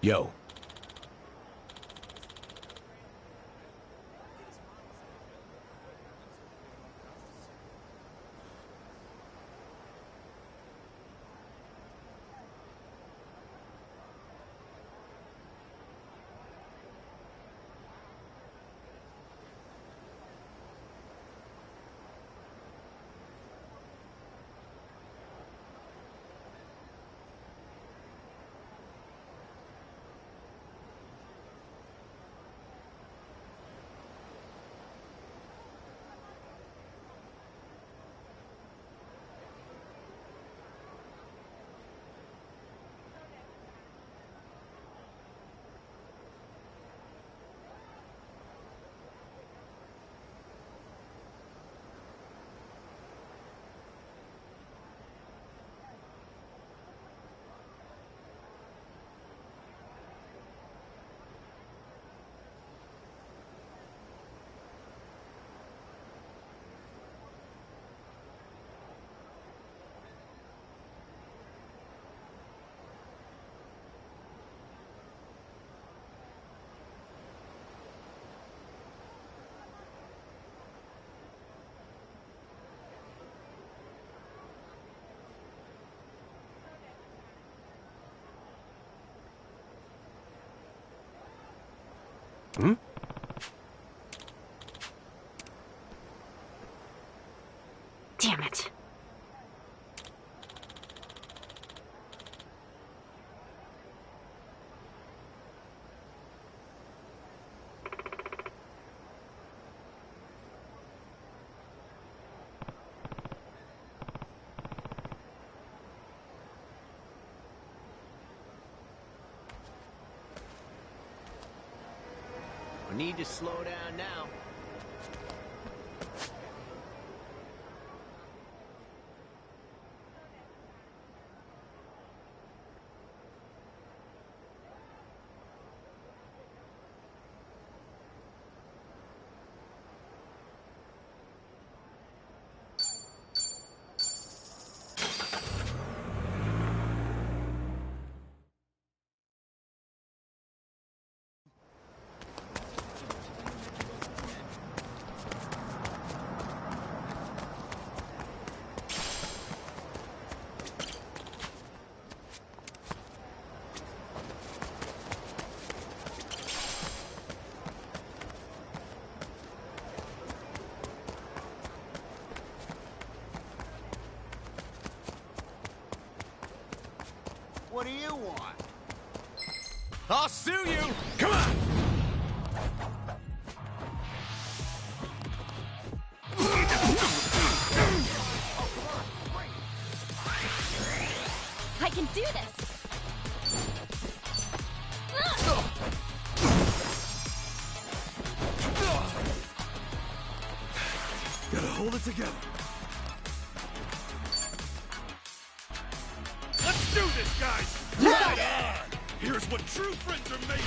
Yo. Hmm? Damn it. I need to slow down now. What do you want? I'll sue you! Come on! I can do this! Gotta hold it together. Let's do this, guys! Right on! Here's what true friends are made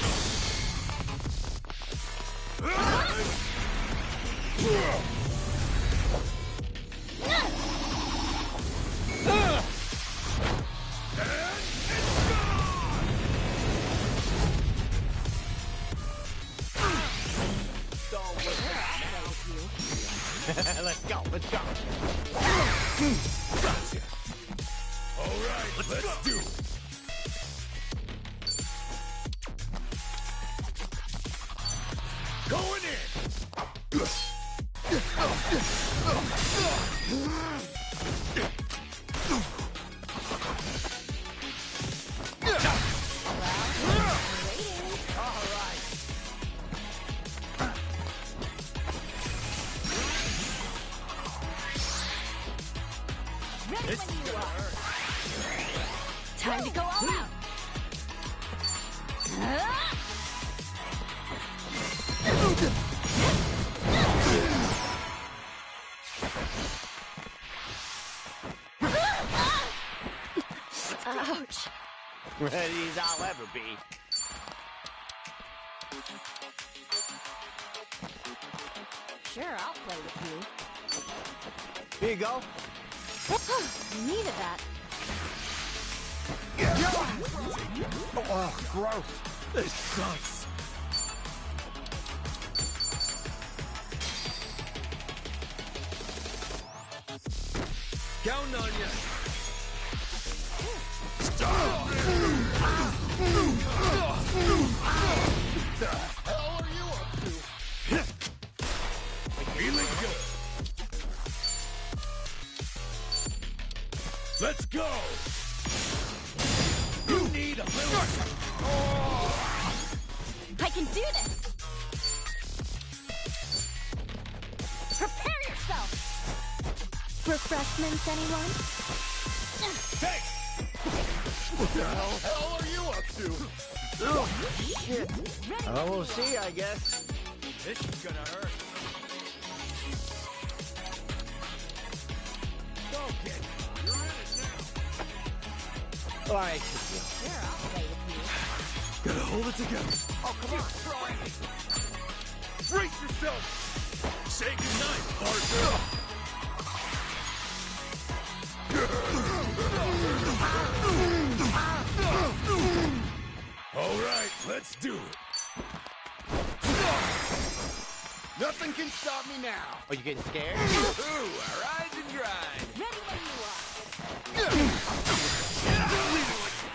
Let's go, let's go. Gotcha. All right, let's do it. Going in. Ready when you are. Time to go all out. Ouch. Ready as I'll ever be. Sure, I'll play with Here you go. you. Needed that. Oh, gross. This sucks. Counting on you. Stop! The hell are you up to? Feeling good. Let's go. You need a little. I can do this! Prepare yourself! Refreshments, anyone? Hey! What the hell are you up to? Oh, shit. Oh, we'll see, I guess. This is gonna hurt. Okay, you're in it now. All right. Sure, I'll play with you. Gotta hold it together. Oh, come on. Try me. Brace yourself. Say goodnight, partner. All right, let's do it. Nothing can stop me now. Are you getting scared? Ooh, rise and grind. Ready when you are.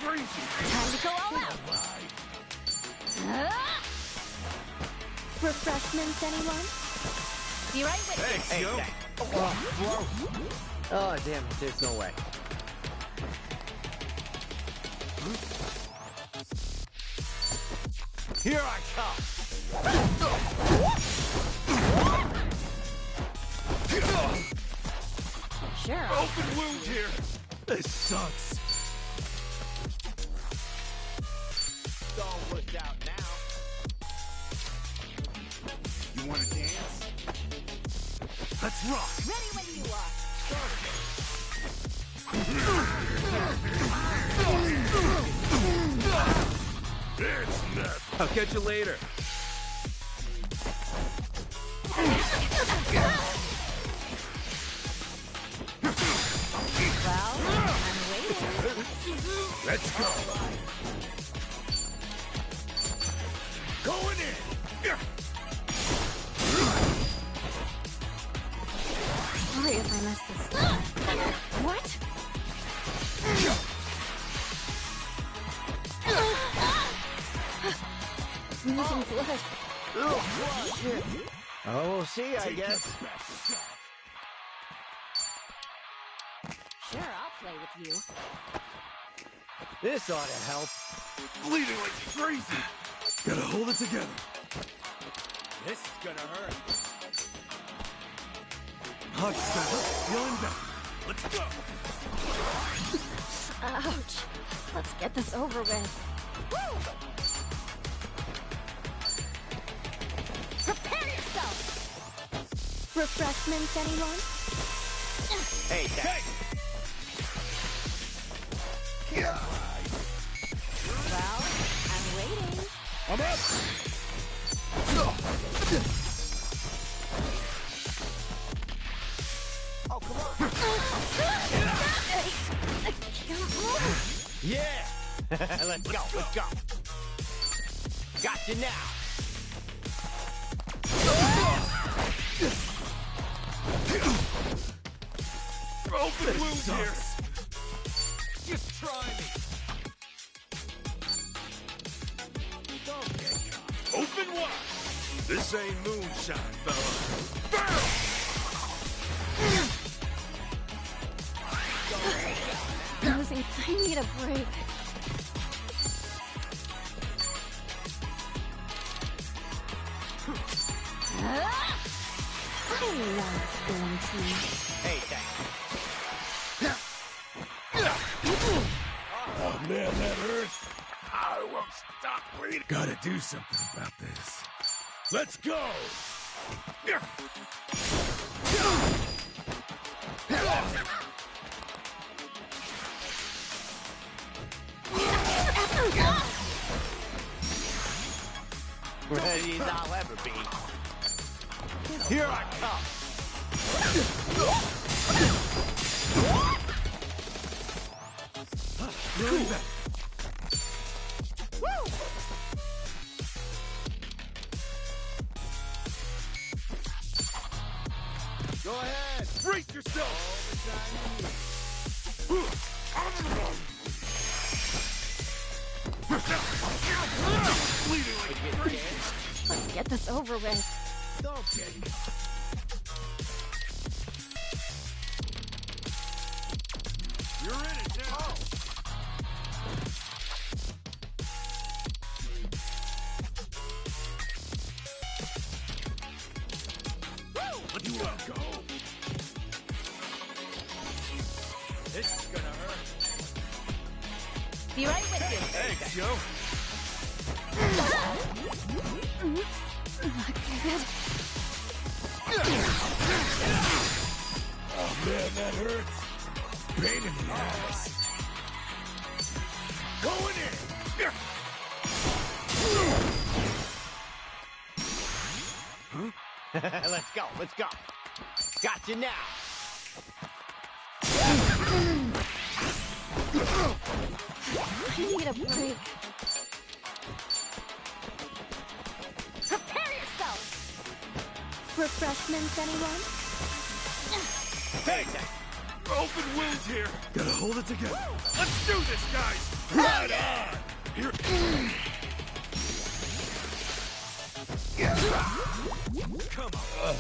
Crazy. Time to go all out. Refreshments, anyone? Be right with you. Hey, Joe. Jack. Oh, damn it. There's no way. Here I come. Sure. Open wound here. This sucks. It's all worked out now. You want to dance? Let's rock. Ready when you are. It's nothing. I'll catch you later. Well, I'm waiting. Let's go. Going in. Sorry if I messed this up. What? Losing blood. Oh, shit. Oh, we'll see, I guess. Sure, I'll play with you. This ought to help. Bleeding like crazy. Gotta hold it together. This is gonna hurt. Hug style. Feeling better. Let's go. Ouch. Let's get this over with. Woo! Prepare yourself! Refreshments, anyone? Hey, Jack. Well, I'm waiting. I'm up. Oh, come on. I can't move. Yeah. Let's go. Let's go. Got you now. Open wound here. Just try me. Open wide. This ain't moonshine, fella. Losing. I need a break. I love going to. Hey, Jack. Oh man, that hurts. I won't stop bleeding. Gotta do something about this. Let's go. Ready as I'll ever be. Here I come. Feeling better. Bleeding like crazy. Let's get this over with. Don't get it. You're in it now. Let's go. This is gonna hurt. Be right with you. Thanks, Joe. Oh man, that hurts. Pain in the ass. Going in. Let's go, let's go. Got you now. I need a break. Prepare yourself. Refreshments, anyone? Take that. Open wound here. Gotta hold it together. Let's do this, guys. Right on. Here. Come on.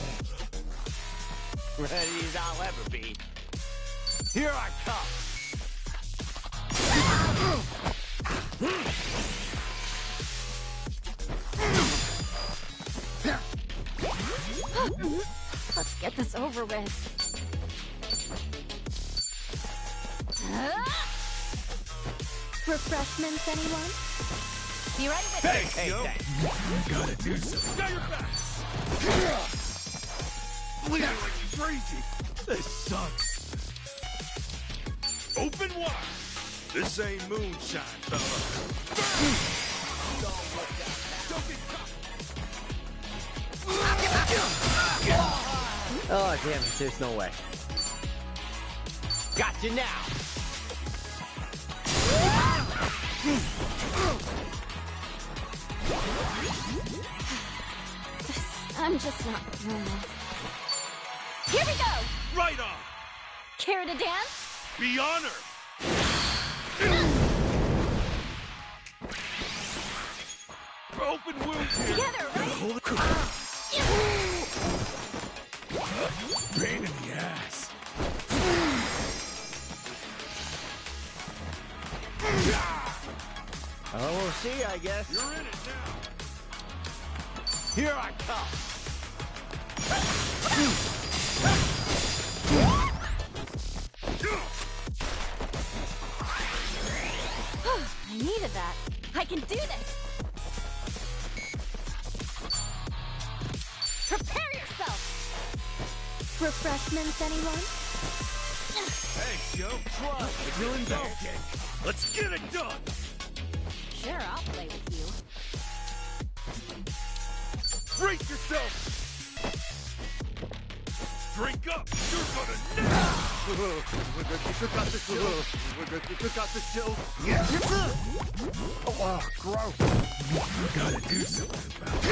Ready as I'll ever be. Here I come. Let's get this over with. Refreshments, anyone? Be right with Thanks, Hey, Joe. thanks. Gotta do something. Got your back. Bleeding like crazy. This sucks. Open wide. This ain't moonshine, fella. Oh, damn it, there's no way. Got you now. I'm just not feeling it. Here we go! Right on. Care to dance? Be honored. Open wounds here. Together, right? Hold it. Pain in the ass. Oh, we'll see, I guess. You're in it now. Here I come. I needed that. I can do this! Prepare yourself! Refreshments, anyone? Thanks, Joe. Feeling better. Okay, let's get it done. Sure, I'll play with you. Brace yourself. Drink up. You're gonna nail. Oh, gross. Gotta do something about it.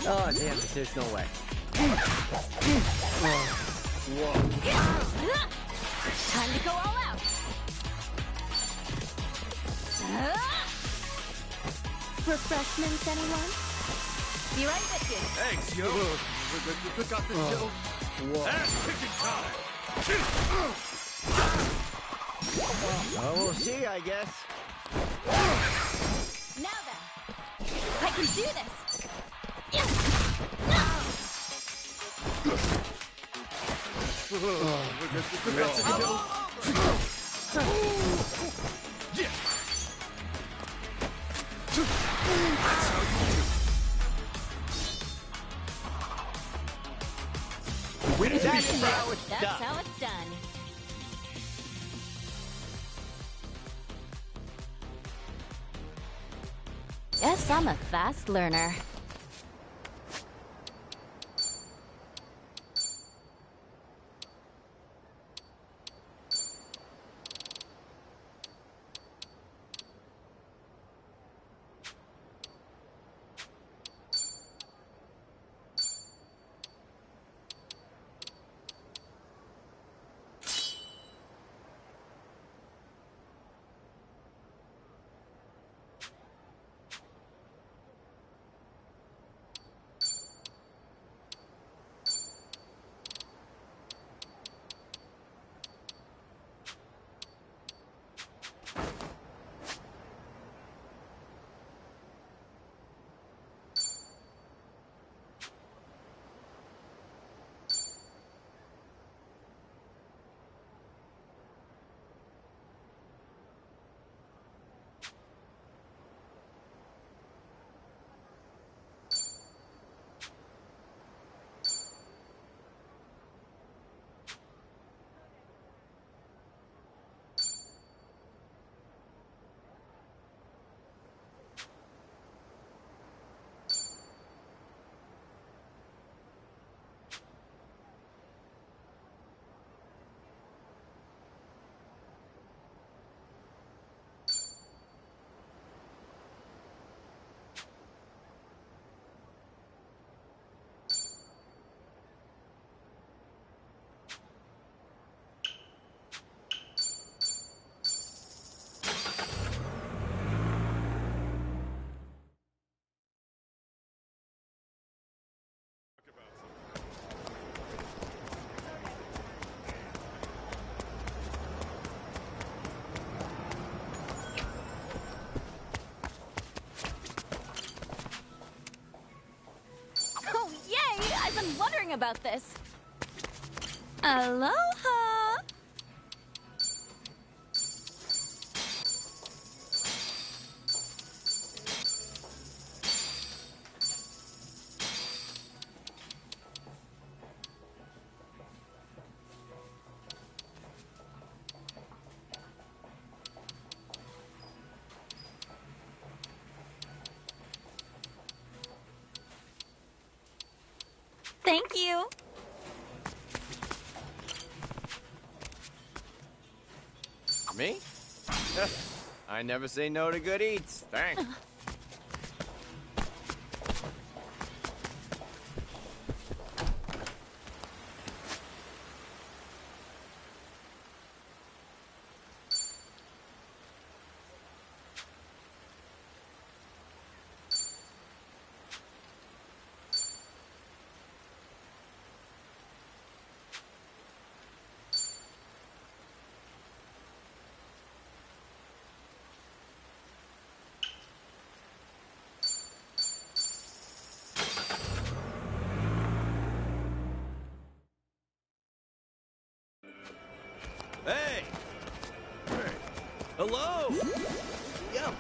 Oh, damn it, there's no way. Time to go all out! Refreshments, anyone? Be right with you. Thanks, Joe. Ass kicking time. Oh, we'll see, I guess. Now then, I can do this! Yeah. That's how it's That's done. how it's done. Guess I'm a fast learner. about this. Aloha! Thank you. Me? I never say no to good eats. Thanks. Hey! Hello! Yep.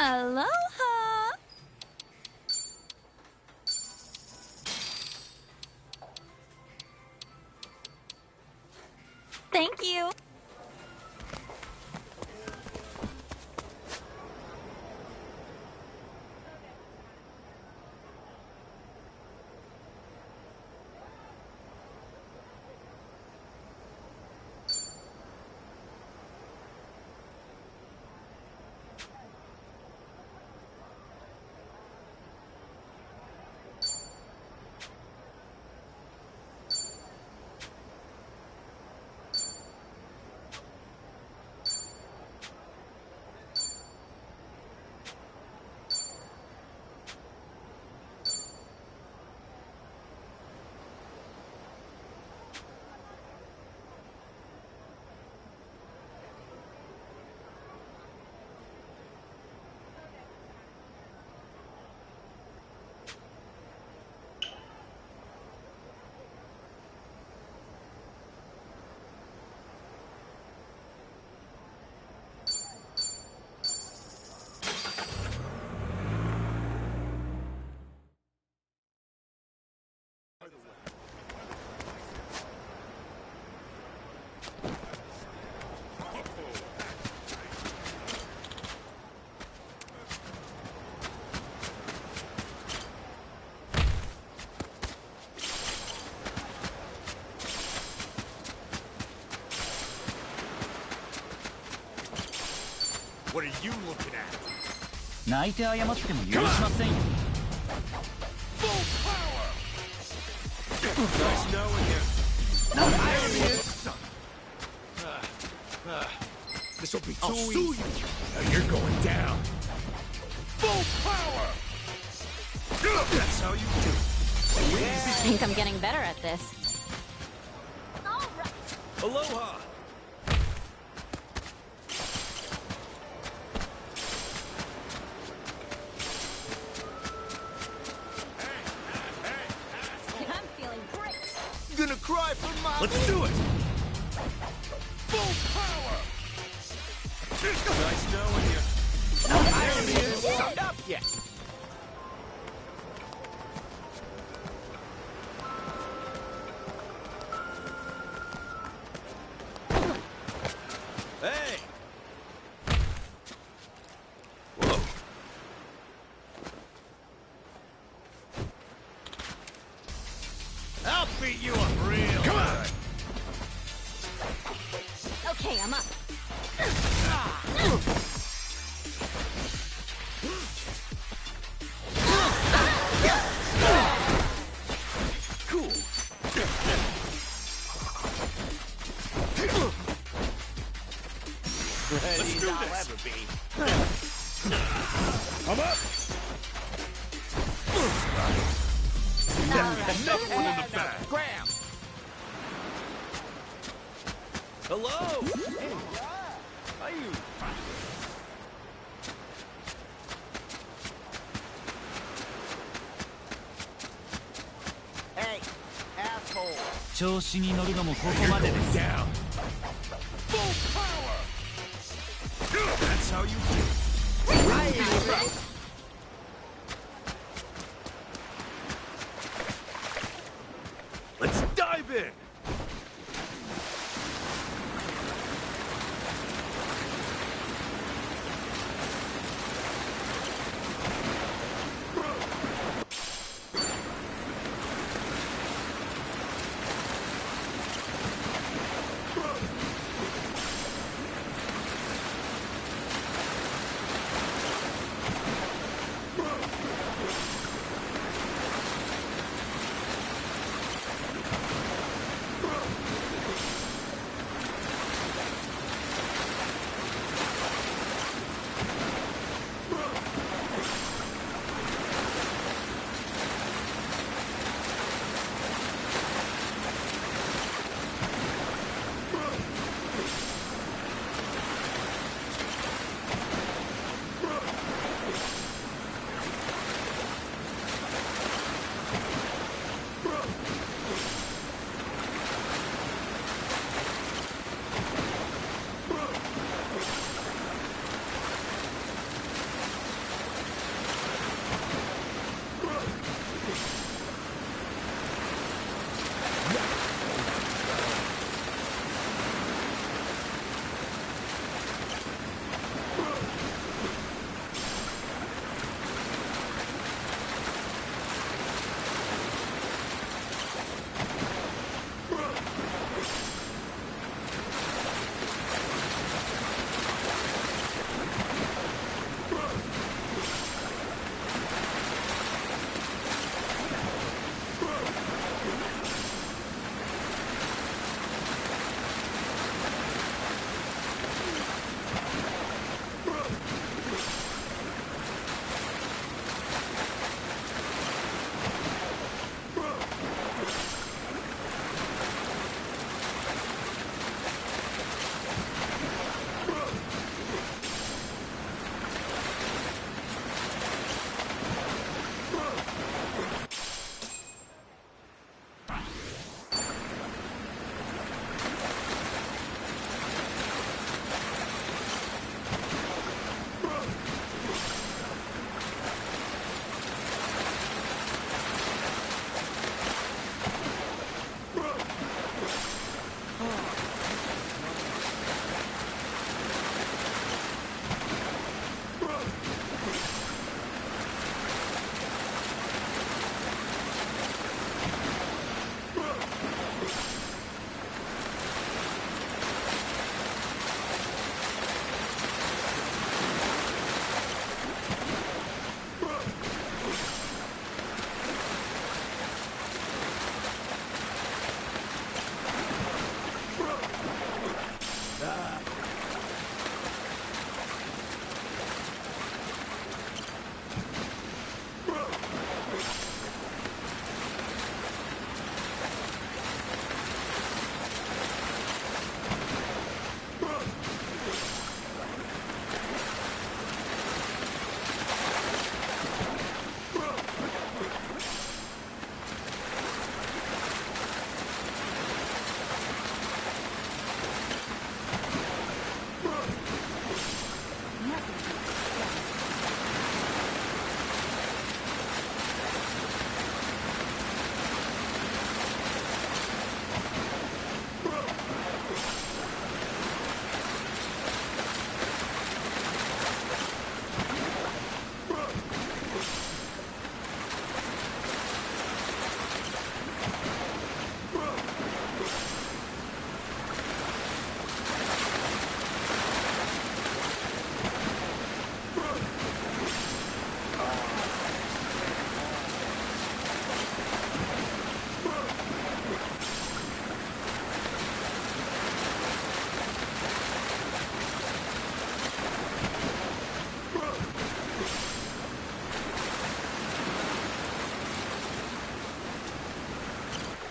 Aloha! Thank you. What are you looking at? 泣いて謝っても許しませんよ。 Full power! Nice knowing you. This'll be too easy. Now you're going down. Full power! That's how you do it. I think I'm getting better at this. Aloha! I'm feeling great. Gonna cry for mommy? Let's do it! Full power! Nice knowing you. Sucked up yet? Hey! Whoa! I'll beat you up real Come on! Okay, I'm up. Cool. I'll this. ever be. I'm up! Another one in the back. Graham! Hello! Hey. How you? Hey, asshole. 調子に乗るのもここまでです Down. Full power. That's how you do it. Let's dive in.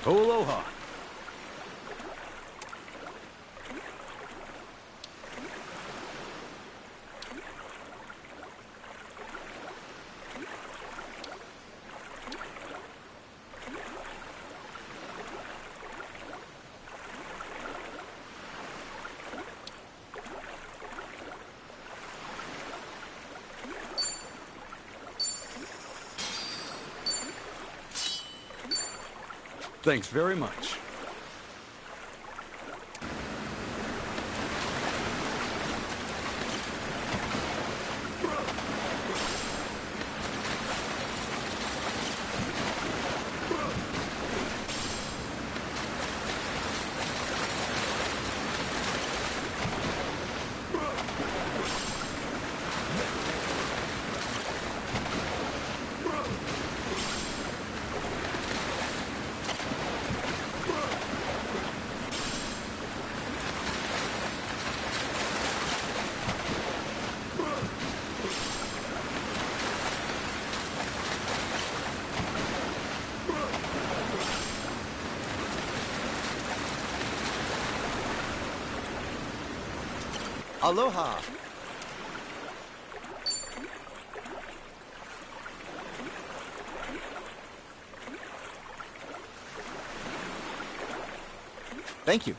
Aloha. Thanks very much. Aloha. Thank you.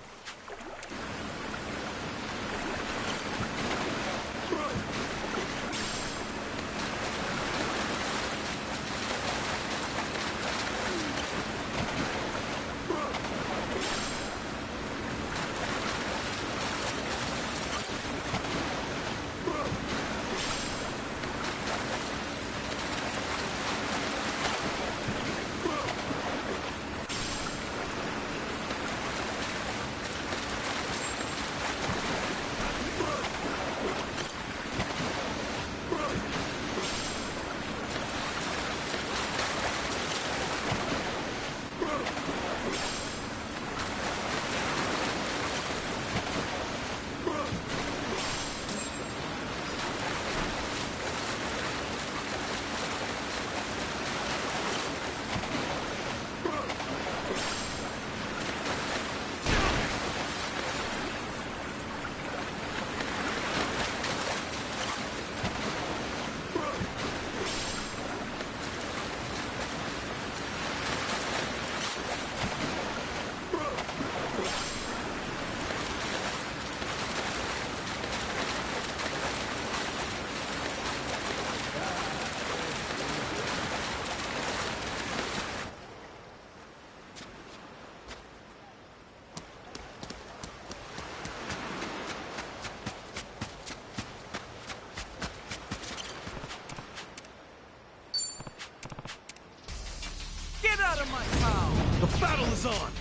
Get out of my town! The battle is on!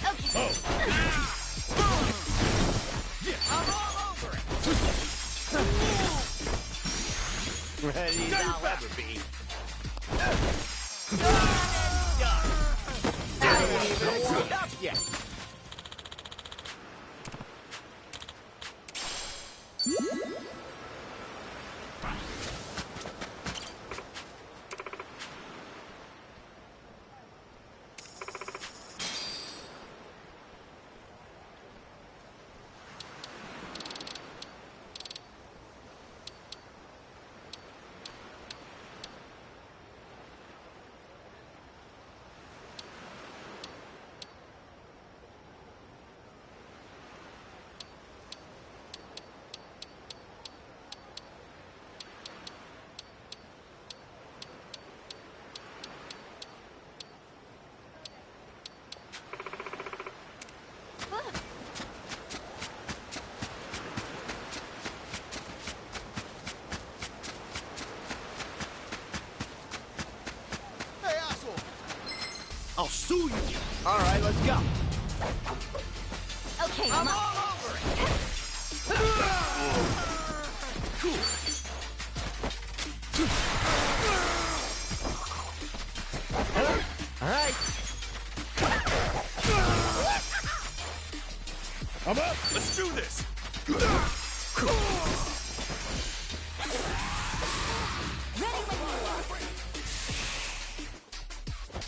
Okay. I'm all over it! Ready as I'll ever be. Haven't even warmed up yet. I'll sue you. All right, let's go. Okay, I'm I'm up. all over it! Cool. All right. I'm up. Let's do this. Ready when you are.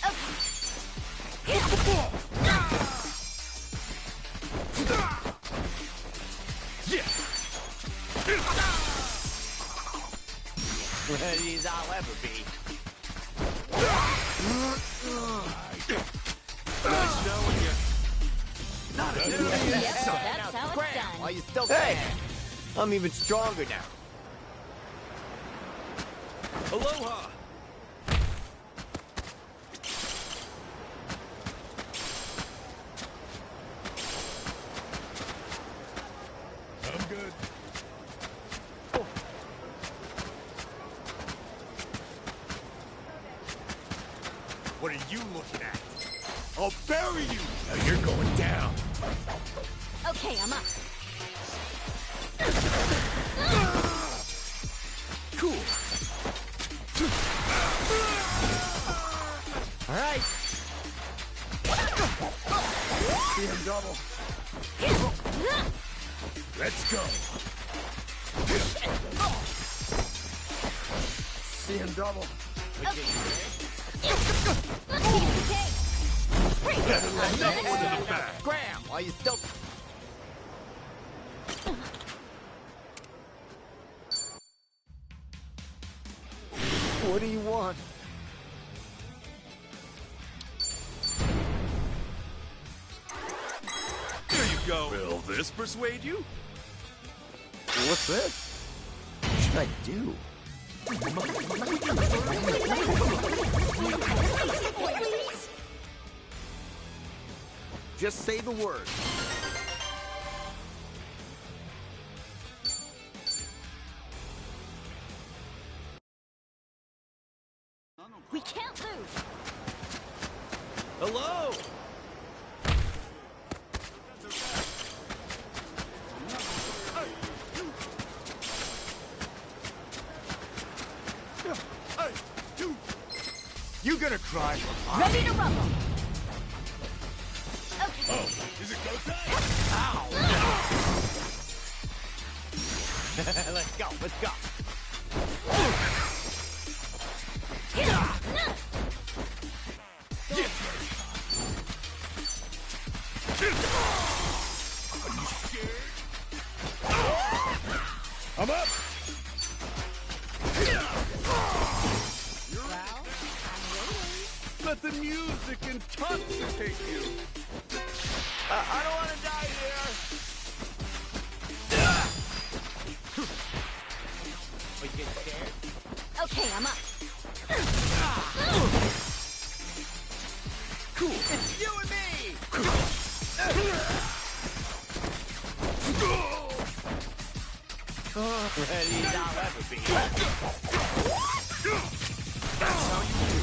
Okay. Ready as I'll ever be. Nice knowing you. Not a Yep, that's how it's Graham, done. while you still can. I'm even stronger now. Aloha. I'm good. What are you looking at? I'll bury you. Now you're going down. Okay, I'm up. Cool. All right. See him double. Let's go. See him double. Graham, while you still... What do you want? There you go. Will this persuade you? What's this? What should I do? Just say the word. We can't lose. Hello. You gonna cry for mine? Ready to rumble. Okay. Oh, is it go time? Let's go, let's go. Are you scared? I'm up. Let the music intoxicate you. I don't want to die here. Are you getting scared? Okay, I'm up. Cool. It's you and me. Ready as I'll ever be. That's how you do.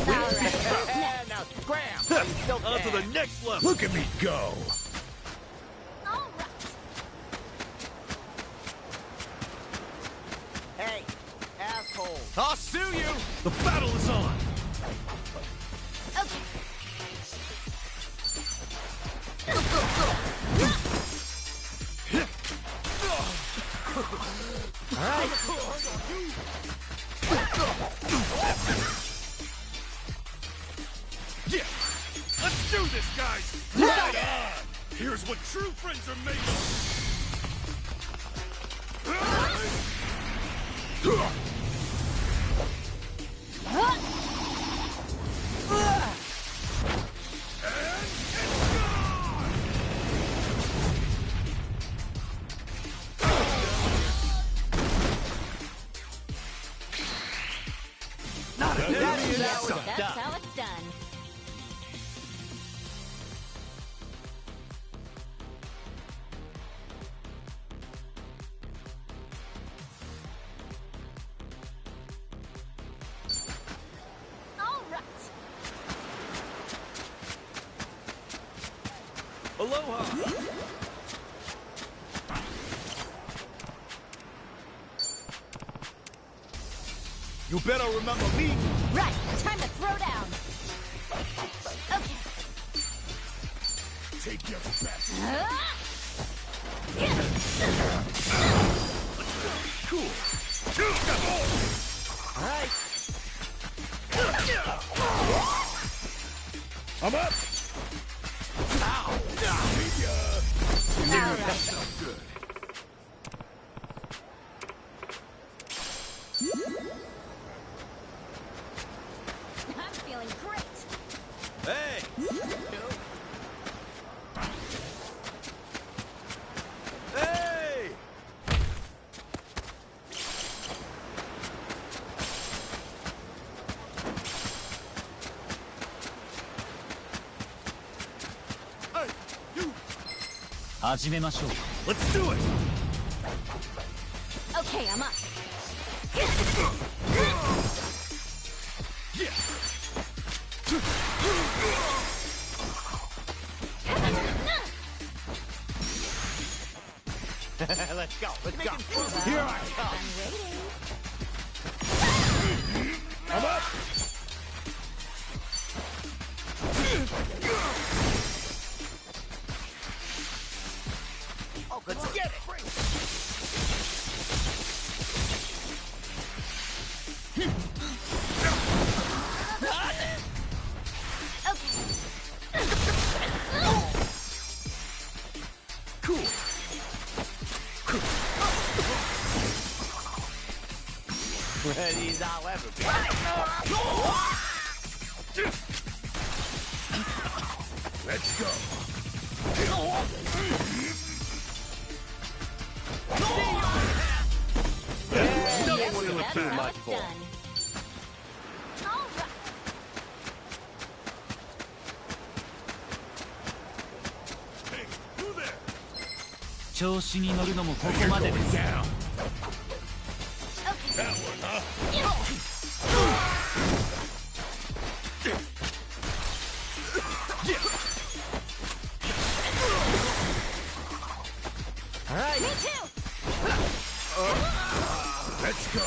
All right. Now, Graham, while you still On to the can. next level. Look at me go. All right. Hey, asshole. I'll sue you. The battle is on. Okay. All right. Yeah. Let's do this, guys. Right on. Here's what true friends are made That's how it's done. All right. Aloha. You better remember me. Right. Time to throw down. Okay. Take your best. Cool. All right. I'm up! Ow! See ya! All right. Sounds good. I'm feeling great. Hey! Hey! Hey, you! 始めましょう。 Let's do it! Okay, I'm up. Let's go, let's go. Here I come! I'm waiting. I'm up! Oh, let's get it! Cool! Ready as I'll ever be. Let's go! Nothing would have That's too how much it's for. done. All right. 調子に乗るのもここまでです。 Down! Okay. That one, huh? Me too. Let's go!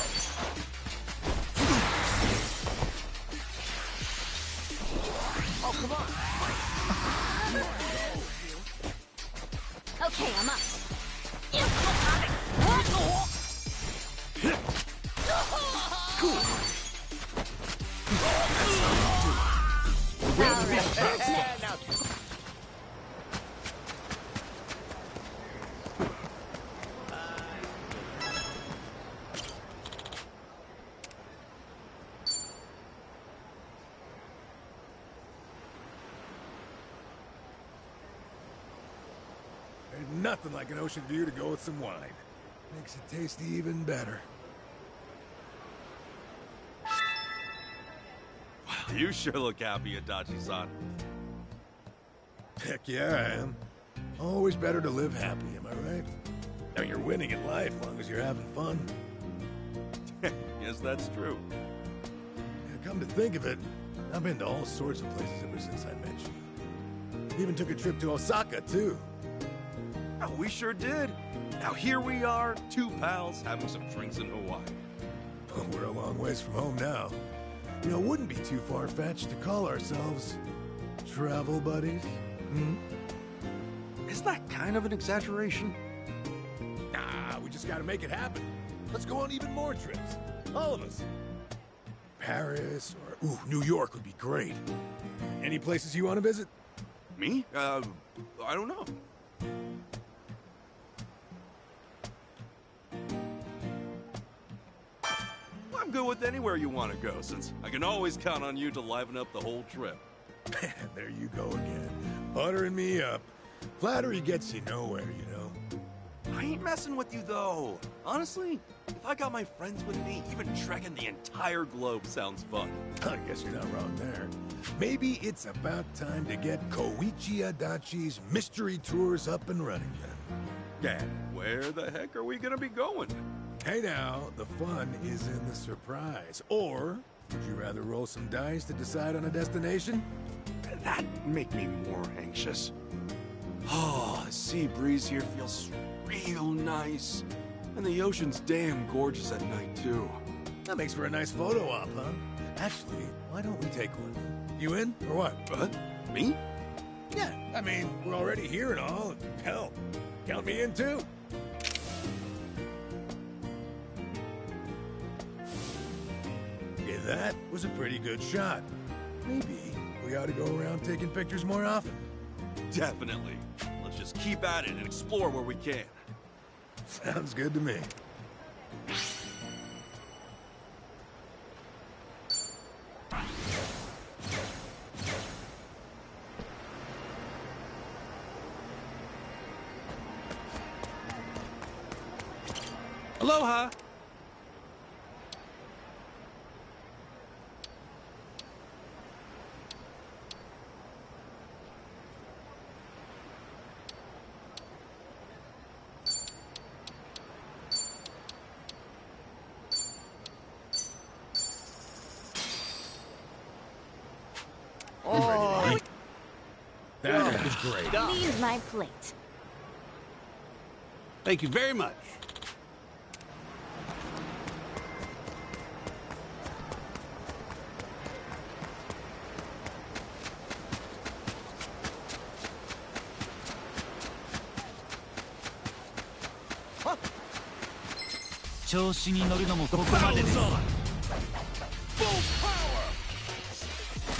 Okay, I'm up. All right, what's next? There's nothing like an ocean view to go with some wine. Makes it taste even better. You sure look happy, Adachi-san. Heck yeah, I am. Always better to live happy, am I right? Now you're winning in life, long as you're having fun. Yes, that's true. Yeah, come to think of it, I've been to all sorts of places ever since I met you. Even took a trip to Osaka, too. Oh, we sure did. Now here we are, two pals having some drinks in Hawaii. We're a long ways from home now. You know, it wouldn't be too far-fetched to call ourselves travel buddies. Hmm? Is that kind of an exaggeration? Nah, we just gotta make it happen. Let's go on even more trips. All of us. Paris or, ooh, New York would be great. Any places you want to visit? Me? I don't know. I'm good with anywhere you want to go, since I can always count on you to liven up the whole trip. There you go again. Buttering me up. Flattery gets you nowhere, you know. I ain't messing with you, though. Honestly, if I got my friends with me, even trekking the entire globe sounds fun. I guess you're not wrong there. Maybe it's about time to get Koichi Adachi's mystery tours up and running then. And where the heck are we gonna be going? Hey now, the fun is in the surprise. Or, would you rather roll some dice to decide on a destination? That'd make me more anxious. Oh, the sea breeze here feels real nice. And the ocean's damn gorgeous at night, too. That makes for a nice photo op, huh? Actually, why don't we take one? You in, or what? What? Me? Yeah, I mean, we're already here and all. Hell, count me in too. Yeah, that was a pretty good shot. Maybe We ought to go around taking pictures more often. Definitely. Let's just keep at it and explore where we can. Sounds good to me. Aloha! Oh, That was great. Leave my plate. Thank you very much.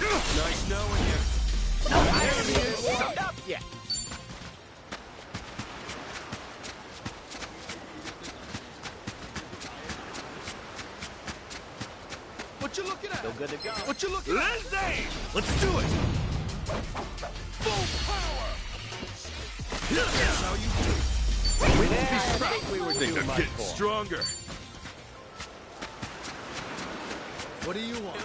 Nice knowing you. summed up yet. What you looking at? Still good to go. What you looking at? Lindsay! Let's do it! Full power! That's how you do it. Yeah, I think we were Things too are much getting for. stronger. What do you want?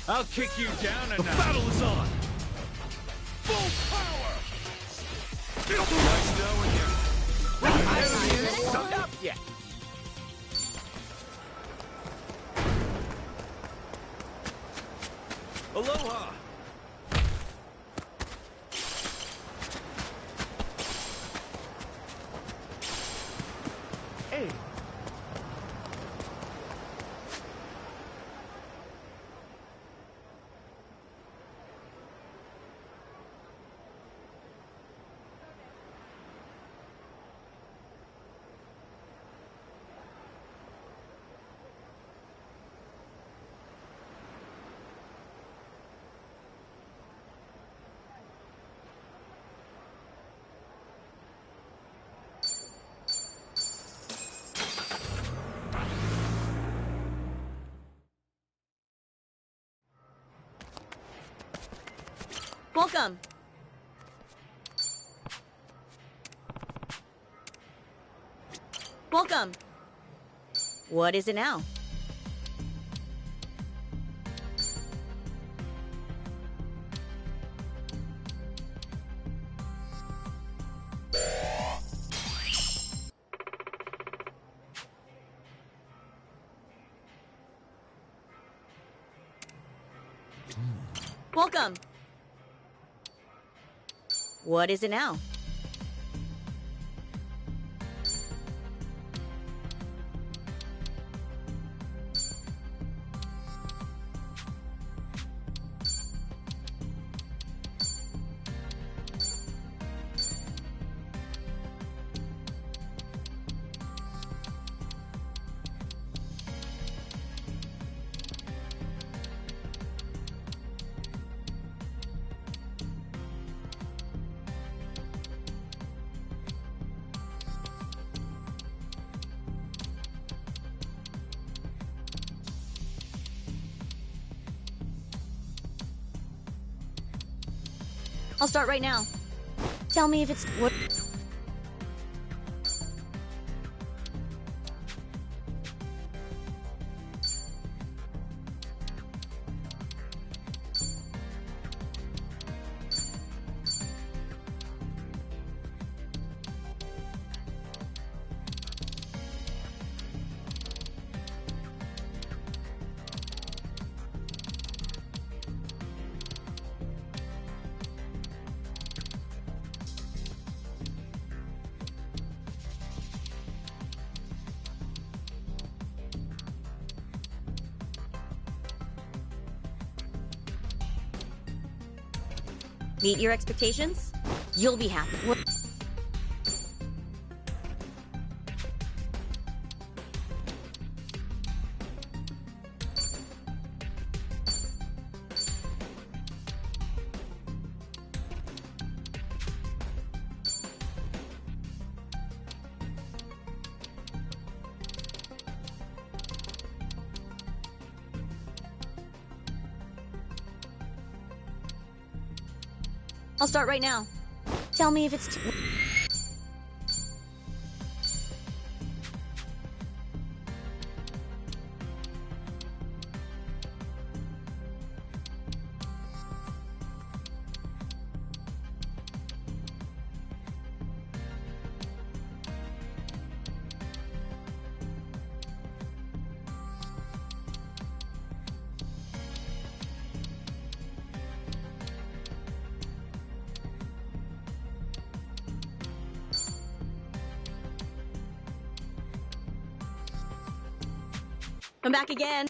I'll kick you down a The notch. battle is on! Full power! Nice knowing you. Summed up yet. Aloha! Hey. Welcome. Welcome. What is it now? Welcome. What is it now? I'll start right now. Tell me if it's what. Meet your expectations? You'll be happy. I'll start right now. Tell me if it's too... Come back again.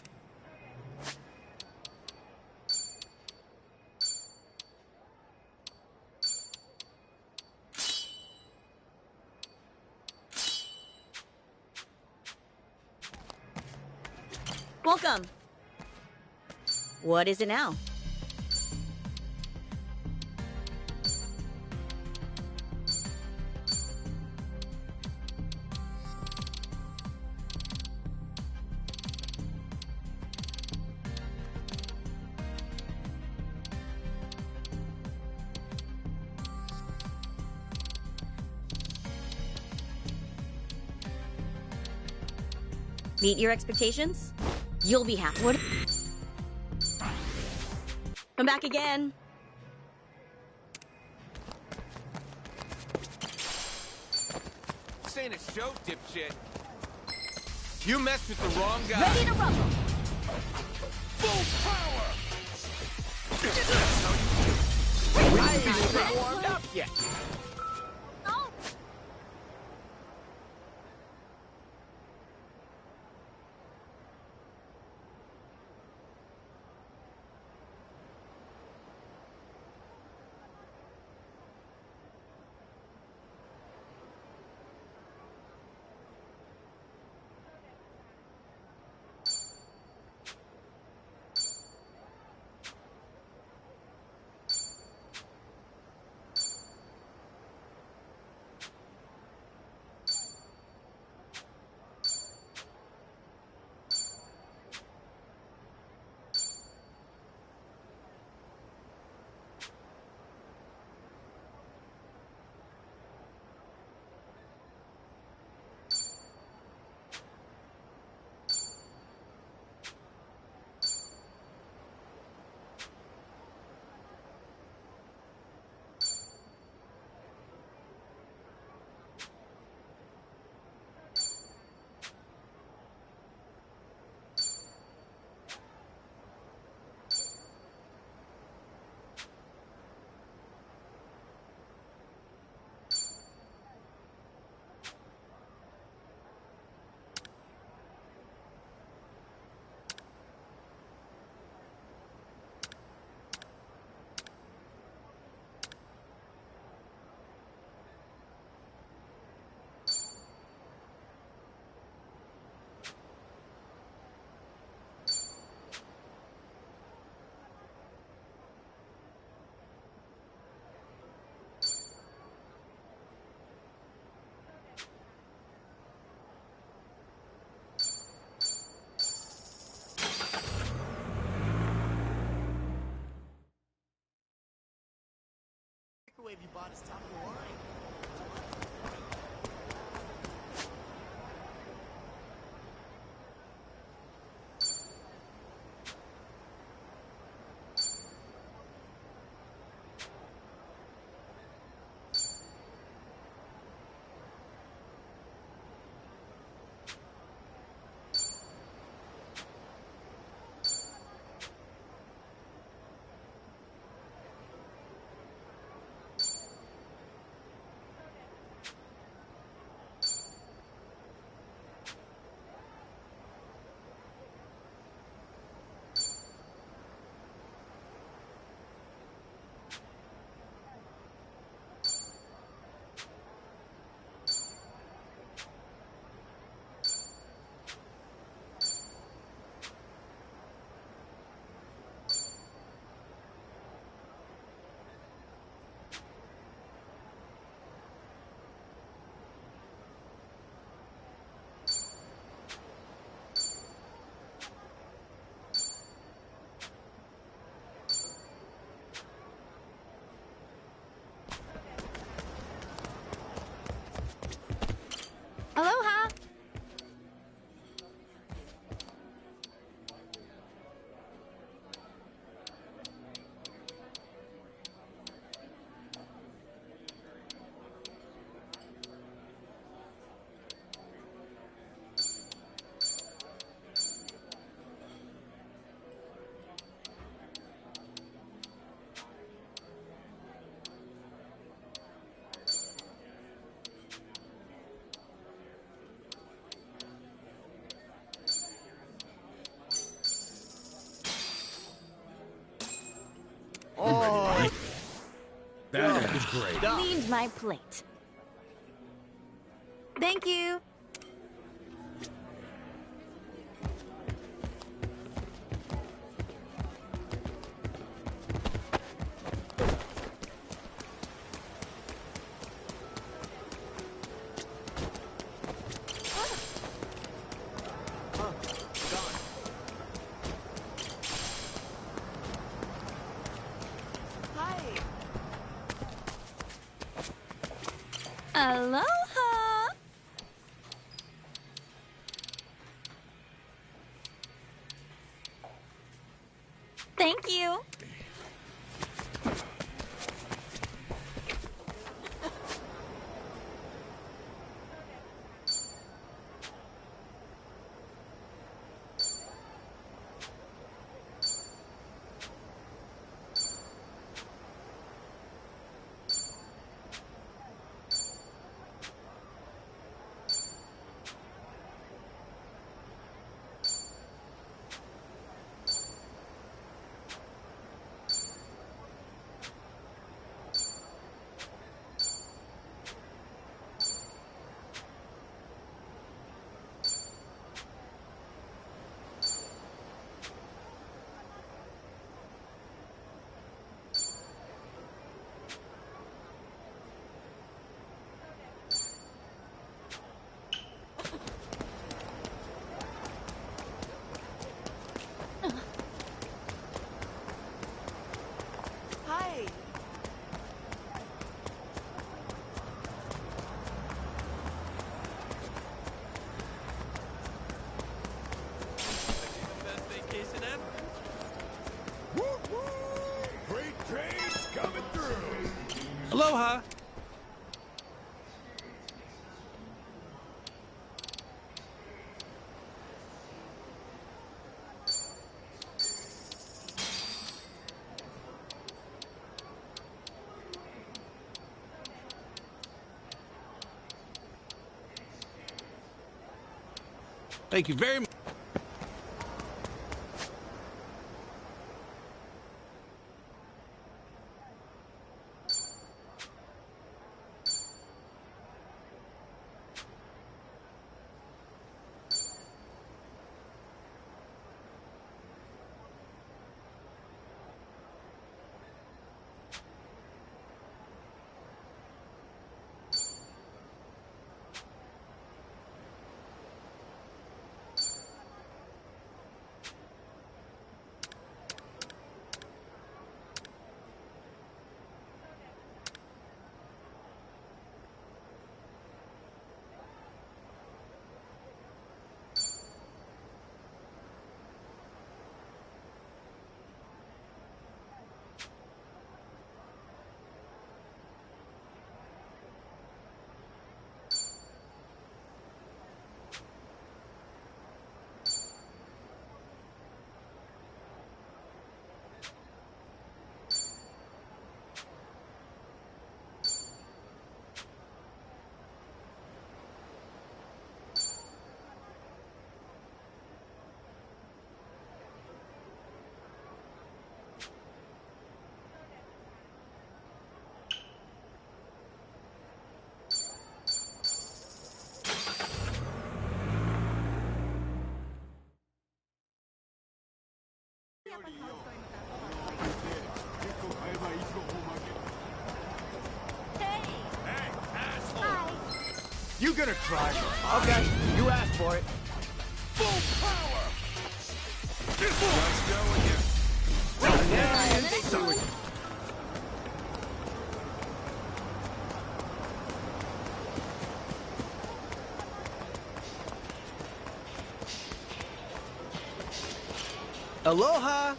Welcome. What is it now? Meet your expectations? You'll be happy. What? Come back again. This ain't a show, dipshit. You messed with the wrong guy. Ready to rumble. Full power! I ain't even warmed up yet. Oh. Microwave you bought is top of the line. great. Cleaned my plate. Thank you. Aloha! Thank you. Freight trains coming through. Aloha! Thank you very much. You gonna try? Okay, you asked for it. Full power. Let's go with you. Aloha!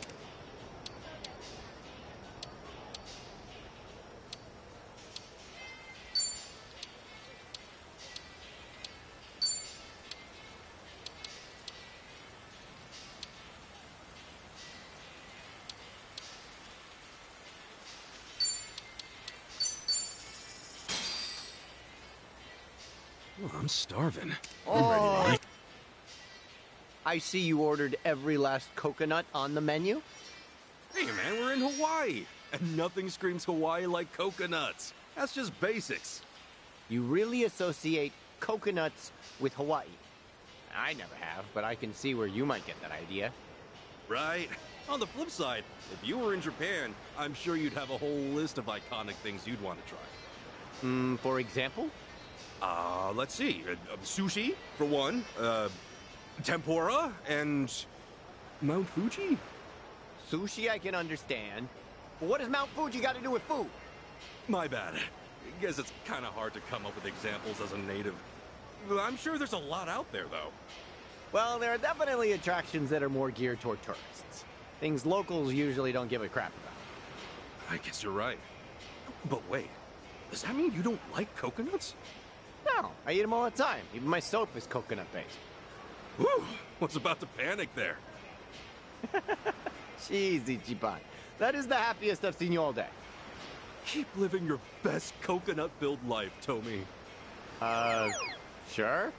Oh, I'm starving. Oh. I see you ordered every last coconut on the menu. Hey, man, we're in Hawaii, and nothing screams Hawaii like coconuts. That's just basics. You really associate coconuts with Hawaii? I never have, but I can see where you might get that idea. Right? On the flip side, if you were in Japan, I'm sure you'd have a whole list of iconic things you'd want to try. For example? Let's see. Sushi, for one. Tempura, and Mount Fuji? Sushi I can understand. But what does Mount Fuji got to do with food? My bad. Guess it's kind of hard to come up with examples as a native. I'm sure there's a lot out there, though. Well, there are definitely attractions that are more geared toward tourists. Things locals usually don't give a crap about. I guess you're right. But wait, does that mean you don't like coconuts? No, I eat them all the time. Even my soap is coconut-based. Whew, was about to panic there. Jeez, Ichiban. That is the happiest I've seen you all day. Keep living your best coconut-filled life, Tomy. Sure?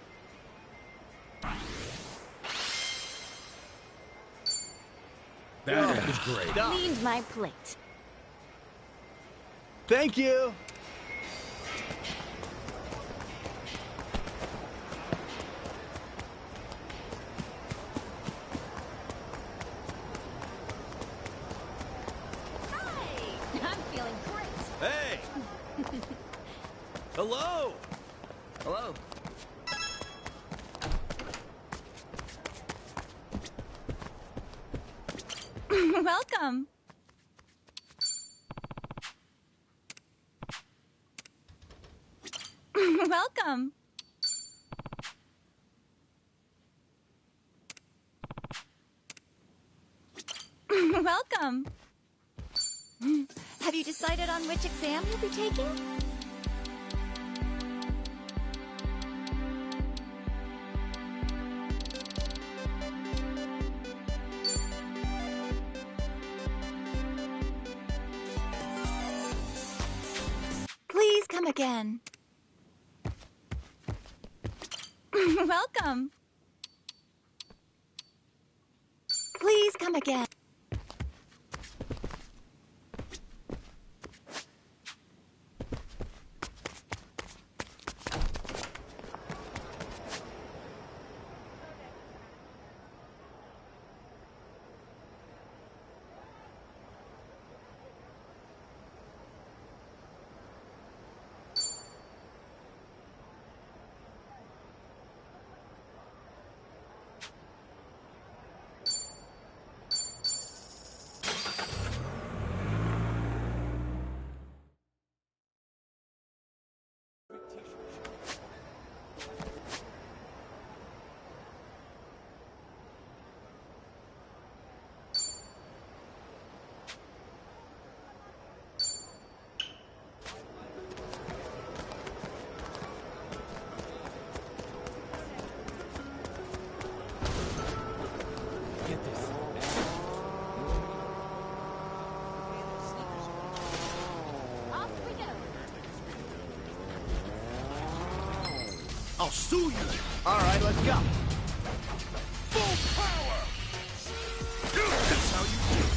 That is great. Cleaned my plate. Thank you! Hi! I'm feeling great. Hey! Hello! Hello. Welcome. Welcome. Welcome. Have you decided on which exam you'll be taking? Please come again. Welcome. Please come again. I'll sue you! All right, let's go. Full power! That's how you do it!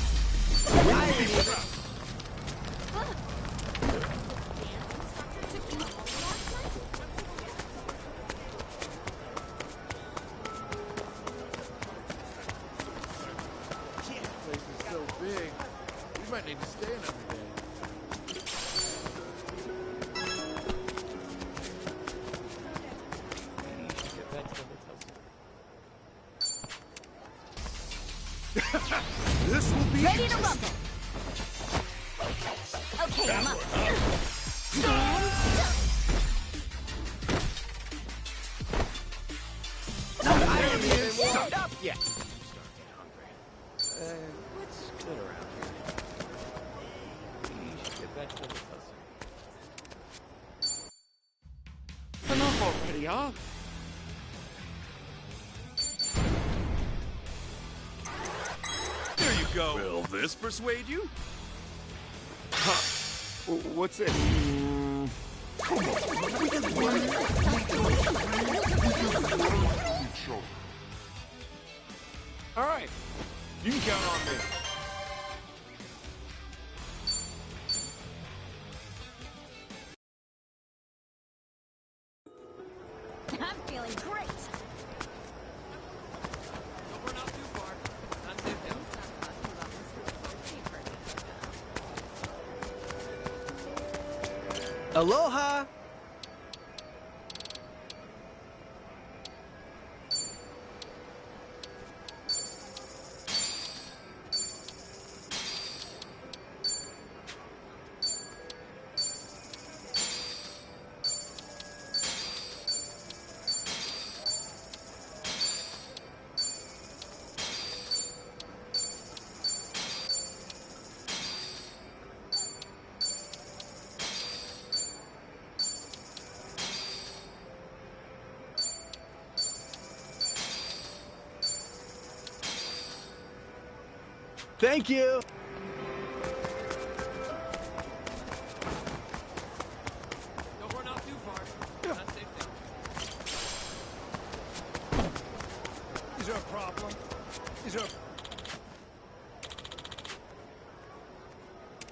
This place is so big, we might need to stay another day. This will be Ready to rumble. Okay, I'm up. I haven't even warmed up yet. I'm starting to get hungry. What's good around here? You should get back to the puzzle. Enough already, huh? There you go. Will this persuade you? What's this? All right, you can count on me. Aloha! Thank you! Don't run off too far. That's safety. Is there a problem?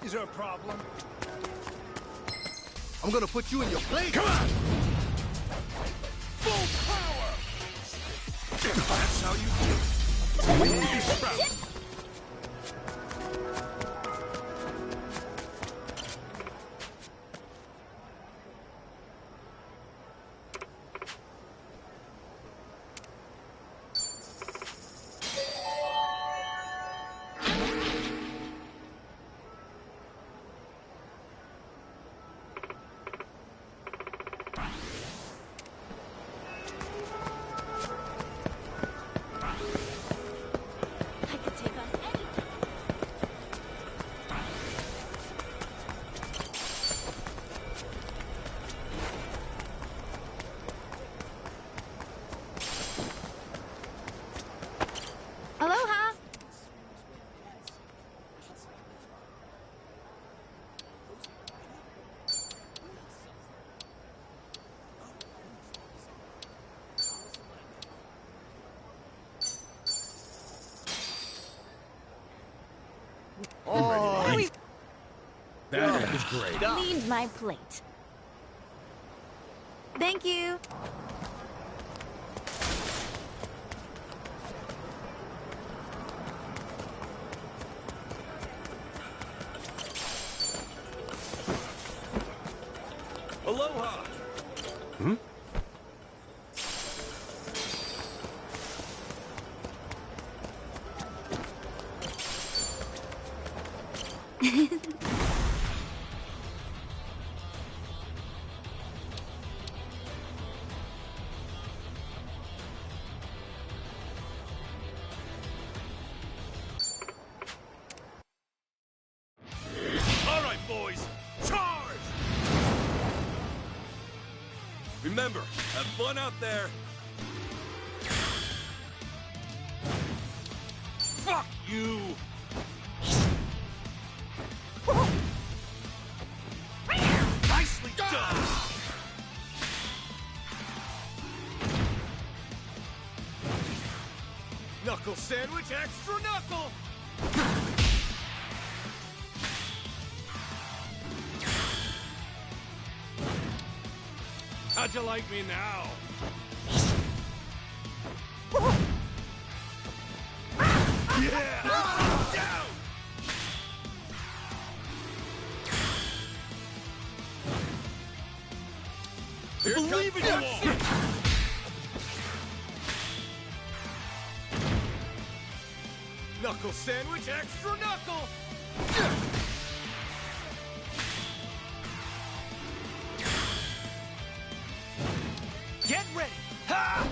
Is there a problem? I'm gonna put you in your place. Come on! Full power! That's how you do it. I could take on anything. Aloha! Oh, We that is great. cleaned my plate. Thank you. Aloha! All right, boys, charge! Remember, have fun out there. Fuck you! Nicely done! Knuckle sandwich, extra knuckle! How'd you like me now? Yeah! Down! I believe in you all! Knuckle sandwich, extra knuckle! Get ready! Ha!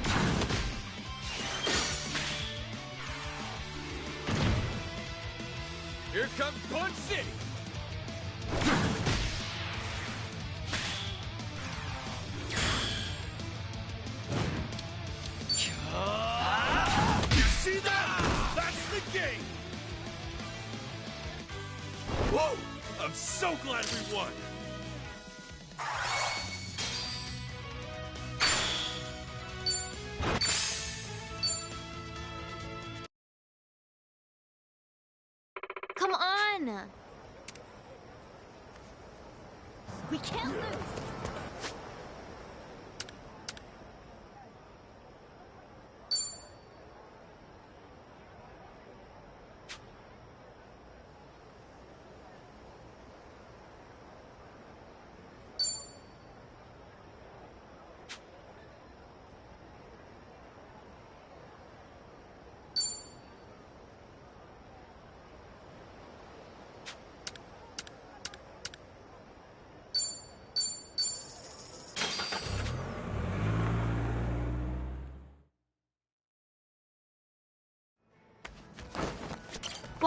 Here comes Punch City! You see that? That's the game! Whoa! I'm so glad we won! Come on! We can't lose!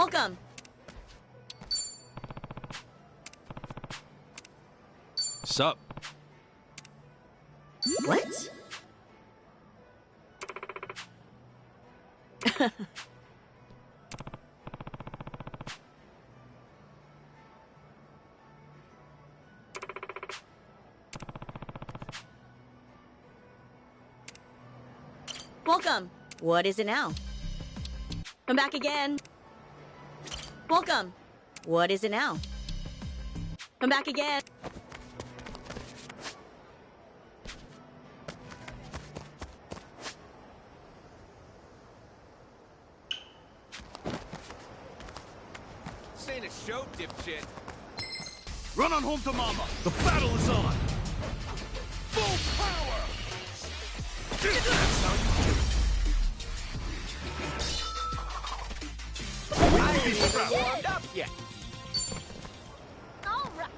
Welcome. Sup? What? Welcome. What is it now? Come back again. Welcome. What is it now? Come back again. This ain't a show, dipshit. Run on home to mama! The battle is on! Full power! That's how you do it! I ain't even warmed up yet. All right.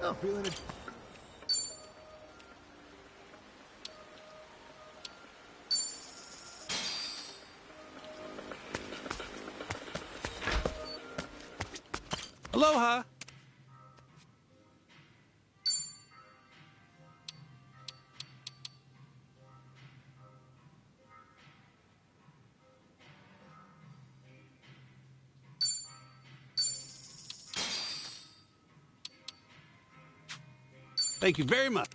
Oh, feeling it. Aloha! Thank you very much.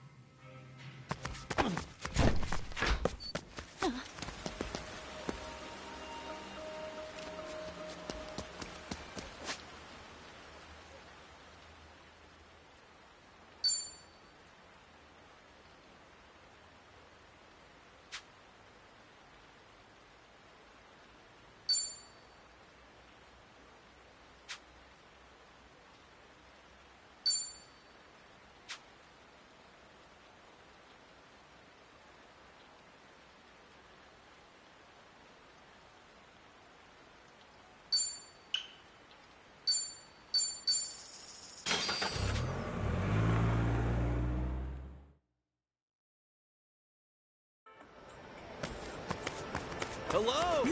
Hello!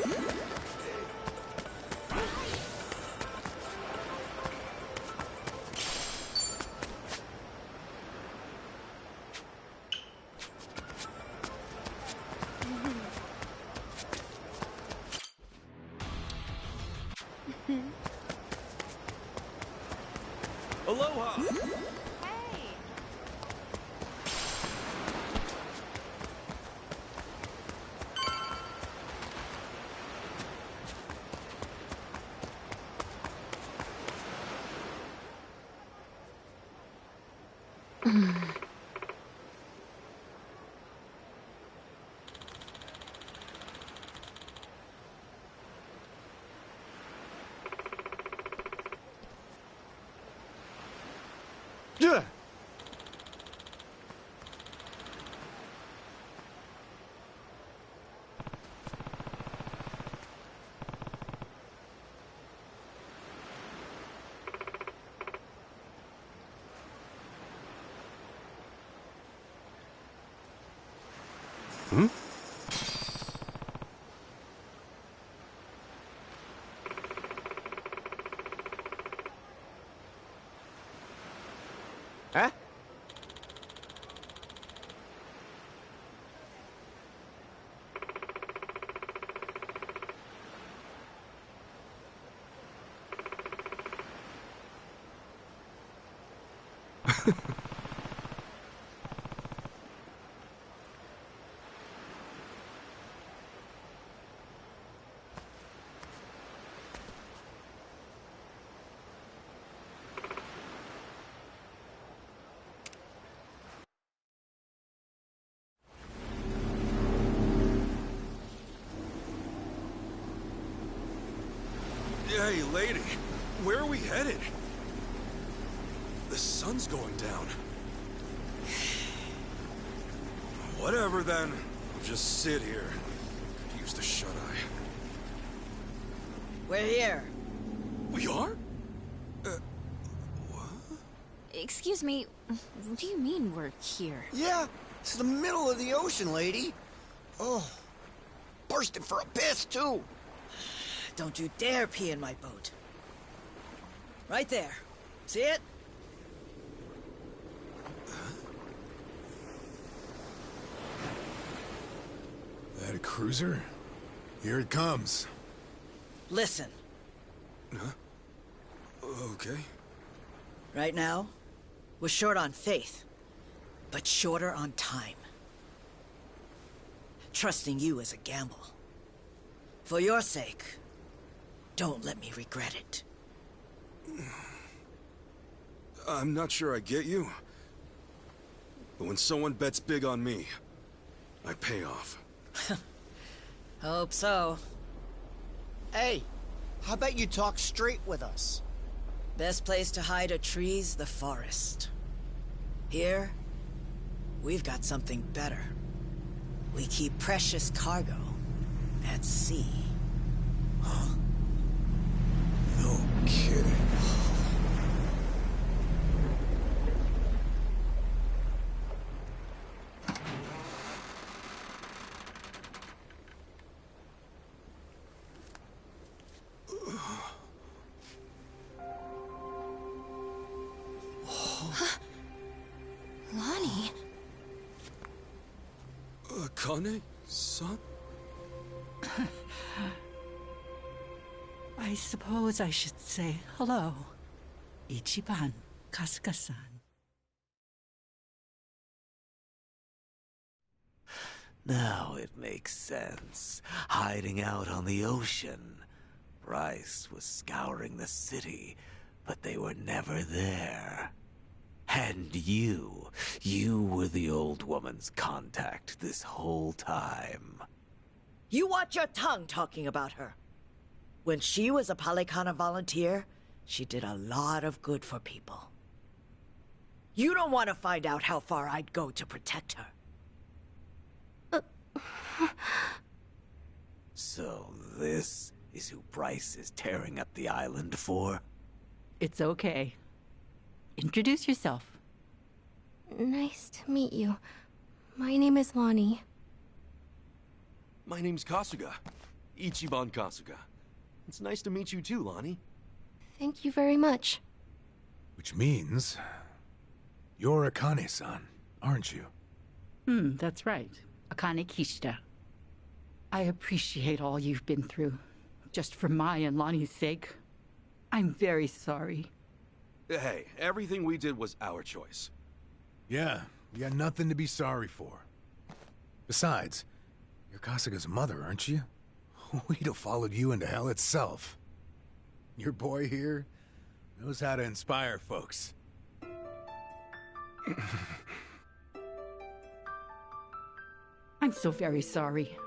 Aloha! Ugh. Hmm? Huh? Hey, lady, where are we headed? The sun's going down. Whatever then. I'll just sit here. Could use the shut-eye. We're here. We are? Excuse me, what do you mean we're here? Yeah, it's the middle of the ocean, lady. Oh, bursting for a piss, too. Don't you dare pee in my boat. Right there. See it? That a cruiser? Here it comes. Listen. Huh? Okay. Right now, we're short on faith, but shorter on time. Trusting you is a gamble. For your sake, don't let me regret it. I'm not sure I get you. But when someone bets big on me, I pay off. Hope so. Hey, how about you talk straight with us? Best place to hide a tree's the forest. Here, we've got something better. We keep precious cargo at sea. No kidding. Lonnie? Akane-san? I suppose I should say hello. Ichiban, Kasuga-san. Now it makes sense. Hiding out on the ocean. Bryce was scouring the city, but they were never there. And you were the old woman's contact this whole time. You watch your tongue talking about her. When she was a Palikana volunteer, she did a lot of good for people. You don't want to find out how far I'd go to protect her. So this is who Bryce is tearing up the island for? It's okay. Introduce yourself. Nice to meet you. My name is Lonnie. My name's Kasuga. Ichiban Kasuga. It's nice to meet you too, Lonnie. Thank you very much. Which means... you're Akane-san, aren't you? That's right. Akane Kishida. I appreciate all you've been through. Just for my and Lonnie's sake. I'm very sorry. Hey, everything we did was our choice. Yeah, you got nothing to be sorry for. Besides, you're Kasuga's mother, aren't you? We'd have followed you into hell itself. Your boy here knows how to inspire folks. I'm so very sorry.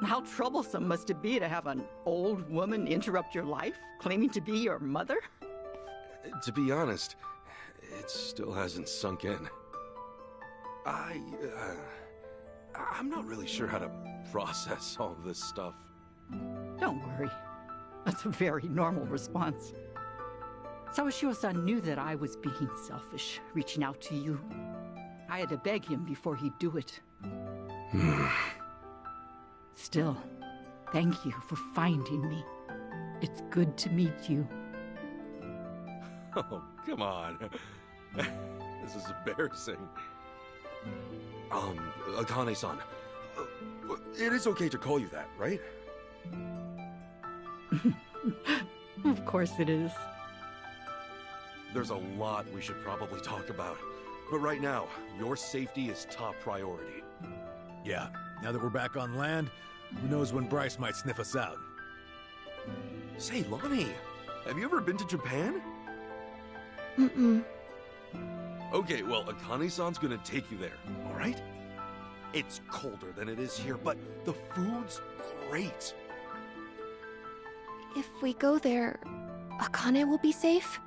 How troublesome must it be to have an old woman interrupt your life, claiming to be your mother? To be honest, it still hasn't sunk in. I'm not really sure how to process all of this stuff. Don't worry. That's a very normal response. Sawashiro-san knew that I was being selfish, reaching out to you. I had to beg him before he'd do it. Still, thank you for finding me. It's good to meet you. Oh, come on. This is embarrassing. Akane-san, it is okay to call you that, right? Of course it is. There's a lot we should probably talk about. But right now, your safety is top priority. Yeah, now that we're back on land, who knows when Bryce might sniff us out. Say, Lonnie, have you ever been to Japan? Mm-mm. Okay, well, Akane-san's gonna take you there, alright? It's colder than it is here, but the food's great. If we go there, Akane will be safe?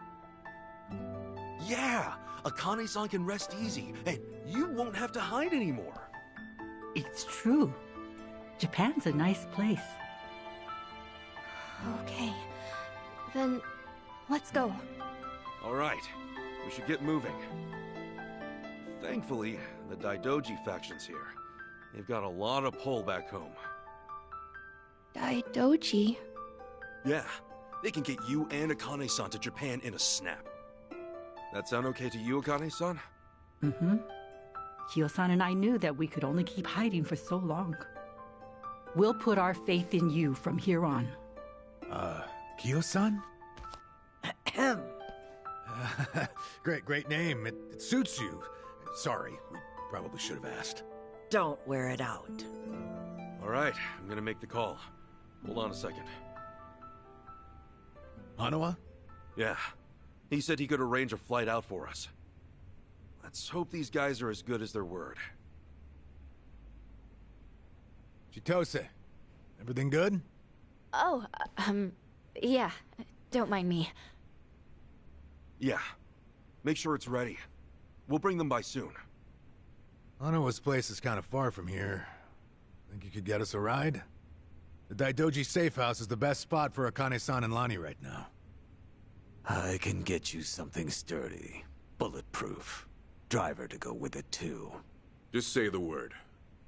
Yeah, Akane-san can rest easy, and you won't have to hide anymore. It's true. Japan's a nice place. Okay. Then, let's go. Alright, we should get moving. Thankfully, the Daidoji faction's here. They've got a lot of pull back home. Daidoji? Yeah, they can get you and Akane-san to Japan in a snap. That sound okay to you, Akane-san? Mm-hmm. Kyo-san and I knew that we could only keep hiding for so long. We'll put our faith in you from here on. Kyo-san? Great name. It suits you. Sorry, we probably should have asked. Don't wear it out. All right, I'm gonna make the call. Hold on a second. Hanawa? Yeah, he said he could arrange a flight out for us. Let's hope these guys are as good as their word. Chitose, everything good? Oh, yeah. Don't mind me. Yeah. Make sure it's ready. We'll bring them by soon. Hanawa's place is kind of far from here. Think you could get us a ride? The Daidoji safe house is the best spot for Akane-san and Lani right now. I can get you something sturdy, bulletproof. Driver to go with it too. Just say the word.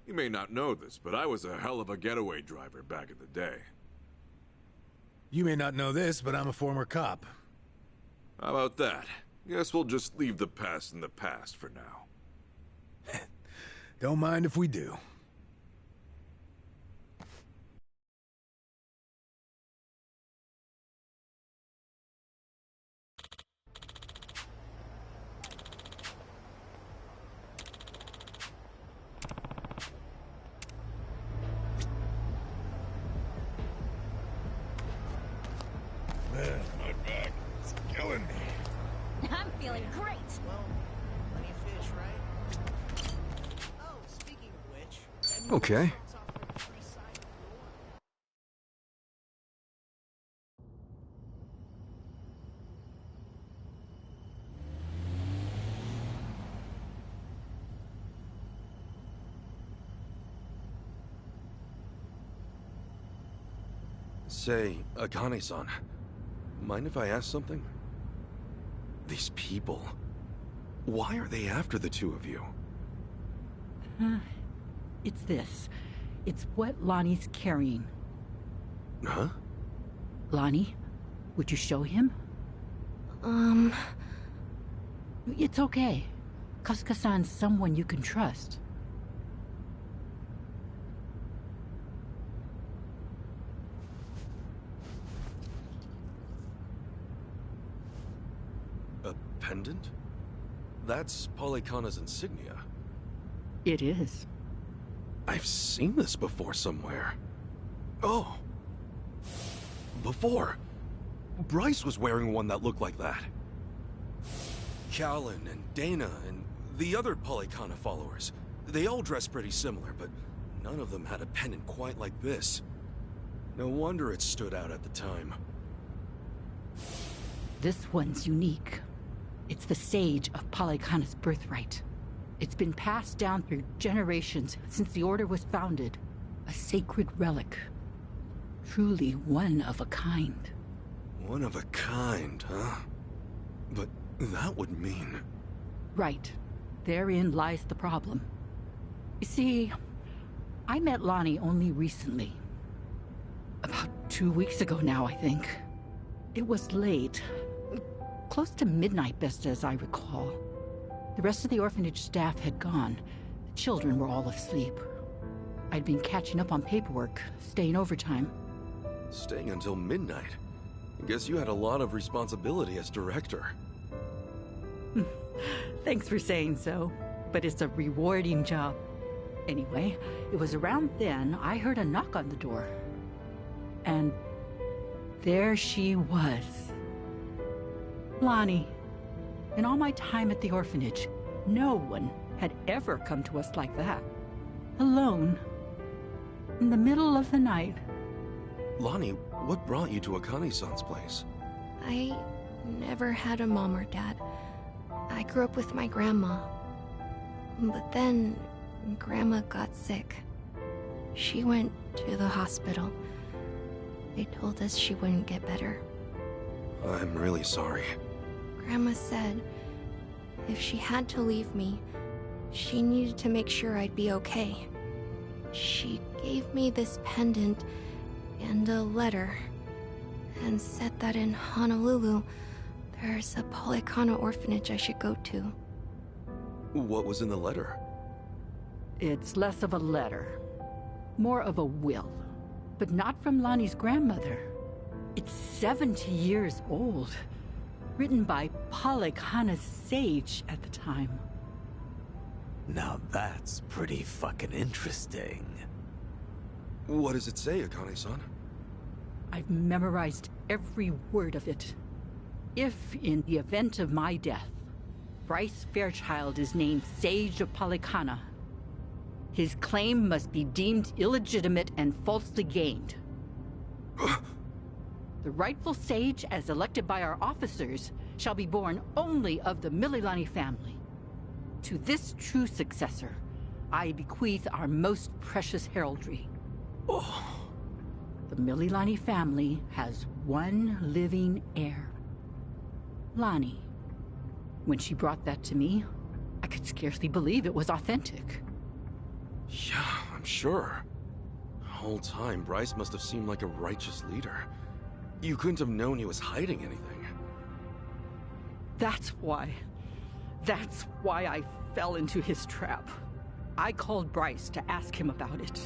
You may not know this, but I was a hell of a getaway driver back in the day. You may not know this, but I'm a former cop. How about that? Guess we'll just leave the past in the past for now. Don't mind if we do. Man, my back is killing me. I'm feeling great. Well, plenty of fish, right? Oh, speaking of which... Okay. Say, Akane-san, mind if I ask something? These people, why are they after the two of you? It's this. It's what Lonnie's carrying. Huh? Lonnie, would you show him? It's okay. Kasuga-san's someone you can trust. A pendant? That's Polycana's insignia. It is. I've seen this before somewhere. Oh! Before, Bryce was wearing one that looked like that. Callan and Dana and the other Polycana followers, they all dressed pretty similar, but none of them had a pendant quite like this. No wonder it stood out at the time. This one's unique. It's the sage of Polycana's birthright. It's been passed down through generations since the Order was founded. A sacred relic. Truly one of a kind. One of a kind, huh? But that would mean... Right. Therein lies the problem. You see, I met Lonnie only recently. About 2 weeks ago now, I think. It was late. Close to midnight, best as I recall. The rest of the orphanage staff had gone. The children were all asleep. I'd been catching up on paperwork, staying overtime. Staying until midnight? I guess you had a lot of responsibility as director. Thanks for saying so, but it's a rewarding job. Anyway, it was around then I heard a knock on the door. And there she was. Lonnie. In all my time at the orphanage, no one had ever come to us like that. Alone. In the middle of the night. Lonnie, what brought you to Akane-san's place? I never had a mom or dad. I grew up with my grandma. But then, Grandma got sick. She went to the hospital. They told us she wouldn't get better. I'm really sorry. Grandma said if she had to leave me, she needed to make sure I'd be okay. She gave me this pendant and a letter, and said that in Honolulu, there's a Polycana orphanage I should go to. What was in the letter? It's less of a letter, more of a will, but not from Lonnie's grandmother. It's 70 years old, written by Polycana's sage at the time. Now that's pretty fucking interesting. What does it say, Akane-san? I've memorized every word of it. If, in the event of my death, Bryce Fairchild is named Sage of Polycana, his claim must be deemed illegitimate and falsely gained. The rightful sage, as elected by our officers, shall be born only of the Mililani family. To this true successor, I bequeath our most precious heraldry. The Mililani family has one living heir. Lonnie. When she brought that to me, I could scarcely believe it was authentic. Yeah, I'm sure. The whole time, Bryce must have seemed like a righteous leader. You couldn't have known he was hiding anything. That's why I fell into his trap. I called Bryce to ask him about it.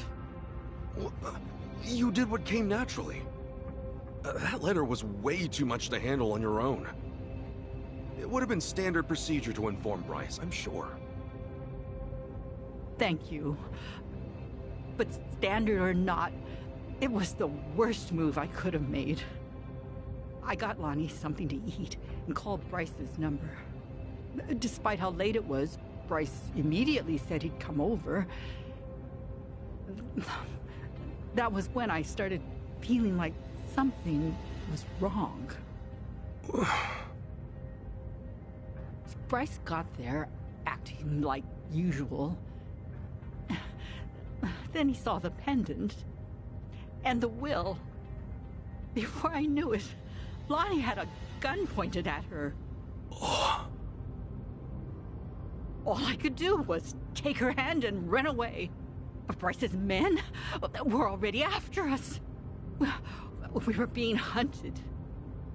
You did what came naturally. That letter was way too much to handle on your own. It would have been standard procedure to inform Bryce, I'm sure. Thank you. But standard or not, it was the worst move I could have made. I got Lonnie something to eat and called Bryce's number. Despite how late it was, Bryce immediately said he'd come over. That was when I started feeling like something was wrong. Bryce got there, acting like usual. Then he saw the pendant and the will. Before I knew it, Lonnie had a gun pointed at her. All I could do was take her hand and run away. But Bryce's men were already after us. We were being hunted.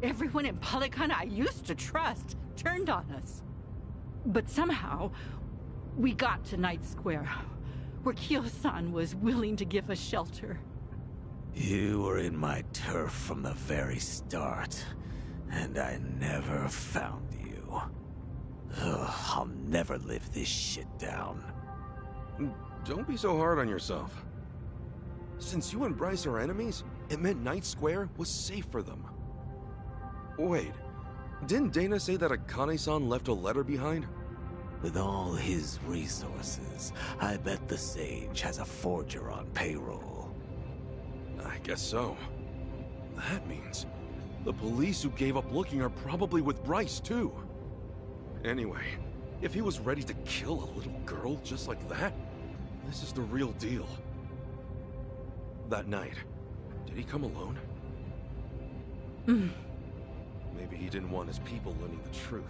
Everyone in Polycana I used to trust turned on us. But somehow, we got to Night Square, where Kyo-san was willing to give us shelter. You were in my turf from the very start, and I never found you. Ugh, I'll never live this shit down. Don't be so hard on yourself. Since you and Bryce are enemies, it meant Night Square was safe for them. Wait, didn't Dana say that Akane-san left a letter behind? With all his resources, I bet the Sage has a forger on payroll. I guess so. That means the police who gave up looking are probably with Bryce, too. Anyway, if he was ready to kill a little girl just like that, this is the real deal. That night, did he come alone? Maybe he didn't want his people learning the truth.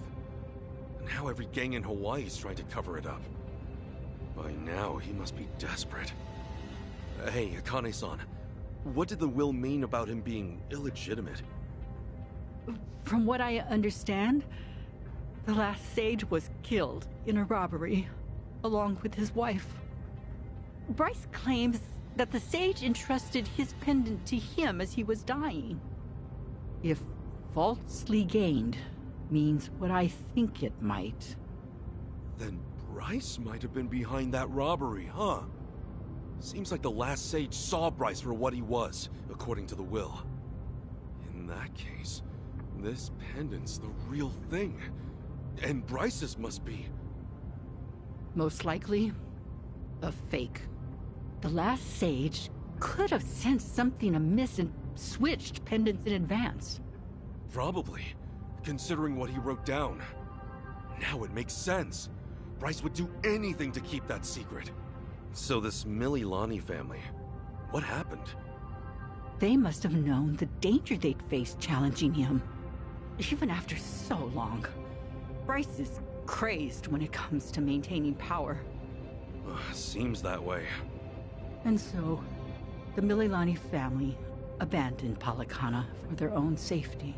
And now every gang in Hawaii is trying to cover it up. By now, he must be desperate. Hey, Akane-san, what did the will mean about him being illegitimate? From what I understand, the last sage was killed in a robbery, along with his wife. Bryce claims that the sage entrusted his pendant to him as he was dying. If falsely gained means what I think it might, then Bryce might have been behind that robbery, huh? Seems like the last sage saw Bryce for what he was, according to the will. In that case, this pendant's the real thing. And Bryce's must be... most likely, a fake. The last sage could have sensed something amiss and switched pendants in advance. Probably, considering what he wrote down. Now it makes sense. Bryce would do anything to keep that secret. So this Mililani family, what happened? They must have known the danger they'd faced challenging him. Even after so long. Bryce is crazed when it comes to maintaining power. Seems that way. And so, the Mililani family abandoned Palikana for their own safety.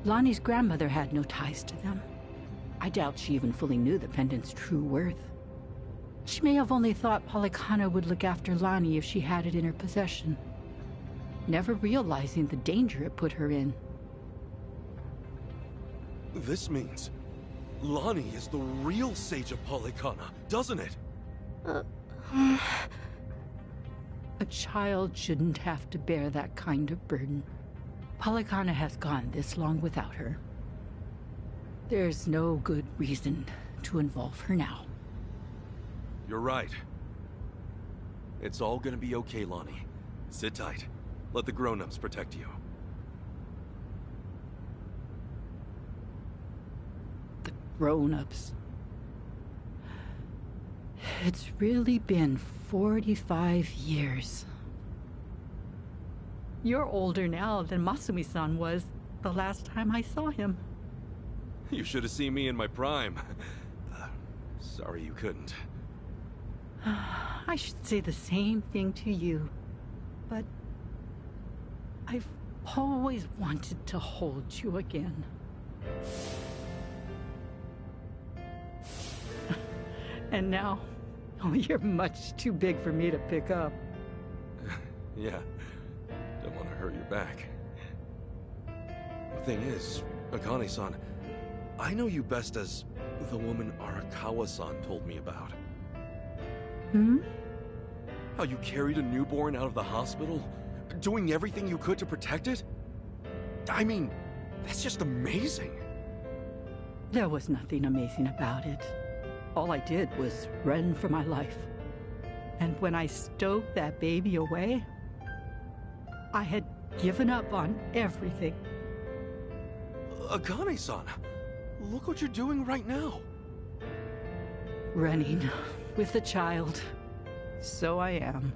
Lonnie's grandmother had no ties to them. I doubt she even fully knew the pendant's true worth. She may have only thought Palikana would look after Lonnie if she had it in her possession, never realizing the danger it put her in. This means Lonnie is the real Sage of Palikana, doesn't it? A child shouldn't have to bear that kind of burden. Palikana has gone this long without her. There's no good reason to involve her now. You're right. It's all gonna be okay, Lonnie. Sit tight. Let the grown-ups protect you. The grown-ups. It's really been 45 years. You're older now than Masumi-san was the last time I saw him. You should have seen me in my prime. Sorry you couldn't. I should say the same thing to you, but I've always wanted to hold you again. And now, oh, you're much too big for me to pick up. Yeah, don't want to hurt your back. The thing is, Akane-san, I know you best as the woman Arakawa-san told me about. Hmm? How you carried a newborn out of the hospital, doing everything you could to protect it? I mean, that's just amazing. There was nothing amazing about it. All I did was run for my life. And when I stowed that baby away, I had given up on everything. Akane-san, look what you're doing right now. Running with a child. So I am.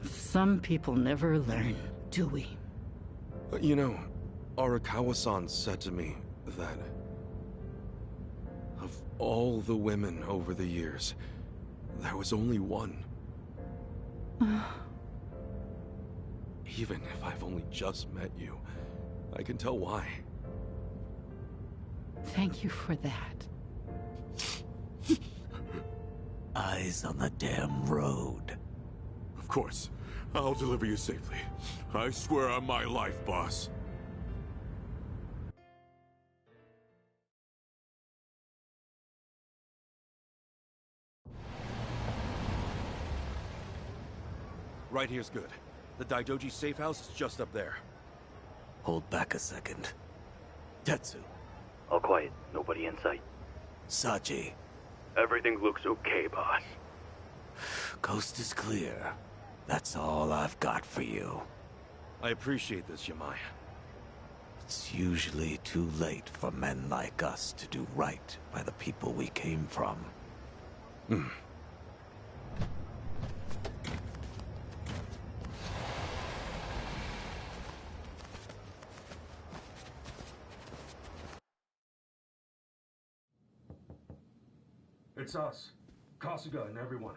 Some people never learn, do we? You know, Arakawa-san said to me that of all the women over the years, there was only one. Even if I've only just met you, I can tell why. Thank you for that. Eyes on the damn road. Of course. I'll deliver you safely. I swear on my life, boss. Right here's good. The Daidoji safe house is just up there. Hold back a second. Tetsu. All quiet. Nobody in sight. Sachi. Everything looks okay, boss. Coast is clear. That's all I've got for you. I appreciate this, Yamaya. It's usually too late for men like us to do right by the people we came from. It's us. Kasuga and everyone.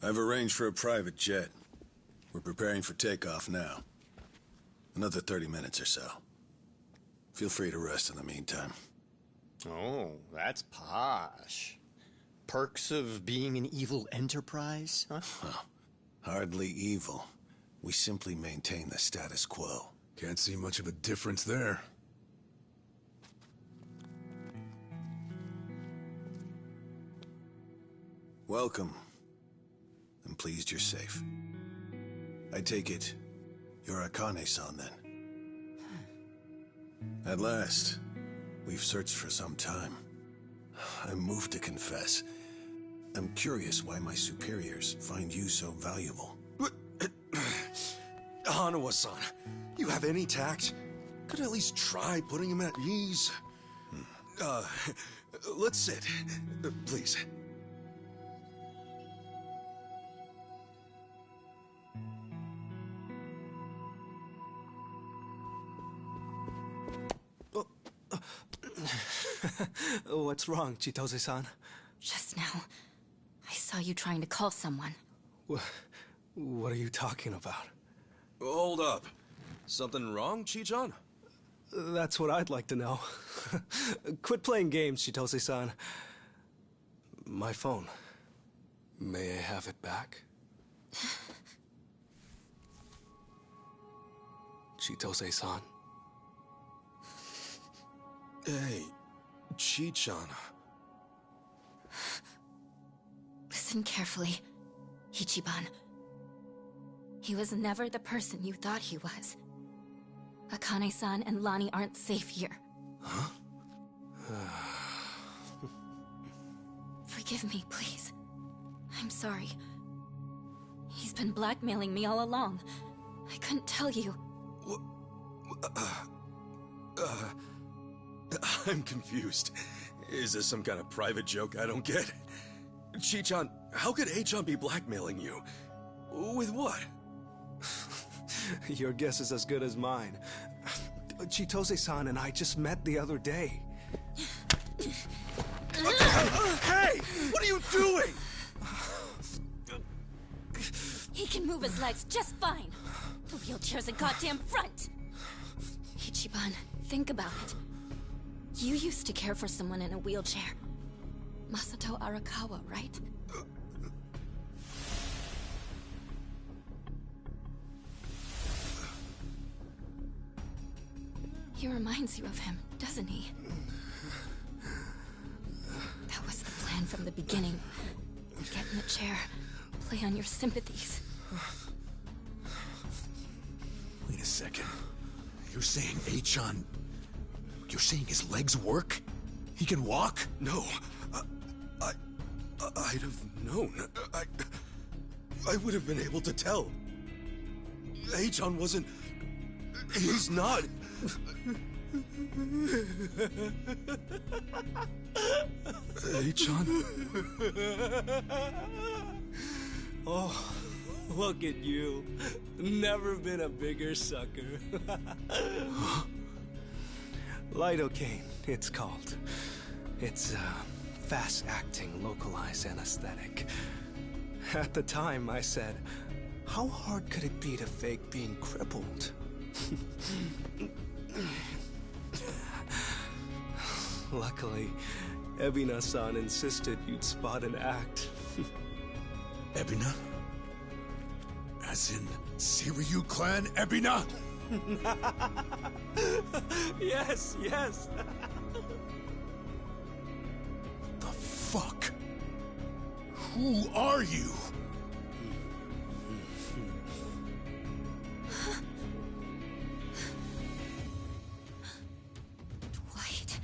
I've arranged for a private jet. We're preparing for takeoff now. Another 30 minutes or so. Feel free to rest in the meantime. Oh, that's posh. Perks of being an evil enterprise, huh? Well, hardly evil. We simply maintain the status quo. Can't see much of a difference there. Welcome. I'm pleased you're safe. I take it you're Akane-san then. At last, we've searched for some time. I'm moved to confess. I'm curious why my superiors find you so valuable. Hanawa-san, you have any tact? Could at least try putting him at ease. Let's sit. Please. What's wrong, Chitose-san? Just now, I saw you trying to call someone. What are you talking about? Hold up. Something wrong, Chi-chan? That's what I'd like to know. Quit playing games, Chitose-san. My phone. May I have it back? Chitose-san. Hey, Chi-chan. Listen carefully, Ichiban. He was never the person you thought he was. Akane-san and Lani aren't safe here. Huh? Forgive me, please. I'm sorry. He's been blackmailing me all along. I couldn't tell you. I'm confused. Is this some kind of private joke I don't get? Chi-chan, how could A-chan be blackmailing you? With what? Your guess is as good as mine. Chitose-san and I just met the other day. Hey! What are you doing? He can move his legs just fine. The wheelchair's a goddamn front. Ichiban, think about it. You used to care for someone in a wheelchair. Masato Arakawa, right? He reminds you of him, doesn't he? That was the plan from the beginning. Get in the chair, play on your sympathies. Wait a second. You're saying A-chan... You're saying his legs work? He can walk? No. I'd have known. I would have been able to tell. A-chan wasn't... He's not... A-chan? Oh, look at you. Never been a bigger sucker. Lidocaine, it's called. It's fast-acting, localized anesthetic. At the time, I said, how hard could it be to fake being crippled? Luckily, Ebina-san insisted you'd spot an act. Ebina? As in, Seiryu clan Ebina? Yes, yes. The fuck? Who are you? Dwight.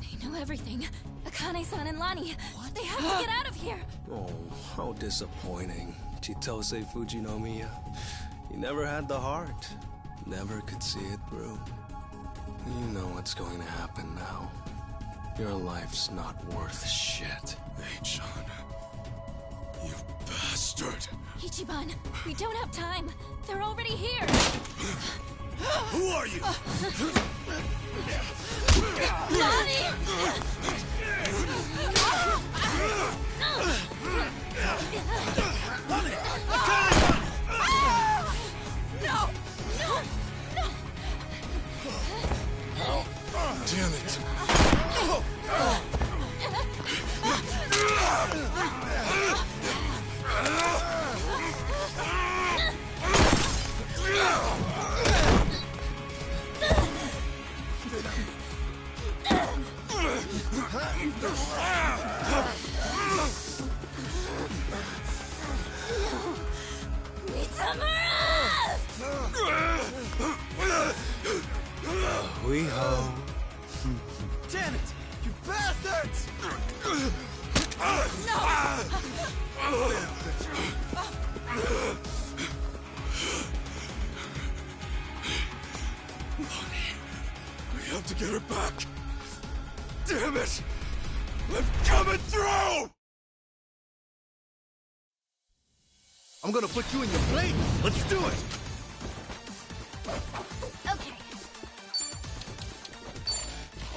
They know everything. Akane-san and Lani. What? They have to get out of here. Oh, how disappointing. Chitose Fujinomiya. He never had the heart. Never could see it through. You know what's going to happen now. Your life's not worth shit. A-chan. You bastard. Ichiban, we don't have time. They're already here. Who are you? Lani! No! No! No! Damn it! We ho. Damn it! You bastards! Lani, we have to get her back. Damn it! I'm coming through! I'm gonna put you in your place. Let's do it!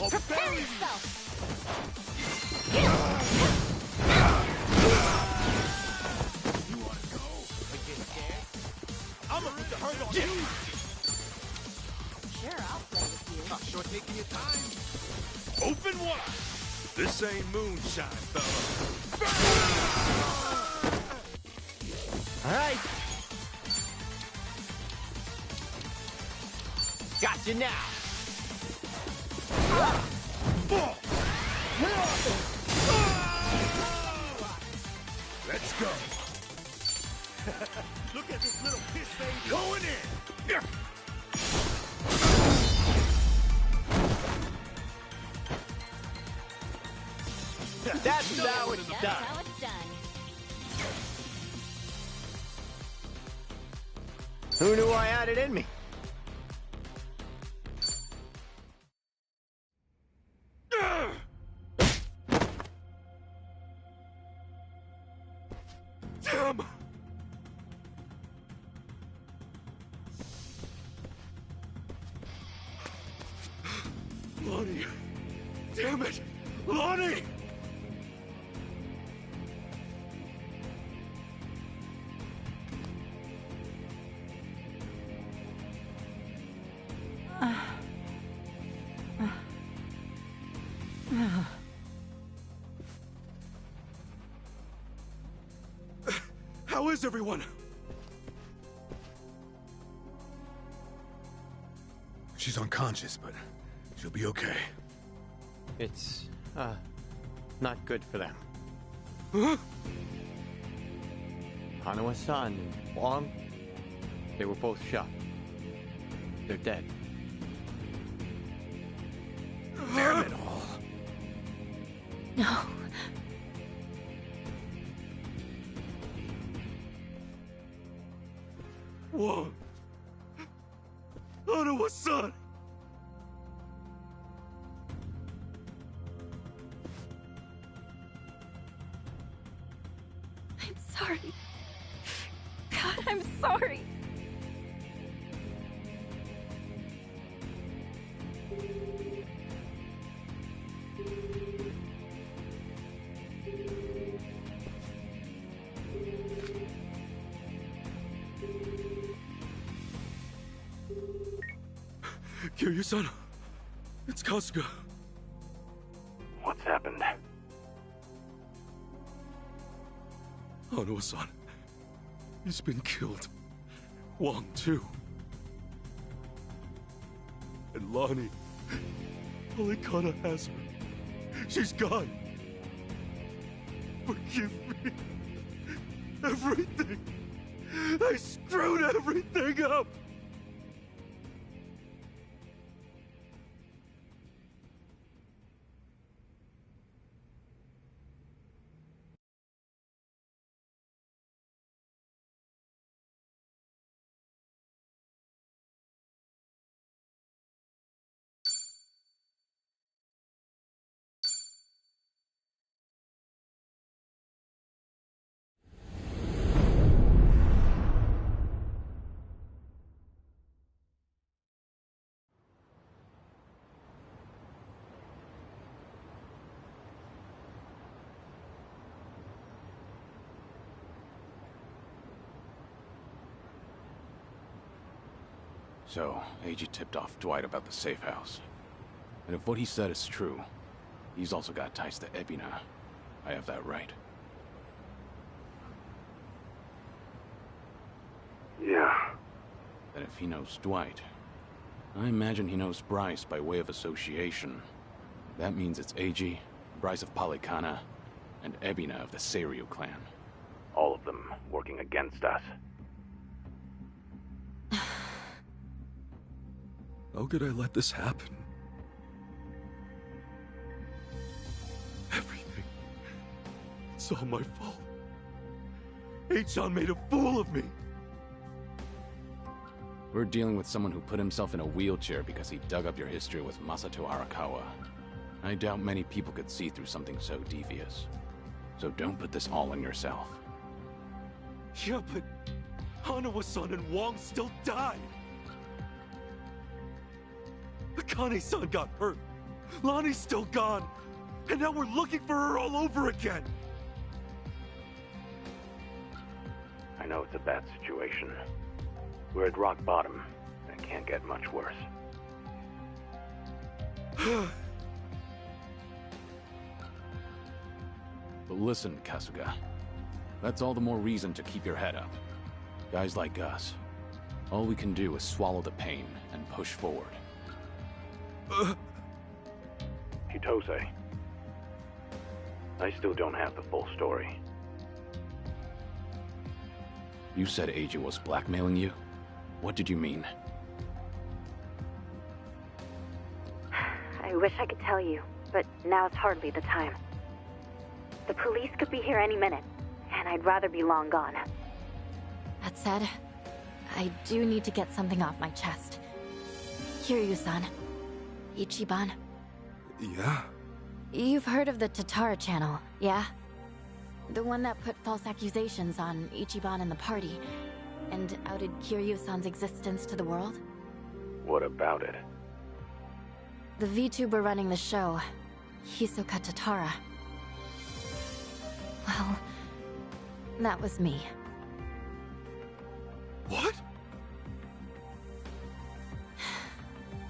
Prepare yourself! You wanna go? And get scared? I'ma put the hurt on you! Sure, I'll play with you. I'm sure taking your time. Open wide! This ain't moonshine, fella. Alright. Gotcha now. Let's go. Look at this little piss baby going in. That's how it's That's done. how it's done. Who knew I had it in me? Damn! Lonnie! Damn it! Lonnie! How is everyone? She's unconscious, but she'll be okay. It's, not good for them. Huh? Hanawa-san and Wong, they were both shot. They're dead. Damn it all. No. Whoa! Hanawa-san! I'm sorry. God, I'm sorry. Kiryu-san, it's Kasuga. What's happened? Hanawa-san, he's been killed. Wong, too. And Lonnie, Polycana has her. She's gone. Forgive me. Everything. I screwed everything up. So, AG tipped off Dwight about the safe house. And if what he said is true, he's also got ties to Ebina. I have that right. Yeah. Then if he knows Dwight, I imagine he knows Bryce by way of association. That means it's AG, Bryce of Polycana, and Ebina of the Seiryu clan. All of them working against us. How could I let this happen? Everything. It's all my fault. H-chan made a fool of me. We're dealing with someone who put himself in a wheelchair because he dug up your history with Masato Arakawa. I doubt many people could see through something so devious. So don't put this all on yourself. Yeah, but Hanawa-san and Wong still died. Akane-san got hurt. Lonnie's still gone. And now we're looking for her all over again. I know it's a bad situation. We're at rock bottom, and it can't get much worse. But listen, Kasuga. That's all the more reason to keep your head up. Guys like us, all we can do is swallow the pain and push forward. Chitose, I still don't have the full story. You said Eiji was blackmailing you? What did you mean? I wish I could tell you, but now's hardly the time. The police could be here any minute, and I'd rather be long gone. That said, I do need to get something off my chest. Kiryu-san. Ichiban. Yeah? You've heard of the Tatara channel, yeah? The one that put false accusations on Ichiban and the party, and outed Kiryu-san's existence to the world? What about it? The VTuber running the show, Hisoka Tatara. Well, that was me. What?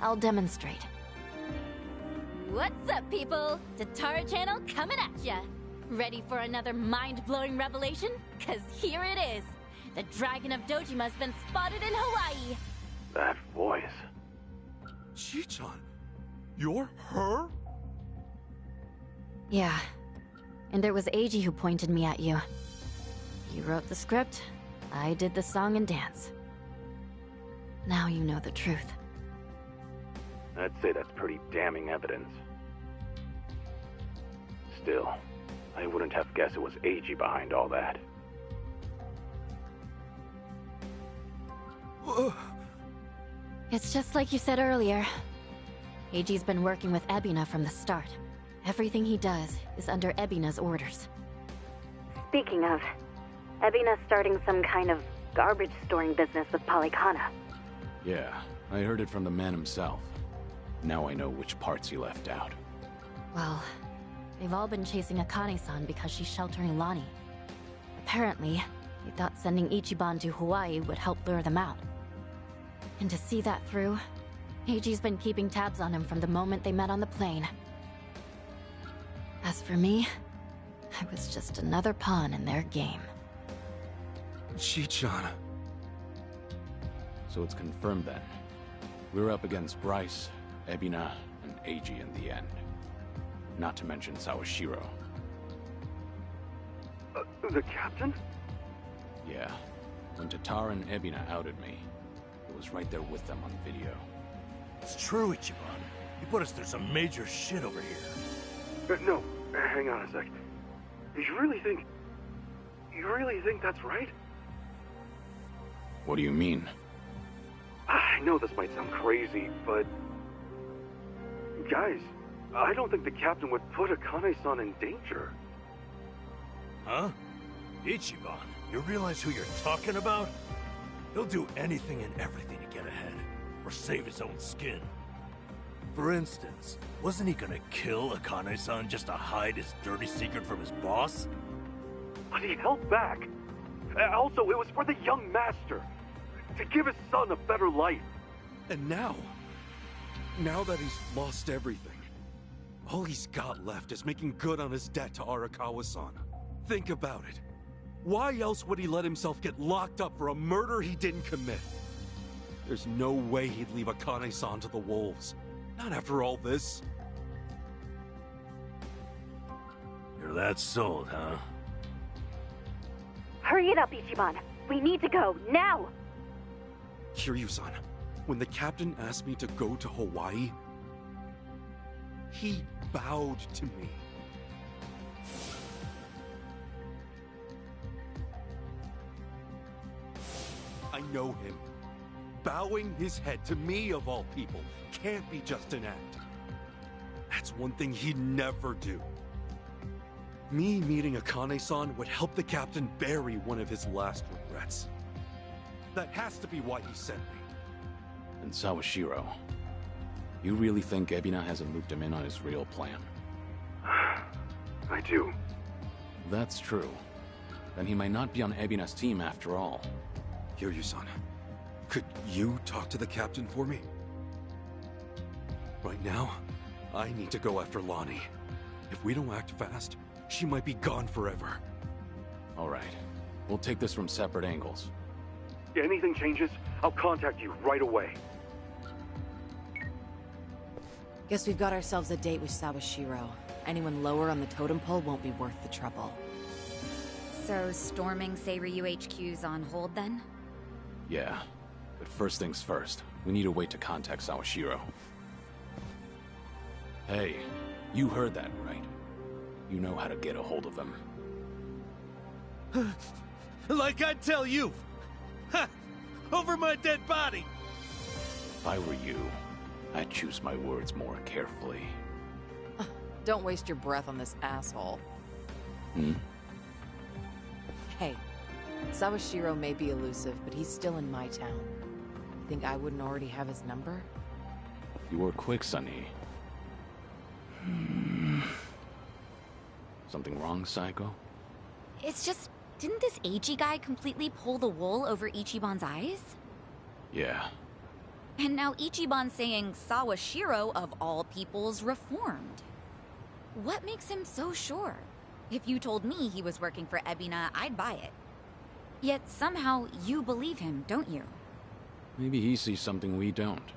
I'll demonstrate. What's up, people? Tatara channel coming at ya. Ready for another mind-blowing revelation? Cause here it is. The Dragon of Dojima's been spotted in Hawaii. That voice. Chichan, you're her? Yeah. And it was Eiji who pointed me at you. You wrote the script, I did the song and dance. Now you know the truth. I'd say that's pretty damning evidence. Still, I wouldn't have guessed it was Eiji behind all that. It's just like you said earlier. Eiji's been working with Ebina from the start. Everything he does is under Ebina's orders. Speaking of, Ebina's starting some kind of garbage storing business with Polycana. Yeah, I heard it from the man himself. Now I know which parts he left out. Well, they've all been chasing Akane-san because she's sheltering Lonnie. Apparently, they thought sending Ichiban to Hawaii would help lure them out. And to see that through, Eiji's been keeping tabs on him from the moment they met on the plane. As for me, I was just another pawn in their game. Chichan. So it's confirmed then. We're up against Bryce, Ebina, and Eiji in the end. Not to mention Sawashiro. The captain? Yeah. When Tatara and Ebina outed me, I was right there with them on video. It's true, Ichiban. You put us through some major shit over here. No, hang on a sec. You really think that's right? What do you mean? I know this might sound crazy, but... Guys, I don't think the captain would put Akane-san in danger. Huh? Ichiban, you realize who you're talking about? He'll do anything and everything to get ahead, or save his own skin. For instance, wasn't he gonna kill Akane-san just to hide his dirty secret from his boss? But he held back. Also, it was for the young master. To give his son a better life. And now that he's lost everything, all he's got left is making good on his debt to Arakawa-san. Think about it. Why else would he let himself get locked up for a murder he didn't commit? There's no way he'd leave Akane-san to the wolves. Not after all this. You're that sold, huh? Hurry it up, Ichiban. We need to go, now! Kiryu-san, when the captain asked me to go to Hawaii, he bowed to me. I know him. Bowing his head to me, of all people, can't be just an act. That's one thing he'd never do. Me meeting Akane-san would help the captain bury one of his last regrets. That has to be why he sent me. And Sawashiro. You really think Ebina hasn't looped him in on his real plan? I do. That's true. Then he might not be on Ebina's team after all. Kiryu-san, could you talk to the captain for me? Right now, I need to go after Lonnie. If we don't act fast, she might be gone forever. All right. We'll take this from separate angles. If anything changes, I'll contact you right away. Guess we've got ourselves a date with Sawashiro. Anyone lower on the totem pole won't be worth the trouble. So, storming Seiryu HQ's on hold then? Yeah. But first things first, we need a way to contact Sawashiro. Hey, you heard that, right? You know how to get a hold of him. Like I'd tell you! Ha! Over my dead body! If I were you, I'd choose my words more carefully. Don't waste your breath on this asshole. Hmm? Hey, Sawashiro may be elusive, but he's still in my town. Think I wouldn't already have his number? You were quick, Sonny. Something wrong, Psycho? It's just, didn't this Eiji guy completely pull the wool over Ichiban's eyes? Yeah. And now Ichiban's saying Sawashiro, of all people's, reformed. What makes him so sure? If you told me he was working for Ebina, I'd buy it. Yet somehow you believe him, don't you? Maybe he sees something we don't.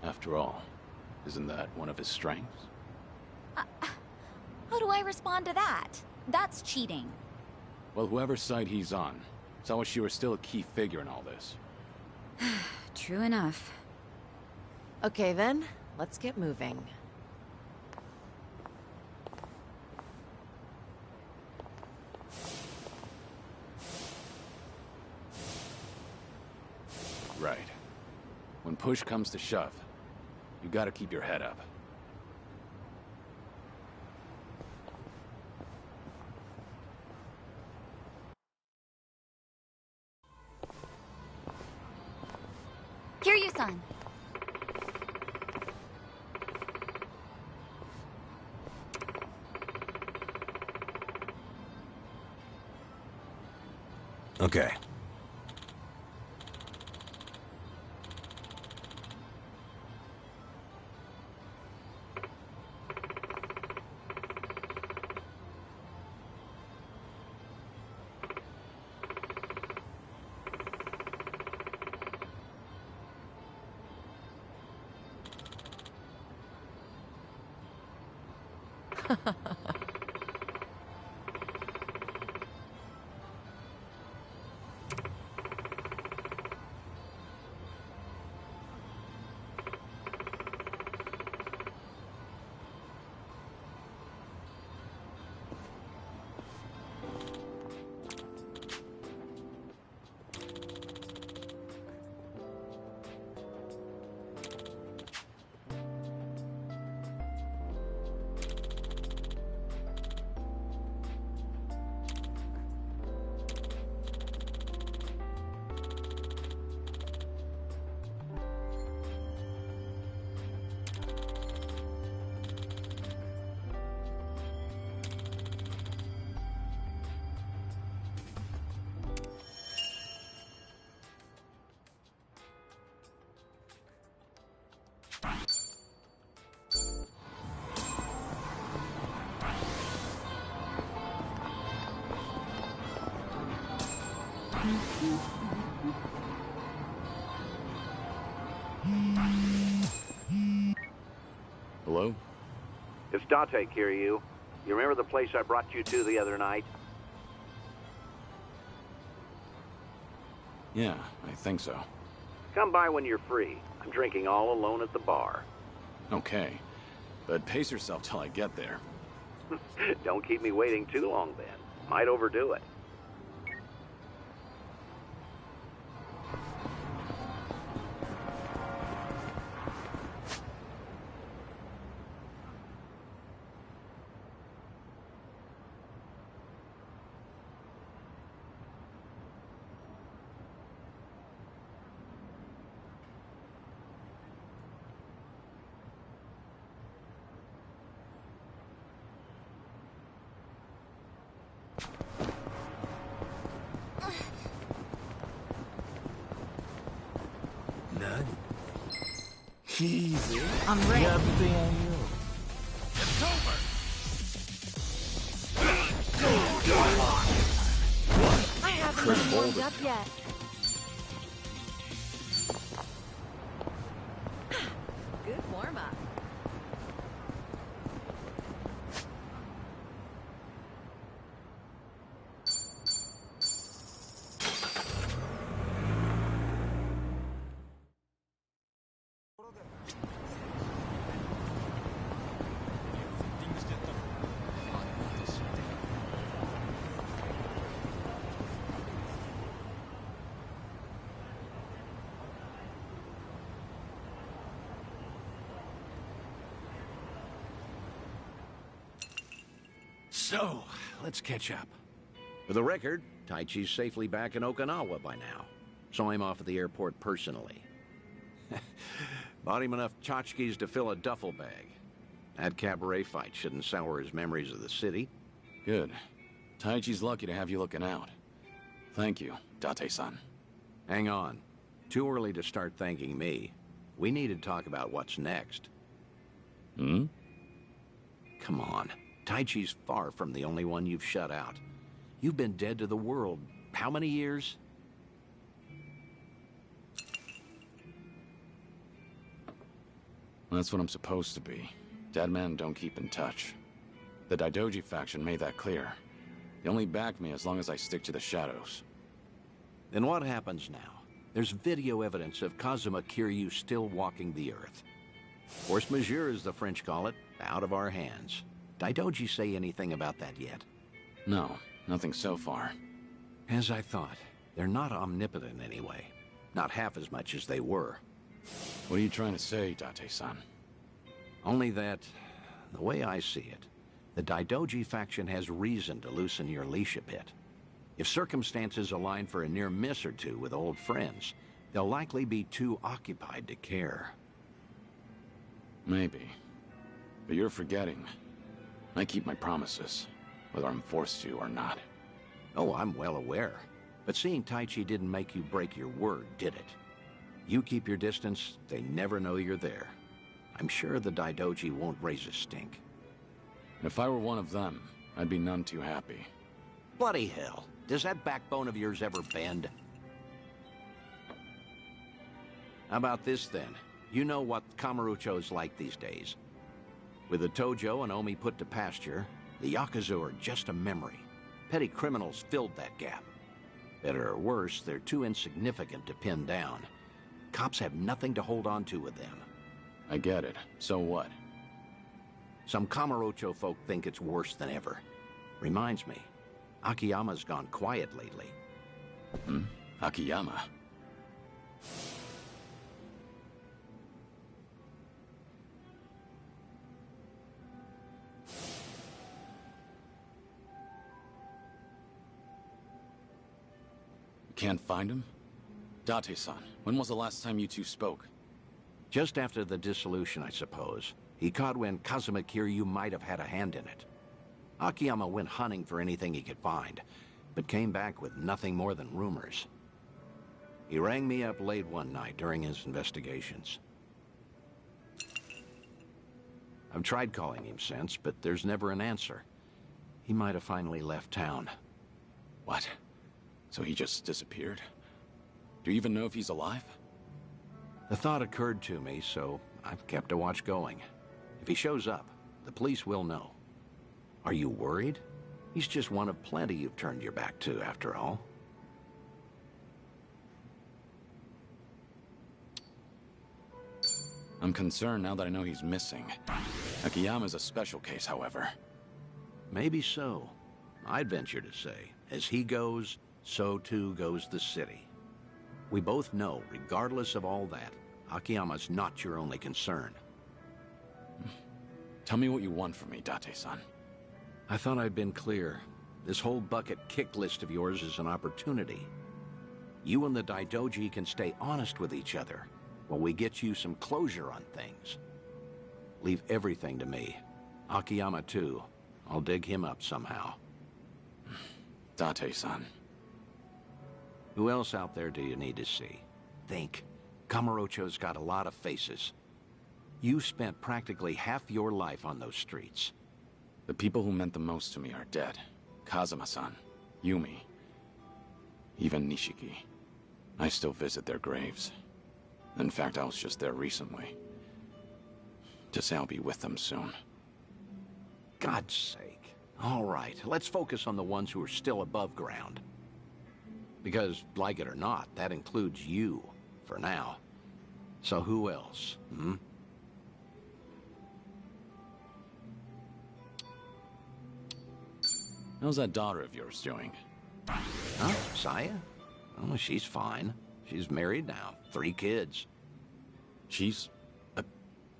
After all, isn't that one of his strengths? How do I respond to that? That's cheating. Well, whoever's side he's on, Sawashiro is still a key figure in all this. True enough. Okay then, let's get moving. Right. When push comes to shove, you gotta keep your head up. Kiryu-san. Okay. Hello? It's Date, Kiryu. You remember the place I brought you to the other night? Yeah, I think so. Come by when you're free. I'm drinking all alone at the bar. Okay. But pace yourself till I get there. Don't keep me waiting too long then. Might overdo it. Easy. I'm ready. Everything on you. It's over! I haven't even warmed up yet. Good warm-up. So, let's catch up. For the record, Taichi's safely back in Okinawa by now. Saw him off at the airport personally. Bought him enough tchotchkes to fill a duffel bag. That cabaret fight shouldn't sour his memories of the city. Good. Taichi's lucky to have you looking out. Thank you, Date-san. Hang on. Too early to start thanking me. We need to talk about what's next. Hmm? Come on. Taichi's far from the only one you've shut out. You've been dead to the world how many years? That's what I'm supposed to be. Dead men don't keep in touch. The Daidoji faction made that clear. They only back me as long as I stick to the shadows. Then what happens now? There's video evidence of Kazuma Kiryu still walking the earth. Force majeure, as the French call it, out of our hands. Daidoji say anything about that yet? No, nothing so far. As I thought. They're not omnipotent anyway. Not half as much as they were. What are you trying to say, Date-san? Only that, the way I see it, the Daidoji faction has reason to loosen your leash a bit. If circumstances align for a near miss or two with old friends, they'll likely be too occupied to care. Maybe. But you're forgetting. I keep my promises, whether I'm forced to or not. Oh, I'm well aware. But seeing Taichi didn't make you break your word, did it? You keep your distance, they never know you're there. I'm sure the Daidoji won't raise a stink. If I were one of them, I'd be none too happy. Bloody hell. Does that backbone of yours ever bend? How about this, then? You know what Kamurocho's like these days. With the Tojo and Omi put to pasture, the Yakuza are just a memory. Petty criminals filled that gap. Better or worse, they're too insignificant to pin down. Cops have nothing to hold on to with them. I get it. So what? Some Kamurocho folk think it's worse than ever. Reminds me, Akiyama's gone quiet lately. Hmm? Akiyama? Can't find him? Date-san, when was the last time you two spoke? Just after the dissolution, I suppose. He caught when Kazuma Kiryu might have had a hand in it. Akiyama went hunting for anything he could find, but came back with nothing more than rumors. He rang me up late one night during his investigations. I've tried calling him since, but there's never an answer. He might have finally left town. What? So he just disappeared? Do you even know if he's alive? The thought occurred to me, so I've kept a watch going. If he shows up, the police will know. Are you worried? He's just one of plenty you've turned your back to, after all. I'm concerned now that I know he's missing. Akiyama's a special case, however. Maybe so. I'd venture to say, as he goes, so too goes the city. We both know, regardless of all that, Akiyama's not your only concern. Tell me what you want from me, Date-san. I thought I'd been clear. This whole bucket kick list of yours is an opportunity. You and the Daidoji can stay honest with each other while we get you some closure on things. Leave everything to me. Akiyama, too. I'll dig him up somehow. Date-san. Who else out there do you need to see? Think. Kamurocho's got a lot of faces. You spent practically half your life on those streets. The people who meant the most to me are dead. Kazuma-san, Yumi, even Nishiki. I still visit their graves. In fact, I was just there recently. To say I'll be with them soon. God's sake. All right, let's focus on the ones who are still above ground. Because, like it or not, that includes you, for now. So who else, hmm? How's that daughter of yours doing? Huh? Saya? Oh, she's fine. She's married now. 3 kids. She's...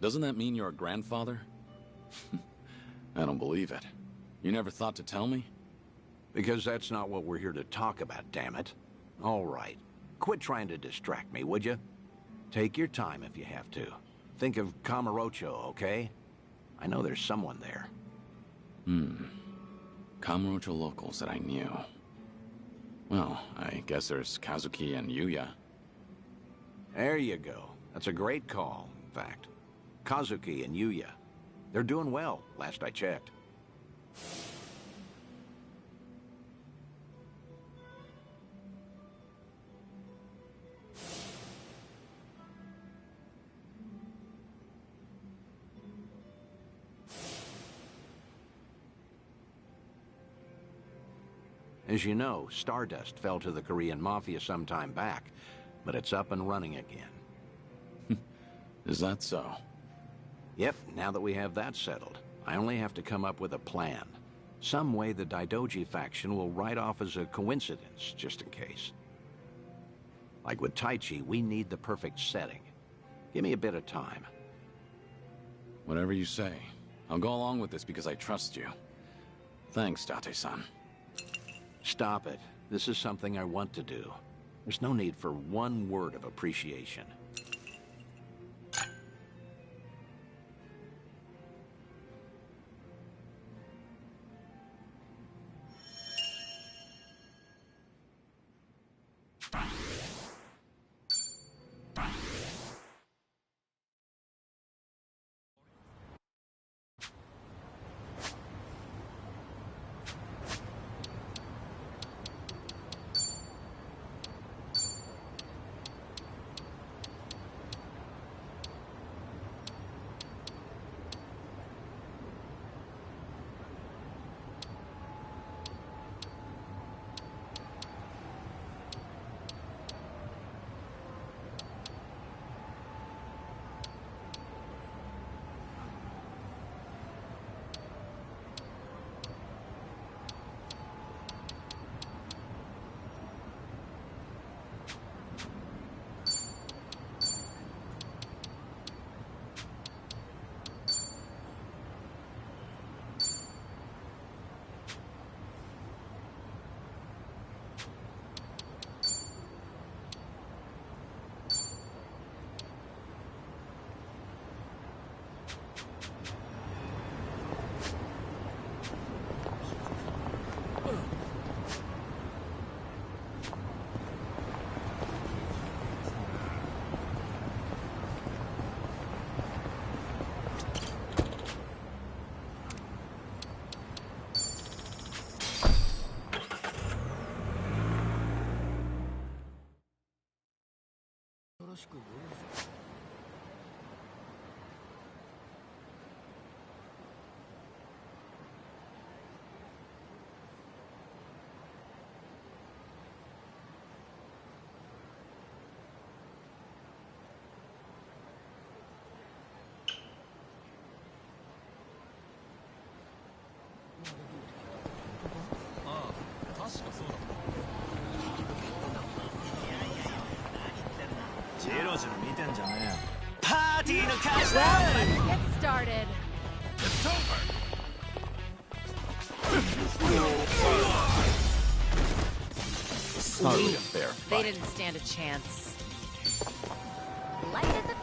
doesn't that mean you're a grandfather? I don't believe it. You never thought to tell me? Because that's not what we're here to talk about, damn it. All right. Quit trying to distract me, would you? Take your time if you have to. Think of Kamurocho, okay? I know there's someone there. Kamurocho locals that I knew. Well, I guess there's Kazuki and Yuya. There you go. That's a great call, in fact. Kazuki and Yuya. They're doing well, last I checked. As you know, Stardust fell to the Korean Mafia some time back, but it's up and running again. Is that so? Yep, now that we have that settled, I only have to come up with a plan. Some way the Daidoji faction will write off as a coincidence, just in case. Like with Taichi, we need the perfect setting. Give me a bit of time. Whatever you say. I'll go along with this because I trust you. Thanks, Date-san. Stop it. This is something I want to do. There's no need for one word of appreciation. Well, let's get started. It's over! Hardly a fair They fight. didn't stand a chance. Light as a...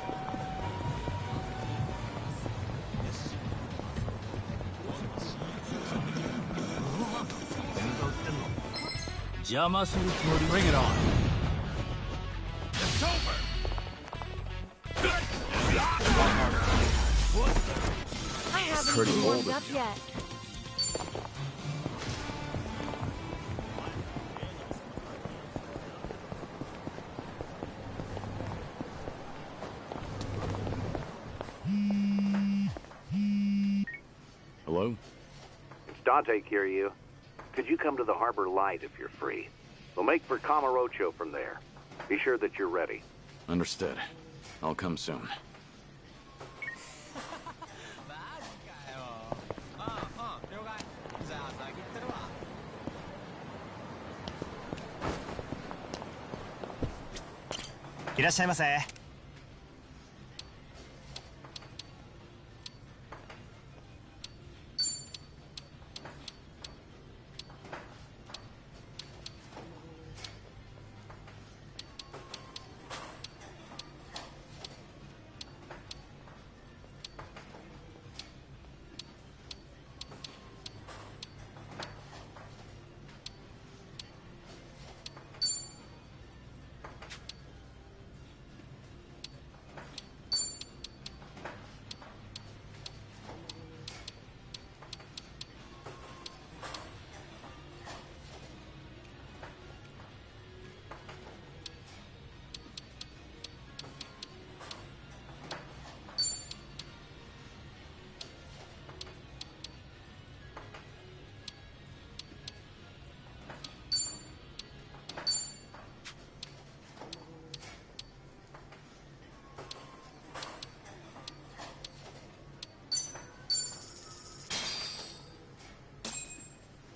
Bring it on. It's over! I haven't Pretty even bold warmed of up you. yet. Hello? It's Dante, Kiryu. Could you come to the Harbor Light if you're free? We'll make for Kamurocho from there. Be sure that you're ready. Understood. I'll come soon.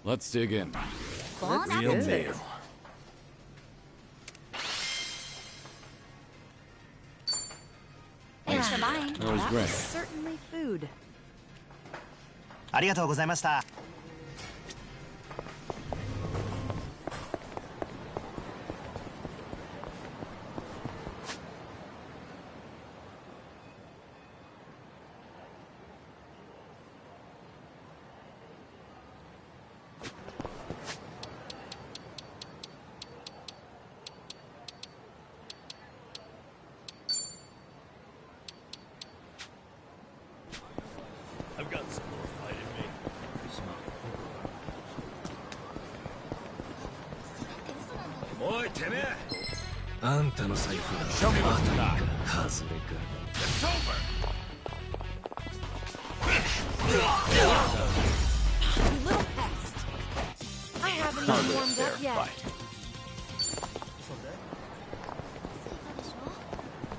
Let's dig in. Bon Real appetit. meal. Thanks for buying. That was That great. was certainly food. ありがとうございました。I've got some more fight in me. おいてめえあんたの財布だまたか外れか You little pest. I haven't even Hardly a warmed fair up yet. fight.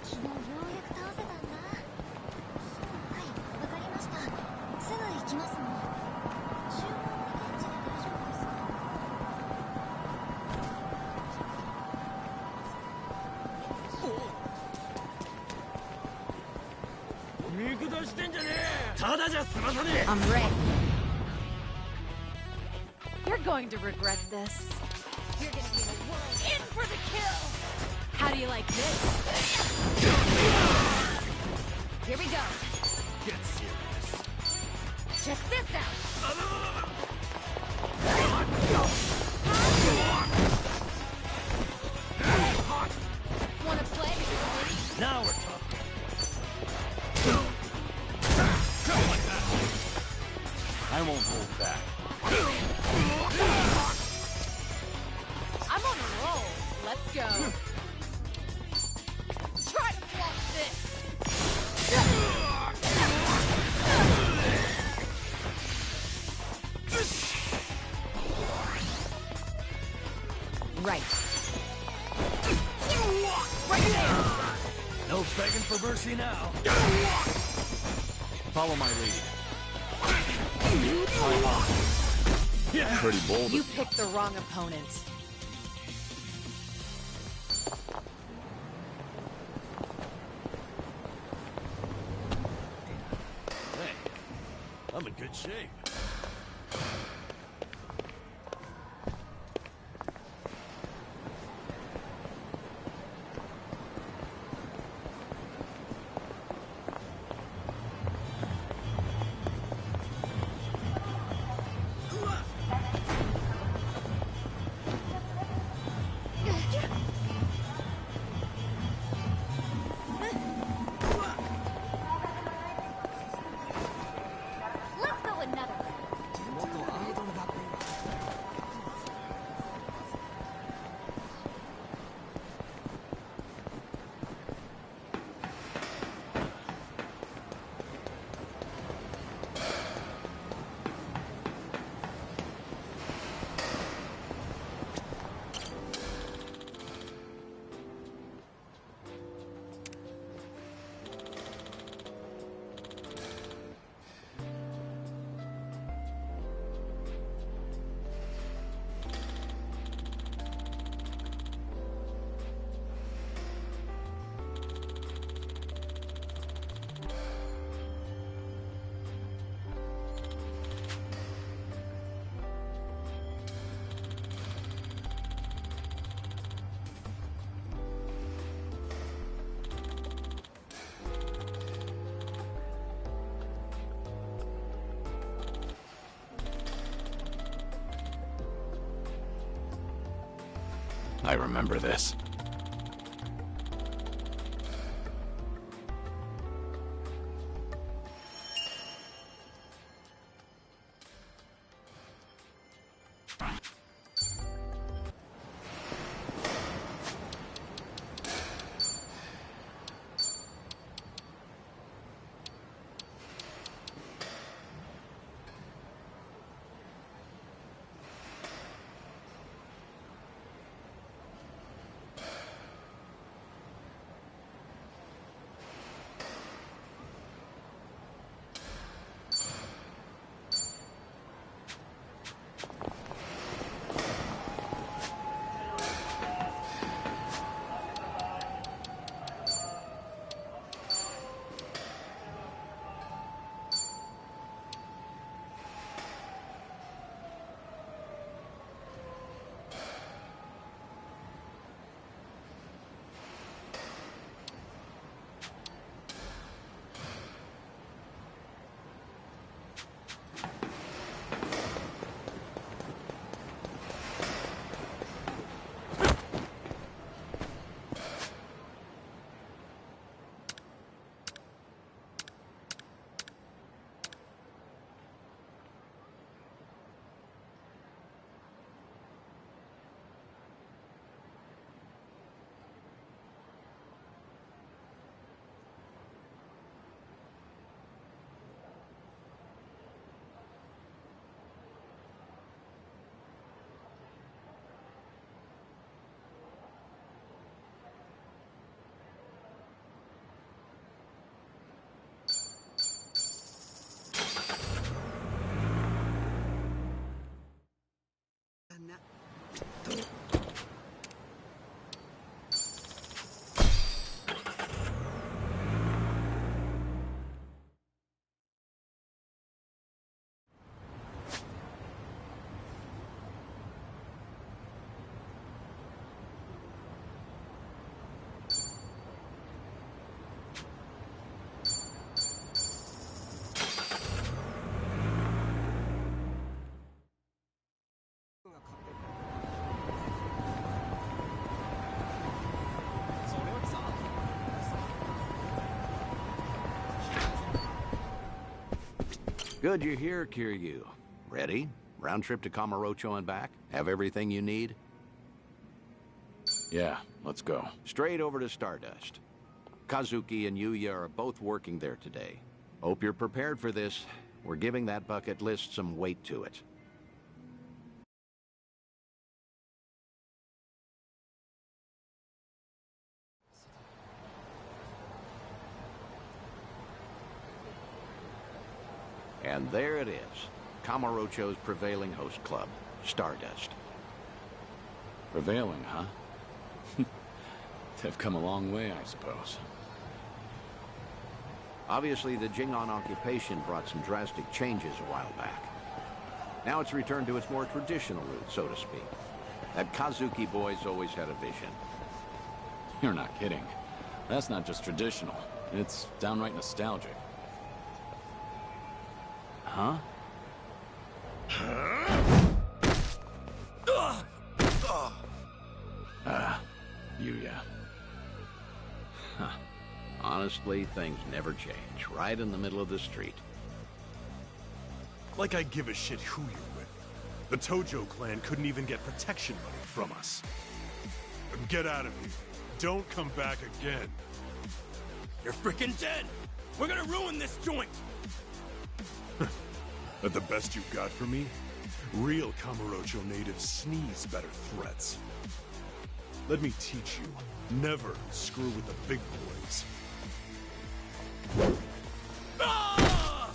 昨日ようやく倒せたんだ。はい、わかりました。すぐ行きますもん。注文って現地で大丈夫ですか？ 見下してんじゃねえただじゃ済まさねえ I'm ready. You're going to regret this. You're gonna be in a world in for the kill. How do you like this? Here we go. Get serious. Check this out. Wanna play? Now we're talking. I won't hold back. I'm on a roll. Let's go. Try to block this. Right. Right there. No begging for mercy now. Follow my lead. Pretty bold. You picked the wrong opponent. Hey, I'm in good shape. I remember this. Good you're here, Kiryu. Ready? Round trip to Kamurocho and back? Have everything you need? Yeah, let's go. Straight over to Stardust. Kazuki and Yuya are both working there today. Hope you're prepared for this. We're giving that bucket list some weight to it. And there it is. Kamurocho's prevailing host club, Stardust. Prevailing, huh? They've come a long way, I suppose. Obviously, the Jingon occupation brought some drastic changes a while back. Now it's returned to its more traditional roots, so to speak. That Kazuki boy's always had a vision. You're not kidding. That's not just traditional. It's downright nostalgic. Huh? Yuya. Huh. Honestly, things never change. Right in the middle of the street. Like I give a shit who you're with. The Tojo clan couldn't even get protection money from us. Get out of here. Don't come back again. You're freaking dead! We're gonna ruin this joint! But the best you got for me? Real Kamurocho natives sneeze better threats. Let me teach you. Never screw with the big boys. Ah!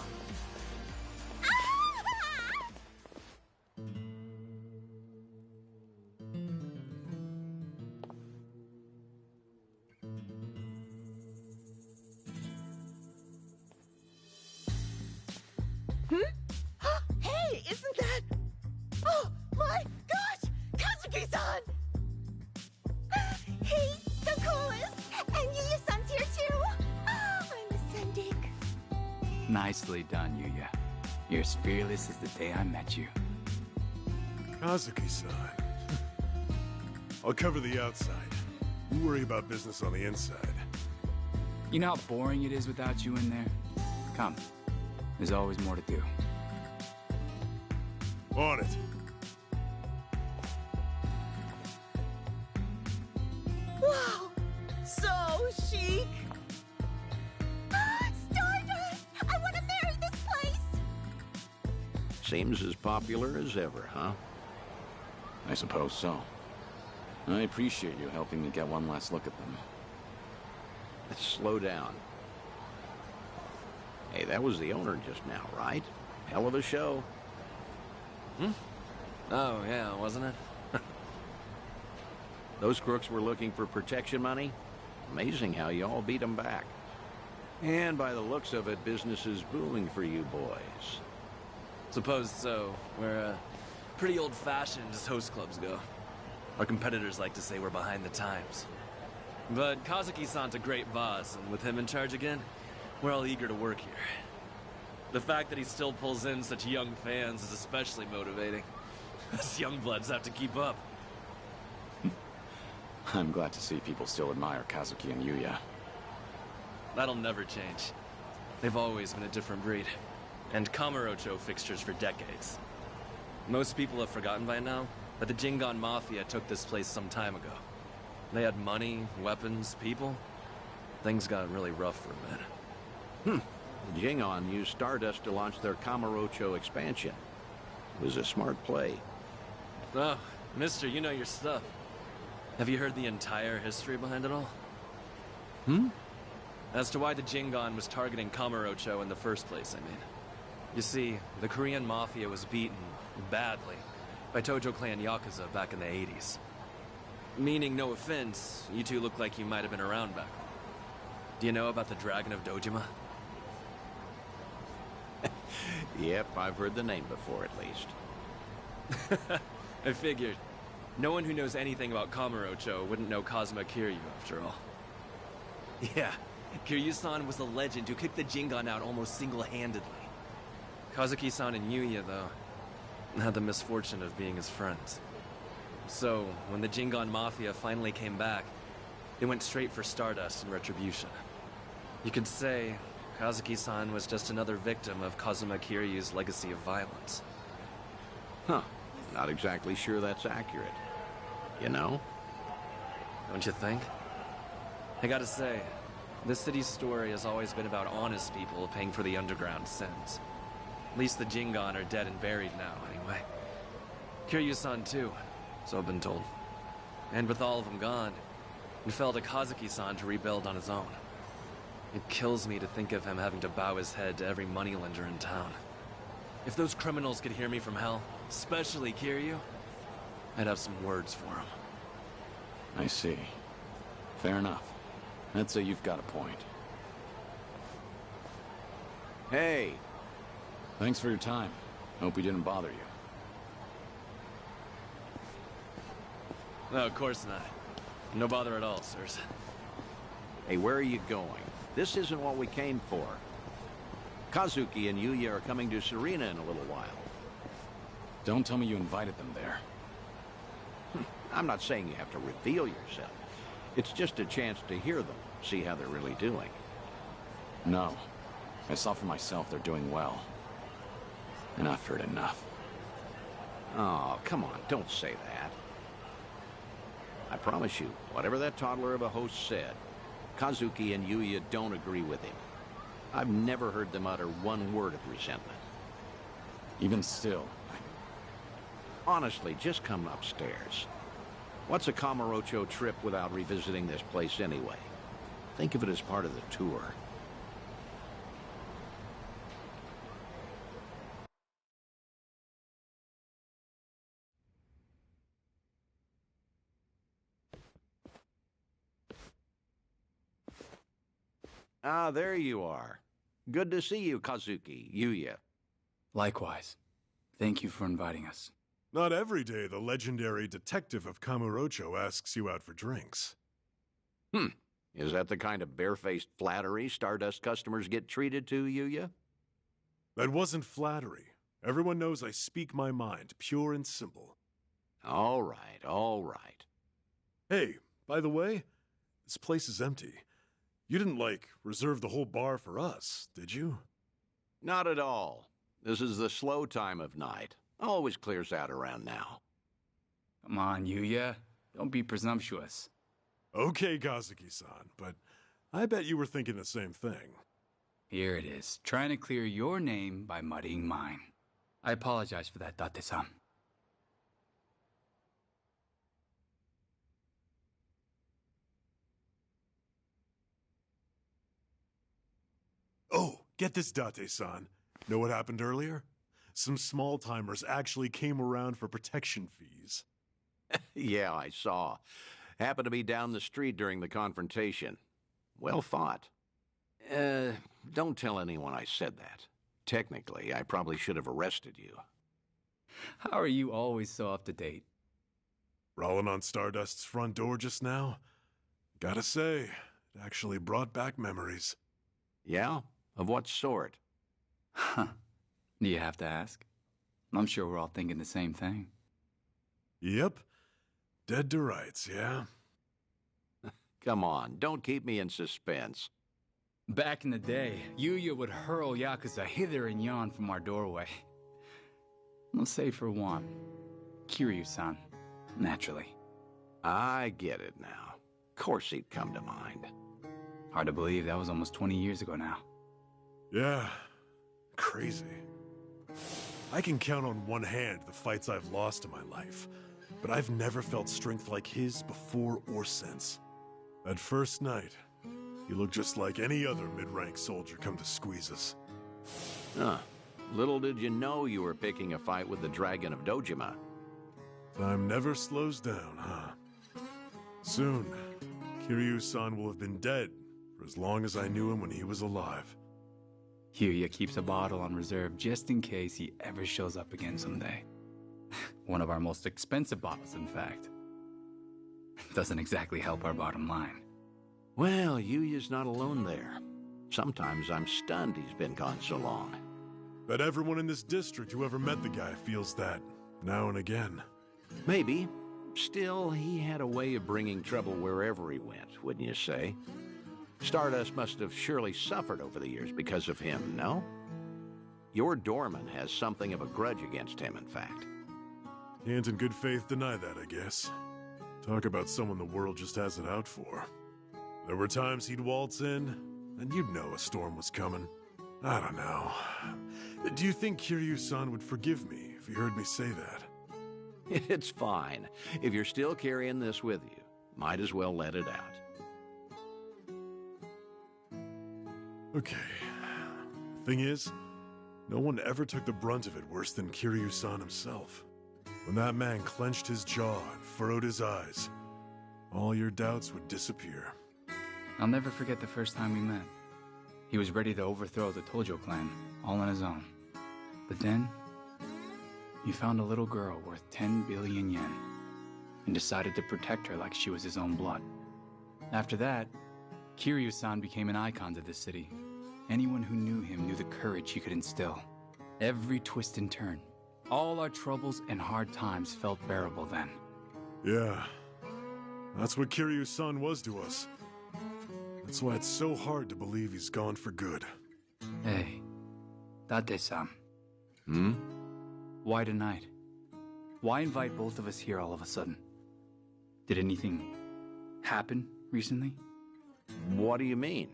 Hey, isn't that... Oh, my gosh! Kazuki-san! He's the coolest! And Yuya-san's here too! Oh, I'm a Sendik. Nicely done, Yuya. You're as fearless as the day I met you. Kazuki-san. I'll cover the outside. You worry about business on the inside. You know how boring it is without you in there? Come. There's always more to do. On it. Wow! So chic! Stardust! I want to marry this place! Seems as popular as ever, huh? I suppose so. I appreciate you helping me get one last look at them. Let's slow down. Hey, that was the owner just now, right? Hell of a show. Oh, yeah, wasn't it? Those crooks were looking for protection money. Amazing how you all beat them back. And by the looks of it, business is booming for you boys. Suppose so. We're, pretty old-fashioned as host clubs go. Our competitors like to say we're behind the times. But Kazuki-san's a great boss, and with him in charge again, we're all eager to work here. The fact that he still pulls in such young fans is especially motivating. Us young bloods have to keep up. I'm glad to see people still admire Kazuki and Yuya. That'll never change. They've always been a different breed. And Kamurocho fixtures for decades. Most people have forgotten by now, but the Jingon Mafia took this place some time ago. They had money, weapons, people. Things got really rough for a minute. The Jingon used Stardust to launch their Kamurocho expansion. It was a smart play. Oh, mister, you know your stuff. Have you heard the entire history behind it all? As to why the Jingon was targeting Kamurocho in the first place, I mean. You see, the Korean Mafia was beaten, badly, by Tojo Clan Yakuza back in the 80s. Meaning, no offense, you two look like you might have been around back then. Do you know about the Dragon of Dojima? Yep, I've heard the name before at least. I figured. No one who knows anything about Kamurocho wouldn't know Kazuma Kiryu, after all. Yeah, Kiryu-san was a legend who kicked the Jingon out almost single-handedly. Kazuki-san and Yuya, though, had the misfortune of being his friends. So, when the Jingon Mafia finally came back, they went straight for Stardust and Retribution. You could say Kazuki-san was just another victim of Kazuma Kiryu's legacy of violence. Huh. Not exactly sure that's accurate. You know? Don't you think? I gotta say, this city's story has always been about honest people paying for the underground sins. At least the Jingon are dead and buried now, anyway. Kiryu-san too, so I've been told. And with all of them gone, it fell to Kazuki-san to rebuild on his own. It kills me to think of him having to bow his head to every moneylender in town. If those criminals could hear me from hell, especially Kiryu, I'd have some words for him. I see. Fair enough. I'd say you've got a point. Hey! Thanks for your time. Hope we didn't bother you. No, of course not. No bother at all, sirs. Hey, where are you going? This isn't what we came for. Kazuki and Yuya are coming to Serena in a little while. Don't tell me you invited them there. I'm not saying you have to reveal yourself. It's just a chance to hear them, see how they're really doing. No. I saw for myself they're doing well. And I've heard enough. Oh, come on, don't say that. I promise you, whatever that toddler of a host said, Kazuki and Yuya don't agree with him. I've never heard them utter one word of resentment. Even still, Honestly, just come upstairs. What's a Kamurocho trip without revisiting this place anyway? Think of it as part of the tour. Ah, there you are. Good to see you, Kazuki, Yuya. Likewise. Thank you for inviting us. Not every day the legendary detective of Kamurocho asks you out for drinks. Is that the kind of barefaced flattery Stardust customers get treated to, Yuya? That wasn't flattery. Everyone knows I speak my mind, pure and simple. All right, all right. Hey, by the way, this place is empty. You didn't, like, reserve the whole bar for us, did you? Not at all. This is the slow time of night. Always clears out around now. Come on, Yuya. Don't be presumptuous. Okay, Kazuki-san, but I bet you were thinking the same thing. Here it is, trying to clear your name by muddying mine. I apologize for that, Date-san. Oh, get this, Date-san. Know what happened earlier? Some small-timers actually came around for protection fees. Yeah, I saw. Happened to be down the street during the confrontation. Well fought. Don't tell anyone I said that. Technically, I probably should have arrested you. How are you always so up to date? Rolling on Stardust's front door just now? Gotta say, it actually brought back memories. Yeah? Of what sort? Huh. Do you have to ask? I'm sure we're all thinking the same thing. Yep. Dead to rights, yeah? Come on, don't keep me in suspense. Back in the day, Yuya would hurl Yakuza hither and yon from our doorway. I'll say for one, Kiryu-san, naturally. I get it now. Of course he'd come to mind. Hard to believe that was almost 20 years ago now. Yeah, crazy. I can count on one hand the fights I've lost in my life, but I've never felt strength like his before or since. That first night, he looked just like any other mid-rank soldier come to squeeze us. Huh. Little did you know you were picking a fight with the Dragon of Dojima. Time never slows down, huh? Soon, Kiryu-san will have been dead for as long as I knew him when he was alive. Yuya keeps a bottle on reserve just in case he ever shows up again someday. One of our most expensive bottles, in fact. Doesn't exactly help our bottom line. Well, Yuya's not alone there. Sometimes I'm stunned he's been gone so long. Bet everyone in this district who ever met the guy feels that, now and again. Maybe. Still, he had a way of bringing trouble wherever he went, wouldn't you say? Stardust must have surely suffered over the years because of him, no? Your doorman has something of a grudge against him, in fact. Can't in good faith deny that, I guess. Talk about someone the world just has it out for. There were times he'd waltz in, and you'd know a storm was coming. I don't know. Do you think Kiryu-san would forgive me if he heard me say that? It's fine. If you're still carrying this with you, might as well let it out. Okay. Thing is, no one ever took the brunt of it worse than Kiryu-san himself. When that man clenched his jaw and furrowed his eyes, all your doubts would disappear. I'll never forget the first time we met. He was ready to overthrow the Tojo clan, all on his own. But then, he found a little girl worth 10 billion yen, and decided to protect her like she was his own blood. After that, Kiryu-san became an icon to the city. Anyone who knew him knew the courage he could instill. Every twist and turn, all our troubles and hard times felt bearable then. Yeah, that's what Kiryu-san was to us. That's why it's so hard to believe he's gone for good. Hey, Date-san. Hmm? Why tonight? Why invite both of us here all of a sudden? Did anything happen recently? What do you mean?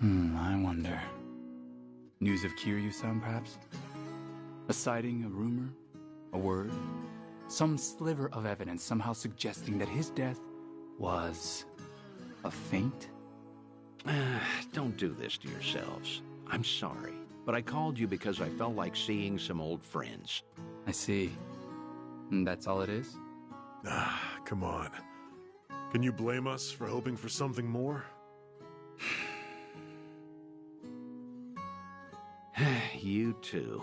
I wonder. News of Kiryu-san, perhaps? A sighting, a rumor, a word? Some sliver of evidence somehow suggesting that his death was a feint? Don't do this to yourselves. I'm sorry, but I called you because I felt like seeing some old friends. I see. And that's all it is? Come on. Can you blame us for hoping for something more? You too.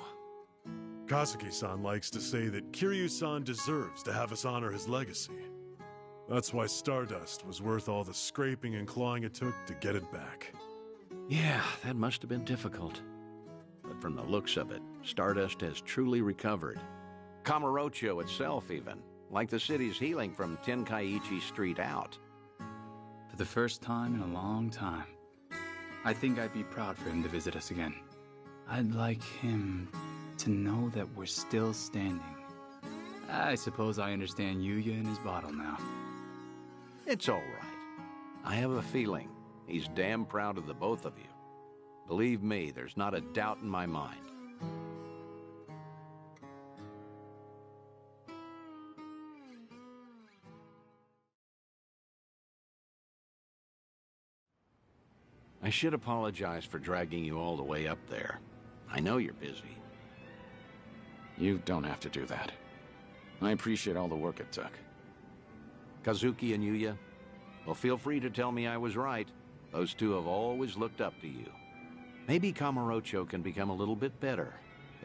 Kasuga-san likes to say that Kiryu-san deserves to have us honor his legacy. That's why Stardust was worth all the scraping and clawing it took to get it back. Yeah, that must have been difficult. But from the looks of it, Stardust has truly recovered. Kamurocho itself, even. Like the city's healing from Tenkaichi Street out. For the first time in a long time, I think I'd be proud for him to visit us again. I'd like him to know that we're still standing. I suppose I understand Yuya and his bottle now. It's all right. I have a feeling he's damn proud of the both of you. Believe me, there's not a doubt in my mind. I should apologize for dragging you all the way up there. I know you're busy. You don't have to do that. I appreciate all the work it took. Kazuki and Yuya, well, feel free to tell me I was right. Those two have always looked up to you. Maybe Kamurocho can become a little bit better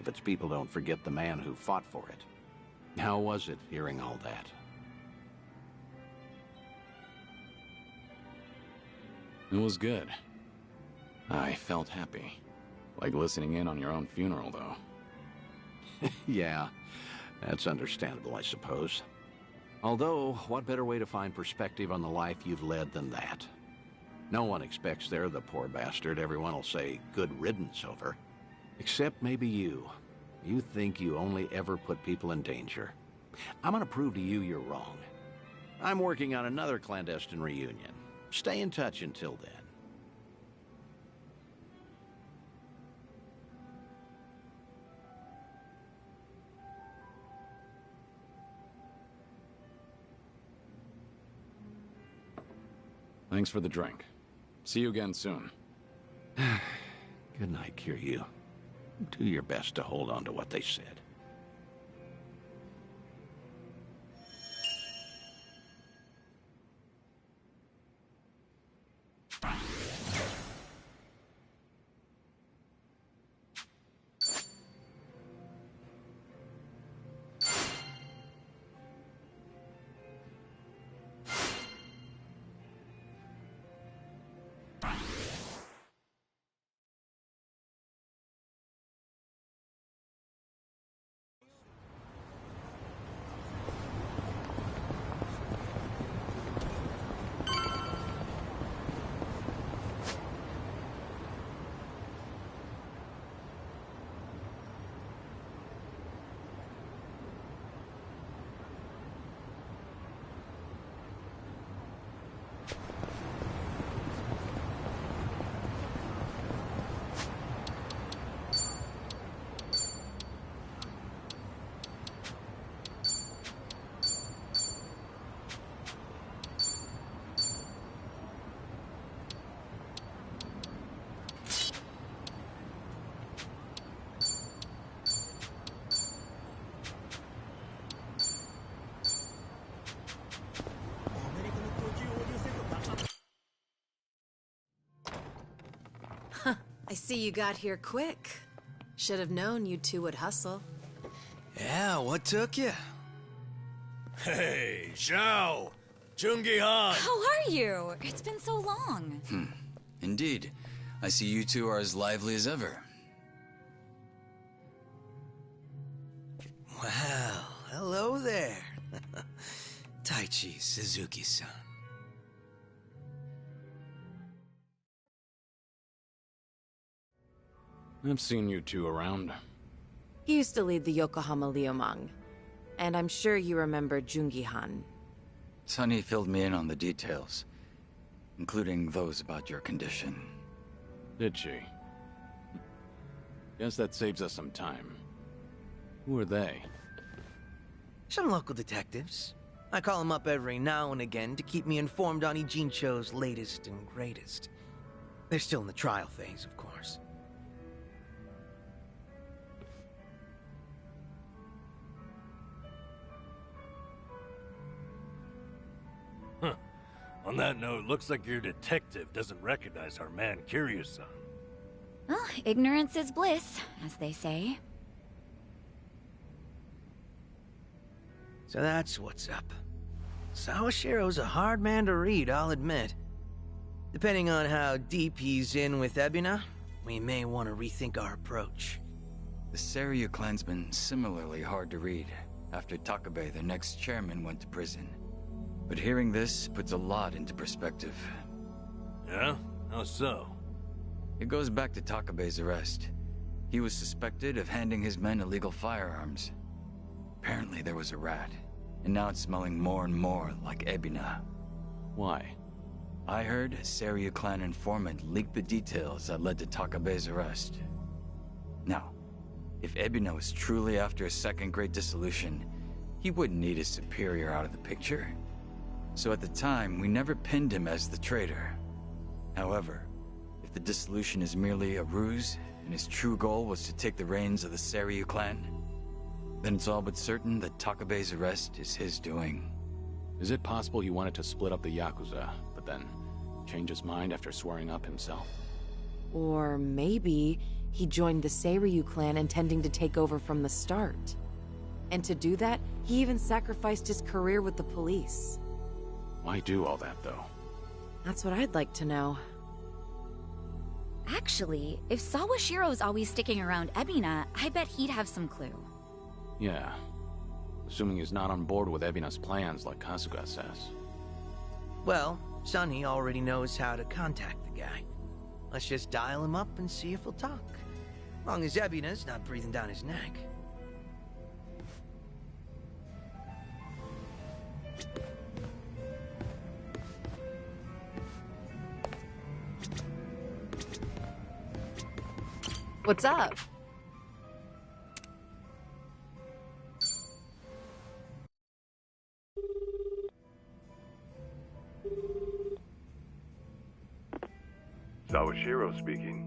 if its people don't forget the man who fought for it. How was it hearing all that? It was good. I felt happy. Like listening in on your own funeral, though. Yeah, that's understandable, I suppose. Although, what better way to find perspective on the life you've led than that? No one expects they're the poor bastard everyone will say good riddance over. Except maybe you. You think you only ever put people in danger. I'm gonna prove to you you're wrong. I'm working on another clandestine reunion. Stay in touch until then. Thanks for the drink. See you again soon. Good night, Kiryu. Do your best to hold on to what they said. I see you got here quick. Should have known you two would hustle. Yeah, what took you? Hey, Zhao! Jungi-han! How are you? It's been so long. Indeed. I see you two are as lively as ever. Well, hello there. Taichi Suzuki-san. I've seen you two around. He used to lead the Yokohama Liumang. And I'm sure you remember Jungi-han. Sunny filled me in on the details, including those about your condition. Did she? Guess that saves us some time. Who are they? Some local detectives. I call them up every now and again to keep me informed on Ijincho's latest and greatest. They're still in the trial phase, of course. Huh. On that note, looks like your detective doesn't recognize our man Kiryu-san. Well, ignorance is bliss, as they say. So that's what's up. Sawashiro's a hard man to read, I'll admit. Depending on how deep he's in with Ebina, we may want to rethink our approach. The Seiryu clan's been similarly hard to read. after Takabe, their next chairman, went to prison. But hearing this puts a lot into perspective. Yeah? How so? It goes back to Takabe's arrest. He was suspected of handing his men illegal firearms. Apparently there was a rat, and now it's smelling more and more like Ebina. Why? I heard a Seiryu clan informant leaked the details that led to Takabe's arrest. Now, if Ebina was truly after a second great dissolution, he wouldn't need his superior out of the picture. So at the time, we never pinned him as the traitor. However, if the dissolution is merely a ruse, and his true goal was to take the reins of the Seiryu clan, then it's all but certain that Takabe's arrest is his doing. Is it possible he wanted to split up the Yakuza, but then change his mind after swearing up himself? Or maybe he joined the Seiryu clan intending to take over from the start. And to do that, he even sacrificed his career with the police. Why do all that, though? That's what I'd like to know. Actually, if Sawashiro's always sticking around Ebina, I bet he'd have some clue. Yeah. Assuming he's not on board with Ebina's plans like Kasuga says. Well, Sunny already knows how to contact the guy. Let's just dial him up and see if he'll talk. Long as Ebina's not breathing down his neck. What's up? Sawashiro speaking.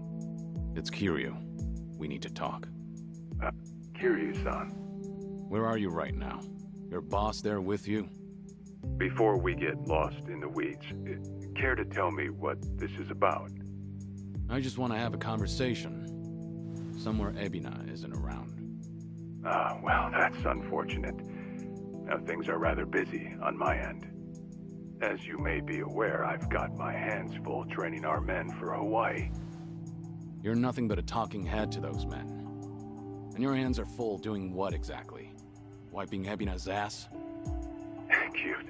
It's Kiryu. We need to talk. Kiryu-san. Where are you right now? Your boss there with you? Before we get lost in the weeds, care to tell me what this is about? I just want to have a conversation. Somewhere Ebina isn't around. Well, that's unfortunate. Now, things are rather busy on my end. As you may be aware, I've got my hands full training our men for Hawaii. You're nothing but a talking head to those men. And your hands are full doing what exactly? Wiping Ebina's ass? Cute.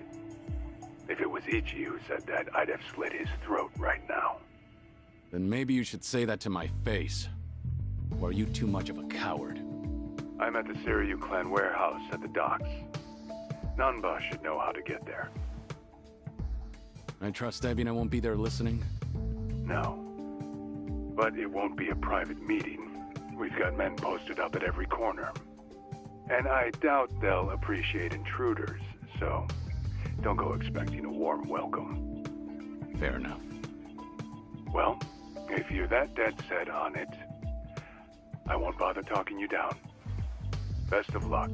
If it was Ichi who said that, I'd have slit his throat right now. Then maybe you should say that to my face. Or are you too much of a coward? I'm at the Seiryu clan warehouse at the docks. Nanba should know how to get there. I trust Ebina won't be there listening? No. But it won't be a private meeting. We've got men posted up at every corner. And I doubt they'll appreciate intruders, so don't go expecting a warm welcome. Fair enough. Well, if you're that dead set on it, I won't bother talking you down. Best of luck.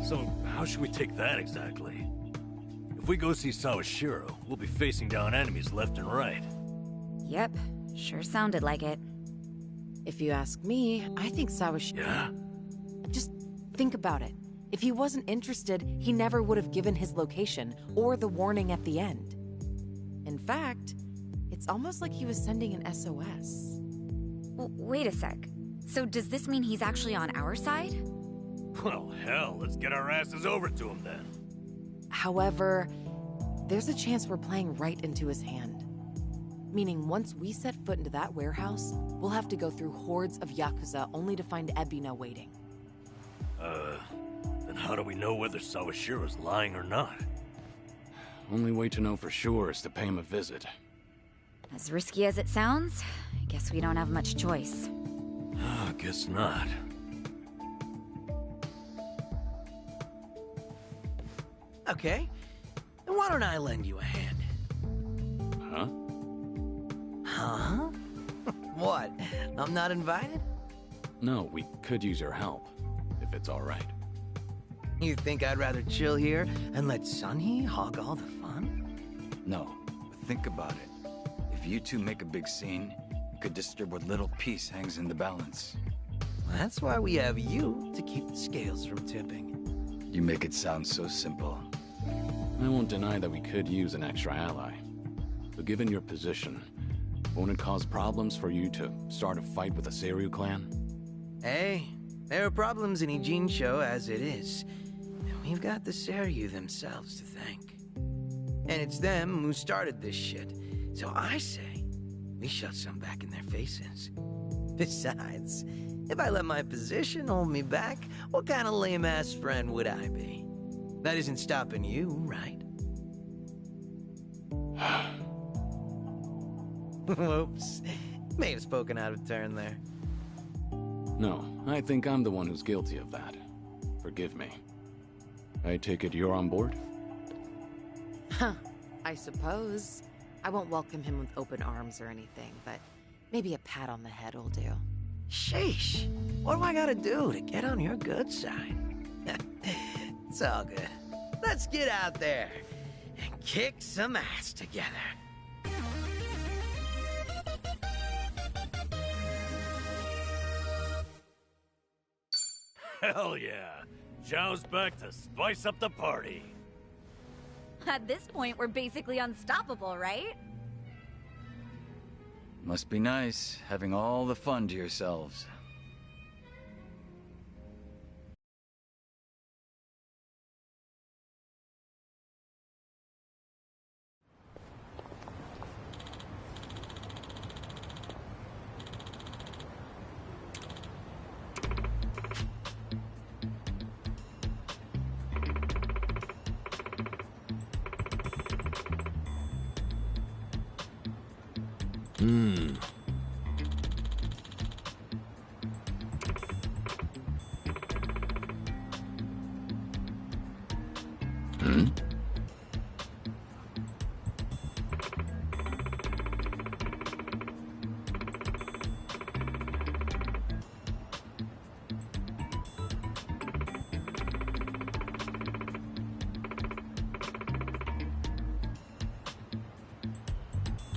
So, how should we take that exactly? If we go see Sawashiro, we'll be facing down enemies left and right. Yep, sure sounded like it. If you ask me, I think Sawashiro... Yeah? Just think about it. If he wasn't interested, he never would have given his location, or the warning at the end. In fact, it's almost like he was sending an SOS. Wait a sec. So does this mean he's actually on our side? Well, hell, let's get our asses over to him then. However, there's a chance we're playing right into his hand. Meaning once we set foot into that warehouse, we'll have to go through hordes of Yakuza only to find Ebina waiting. Then how do we know whether Sawashiro's lying or not? Only way to know for sure is to pay him a visit. As risky as it sounds, I guess we don't have much choice. Guess not. Okay, then why don't I lend you a hand? Huh? Huh? What? I'm not invited? No, we could use your help, if it's all right. You think I'd rather chill here and let Sunny hog all the fun? No, but think about it. If you two make a big scene, it could disturb what little peace hangs in the balance. That's why we have you to keep the scales from tipping. You make it sound so simple. I won't deny that we could use an extra ally. But given your position, won't it cause problems for you to start a fight with the Seiryu clan? Hey, there are problems in Ijincho as it is. And we've got the Seiryu themselves to thank. And it's them who started this shit. So I say, we shove some back in their faces. Besides, if I let my position hold me back, what kind of lame-ass friend would I be? That isn't stopping you, right? Whoops. May have spoken out of turn there. No, I think I'm the one who's guilty of that. Forgive me. I take it you're on board? Huh, I suppose. I won't welcome him with open arms or anything, but maybe a pat on the head will do. Sheesh. What do I gotta do to get on your good side? It's all good. Let's get out there and kick some ass together. Hell yeah! Zhao's back to spice up the party. At this point, we're basically unstoppable, right? Must be nice, having all the fun to yourselves.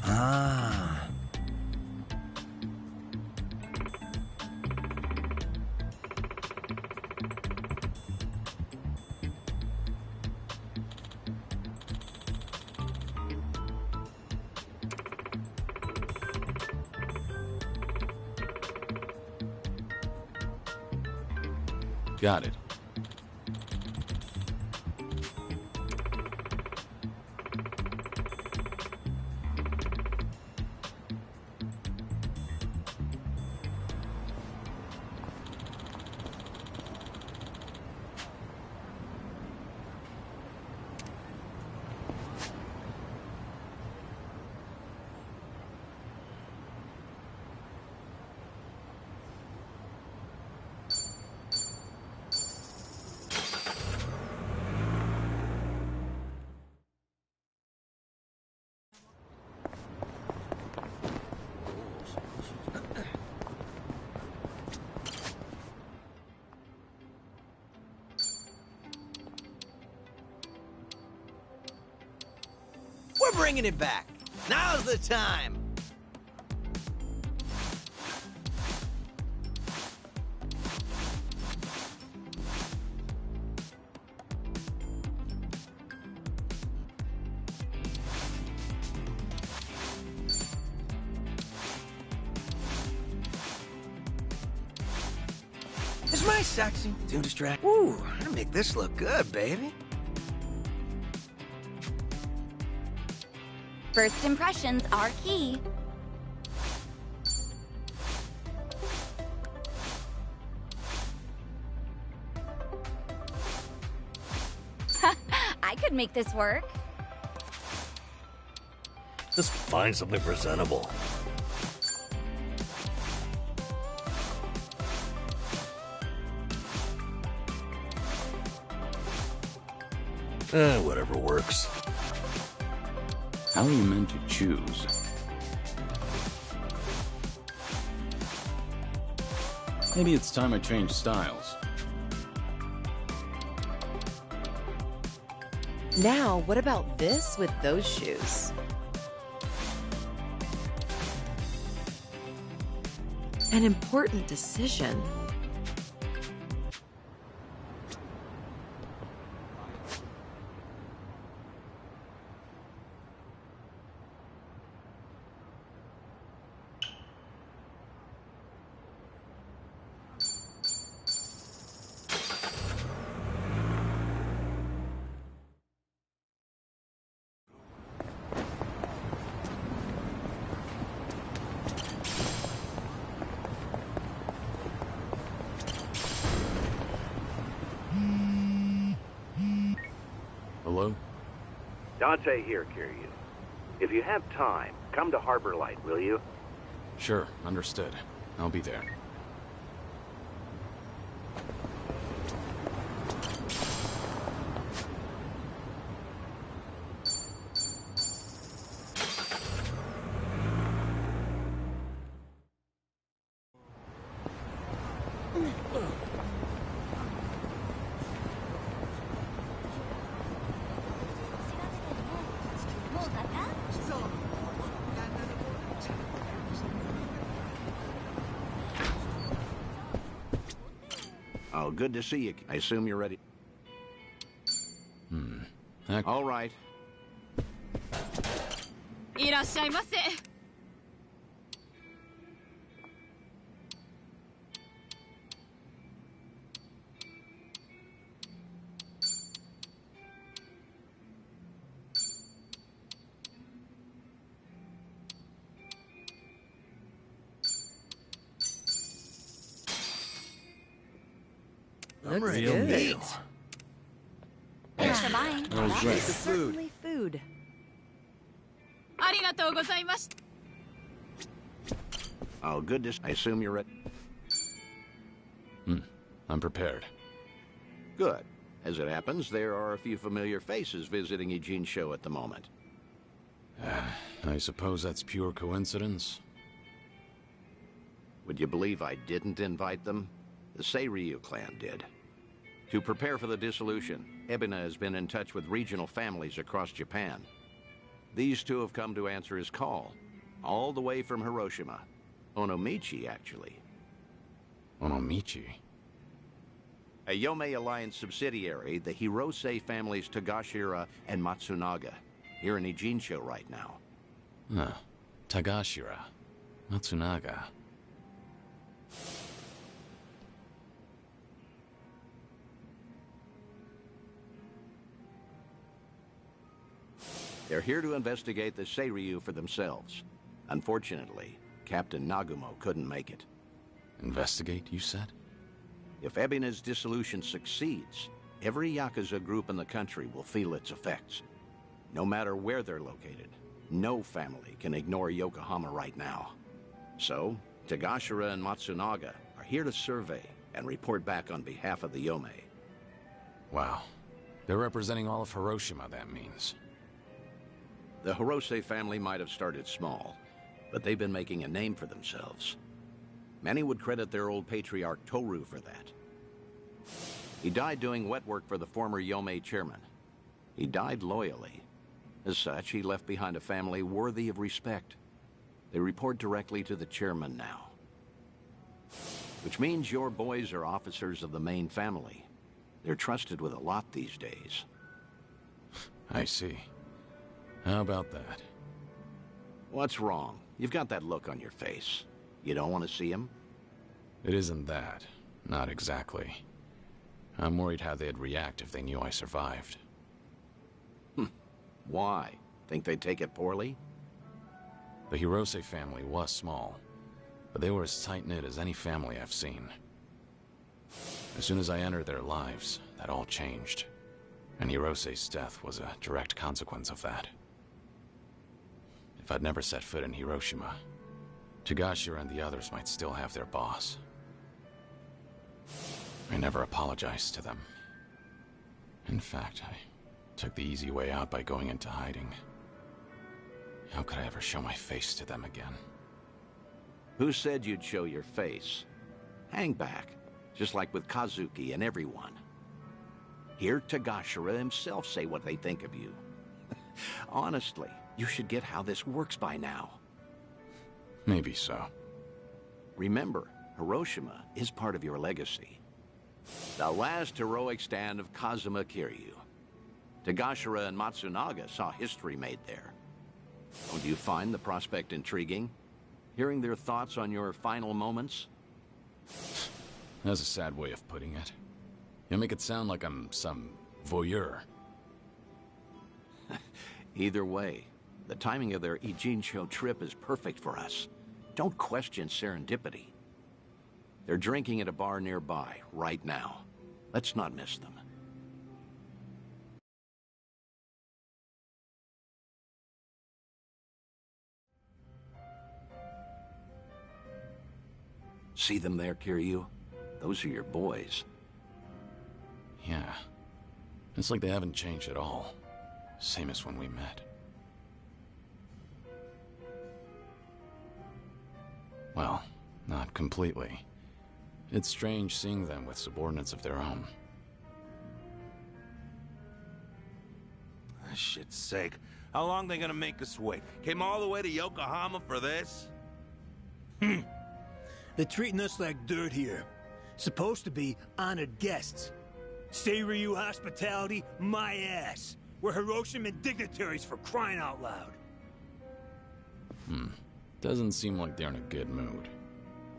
Ah. Got it. We're bringing it back. Now's the time. Is my sexy too distracting? Ooh, I make this look good, baby. First impressions are key. I could make this work. Just find something presentable. Whatever works. How are you meant to choose? Maybe it's time I change styles. Now, what about this with those shoes? An important decision. Dante here, Kiryu. If you have time, come to Harbor Light, will you? Sure, understood. I'll be there. Oh, good to see you. I assume you're ready. All right. いらっしゃいませ。Looks real good. meal. Thanks for buying. That was That great. is certainly food. ありがとうございました。 Oh, good to I assume you're ready. I'm prepared. Good. As it happens, there are a few familiar faces visiting Eugene Show at the moment. I suppose that's pure coincidence. Would you believe I didn't invite them? The Seiryu clan did. To prepare for the dissolution, Ebina has been in touch with regional families across Japan. These two have come to answer his call, all the way from Hiroshima. Onomichi, actually. Onomichi? A Yomei Alliance subsidiary, the Hirose families Tagashira and Matsunaga, here in Ijincho right now. Tagashira. Matsunaga. They're here to investigate the Seiryu for themselves. Unfortunately, Captain Nagumo couldn't make it. Investigate, you said? If Ebina's dissolution succeeds, every Yakuza group in the country will feel its effects. No matter where they're located, no family can ignore Yokohama right now. So, Tagashira and Matsunaga are here to survey and report back on behalf of the Yomei. Wow. They're representing all of Hiroshima, that means. The Hirose family might have started small, but they've been making a name for themselves. Many would credit their old patriarch Toru for that. He died doing wet work for the former Yomei chairman. He died loyally. As such, he left behind a family worthy of respect. They report directly to the chairman now. Which means your boys are officers of the main family. They're trusted with a lot these days. I see. How about that? What's wrong? You've got that look on your face. You don't want to see him? It isn't that. Not exactly. I'm worried how they'd react if they knew I survived. Why? Think they'd take it poorly? The Hirose family was small, but they were as tight-knit as any family I've seen. As soon as I entered their lives, that all changed. And Hirose's death was a direct consequence of that. If I'd never set foot in Hiroshima, Tagashira and the others might still have their boss. I never apologized to them. In fact, I took the easy way out by going into hiding. How could I ever show my face to them again? Who said you'd show your face? Hang back, just like with Kazuki and everyone. Hear Tagashira himself say what they think of you. Honestly, you should get how this works by now. Maybe so. Remember, Hiroshima is part of your legacy. The last heroic stand of Kazuma Kiryu. Tagashira and Matsunaga saw history made there. Don't you find the prospect intriguing? Hearing their thoughts on your final moments? That's a sad way of putting it. You make it sound like I'm some voyeur. Either way, the timing of their Ijincho trip is perfect for us. Don't question serendipity. They're drinking at a bar nearby right now. Let's not miss them. See them there, Kiryu? Those are your boys. Yeah. It's like they haven't changed at all. Same as when we met. Well, not completely. It's strange seeing them with subordinates of their own. For shit's sake. How long they gonna make us wait? Came all the way to Yokohama for this? They're treating us like dirt here. Supposed to be honored guests. Seiryu hospitality, my ass. We're Hiroshiman dignitaries for crying out loud. Doesn't seem like they're in a good mood.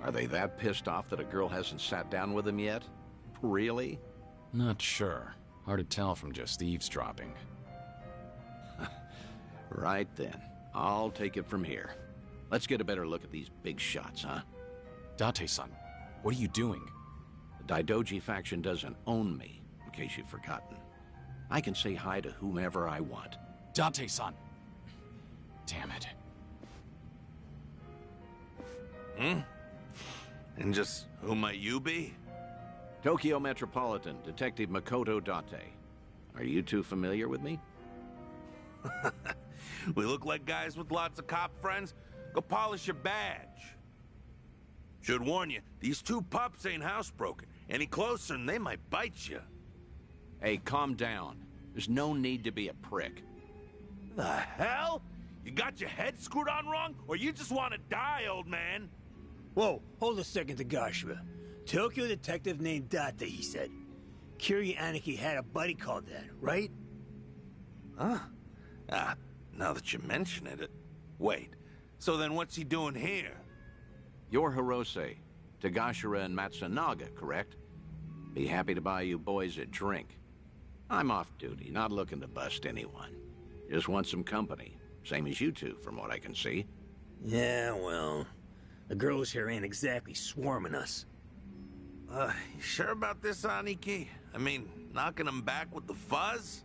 Are they that pissed off that a girl hasn't sat down with them yet? Really? Not sure. Hard to tell from just eavesdropping. Right then. I'll take it from here. Let's get a better look at these big shots, huh? Date-san, what are you doing? The Daidoji faction doesn't own me, in case you've forgotten. I can say hi to whomever I want. Date-san! Damn it. And just who might you be? Tokyo Metropolitan Detective Makoto Date. Are you two familiar with me? We look like guys with lots of cop friends. Go polish your badge. Should warn you, these two pups ain't housebroken. Any closer and they might bite you. Hey, calm down. There's no need to be a prick. The hell? You got your head screwed on wrong, or you just want to die, old man? Whoa, hold a second, Tagashima. Tokyo detective named Date, he said. Kiryu Aniki had a buddy called that, right? Huh? Now that you mention it. Wait, so then what's he doing here? You're Hirose, Tagashira and Matsunaga, correct? Be happy to buy you boys a drink. I'm off duty, not looking to bust anyone. Just want some company. Same as you two, from what I can see. Yeah, well, the girls here ain't exactly swarming us. You sure about this, Aniki? I mean, knocking them back with the fuzz?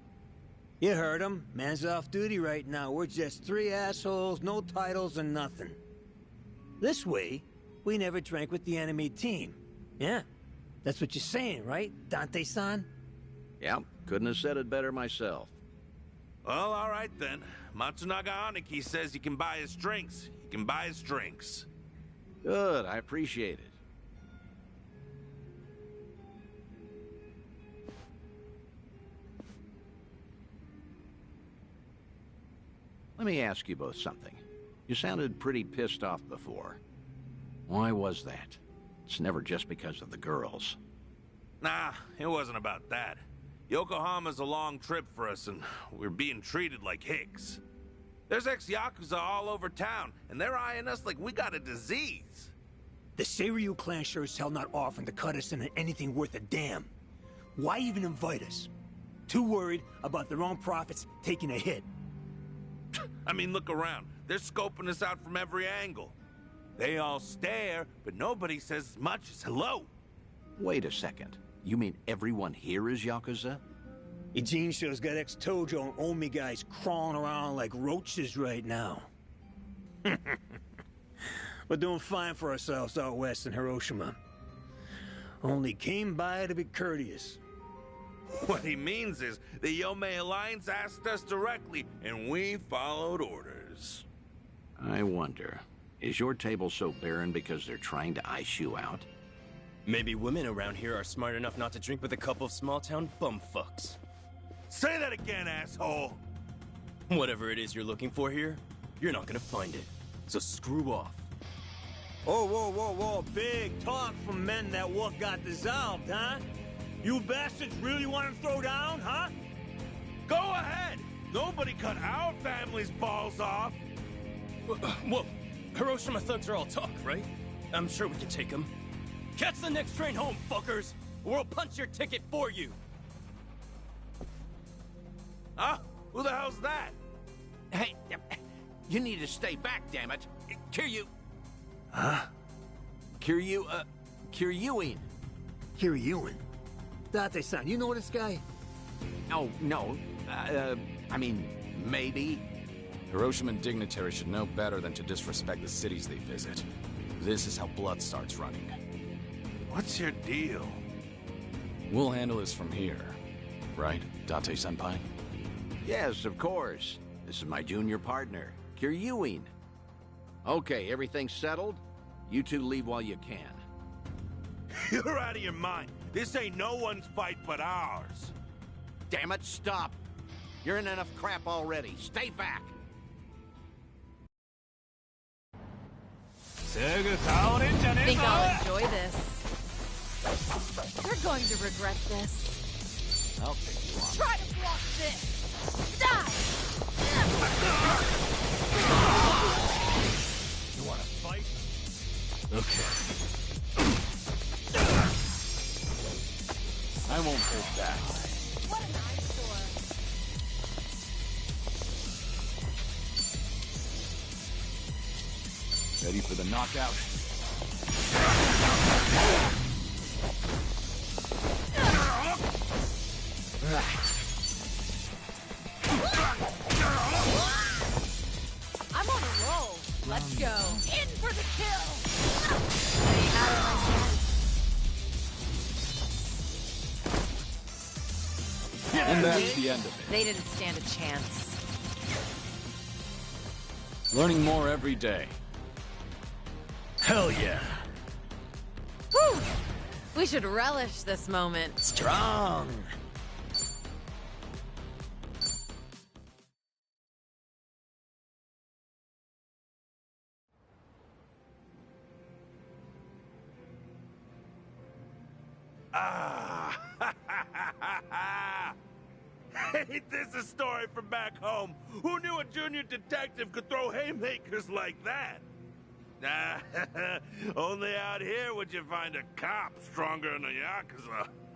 You heard him. Man's off duty right now. We're just three assholes, no titles and nothing. This way, we never drank with the enemy team. Yeah, that's what you're saying, right, Dante-san? Yeah, couldn't have said it better myself. Well, all right then. Matsunaga Aniki says you can buy his drinks. You can buy his drinks. Good, I appreciate it. Let me ask you both something. You sounded pretty pissed off before. Why was that? It's never just because of the girls. Nah, it wasn't about that. Yokohama's a long trip for us, and we're being treated like hicks. There's ex-Yakuza all over town, and they're eyeing us like we got a disease. The Seiryu clan sure as hell not offering to cut us into anything worth a damn. Why even invite us? Too worried about their own profits taking a hit. I mean, look around. They're scoping us out from every angle. They all stare, but nobody says as much as hello. Wait a second. You mean everyone here is Yakuza? Eugene show's got ex-Tojo and Omi guys crawling around like roaches right now. We're doing fine for ourselves out west in Hiroshima. Only came by to be courteous. What he means is the Yomei Alliance asked us directly, and we followed orders. I wonder, is your table so barren because they're trying to ice you out? Maybe women around here are smart enough not to drink with a couple of small-town bumfucks. Say that again, asshole! Whatever it is you're looking for here, you're not gonna find it. So screw off. Oh, whoa, whoa, whoa. Big talk from men that what got dissolved, huh? You bastards really want to throw down, huh? Go ahead! Nobody cut our family's balls off! Whoa, Hiroshima thugs are all talk, right? I'm sure we can take them. Catch the next train home, fuckers! Or we'll punch your ticket for you! Huh? Who the hell's that? Hey, you need to stay back, damn it! Kiryu! Huh? Kiryuin. Kiryuin? Date-san, you know this guy? Oh, no. I mean, maybe. Hiroshiman dignitaries should know better than to disrespect the cities they visit. This is how blood starts running. What's your deal? We'll handle this from here. Right, Date-senpai? Yes, of course. This is my junior partner, Kiryuin. Okay, everything's settled? You two leave while you can. You're out of your mind. This ain't no one's fight but ours. Damn it, stop! You're in enough crap already. Stay back! Think I'll enjoy this. You're going to regret this. I'll pick you up. Try to block this! Die! You wanna fight? Okay. I won't hold back. What an eyesore. Ready for the knockout? I'm on a roll. Let's go. In for the kill! And that's the end of it. They didn't stand a chance. Learning more every day. Hell yeah. Whew! We should relish this moment. Strong. Ah! Ain't this a story from back home? Who knew a junior detective could throw haymakers like that? Only out here would you find a cop stronger than a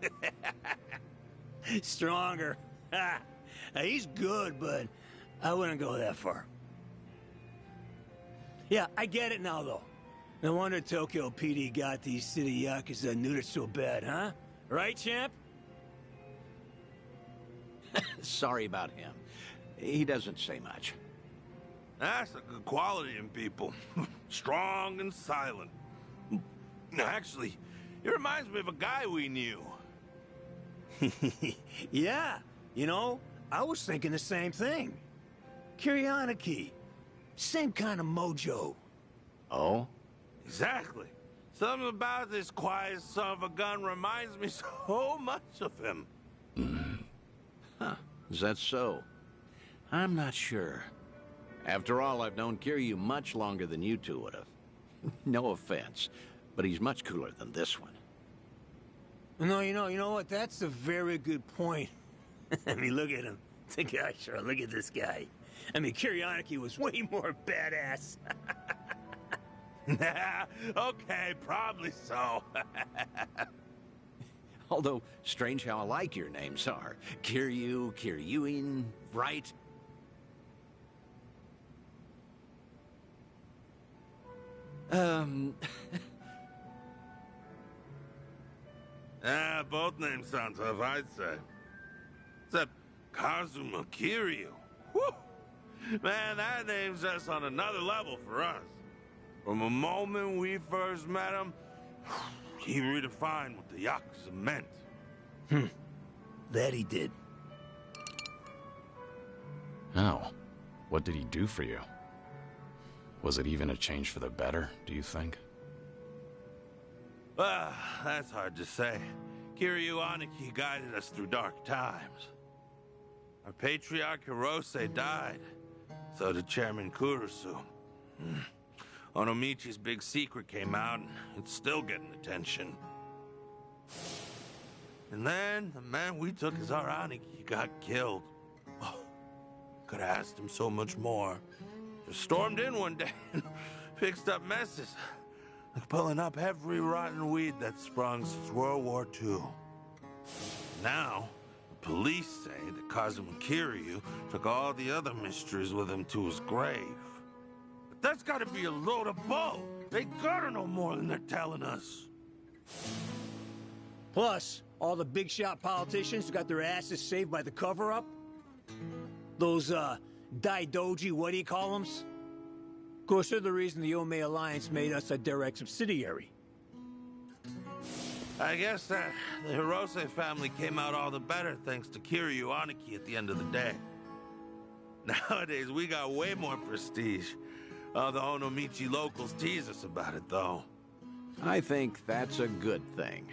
Yakuza. Stronger. He's good, but I wouldn't go that far. Yeah, I get it now, though. No wonder Tokyo PD got these city Yakuza neutered so bad, huh? Right, champ? Sorry about him. He doesn't say much. That's a good quality in people. Strong and silent. Actually, it reminds me of a guy we knew. Yeah, you know, I was thinking the same thing. Kiryanaki. Same kind of mojo. Oh? Exactly. Something about this quiet son of a gun reminds me so much of him. Huh. Is that so? I'm not sure. After all, I've known Kiryu much longer than you two would have. No offense, but he's much cooler than this one. No, you know what? That's a very good point. I mean, look at him. The guy, sure, look at this guy. I mean, Kiryanaki was way more badass. Okay, probably so. Although, strange how alike your names are. Kiryu, Kiryuin, right? Both names sound tough, I'd say. Except Kazuma Kiryu. Whew! Man, that name's just on another level for us. From the moment we first met him, he redefined what the Yakuza meant. That he did. How? What did he do for you? Was it even a change for the better, do you think? That's hard to say. Kiryu Aniki guided us through dark times. Our patriarch Hirose died. So did Chairman Kurusu. Onomichi's big secret came out, and it's still getting attention. And then, the man we took as our Aniki got killed. Oh, could have asked him so much more. Just stormed in one day and fixed up messes. Like pulling up every rotten weed that sprung since World War II. Now, the police say that Kazuma Kiryu took all the other mysteries with him to his grave. But that's gotta be a load of bull. They gotta know more than they're telling us. Plus, all the big shot politicians who got their asses saved by the cover-up. Those, Daidoji, what do you call them? Of course, they're the reason the Yomei Alliance made us a direct subsidiary. I guess that the Hirose family came out all the better thanks to Kiryu Aniki at the end of the day. Nowadays, we got way more prestige. The Onomichi locals tease us about it, though. I think that's a good thing.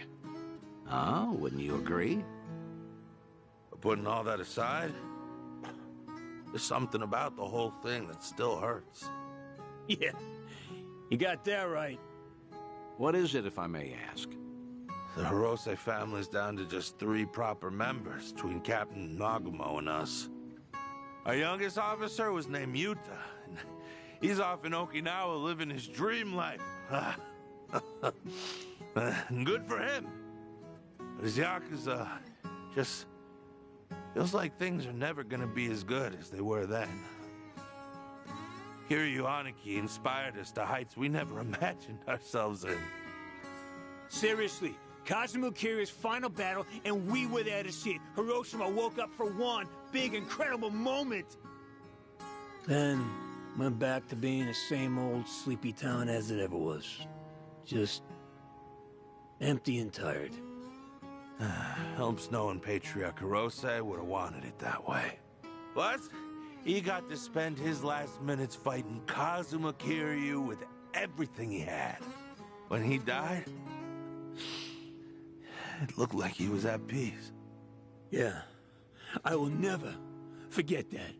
Huh? Wouldn't you agree? But putting all that aside, there's something about the whole thing that still hurts. Yeah, you got that right. What is it, if I may ask? The Hirose family's down to just 3 proper members between Captain Nagumo and us. Our youngest officer was named Yuta, and he's off in Okinawa living his dream life. Good for him. But his Yakuza just feels like things are never gonna be as good as they were then. Kiryu Aniki inspired us to heights we never imagined ourselves in. Seriously, Kazuma Kiryu's final battle, and we were there to see it. Hiroshima woke up for one big, incredible moment. Then went back to being the same old sleepy town as it ever was. Just empty and tired. Helps knowing Patriarch Hirose would have wanted it that way. Plus, he got to spend his last minutes fighting Kazuma Kiryu with everything he had. When he died, it looked like he was at peace. Yeah, I will never forget that.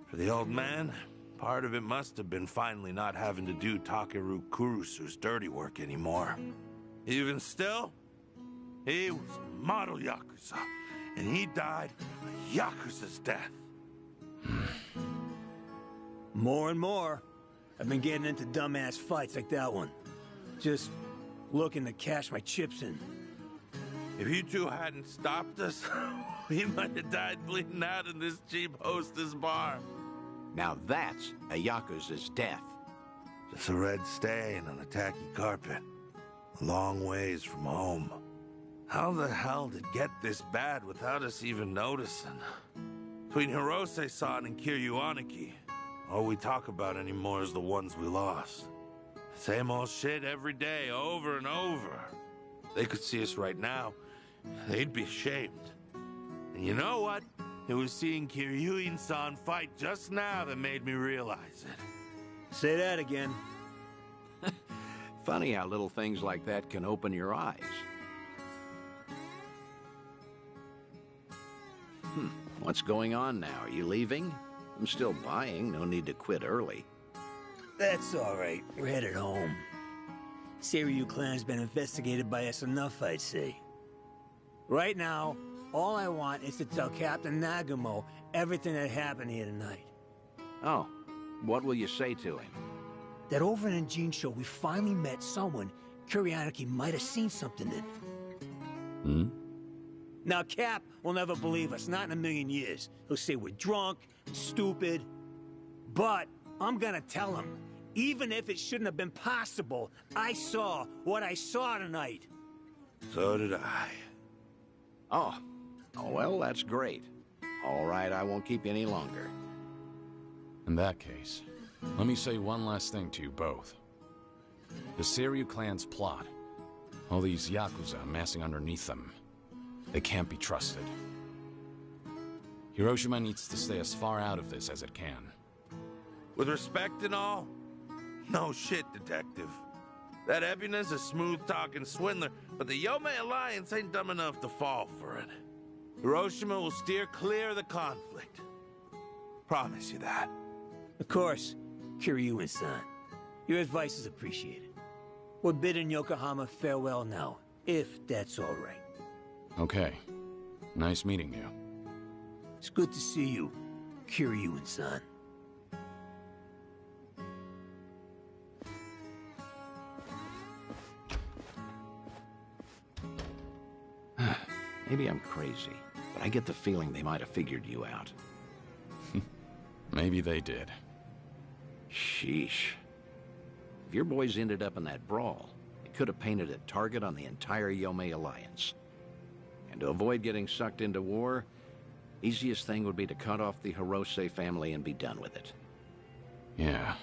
For the old man, part of it must have been finally not having to do Takeru Kurusu's dirty work anymore. Even still, he was a model Yakuza, and he died a Yakuza's death. More and more, I've been getting into dumbass fights like that one. Just looking to cash my chips in. If you two hadn't stopped us, we might have died bleeding out in this cheap hostess bar. Now that's a Yakuza's death. Just a red stain on a tacky carpet. A long ways from home. How the hell did it get this bad without us even noticing? Between Hirose-san and Kiryu Aniki, all we talk about anymore is the ones we lost. Same old shit every day, over and over. They could see us right now, they'd be ashamed. And you know what? It was seeing Kiryuin-san fight just now that made me realize it. Say that again. Funny how little things like that can open your eyes. What's going on now? Are you leaving? I'm still buying. No need to quit early. That's all right. We're headed home. Seiryu clan's been investigated by us enough, I'd say. Right now, all I want is to tell Captain Nagumo everything that happened here tonight. Oh, what will you say to him? That over in Jinsho, we finally met someone Kuryaniki might have seen something in. Now, Cap will never believe us, not in a million years. He'll say we're drunk and stupid. But I'm gonna tell him, even if it shouldn't have been possible, I saw what I saw tonight. So did I. Oh, well, that's great. All right, I won't keep you any longer. In that case, let me say one last thing to you both. The Seiryu clan's plot, all these Yakuza amassing underneath them, they can't be trusted. Hiroshima needs to stay as far out of this as it can. With respect and all, no shit, Detective. That Ebina's a smooth-talking swindler, but the Yomei Alliance ain't dumb enough to fall for it. Hiroshima will steer clear of the conflict. Promise you that. Of course, Kiryu-san. Your advice is appreciated. We're bidding Yokohama farewell now, if that's all right. Okay. Nice meeting you. It's good to see you, Kiryu-san. Maybe I'm crazy, but I get the feeling they might have figured you out. Maybe they did. Sheesh. If your boys ended up in that brawl, it could have painted a target on the entire Yomei Alliance. And to avoid getting sucked into war, easiest thing would be to cut off the Hirose family and be done with it. Yeah.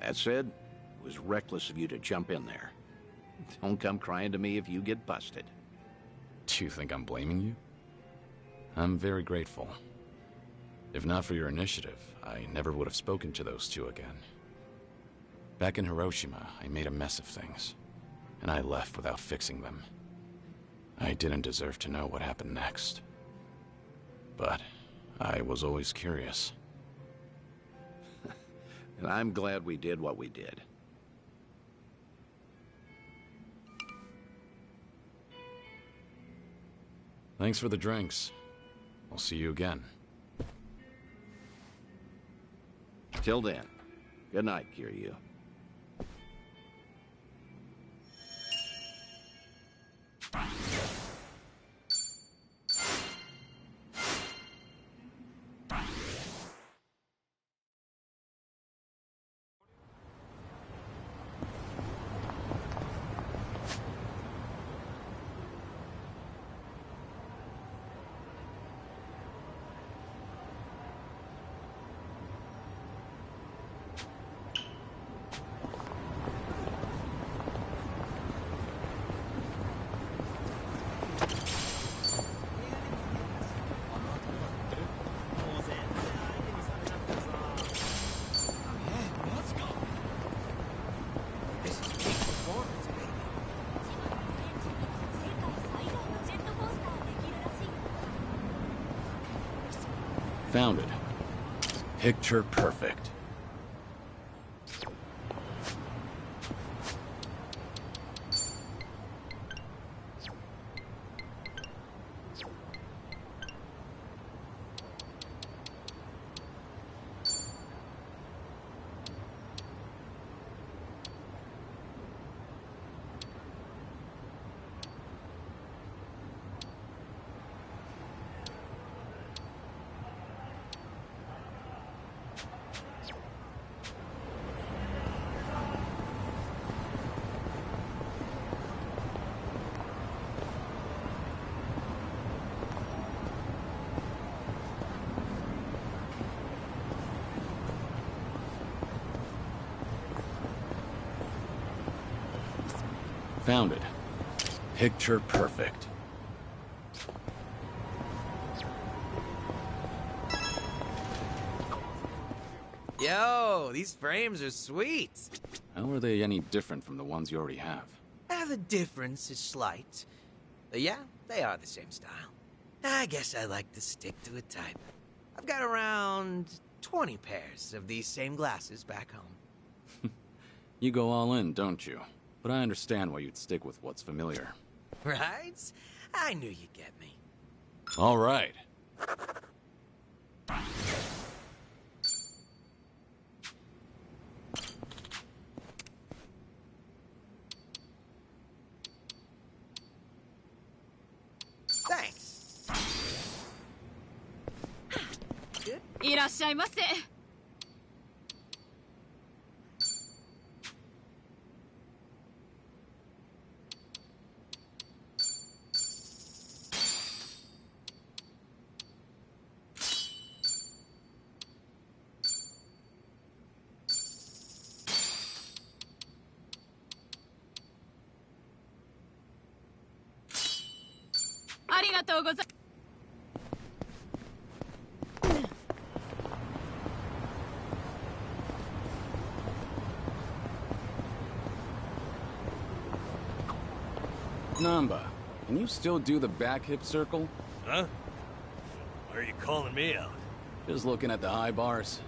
That said, it was reckless of you to jump in there. Don't come crying to me if you get busted. Do you think I'm blaming you? I'm very grateful. If not for your initiative, I never would have spoken to those two again. Back in Hiroshima, I made a mess of things, and I left without fixing them. I didn't deserve to know what happened next. But I was always curious. And I'm glad we did what we did. Thanks for the drinks. I'll see you again. Till then, good night, Kiryu. Found it. Picture perfect. Found it. Picture perfect. Yo, these frames are sweet. How are they any different from the ones you already have? The difference is slight. But yeah, they are the same style. I guess I like to stick to a type. I've got around 20 pairs of these same glasses back home. You go all in, don't you? But I understand why you'd stick with what's familiar. Right? I knew you'd get me. All right. Thanks. いらっしゃいませ。ありがとうございます。Namba, can you still do the back hip circle? Huh? Why are you calling me out? Just looking at the high bars.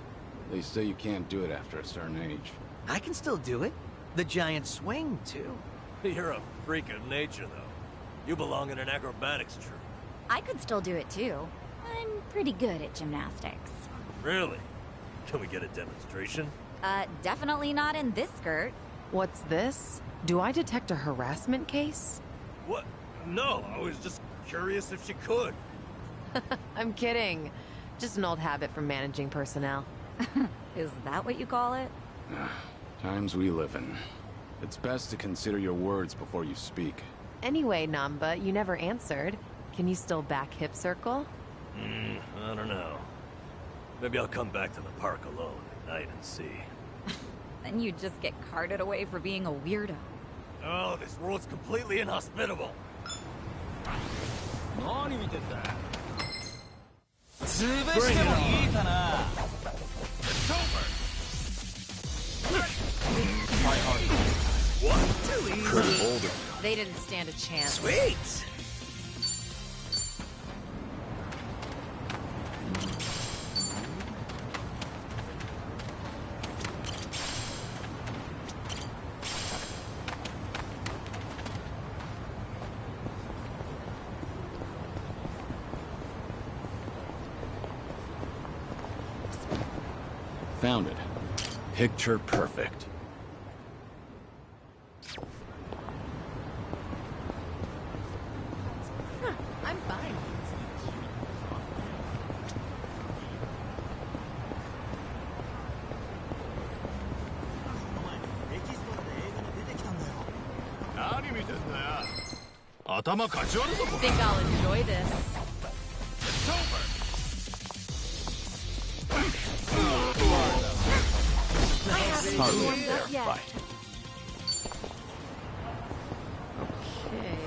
They say you can't do it after a certain age. I can still do it. The giant swing, too. You're a freak of nature, though. You belong in an acrobatics troupe. I could still do it too. I'm pretty good at gymnastics. Really? Can we get a demonstration? Definitely not in this skirt. What's this? Do I detect a harassment case? What? No, I was just curious if she could. I'm kidding. Just an old habit from managing personnel. Is that what you call it? Times we live in. It's best to consider your words before you speak. Anyway, Namba, you never answered. Can you still back hip circle? I don't know. Maybe I'll come back to the park alone at night and see. Then you'd just get carted away for being a weirdo. Oh, this world's completely inhospitable. They didn't stand a chance. Sweet! Found it. Picture perfect. I'm fine. Think I'll enjoy this. I haven't Hardly warmed there. up yet. Bye. Okay.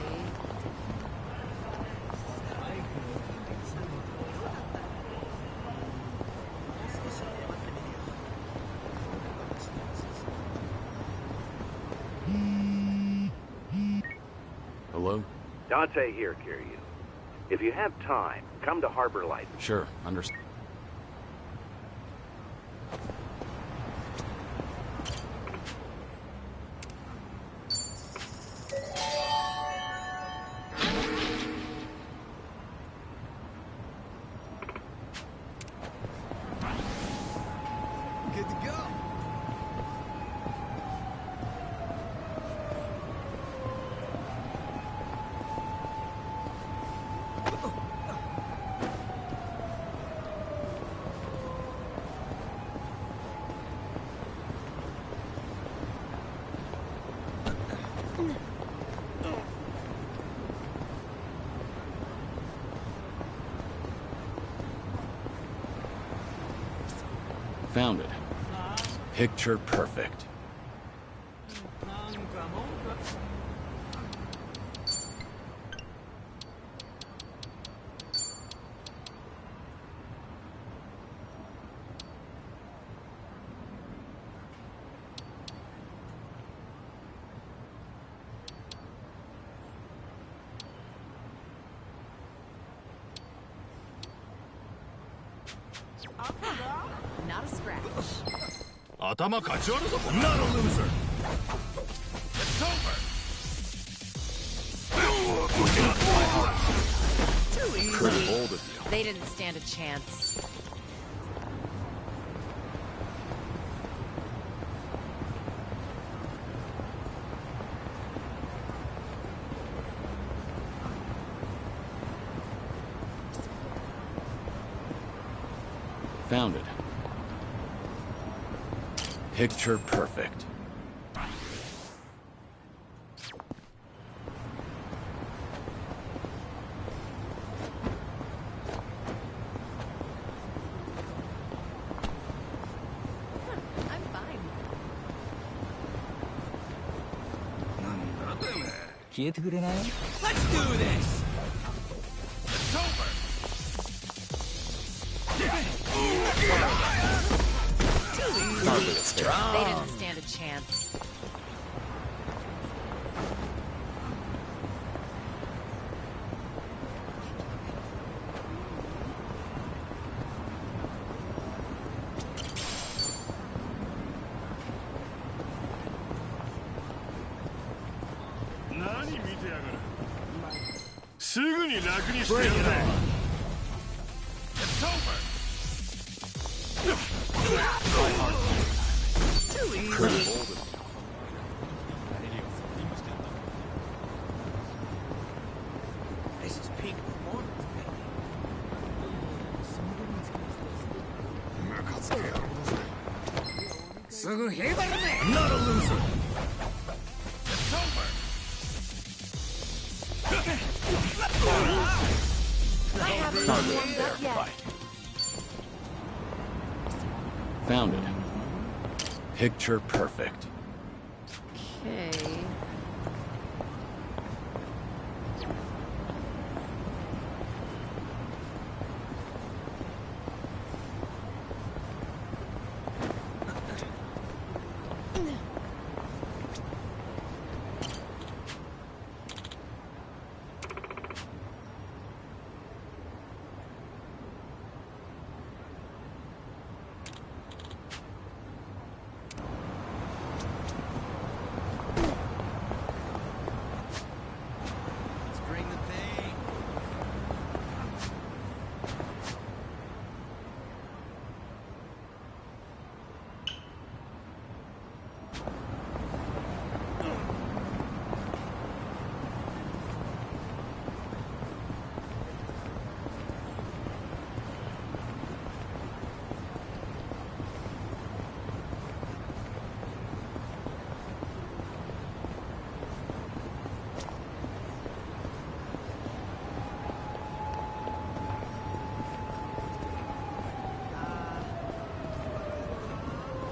Hello? Dante here, Kiryu. If you have time, come to Harbor Light. Sure, understand. Good to go. Found it. Picture perfect. Not a scratch. Not a loser. It's over. Too easy. Pretty bold of you. They didn't stand a chance. Found it. Picture perfect. I'm fine. Let's do this. It's over. Hardly a fair. They didn't stand a chance. It's over. Too easy. Pretty bold of you. This is peak performance, baby. Not a loser. It's over. I haven't Hardly warmed there. up yet. Bye. Found it. Picture perfect. Okay.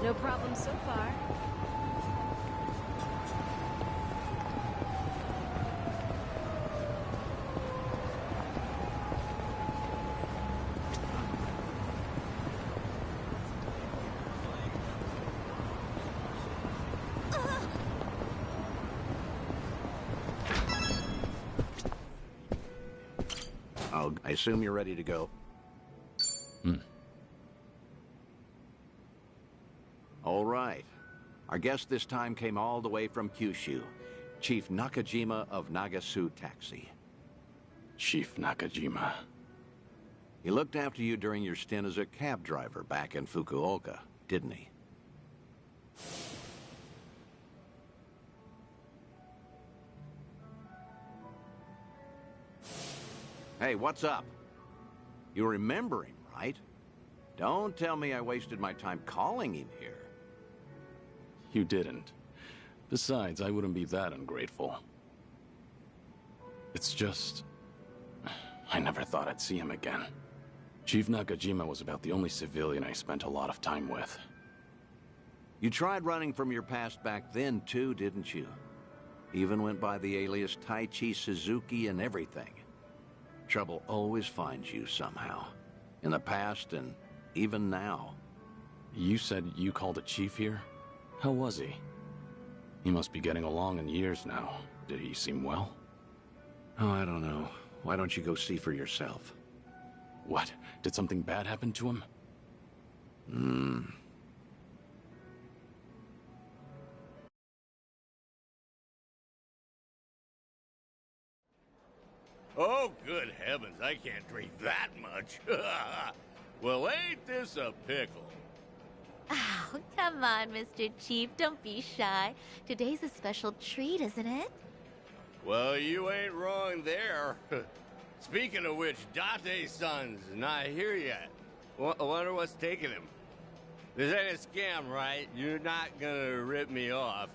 No problem so far. I assume you're ready to go. All right. Our guest this time came all the way from Kyushu. Chief Nakajima of Nagasu Taxi. Chief Nakajima. He looked after you during your stint as a cab driver back in Fukuoka, didn't he? Hey, what's up? You remember him, right? Don't tell me I wasted my time calling him here. You didn't. Besides, I wouldn't be that ungrateful. It's just... I never thought I'd see him again. Chief Nakajima was about the only civilian I spent a lot of time with. You tried running from your past back then, too, didn't you? Even went by the alias Taichi Suzuki and everything. Trouble always finds you somehow. In the past and even now. You said you called a chief here? How was he? He must be getting along in years now. Did he seem well? Oh, I don't know. Why don't you go see for yourself? What? Did something bad happen to him? Oh, good heavens, I can't drink that much. Well, ain't this a pickle? Oh, come on, Mr. Chief. Don't be shy. Today's a special treat, isn't it? Well, you ain't wrong there. Speaking of which, Date-san's not here yet. I wonder what's taking him. This ain't a scam, right? You're not gonna rip me off.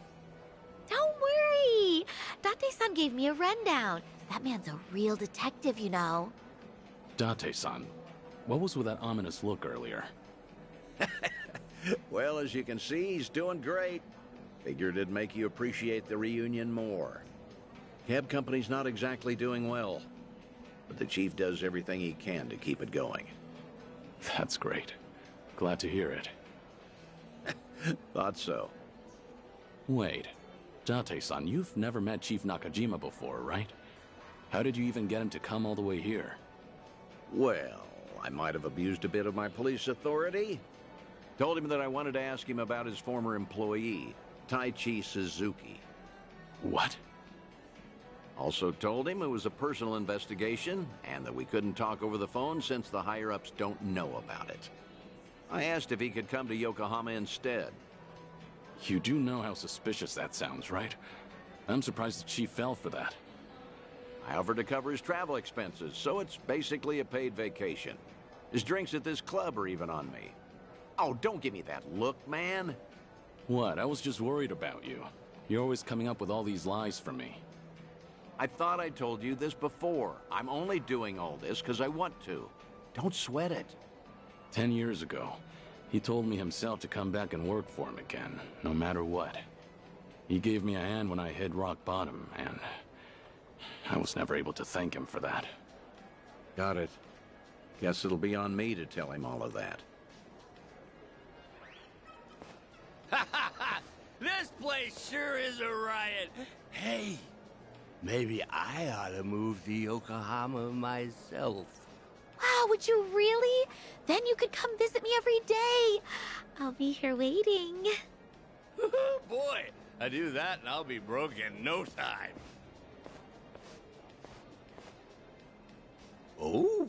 Don't worry. Date-san gave me a rundown. That man's a real detective, you know. Date-san, what was with that ominous look earlier? Well, as you can see, he's doing great. Figured it'd make you appreciate the reunion more. Cab company's not exactly doing well, but the chief does everything he can to keep it going. That's great. Glad to hear it. Thought so. Wait, Date-san, you've never met Chief Nakajima before, right? How did you even get him to come all the way here? Well, I might have abused a bit of my police authority. Told him that I wanted to ask him about his former employee, Taichi Suzuki. What? Also told him it was a personal investigation and that we couldn't talk over the phone since the higher-ups don't know about it. I asked if he could come to Yokohama instead. You do know how suspicious that sounds, right? I'm surprised the chief fell for that. I offered to cover his travel expenses, so it's basically a paid vacation. His drinks at this club are even on me. Oh, don't give me that look, man. What? I was just worried about you. You're always coming up with all these lies for me. I thought I told you this before. I'm only doing all this because I want to. Don't sweat it. 10 years ago, He told me himself to come back and work for him again, no matter what. He gave me a hand when I hit rock bottom, and I was never able to thank him for that. Got it. Guess it'll be on me to tell him all of that. This place sure is a riot. Hey, maybe I ought to move to Yokohama myself. Wow, would you really? Then you could come visit me every day. I'll be here waiting. Boy, I do that and I'll be broke in no time. Oh.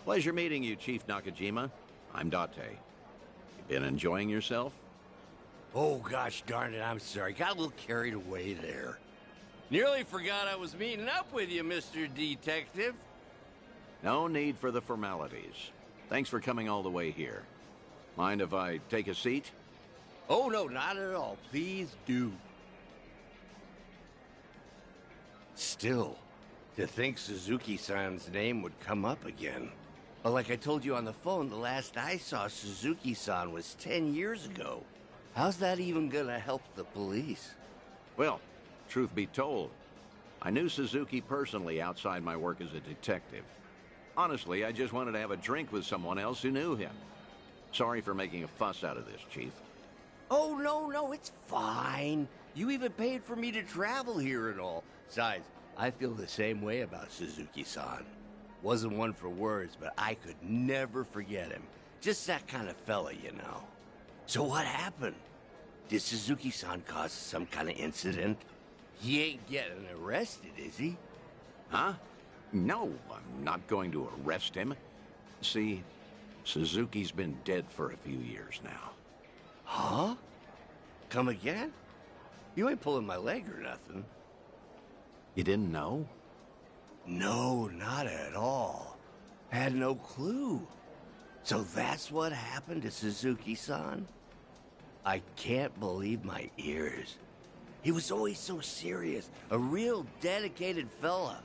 Pleasure meeting you, Chief Nakajima. I'm Date. You been enjoying yourself? Oh, gosh darn it, I'm sorry. Got a little carried away there. Nearly forgot I was meeting up with you, Mr. Detective. No need for the formalities. Thanks for coming all the way here. Mind if I take a seat? Oh, no, not at all. Please do. Still, to think Suzuki-san's name would come up again. But like I told you on the phone, the last I saw Suzuki-san was 10 years ago. How's that even gonna help the police? Well, truth be told, I knew Suzuki personally outside my work as a detective. Honestly, I just wanted to have a drink with someone else who knew him. Sorry for making a fuss out of this, Chief. Oh, no, it's fine. You even paid for me to travel here and all. Besides, I feel the same way about Suzuki-san. Wasn't one for words, but I could never forget him. Just that kind of fella, you know. So what happened? Did Suzuki-san cause some kind of incident? He ain't getting arrested, is he? Huh? No, I'm not going to arrest him. See, Suzuki's been dead for a few years now. Huh? Come again? You ain't pulling my leg or nothing. You didn't know? No, not at all. Had no clue. So that's what happened to Suzuki-san? I can't believe my ears. He was always so serious, a real dedicated fella.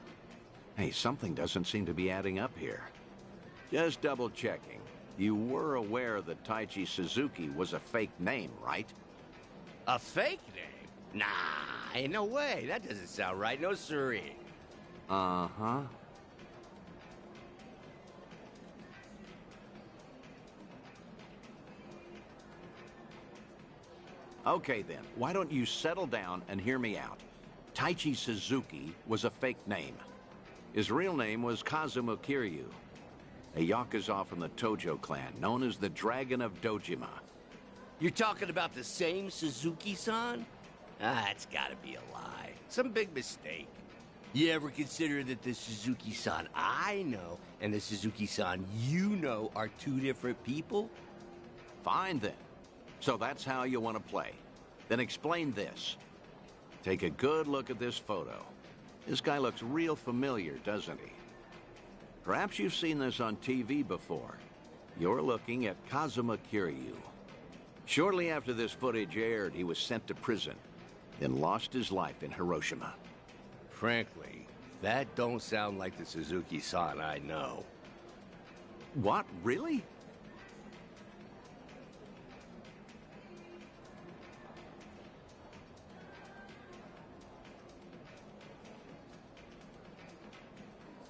Hey, something doesn't seem to be adding up here. Just double-checking. You were aware that Taichi Suzuki was a fake name, right? A fake name? Nah, ain't no way. That doesn't sound right. No siree. Uh-huh. Okay then, why don't you settle down and hear me out. Taichi Suzuki was a fake name. His real name was Kazuma Kiryu, a Yakuza from the Tojo clan, known as the Dragon of Dojima. You're talking about the same Suzuki-san? Ah, it's gotta be a lie. Some big mistake. You ever consider that the Suzuki-san I know and the Suzuki-san you know are two different people? Fine then. So that's how you want to play. Then explain this. Take a good look at this photo. This guy looks real familiar, doesn't he? Perhaps you've seen this on TV before. You're looking at Kazuma Kiryu. Shortly after this footage aired, he was sent to prison, then lost his life in Hiroshima. Frankly, that don't sound like the Suzuki-san I know. What? Really?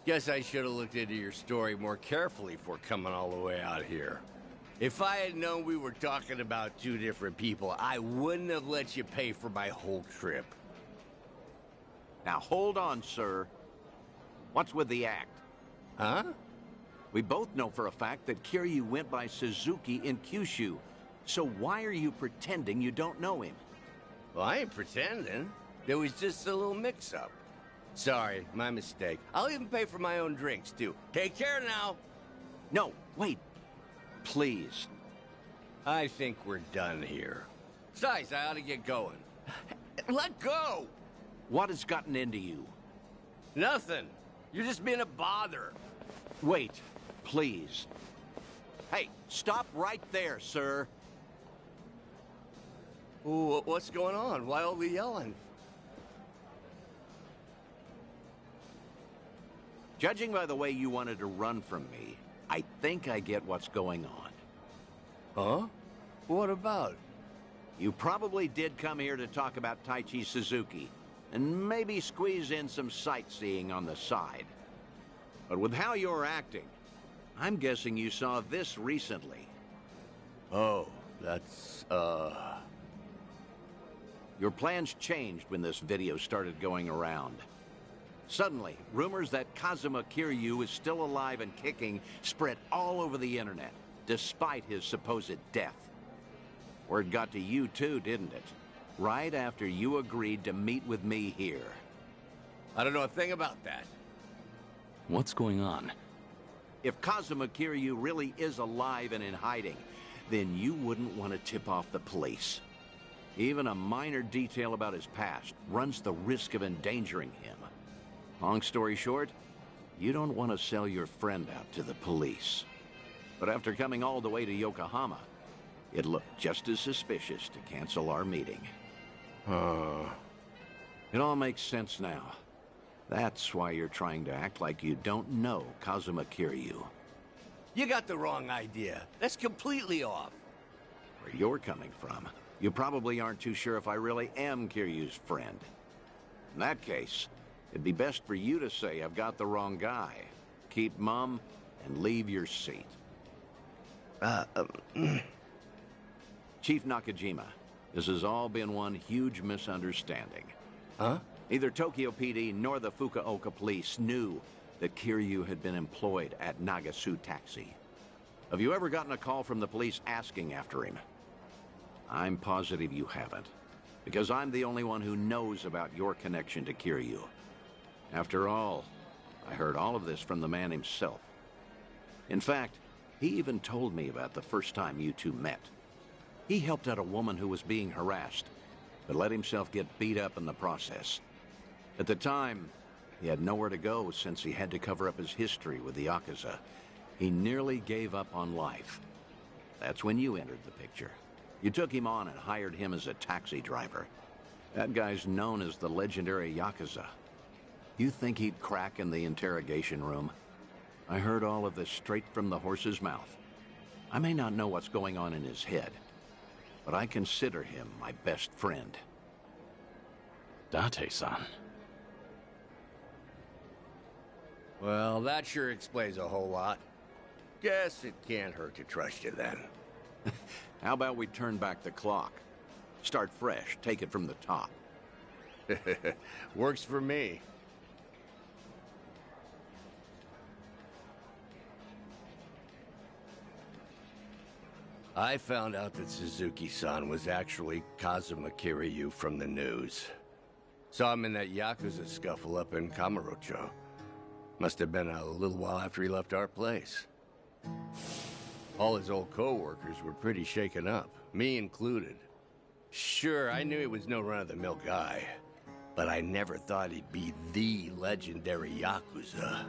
Guess I should have looked into your story more carefully before coming all the way out here. If I had known we were talking about two different people, I wouldn't have let you pay for my whole trip. Now hold on, sir. What's with the act? Huh? We both know for a fact that Kiryu went by Suzuki in Kyushu. So why are you pretending you don't know him? Well, I ain't pretending. There was just a little mix-up. Sorry, my mistake. I'll even pay for my own drinks, too. Take care now. No, wait. Please. I think we're done here. Besides, I ought to get going. Let go! What has gotten into you? Nothing. You're just being a bother. Wait, please. Hey, stop right there, sir. Ooh, what's going on? Why all the yelling? Judging by the way you wanted to run from me, I think I get what's going on. Huh? What about? You probably did come here to talk about Taichi Suzuki, and maybe squeeze in some sightseeing on the side. But with how you're acting, I'm guessing you saw this recently. Oh, that's, Your plans changed when this video started going around. Suddenly, rumors that Kazuma Kiryu is still alive and kicking spread all over the internet, despite his supposed death. Word got to you too, didn't it? Right after you agreed to meet with me here. I don't know a thing about that. What's going on? If Kazuma Kiryu really is alive and in hiding, then you wouldn't want to tip off the police. Even a minor detail about his past runs the risk of endangering him. Long story short, you don't want to sell your friend out to the police. But after coming all the way to Yokohama, it looked just as suspicious to cancel our meeting. It all makes sense now. That's why you're trying to act like you don't know Kazuma Kiryu. You got the wrong idea. That's completely off. Where you're coming from, you probably aren't too sure if I really am Kiryu's friend. In that case, it'd be best for you to say I've got the wrong guy. Keep mum and leave your seat. Chief Nakajima, this has all been one huge misunderstanding. Huh? Neither Tokyo PD nor the Fukuoka police knew that Kiryu had been employed at Nagasu Taxi. Have you ever gotten a call from the police asking after him? I'm positive you haven't, because I'm the only one who knows about your connection to Kiryu. After all, I heard all of this from the man himself. In fact, he even told me about the first time you two met. He helped out a woman who was being harassed, but let himself get beat up in the process. At the time, he had nowhere to go since he had to cover up his history with the Yakuza. He nearly gave up on life. That's when you entered the picture. You took him on and hired him as a taxi driver. That guy's known as the legendary Yakuza. You think he'd crack in the interrogation room? I heard all of this straight from the horse's mouth. I may not know what's going on in his head, but I consider him my best friend. Date-san. Well, that sure explains a whole lot. Guess it can't hurt to trust you then. How about we turn back the clock? Start fresh, take it from the top. Works for me. I found out that Suzuki-san was actually Kazuma Kiryu from the news. Saw him in that Yakuza scuffle up in Kamurocho. Must have been a little while after he left our place. All his old co-workers were pretty shaken up, me included. Sure, I knew he was no run-of-the-mill guy, but I never thought he'd be the legendary Yakuza.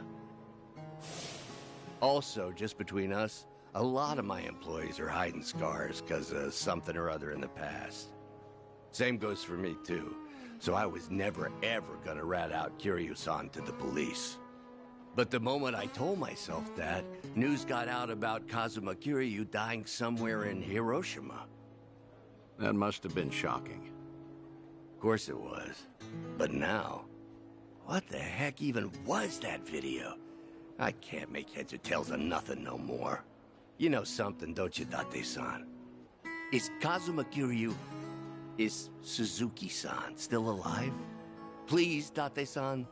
Also, just between us, a lot of my employees are hiding scars because of something or other in the past. Same goes for me, too. So I was never, ever gonna rat out Kiryu-san to the police. But the moment I told myself that, news got out about Kazuma Kiryu dying somewhere in Hiroshima. That must have been shocking. Of course it was. But now, what the heck even was that video? I can't make heads or tails of nothing no more. You know something, don't you, Date-san? Is Kazuma Kiryu... is Suzuki-san still alive? Please, Date-san?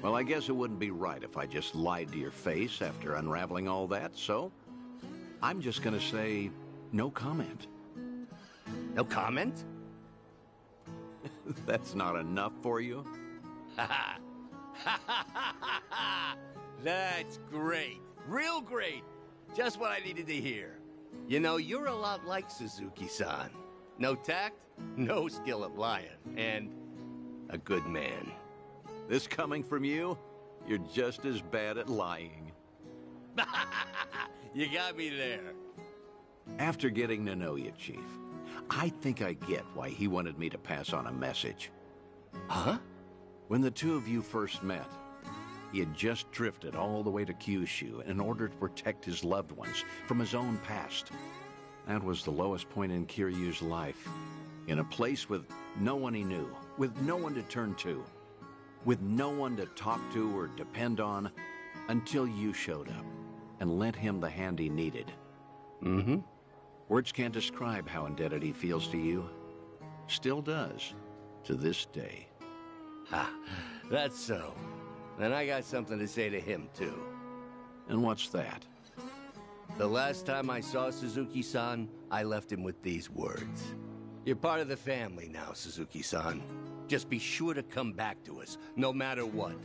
Well, I guess it wouldn't be right if I just lied to your face after unraveling all that, so... I'm just gonna say, no comment. No comment? That's not enough for you? That's great. Real great. Just what I needed to hear. You know, you're a lot like Suzuki-san. No tact, no skill at lying, and a good man. This coming from you? You're just as bad at lying. You got me there. After getting to know you, Chief, I think I get why he wanted me to pass on a message. Huh? When the two of you first met, he had just drifted all the way to Kyushu in order to protect his loved ones from his own past. That was the lowest point in Kiryu's life. In a place with no one he knew, with no one to turn to, with no one to talk to or depend on, until you showed up and lent him the hand he needed. Mm-hmm. Words can't describe how indebted he feels to you. Still does, to this day. Ha, that's so. And I got something to say to him, too. And what's that? The last time I saw Suzuki-san, I left him with these words. You're part of the family now, Suzuki-san. Just be sure to come back to us, no matter what.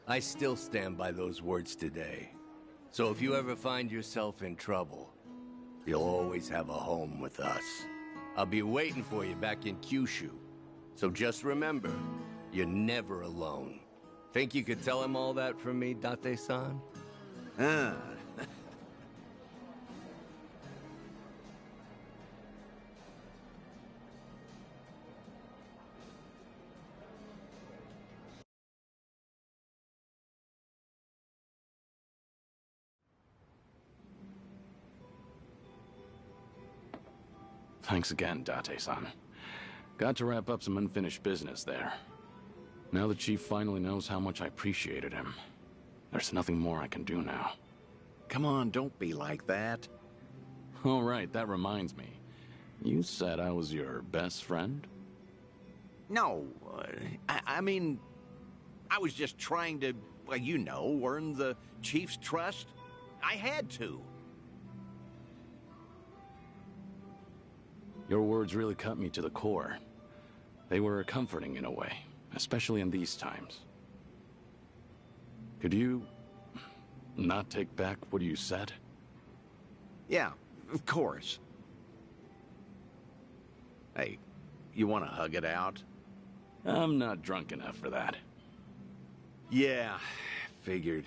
I still stand by those words today. So if you ever find yourself in trouble, you'll always have a home with us. I'll be waiting for you back in Kyushu. So just remember, you're never alone. Think you could tell him all that from me, Date-san? Thanks again, Date-san. Got to wrap up some unfinished business there. Now the chief finally knows how much I appreciated him. There's nothing more I can do now. Come on, don't be like that. All right, that reminds me. You said I was your best friend? No, I mean, I was just trying to, well, you know, earn the chief's trust. I had to. Your words really cut me to the core. They were comforting in a way, especially in these times. Could you not take back what you said? Yeah, of course. Hey, you want to hug it out? I'm not drunk enough for that. Yeah, figured.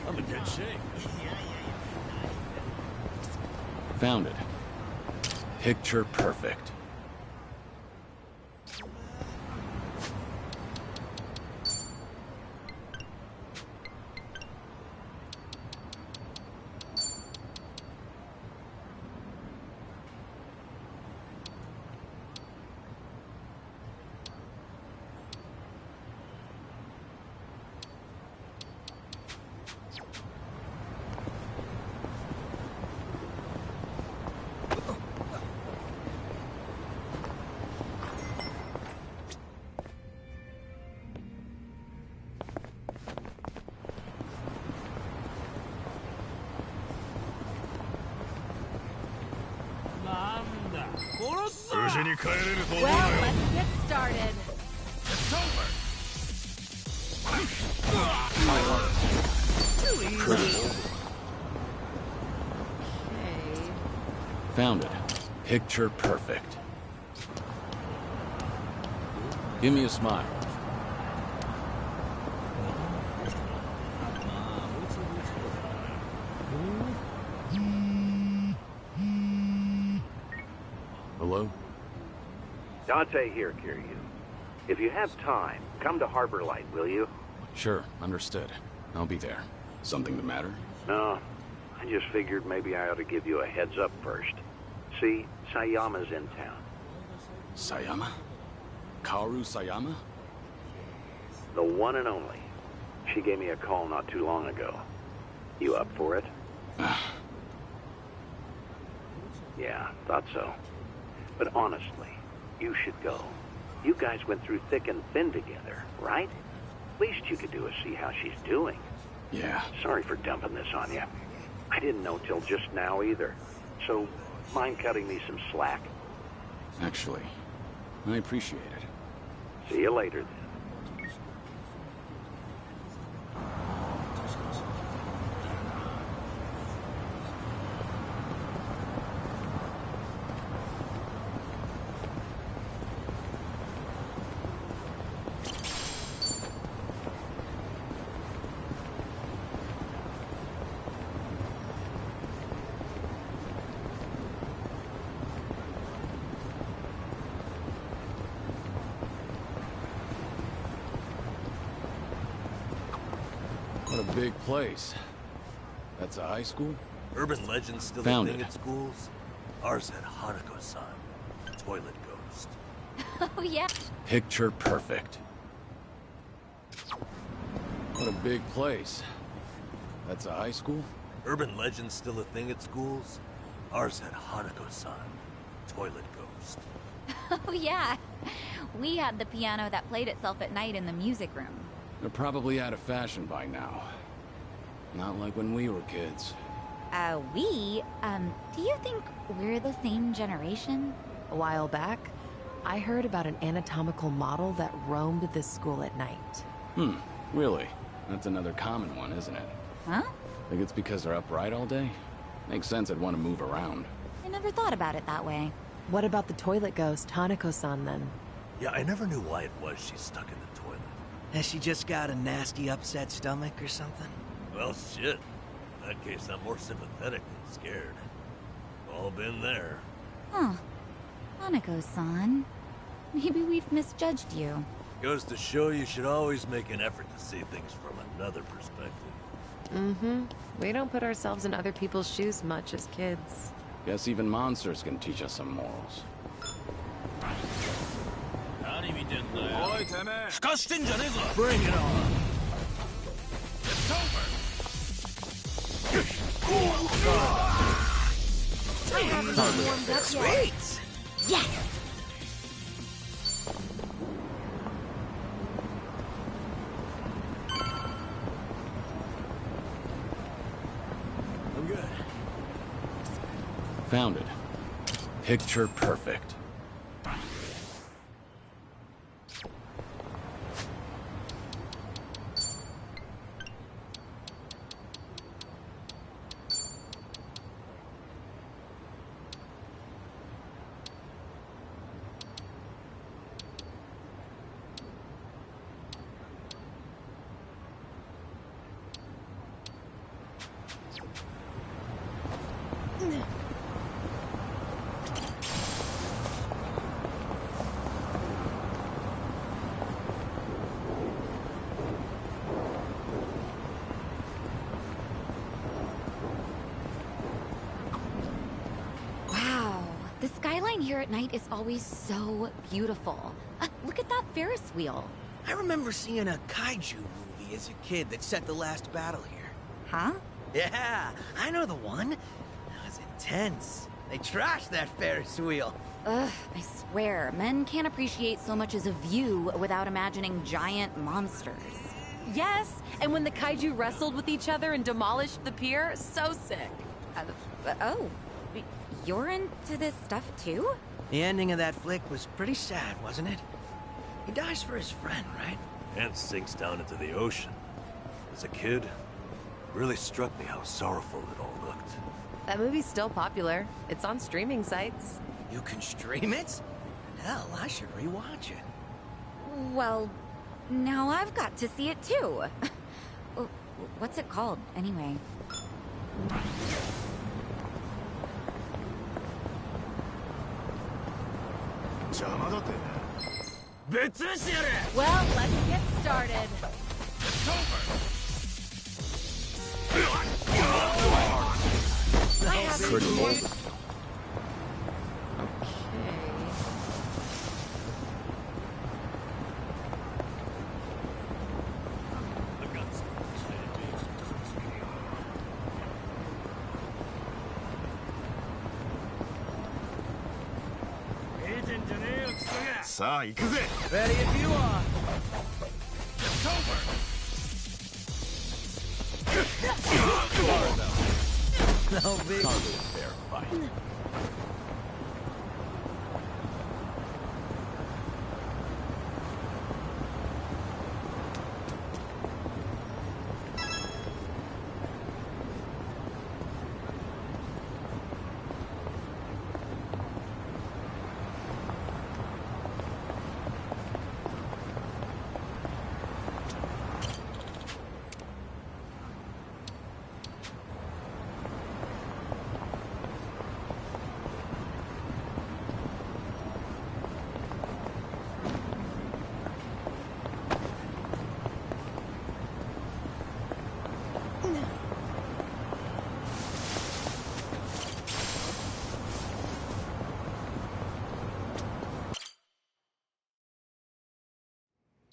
I'm in good shape. Found it. Picture perfect. Well, let's get started. It's over. Too easy. Okay. Found it. Picture perfect. Give me a smile. Hello? Dante here, Kiryu. If you have time, come to Harbor Light, will you? Sure, understood. I'll be there. Something the matter? No, I just figured maybe I ought to give you a heads up first. See, Sayama's in town. Sayama? Kaoru Sayama? The one and only. She gave me a call not too long ago. You up for it? Yeah, thought so. But honestly, you should go. You guys went through thick and thin together, right? Least you could do is see how she's doing. Yeah. Sorry for dumping this on you. I didn't know till just now either. So, mind cutting me some slack? Actually, I appreciate it. See you later, then. What a big place. That's a high school? Urban legends still Found a thing it. at schools? Ours had Hanako-san, toilet ghost. Oh, yeah. Picture perfect. What a big place. That's a high school? Urban legends still a thing at schools? Ours had Hanako-san, toilet ghost. Oh, yeah. We had the piano that played itself at night in the music room. They're probably out of fashion by now. Not like when we were kids. Do you think we're the same generation? A while back, I heard about an anatomical model that roamed this school at night. Really? That's another common one, isn't it? Huh? Think it's because they're upright all day? Makes sense I'd want to move around. I never thought about it that way. What about the toilet ghost, Hanako-san, then? Yeah, I never knew why it was she's stuck in the toilet. Has she just got a nasty upset stomach or something? Well, shit. In that case, I'm more sympathetic than scared. All been there. Huh. Hanako-san. Maybe we've misjudged you. Goes to show you should always make an effort to see things from another perspective. Mm-hmm. We don't put ourselves in other people's shoes much as kids. Guess even monsters can teach us some morals. Bring it on! I haven't been warmed up yet. Sweet! Yes! I'm good. Found it. Picture perfect. The skyline here at night is always so beautiful. Look at that Ferris wheel. I remember seeing a kaiju movie as a kid that set the last battle here. Huh? Yeah, I know the one. It was intense. They trashed that Ferris wheel. Ugh, I swear, men can't appreciate so much as a view without imagining giant monsters. Yes, and when the kaiju wrestled with each other and demolished the pier, so sick. Oh, you're into this stuff too? The ending of that flick was pretty sad, wasn't it? He dies for his friend, right? And sinks down into the ocean. As a kid, it really struck me how sorrowful it all looked. That movie's still popular. It's on streaming sites. You can stream it? Hell, I should rewatch it. Well, now I've got to see it too. What's it called, anyway? Well, let's get started. I have Pretty cool. Ready if you are. No big. Fair fight.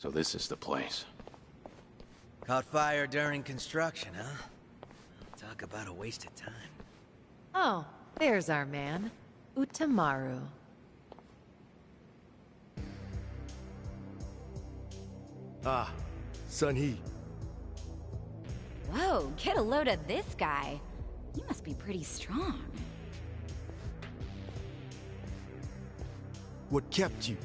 So this is the place. Caught fire during construction, huh? Talk about a waste of time. Oh, there's our man, Utamaru. Ah, Sun-hee. Whoa, get a load of this guy. He must be pretty strong. What kept you?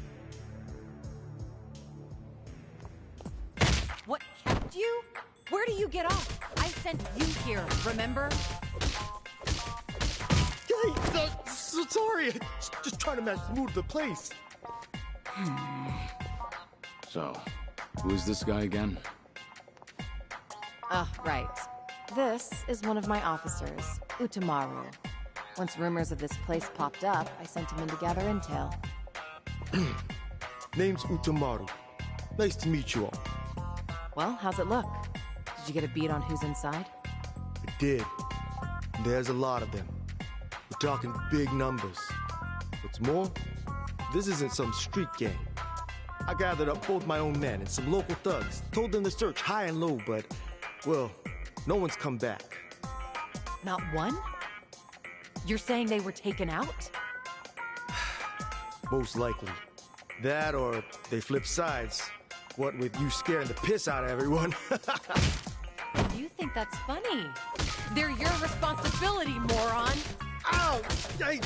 What kept you? Where do you get off? I sent you here, remember? Hey, so sorry. Just trying to match the mood of the place. So, who's this guy again? Right. This is one of my officers, Utamaru. Once rumors of this place popped up, I sent him in to gather intel. Name's Utamaru. Nice to meet you all. Well, how's it look? Did you get a beat on who's inside? I did. There's a lot of them. We're talking big numbers. What's more, this isn't some street gang. I gathered up both my own men and some local thugs, told them to search high and low, but, well, no one's come back. Not one? You're saying they were taken out? Most likely. That or they flip sides. What with you scaring the piss out of everyone. You think that's funny? They're your responsibility, moron! Ow! Hey,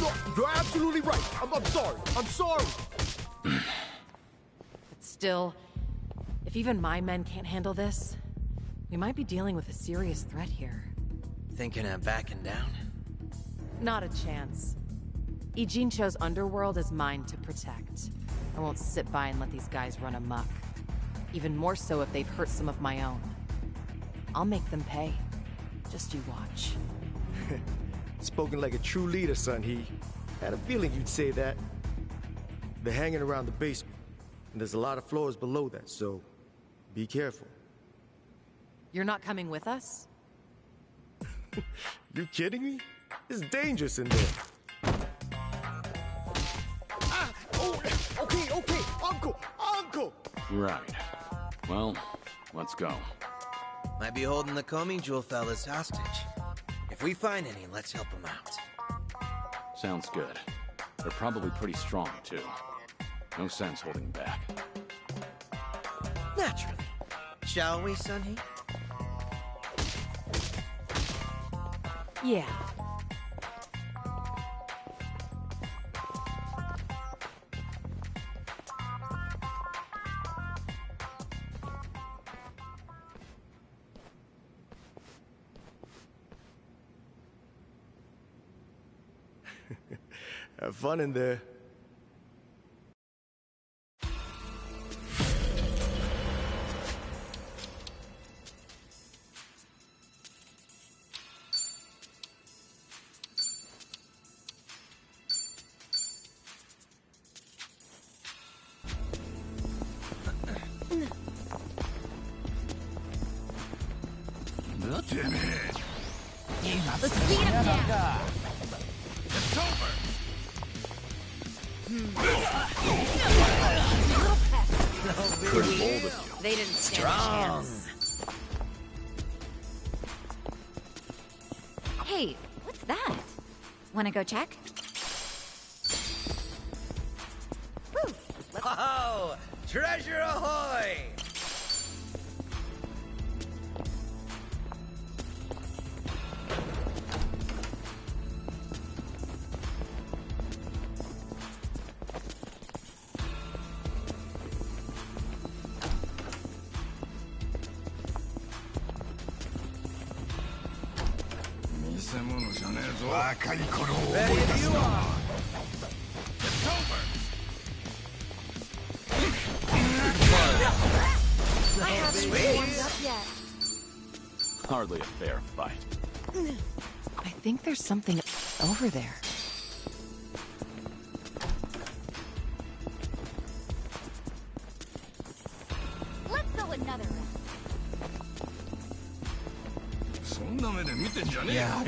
no, you're absolutely right. I'm sorry. I'm sorry. But still, if even my men can't handle this, we might be dealing with a serious threat here. Thinking of backing down? Not a chance. Ijincho's underworld is mine to protect. I won't sit by and let these guys run amok. Even more so if they've hurt some of my own. I'll make them pay. Just you watch. Spoken like a true leader, Sun-hee. Had a feeling you'd say that. They're hanging around the basement, and there's a lot of floors below that, so be careful. You're not coming with us? You kidding me? It's dangerous in there. Ah! Oh, okay, Uncle! Right. Well, let's go. Might be holding the Komi Jewel fellas hostage. If we find any, let's help them out. Sounds good. They're probably pretty strong, too. No sense holding back. Naturally. Shall we, Sun-hee? Yeah. Have fun in there. Let's beat him down! It's over! Pretty bold of you. They didn't stand a chance. Hey, what's that? Wanna go check? Woo! Oh, treasure ahoy! Ready if you are. It's over! I haven't warmed up yet. Hardly a fair fight. I think there's something over there. Let's go another round. Yeah, I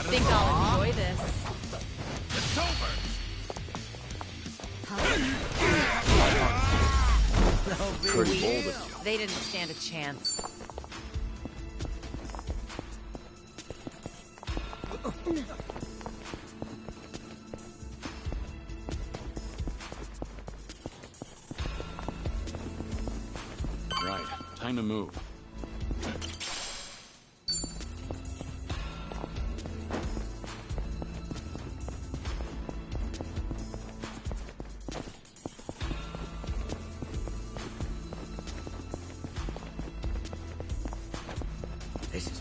think I'll enjoy this. It's over! No Pretty bold of you. They didn't stand a chance. Right, time to move. This is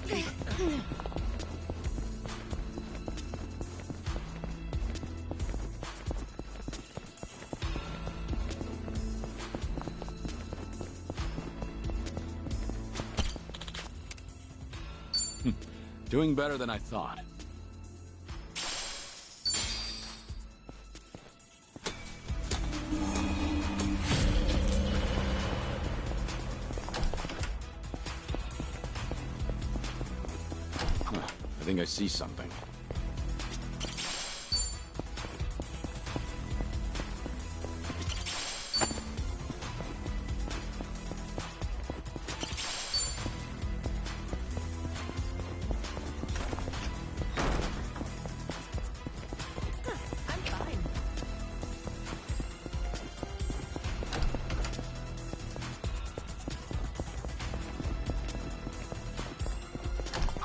Doing better than I thought. I think I see something.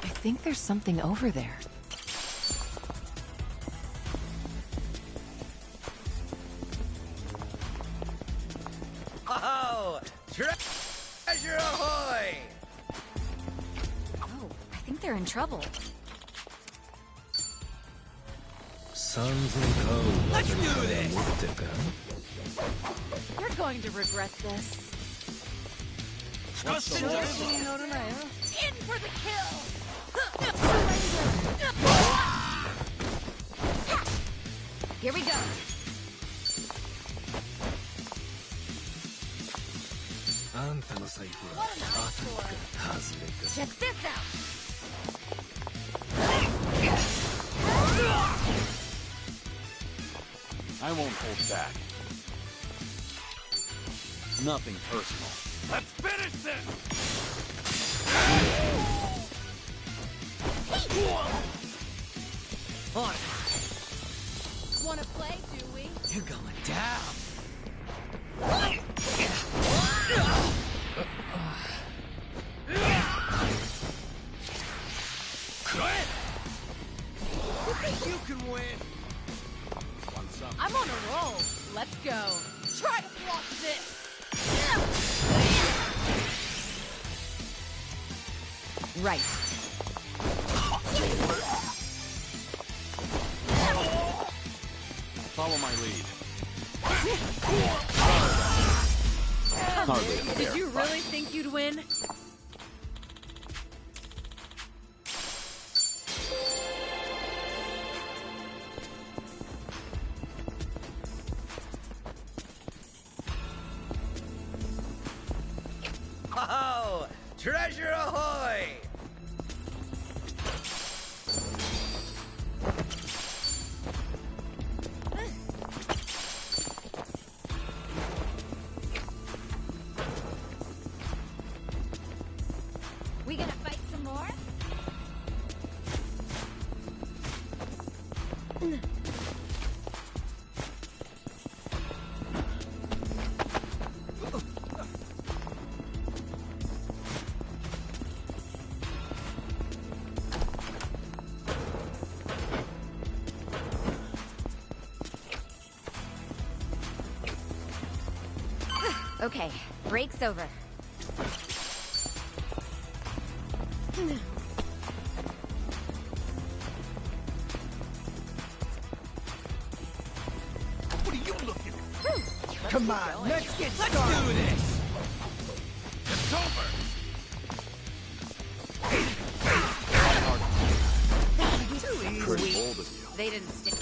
I think there's something over there. Oh, treasure ahoy! Oh, I think they're in trouble. Let's do this! You're going to regret this. In for the kill! Here we go. Check this out. I won't hold back. Nothing personal. Let's finish this! Wanna play, do we? You're going down. You think you can win? I'm on a roll. Let's go. Try to block this. Right. Follow my lead. Hardly a fair Did you fight. really think you'd win? Oh, treasure ahoy! We gonna fight some more? Okay, break's over. What are you looking at? Come on, let's get started. Let's do this! It's over! Pretty bold of you. They didn't stand.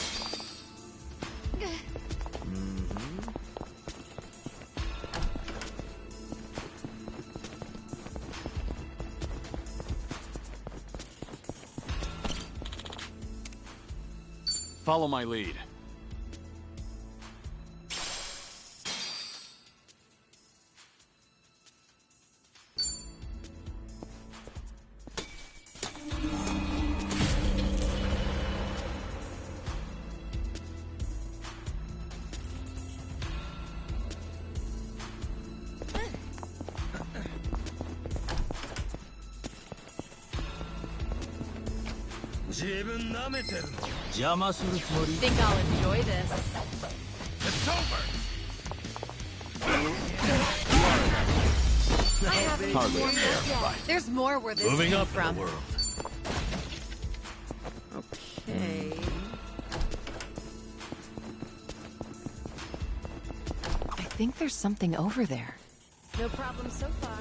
Follow my lead. Think I'll enjoy this. It's over! I haven't Hardly warmed a fair up yet. fight. There's more where this Moving came up from. in the world. Okay. I think there's something over there. No problem so far.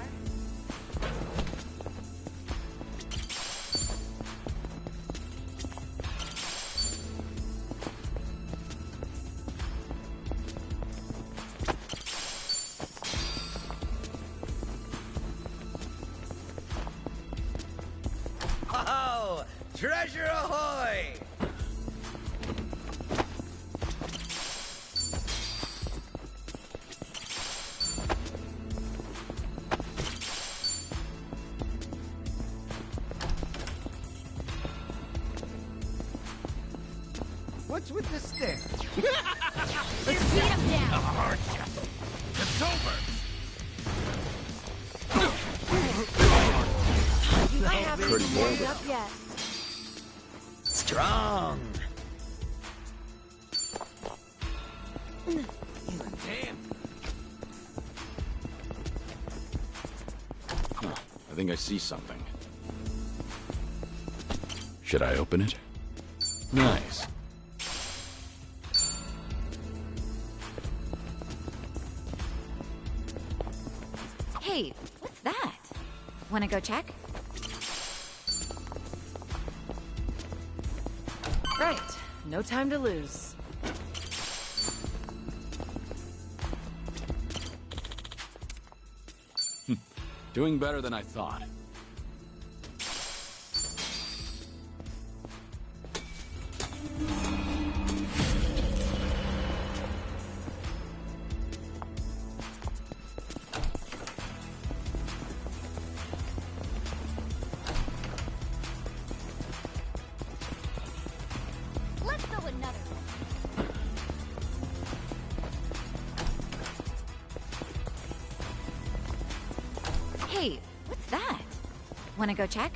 Oh, treasure ahoy! What's with the stare? Let's beat him down. It's over! I haven't warmed up yet. Strong. Damn! Huh. I think I see something. Should I open it? Nice. Hey, what's that? Wanna go check? Right. No time to lose. Doing better than I thought. Let's go another one. Hey, what's that? Wanna go check?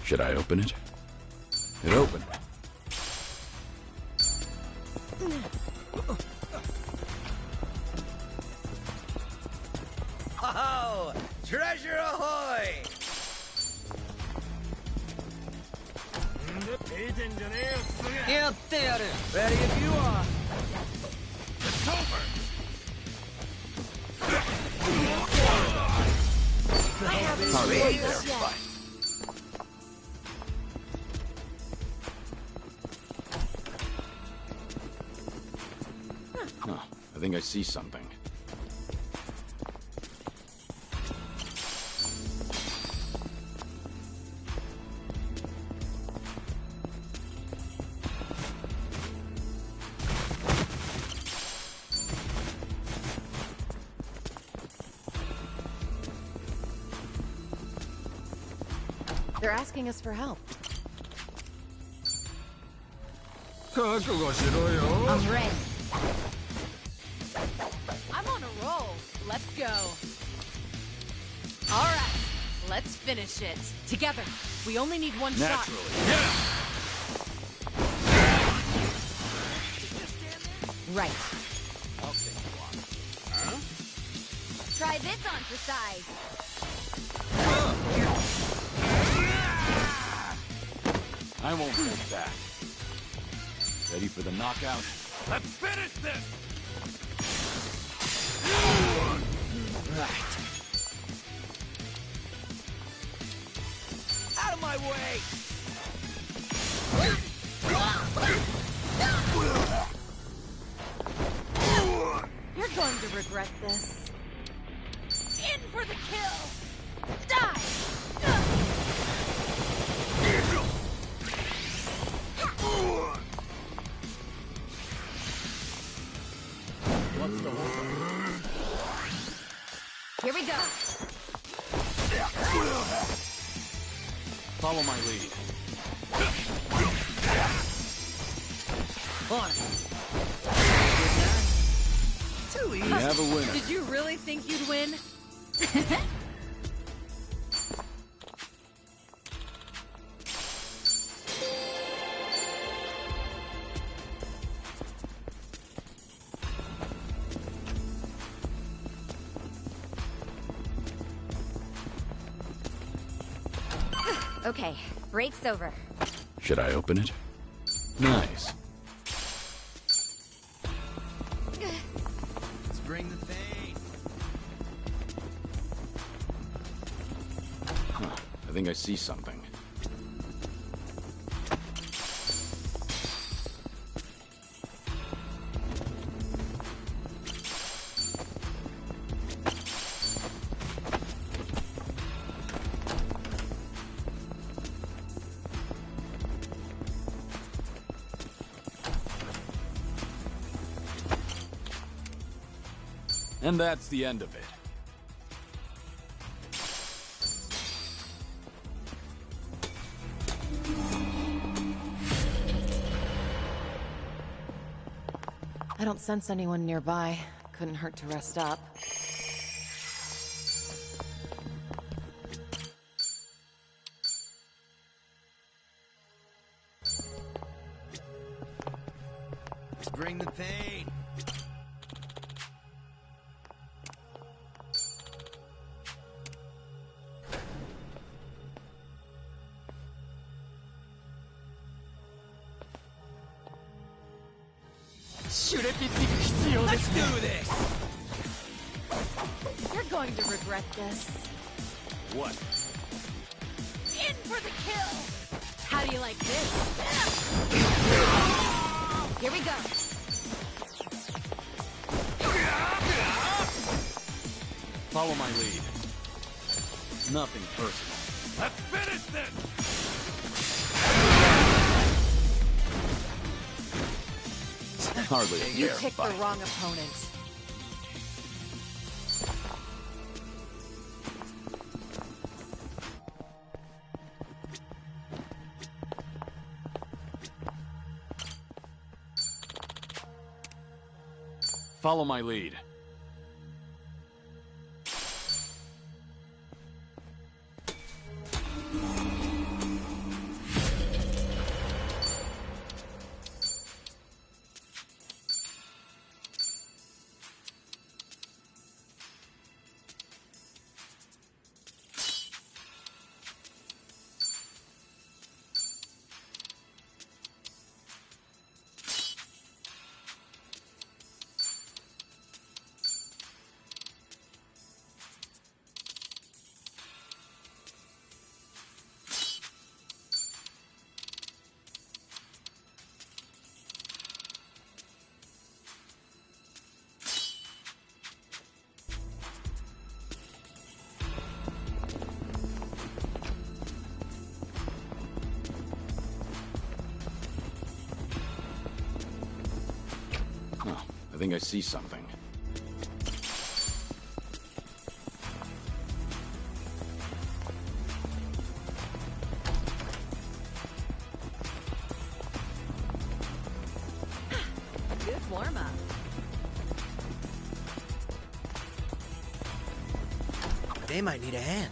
Should I open it? It opened. Oh, treasure ahoy! Ready if you are. It's over! I haven't Hardly a warmed fair up yet. fight. Huh. I think I see something. They're asking us for help. I'm ready. I'm on a roll. Let's go. All right, let's finish it. Together. We only need one shot. Right. Try this on for size. I won't hold back. Ready for the knockout? Let's finish this! Right. Out of my way! You're going to regret this. In for the kill! Die! What's the hold? Here we go. Follow my lead. On it. Too easy. You have a winner. Did you really think you'd win? Okay, break's over. Should I open it? Nice. Let's bring the thing. Huh. I think I see something. And that's the end of it. I don't sense anyone nearby. Couldn't hurt to rest up. Let's bring the pain. Let's do this! You're going to regret this. What? In for the kill! How do you like this? Here we go. Follow my lead. Nothing personal. Let's finish this! Hardly a You fair picked the fight. wrong opponent. Follow my lead. I think I see something. Good warm-up. They might need a hand.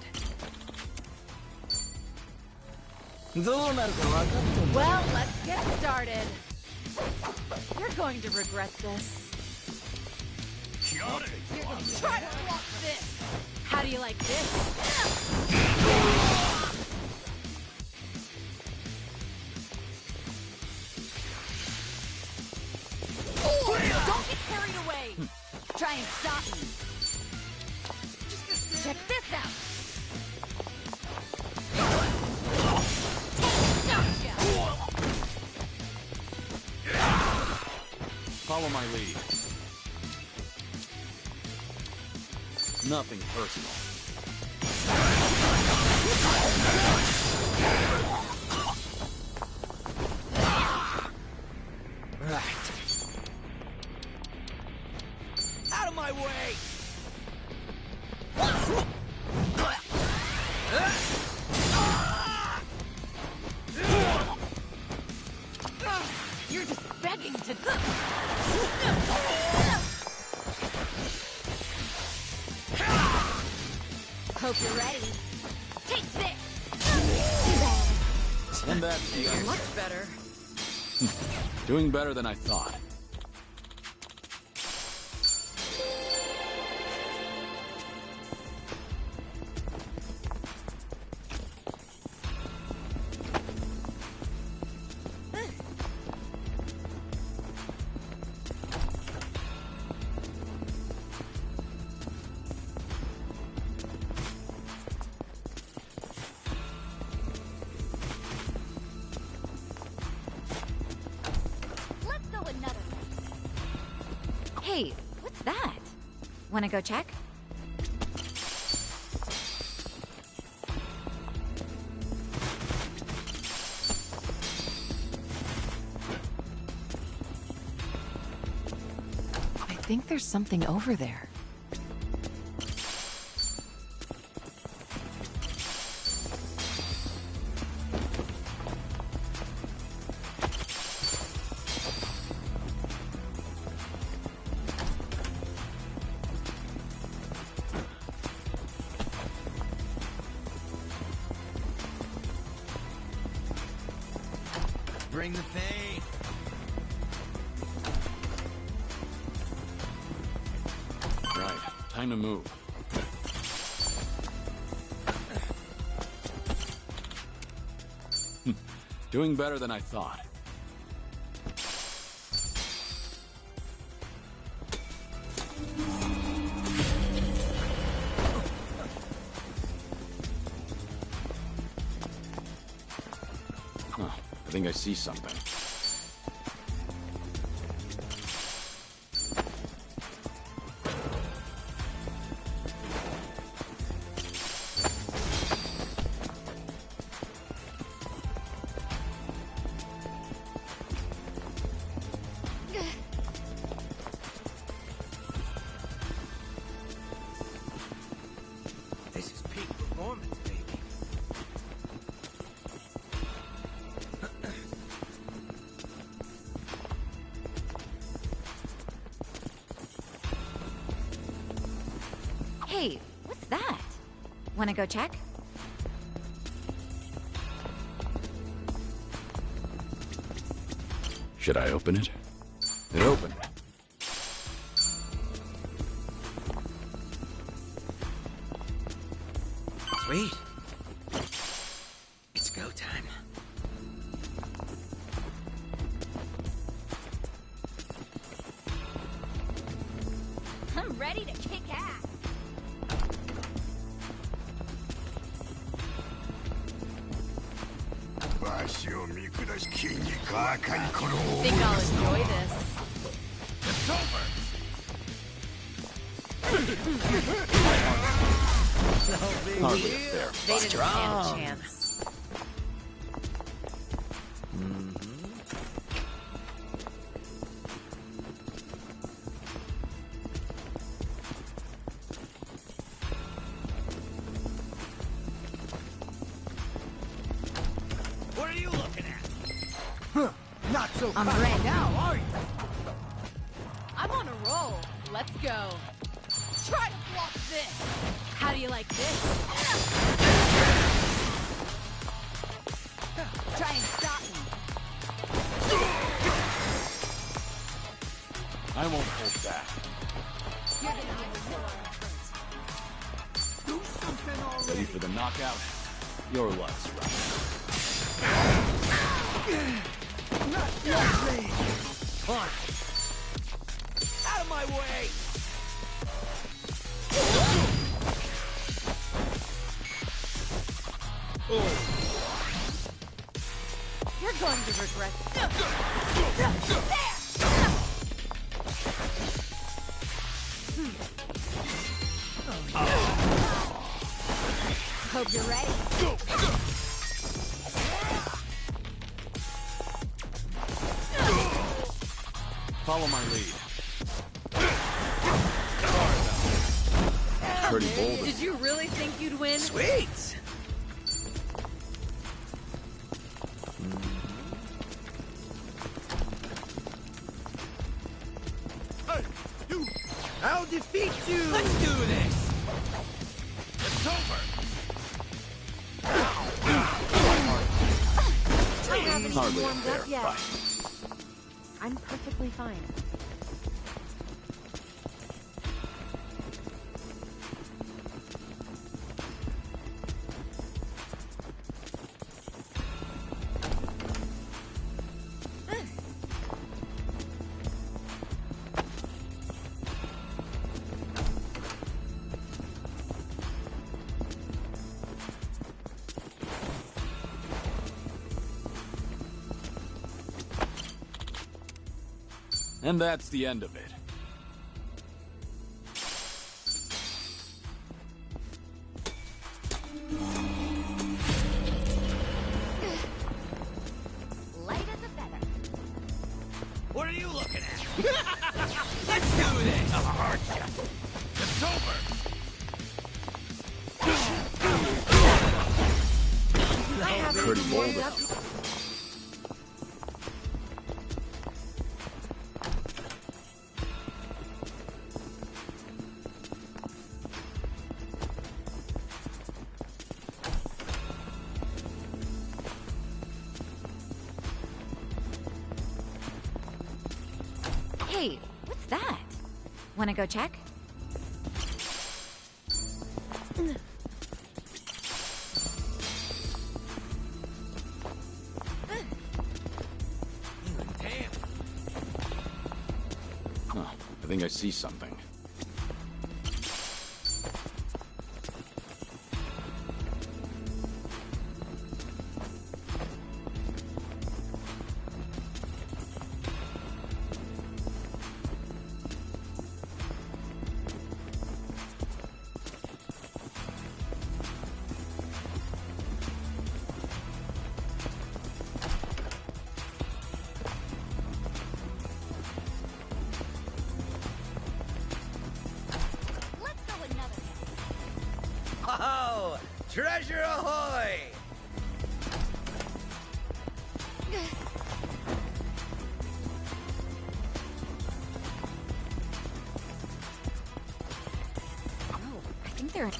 Well, let's get started. You're going to regret this. You're going to try to block this. How do you like this? Don't get carried away. Try and stop me. Check this out. Follow my lead. Nothing personal. Right. Out of my way! You're just begging to Hope you're ready. Take this! And that's the end. Much better. Doing better than I thought. Hey, what's that? Wanna go check? I think there's something over there. Bring the pain. Right, time to move. Doing better than I thought. Huh, I think I see something. This is peak performance, baby. Hey, what's that? Wanna go check? Should I open it? It opened. Sweet. It's go time. I'm ready to kick ass. Think I'll enjoy this. It's over! Hardly a fair They fight. didn't stand a chance. What are you looking at? Not so I'm fast ready. now, are you? I'm on a roll. Let's go. Try to block this. How do you like this? Try and stop me. I won't hold back. You're gonna get Do something already. Ready for the knockout? Your luck's right. Not yet, Lee. On. Out of my way! You're going to regret Hope you're ready. Follow my lead. Pretty bold. Did you really think you'd win? Sweet! Hey, you! I'll defeat you! Let's do this! It's over! haven't Hardly a warmed fair up yet. fight. I'm perfectly fine. And that's the end of it. Light as a feather. What are you looking at? Let's do this! It's over! I haven't Pretty bold warmed of up. them. Hey, what's that? Wanna go check? Huh, I think I see something. Let's go another. Oh, treasure ahoy! Oh, I think they're.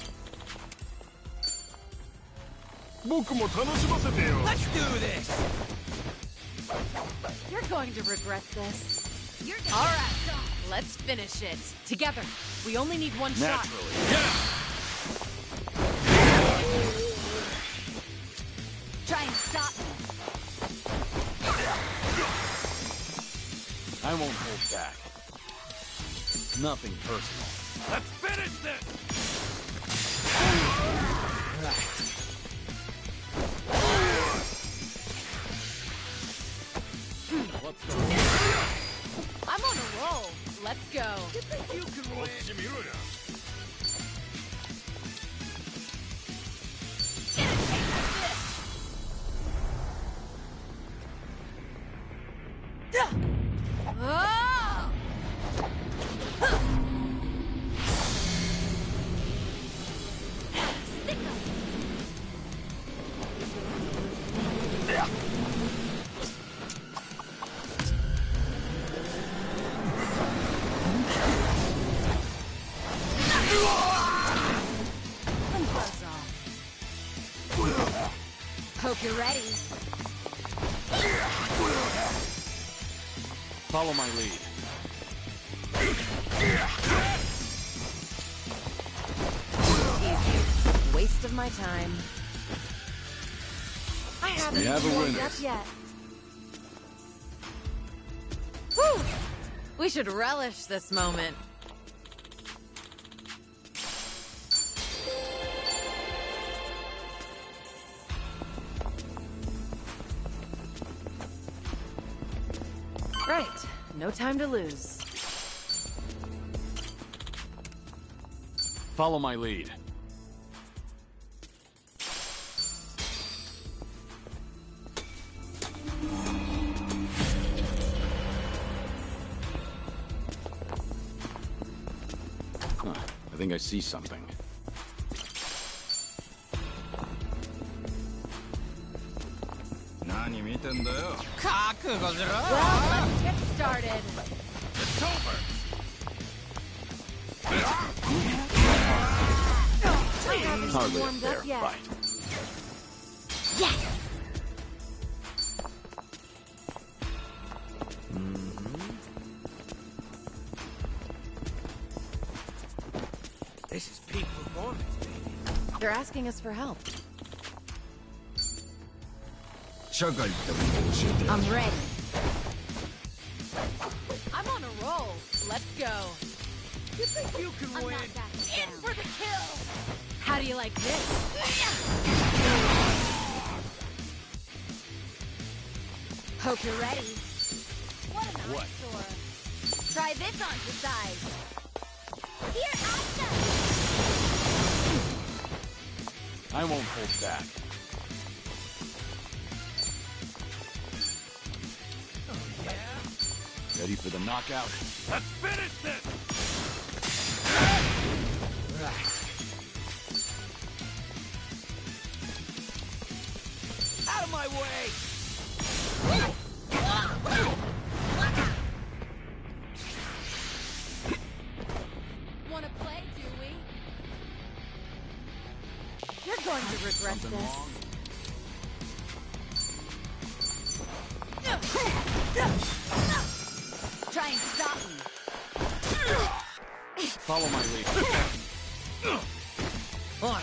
Let's do this! You're going to regret this. You're All right, let's finish it. Together. We only need one shot. Try and stop me. I won't hold back. Nothing personal. Let's finish this! I'm on a roll. Let's go. You can win! Oh! Buzz off. Hope you're ready. Follow my lead. Easy. Waste of my time. I haven't have a warmed winner. up yet. Whew! We should relish this moment. Right. No time to lose. Follow my lead. Huh, I think I see something. Well, let's get started. It's over! I haven't Hardly a warmed fair up yet. fight. Yes! performance, baby. They're asking us for help. I'm ready. I'm on a roll. Let's go. You think you can I'm win? not backing down. In for the kill. How do you like this? Hope you're ready. What an eyesore. Try this on for size. Here, Asta! I won't hold back. Ready for the knockout? Let's finish this! Out of my way! Wanna play, do we? You're going to regret Something this. wrong? Try and stop me. Follow my lead. On.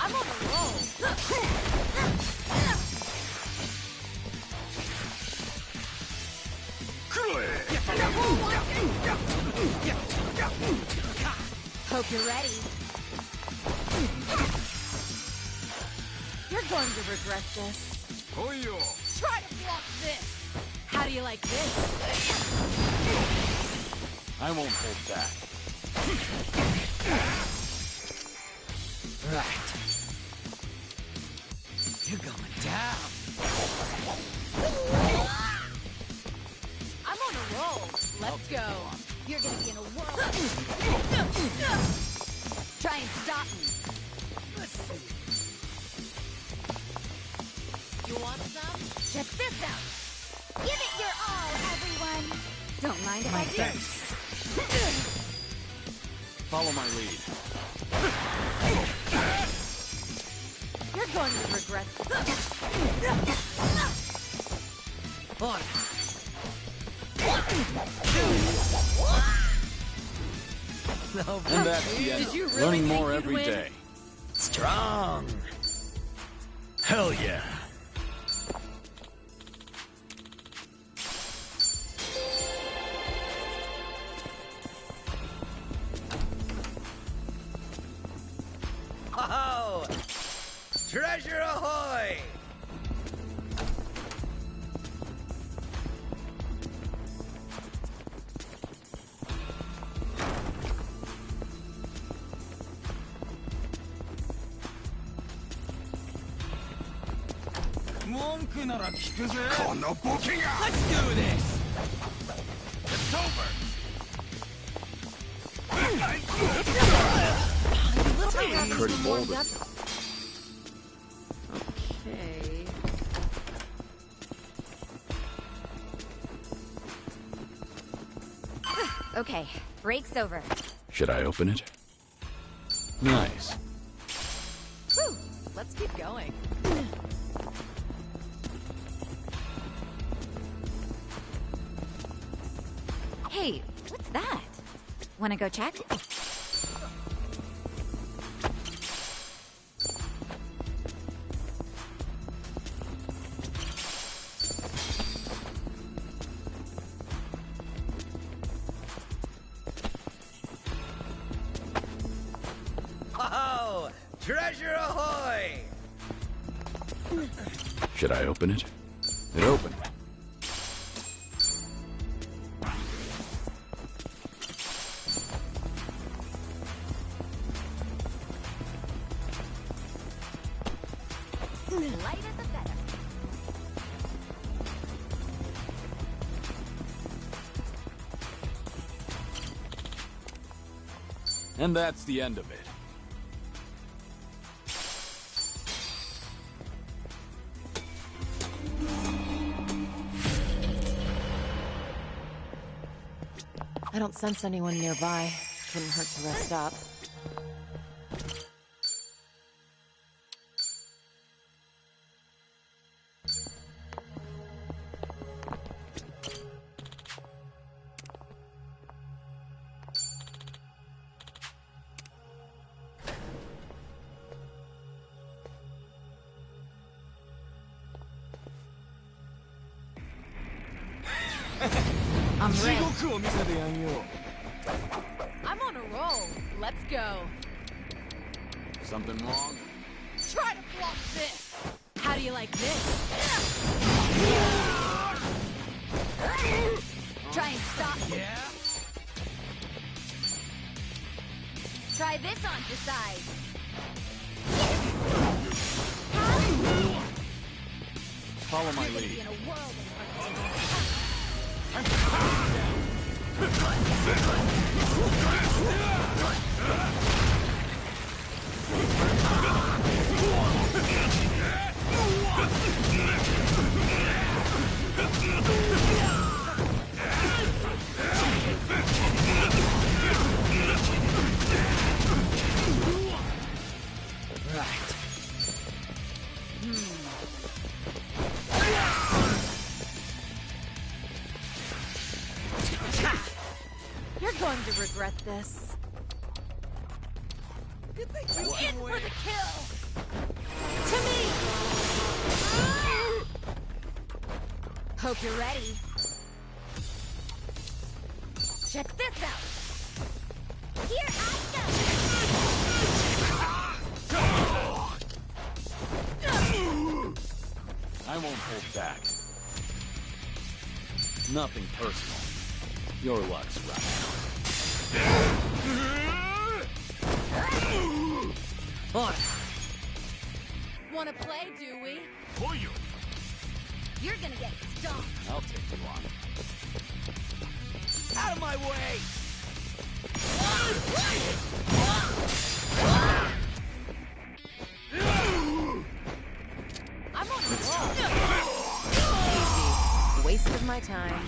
I'm on a roll. Hope you're ready. You're going to regret this. Try to block this. How do you like this? I won't hold back. Right. You're going down. I'm on a roll. Let's go. You're gonna be in a whirl. Try and stop me. Let's see. You want some? Check this out. Give it your all, everyone. Don't mind if I do. Follow my lead. You're going to regret On. No, And that's the end. Did you really Learning think more you'd every win? day. Strong. Hell yeah. Oh! Treasure ahoy! Let's do this! It's over! Pretty bold. Okay. Okay, break's over. Should I open it? Nice. Whew, let's keep going. Hey, what's that? Wanna go check? Oh! Treasure ahoy! Should I open it? It opened. Light as a feather. And that's the end of it. I don't sense anyone nearby. Couldn't hurt to rest up. I'm ready. I'm on a roll. Let's go. Something wrong? Try to block this. How do you like this? Try and stop. Yeah. Try this on for size. Follow my You're gonna lead. be in a whirlwind. You're going to regret this. You think In you can for win? the kill. To me. Hope you're ready. Check this out. Here I I won't hold back. Nothing personal. Your luck's right. On. Want to play, do we? go. You're gonna get stomped. I'll take the block. Out of my way! I'm on a It's roll. Easy. Waste of my time.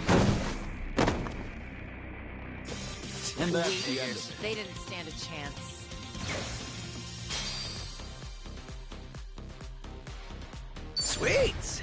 And that's the end of it. They didn't stand a chance. Sweet!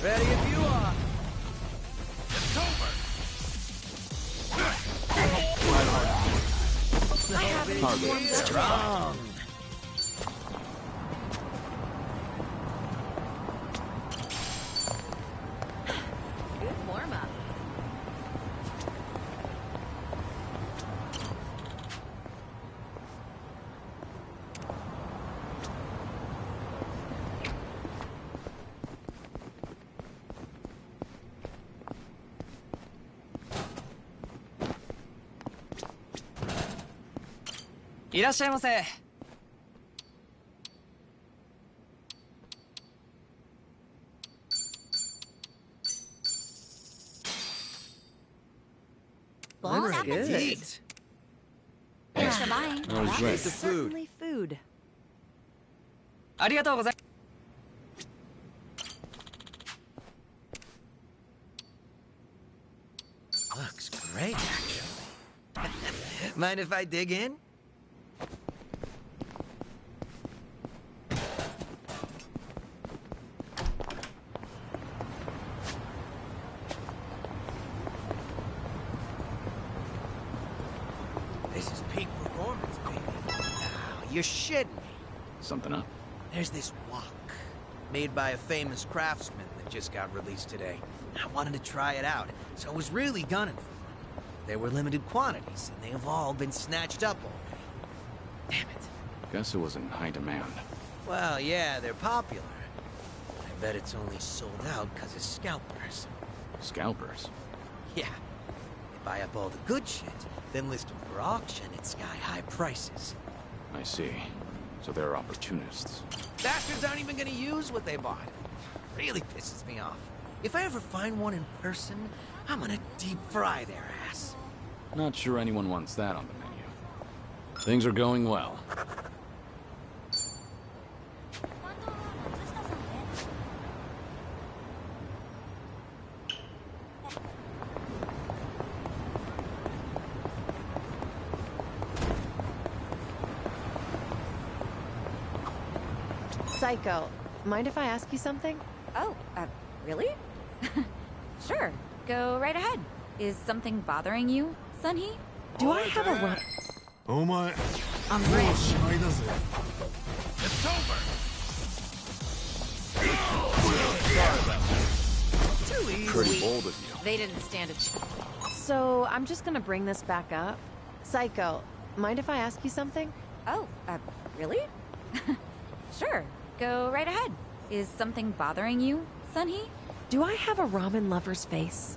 Ready if you are. I haven't Hardly. warmed up. Strong. Good warm-up. Bon Good. appetit. Thanks for buying. I was That right. is certainly food. Looks great, actually. Mind if I dig in? This is peak performance, baby. Now, you're shitting me. Something up? There's this wok, made by a famous craftsman that just got released today. I wanted to try it out, so I was really gunning for one. There were limited quantities, and they have all been snatched up already. Damn it. Guess it was in high demand. Well, yeah, they're popular. I bet it's only sold out because of scalpers. Scalpers? Yeah. They buy up all the good shit, then list them for auction at sky-high prices. I see. So they're opportunists. Bastards aren't even gonna use what they bought. Really pisses me off. If I ever find one in person, I'm gonna deep fry their ass. Not sure anyone wants that on the menu. Things are going well. Psycho, mind if I ask you something? Oh, really? Sure, go right ahead. Is something bothering you, Sunhee? Do I have a run? Oh my. I'm rich. It's over! Too easy. Pretty bold of you. They didn't stand a chance. So, I'm just gonna bring this back up. Psycho, mind if I ask you something? Oh, really? Sure, go right ahead. Is something bothering you, Sunhee? Do I have a ramen lover's face?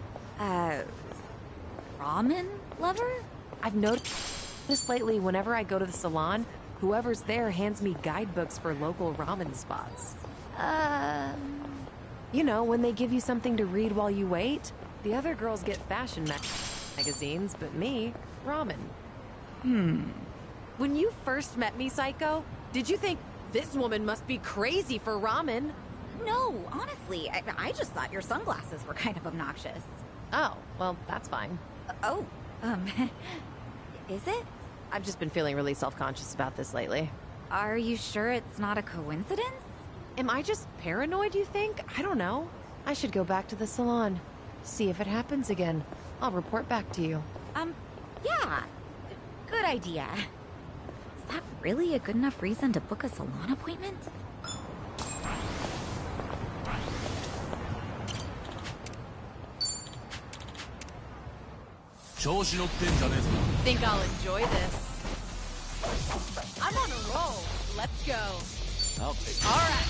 Ramen lover? I've noticed lately whenever I go to the salon, whoever's there hands me guidebooks for local ramen spots. You know, when they give you something to read while you wait. The other girls get fashion magazines, but me, ramen. When you first met me, Psycho, did you think this woman must be crazy for ramen? No, honestly, I just thought your sunglasses were kind of obnoxious. Oh, well, that's fine. Is it? I've just been feeling really self-conscious about this lately. Are you sure it's not a coincidence? Am I just paranoid, you think? I don't know. I should go back to the salon. See if it happens again. I'll report back to you. Yeah. Good idea. Is that really a good enough reason to book a salon appointment? Think I'll enjoy this. I'm on a roll. Let's go. I'll take it. All right,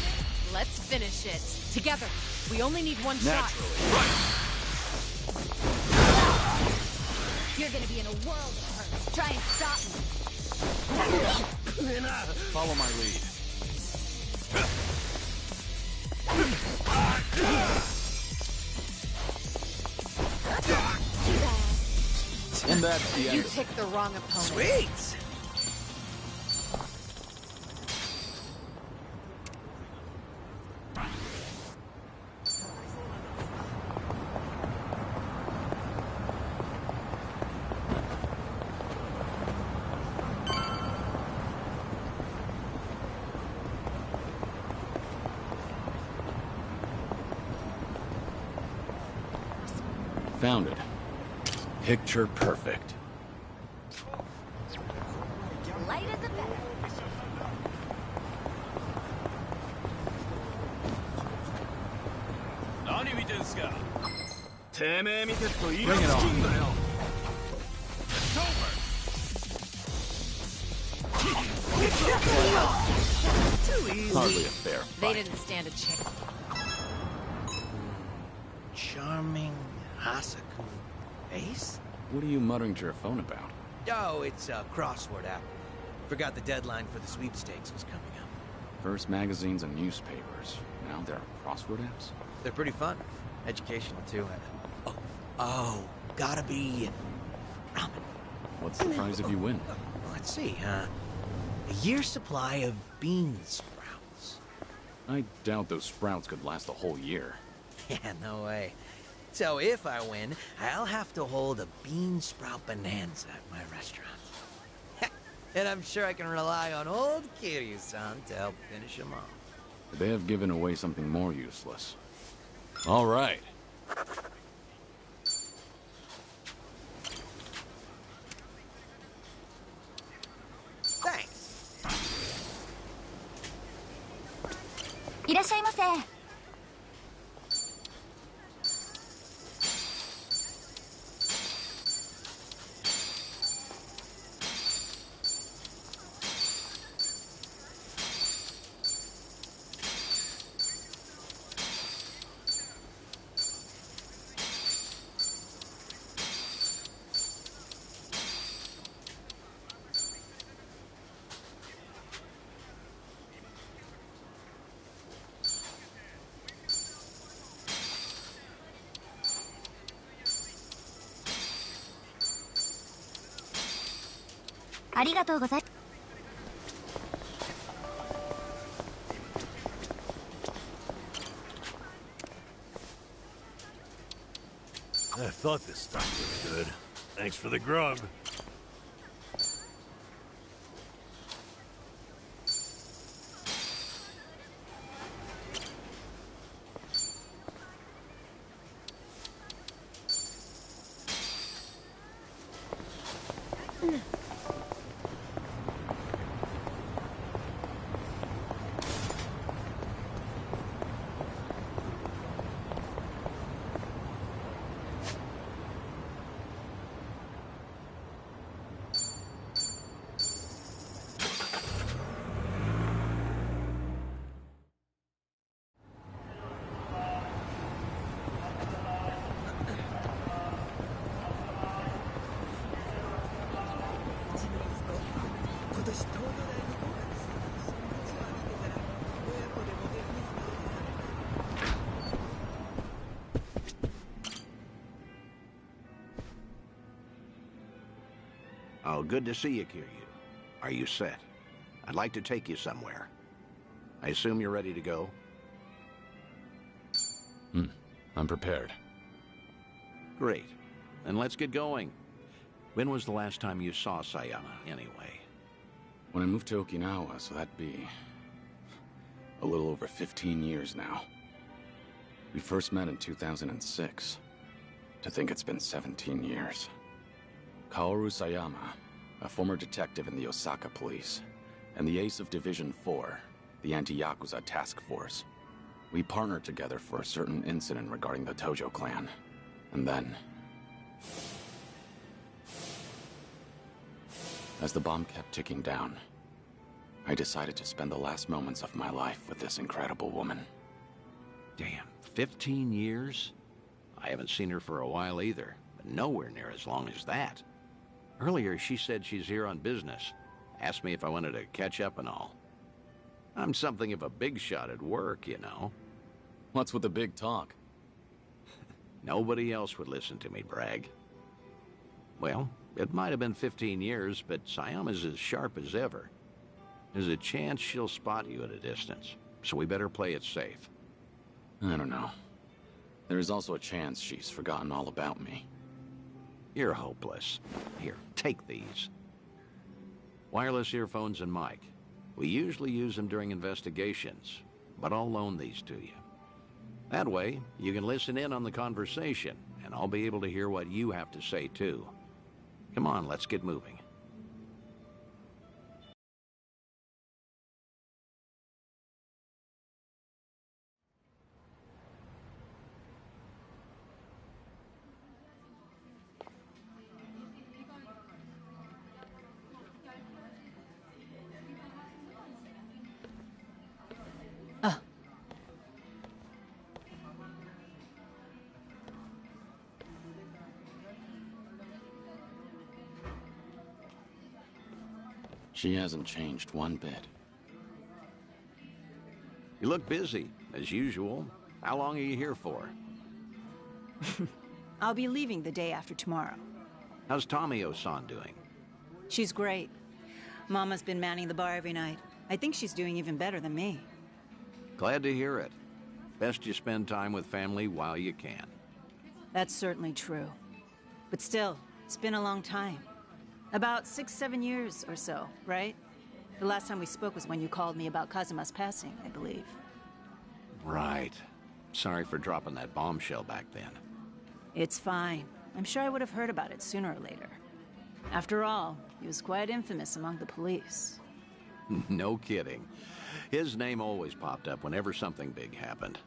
let's finish it. Together. We only need one shot. You're gonna be in a world of hurt. Try and stop me. Follow my lead. And that's the end. You picked the wrong opponent. Sweet! Found it. Picture perfect. Light as a feather. Bring it on. It's over! Too easy. Hardly a fair They fight. didn't stand a chance. Charming Hasaku face? What are you muttering to your phone about? Oh, it's a crossword app. Forgot the deadline for the sweepstakes was coming up. First magazines and newspapers. Now there are crossword apps? They're pretty fun. Educational, too. Oh, gotta be ramen. What's the prize if you win? Let's see, a year's supply of bean sprouts. I doubt those sprouts could last a whole year. Yeah, no way. So if I win, I'll have to hold a bean sprout bonanza at my restaurant. And I'm sure I can rely on old Kiryu-san to help finish them off. They have given away something more useless. All right. Thanks. いらっしゃいませ。ありがとうございます。I thought this stuff was good. Thanks for the grub. Oh, good to see you, Kiryu. Are you set? I'd like to take you somewhere. I assume you're ready to go? I'm prepared. Great. Then let's get going. When was the last time you saw Sayama, anyway? When I moved to Okinawa, so that'd be a little over 15 years now. We first met in 2006. To think it's been 17 years. Kaoru Sayama, a former detective in the Osaka police, and the ace of Division 4, the anti-Yakuza task force. We partnered together for a certain incident regarding the Tojo clan. And then, as the bomb kept ticking down, I decided to spend the last moments of my life with this incredible woman. Damn, 15 years? I haven't seen her for a while either, but nowhere near as long as that. Earlier, she said she's here on business. Asked me if I wanted to catch up and all. I'm something of a big shot at work, you know. What's with the big talk? Nobody else would listen to me brag. Well, it might have been 15 years, but Sayama's as sharp as ever. There's a chance she'll spot you at a distance, so we better play it safe. I don't know. There's also a chance she's forgotten all about me. You're hopeless. Here, take these. Wireless earphones and mic. We usually use them during investigations, but I'll loan these to you. That way, you can listen in on the conversation, and I'll be able to hear what you have to say, too. Come on, let's get moving. She hasn't changed one bit. You look busy, as usual. How long are you here for? I'll be leaving the day after tomorrow. How's Tomio-san doing? She's great. Mama's been manning the bar every night. I think she's doing even better than me. Glad to hear it. Best you spend time with family while you can. That's certainly true. But still, it's been a long time. About 6-7 years or so, right? The last time we spoke was when you called me about Kazuma's passing, I believe. Right. Sorry for dropping that bombshell back then. It's fine. I'm sure I would have heard about it sooner or later. After all, he was quite infamous among the police. No kidding. His name always popped up whenever something big happened.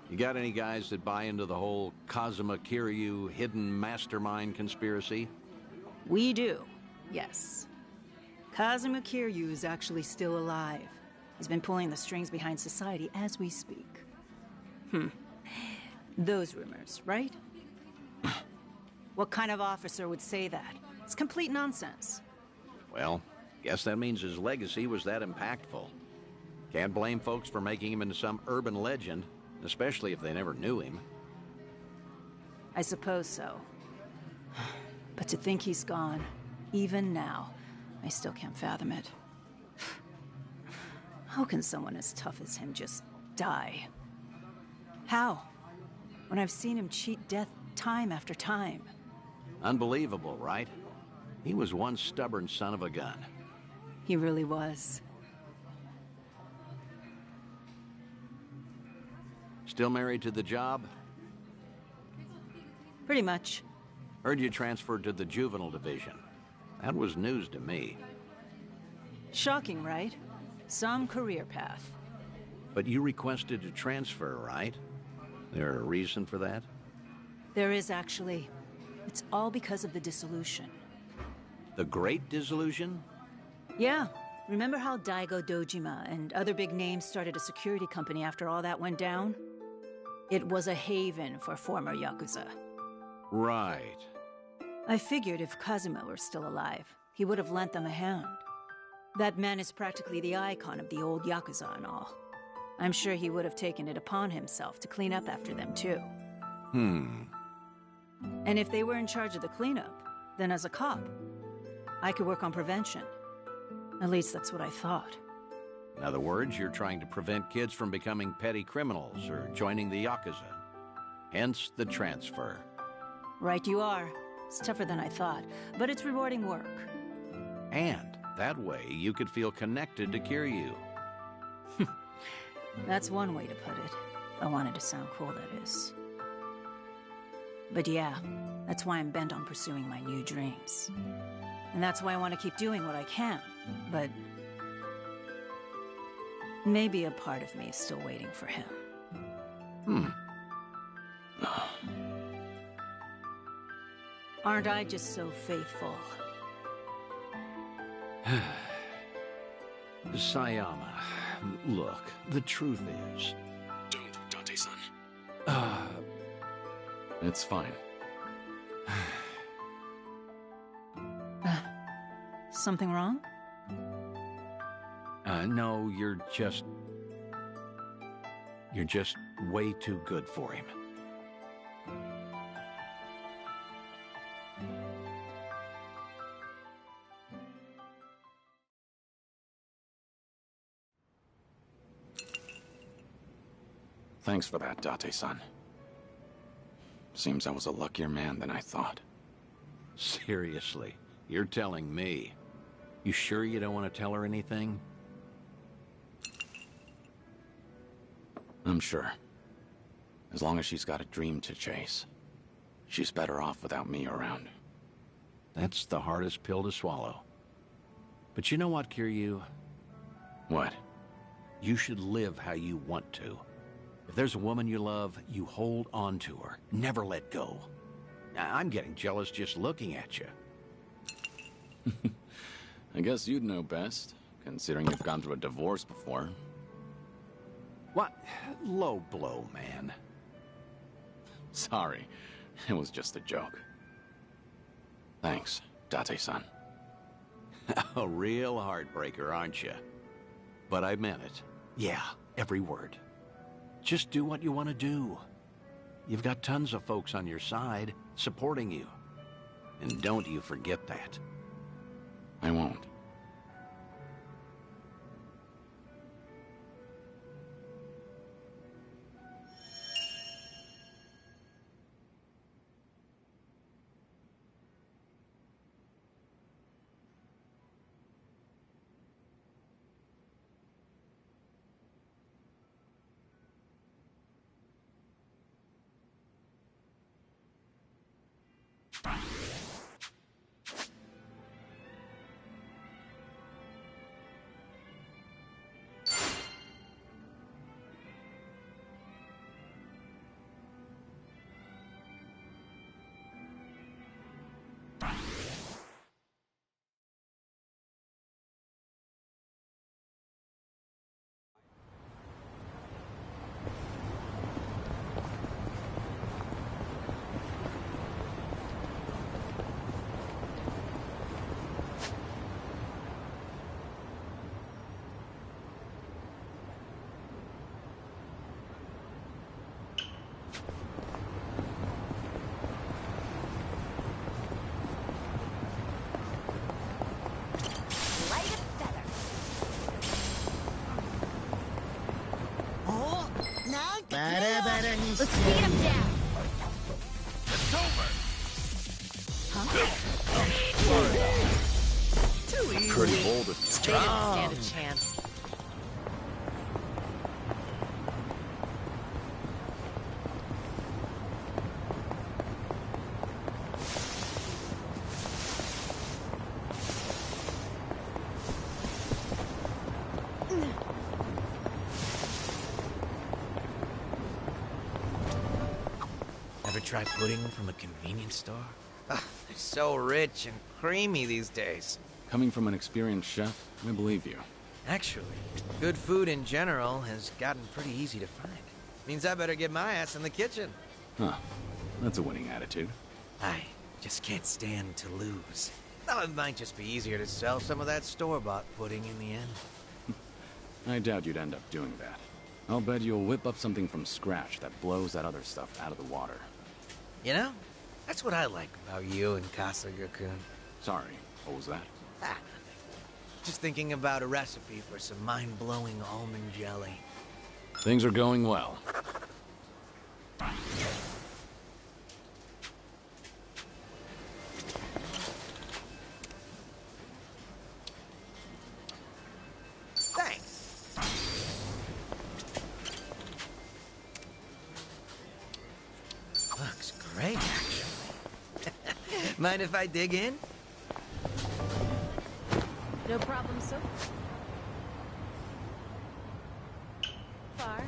You got any guys that buy into the whole Kazuma Kiryu hidden mastermind conspiracy? We do, yes. Kazuma Kiryu is actually still alive. He's been pulling the strings behind society as we speak. Those rumors, right? What kind of officer would say that? It's complete nonsense. Well, guess that means his legacy was that impactful. Can't blame folks for making him into some urban legend, especially if they never knew him. I suppose so. But to think he's gone, even now, I still can't fathom it. How can someone as tough as him just die? How? When I've seen him cheat death time after time. Unbelievable, right? He was one stubborn son of a gun. He really was. Still married to the job? Pretty much. Heard you transferred to the juvenile division. That was news to me. Shocking, right? Some career path. But you requested a transfer, right? There a reason for that? There is, actually. It's all because of the dissolution. The Great Dissolution? Yeah. Remember how Daigo Dojima and other big names started a security company after all that went down? It was a haven for former Yakuza. Right. I figured if Kazuma were still alive, he would have lent them a hand. That man is practically the icon of the old Yakuza and all. I'm sure he would have taken it upon himself to clean up after them, too. And if they were in charge of the cleanup, then as a cop, I could work on prevention. At least that's what I thought. In other words, you're trying to prevent kids from becoming petty criminals or joining the Yakuza. Hence the transfer. Right you are. It's tougher than I thought, but it's rewarding work. And that way, you could feel connected to Kiryu. That's one way to put it. I wanted to sound cool, that is. But yeah, that's why I'm bent on pursuing my new dreams. And that's why I want to keep doing what I can, but maybe a part of me is still waiting for him. Aren't I just so faithful? Sayama, look, the truth is... Don't, Date-san. It's fine. Something wrong? No, you're just way too good for him. Thanks for that, Date-san. Seems I was a luckier man than I thought. Seriously, you're telling me. You sure you don't want to tell her anything? I'm sure. As long as she's got a dream to chase. She's better off without me around. That's the hardest pill to swallow. But you know what, Kiryu? What? You should live how you want to. If there's a woman you love, you hold on to her. Never let go. I'm getting jealous just looking at you. I guess you'd know best, considering you've gone through a divorce before. What? Low blow, man. Sorry, it was just a joke. Thanks, Date-san. A real heartbreaker, aren't you? But I meant it. Yeah, every word. Just do what you want to do. You've got tons of folks on your side, supporting you. And don't you forget that. I won't. Let's beat him down. It's over. Too easy. Pretty bold. They didn't stand a chance. Ever try pudding from a convenience store? Ah, they're so rich and creamy these days. Coming from an experienced chef, I believe you. Actually, good food in general has gotten pretty easy to find. Means I better get my ass in the kitchen. Huh. That's a winning attitude. I just can't stand to lose. Though it might just be easier to sell some of that store-bought pudding in the end. I doubt you'd end up doing that. I'll bet you'll whip up something from scratch that blows that other stuff out of the water. You know, that's what I like about you and Kasuga-kun. Sorry, what was that? Ah, just thinking about a recipe for some mind-blowing almond jelly. Things are going well. Thanks. Looks great, actually. Mind if I dig in? No problem so far.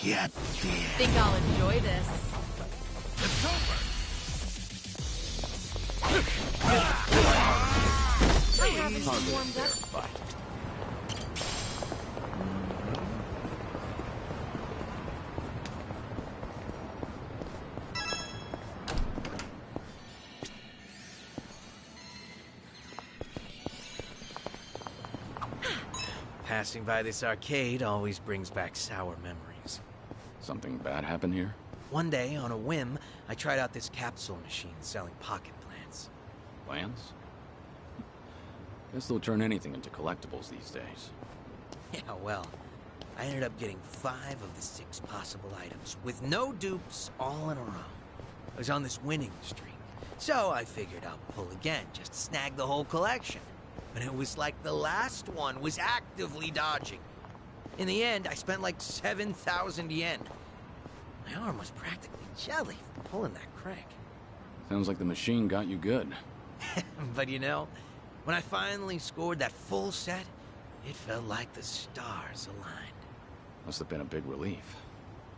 Yeah, Think I'll enjoy this. It's over. I haven't even warmed up. Passing by this arcade always brings back sour memories. Something bad happened here? One day, on a whim, I tried out this capsule machine selling pocket plants. Plans? Guess they'll turn anything into collectibles these days. Yeah, well, I ended up getting 5 of the 6 possible items, with no dupes, all in a row. I was on this winning streak, so I figured I'll pull again, just to snag the whole collection. But it was like the last one was actively dodging me. In the end, I spent like 7,000 yen. My arm was practically jelly from pulling that crank. Sounds like the machine got you good. But you know, when I finally scored that full set, it felt like the stars aligned. Must have been a big relief.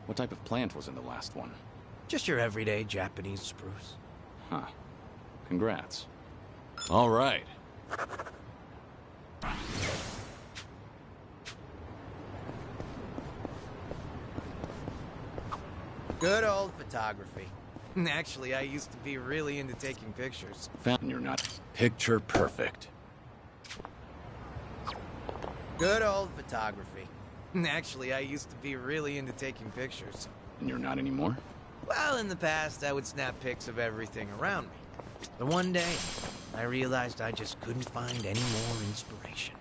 What type of plant was in the last one? Just your everyday Japanese spruce. Huh. Congrats. All right. Good old photography. Actually, I used to be really into taking pictures. Found you're not picture perfect. Good old photography. Actually, I used to be really into taking pictures. And you're not anymore? Well, in the past, I would snap pics of everything around me. But one day, I realized I just couldn't find any more inspiration.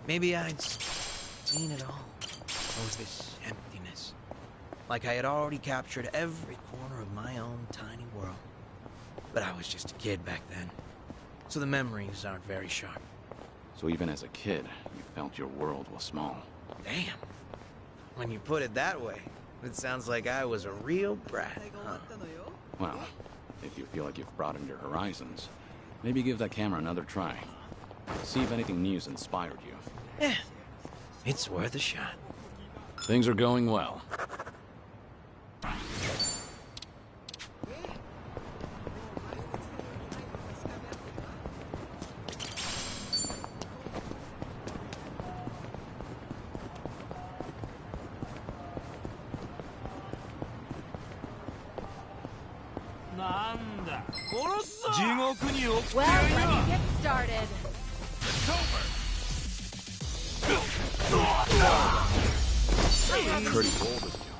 Maybe I'd seen it all. There was this emptiness. Like I had already captured every corner of my own tiny world. But I was just a kid back then. So the memories aren't very sharp. So even as a kid, you felt your world was small. Damn. When you put it that way, it sounds like I was a real brat, huh? Well, if you feel like you've broadened your horizons, maybe give that camera another try. See if anything new's inspired you. Yeah, it's worth a shot. Things are going well. Well, let's get started. Pretty bold of you.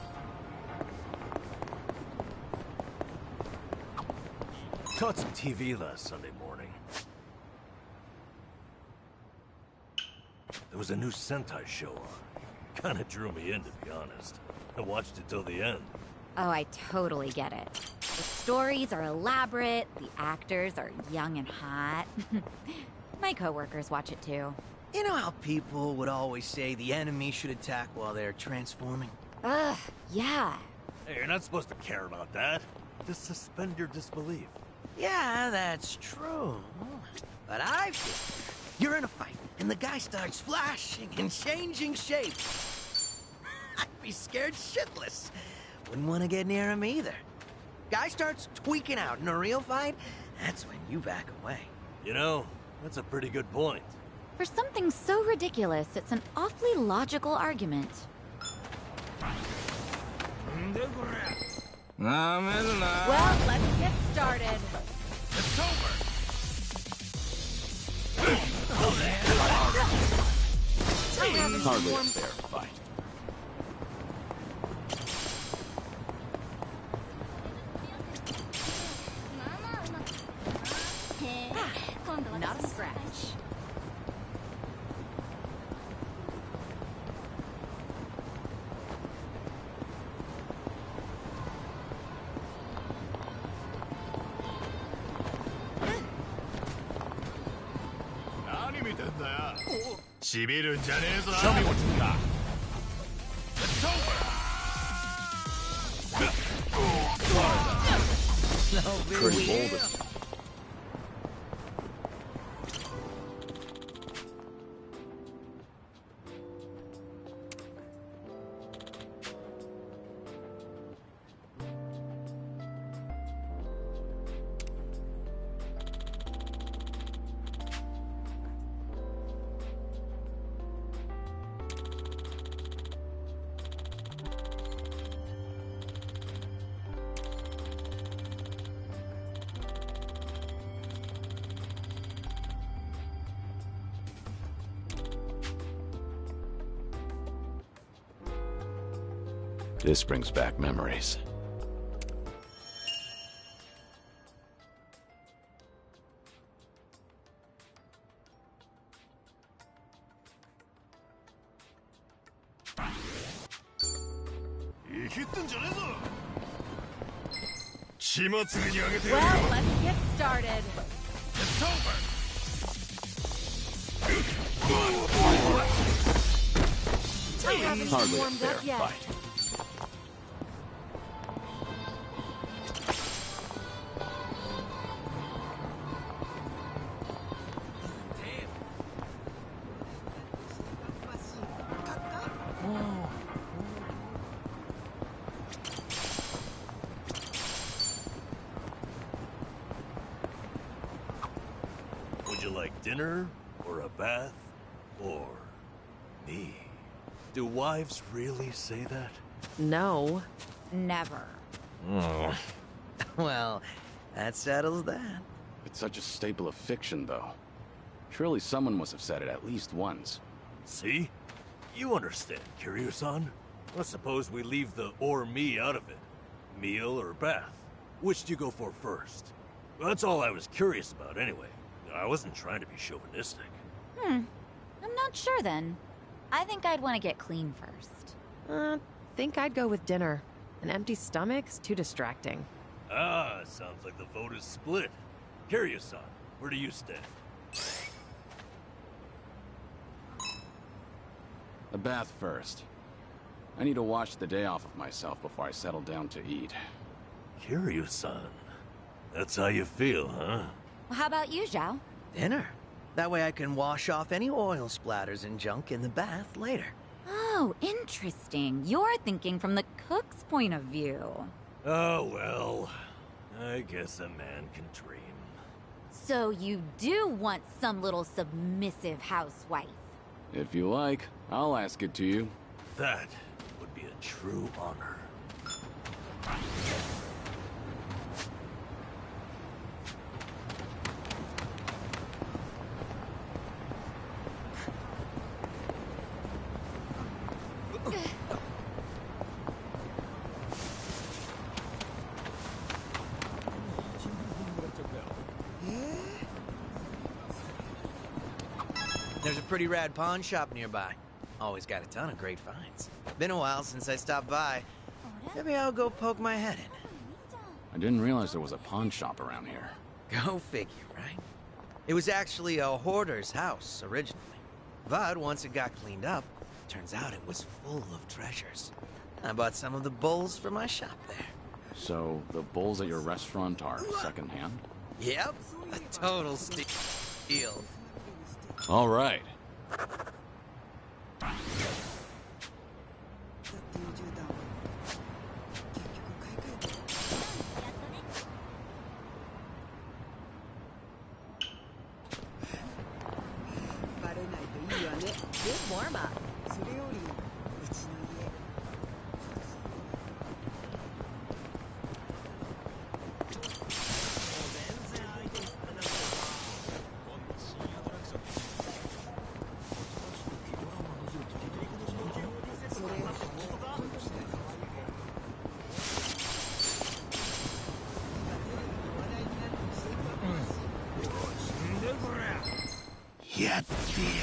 Caught some TV last Sunday morning. There was a new Sentai show on. Kinda drew me in, to be honest. I watched it till the end. Oh, I totally get it. The stories are elaborate, the actors are young and hot. My coworkers watch it too. You know how people would always say the enemy should attack while they're transforming? Ugh, yeah. Hey, you're not supposed to care about that. Just suspend your disbelief. Yeah, that's true. But I figure you're in a fight, and the guy starts flashing and changing shapes. I'd be scared shitless. Wouldn't want to get near him either. Guy starts tweaking out in a real fight, that's when you back away. You know, that's a pretty good point. For something so ridiculous, it's an awfully logical argument. Well, let's get started. It's over. Hardly a fair fight. Not a scratch. Show me what you got. It's over. Pretty bold of him. This brings back memories. Well, let's get started. It's over. I haven't Hardly a warmed fair up yet. fight. Would you like dinner, or a bath, or me? Do wives really say that? No. Never. Oh. Well, that settles that. It's such a staple of fiction, though. Surely someone must have said it at least once. See? You understand, Kiryu-san. Let's suppose we leave the or me out of it. Meal or bath? Which do you go for first? Well, that's all I was curious about anyway. I wasn't trying to be chauvinistic. I'm not sure then. I think I'd want to get clean first. Think I'd go with dinner. An empty stomach's too distracting. Ah, sounds like the vote is split. Kiryu-san, where do you stand? A bath first. I need to wash the day off of myself before I settle down to eat. Kiryu-san, that's how you feel, huh? Well, how about you, Zhao? Dinner. That way I can wash off any oil splatters and junk in the bath later. Oh, interesting. You're thinking from the cook's point of view. Oh, well. I guess a man can dream. So you do want some little submissive housewife? If you like, I'll ask it to you. That would be a true honor. There's a pretty rad pawn shop nearby. Always got a ton of great finds. Been a while since I stopped by. Maybe I'll go poke my head in. I didn't realize there was a pawn shop around here. Go figure, right? It was actually a hoarder's house, originally. But once it got cleaned up, turns out it was full of treasures. I bought some of the bowls for my shop there. So, the bowls at your restaurant are secondhand? Yep, a total steal. All right. Good warm-up.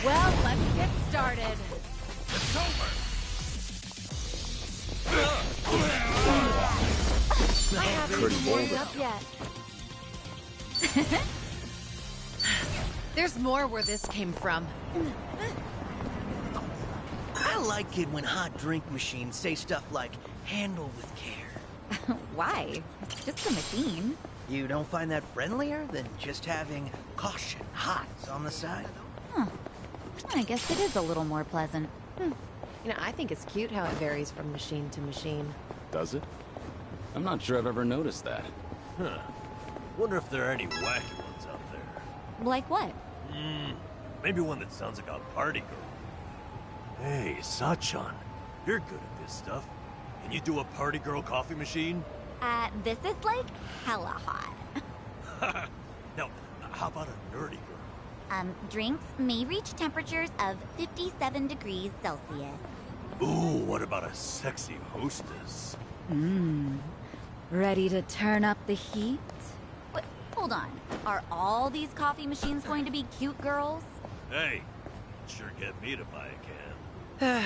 Well, let's get started. It's over. I haven't warmed up yet. There's more where this came from. I like it when hot drink machines say stuff like, handle with care. Why? It's just a machine. You don't find that friendlier than just having caution hot on the side? Huh. I guess it is a little more pleasant. You know, I think it's cute how it varies from machine to machine. Does it? I'm not sure I've ever noticed that. Huh. Wonder if there are any wacky ones out there. Like what? Maybe one that sounds like a party girl. Hey, Sachan, you're good at this stuff. Can you do a party girl coffee machine? This is like hella hot. No, how about a nerdy girl? Drinks may reach temperatures of 57 degrees Celsius. Ooh, what about a sexy hostess? Ready to turn up the heat? But hold on, are all these coffee machines going to be cute girls? Hey, sure get me to buy a can.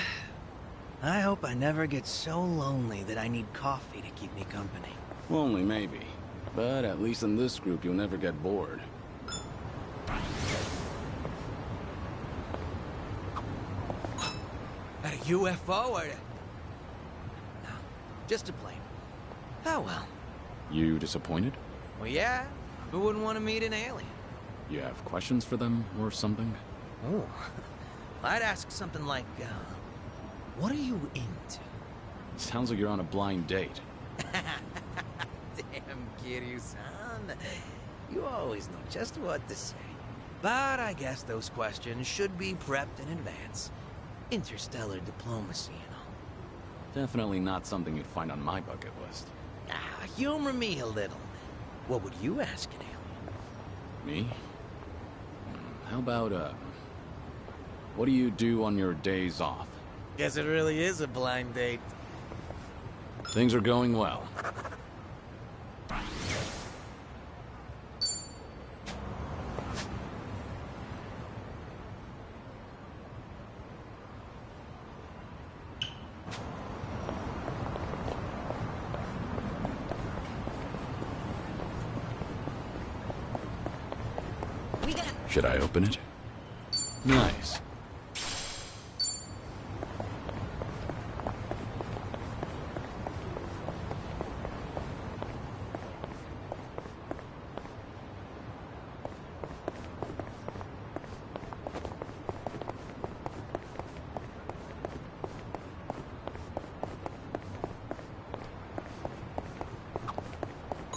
I hope I never get so lonely that I need coffee to keep me company. Only maybe. But at least in this group, you'll never get bored. At a UFO or... No, just a plane. Oh well. You disappointed? Well, yeah. Who wouldn't want to meet an alien? You have questions for them or something? Oh. I'd ask something like, what are you into? Sounds like you're on a blind date. Damn, Kiryu-san. You always know just what to say. But I guess those questions should be prepped in advance. Interstellar diplomacy and all. Definitely not something you'd find on my bucket list. Humor me a little. What would you ask an alien? Me? How about, what do you do on your days off? Guess it really is a blind date. Things are going well. Should I open it? Nice.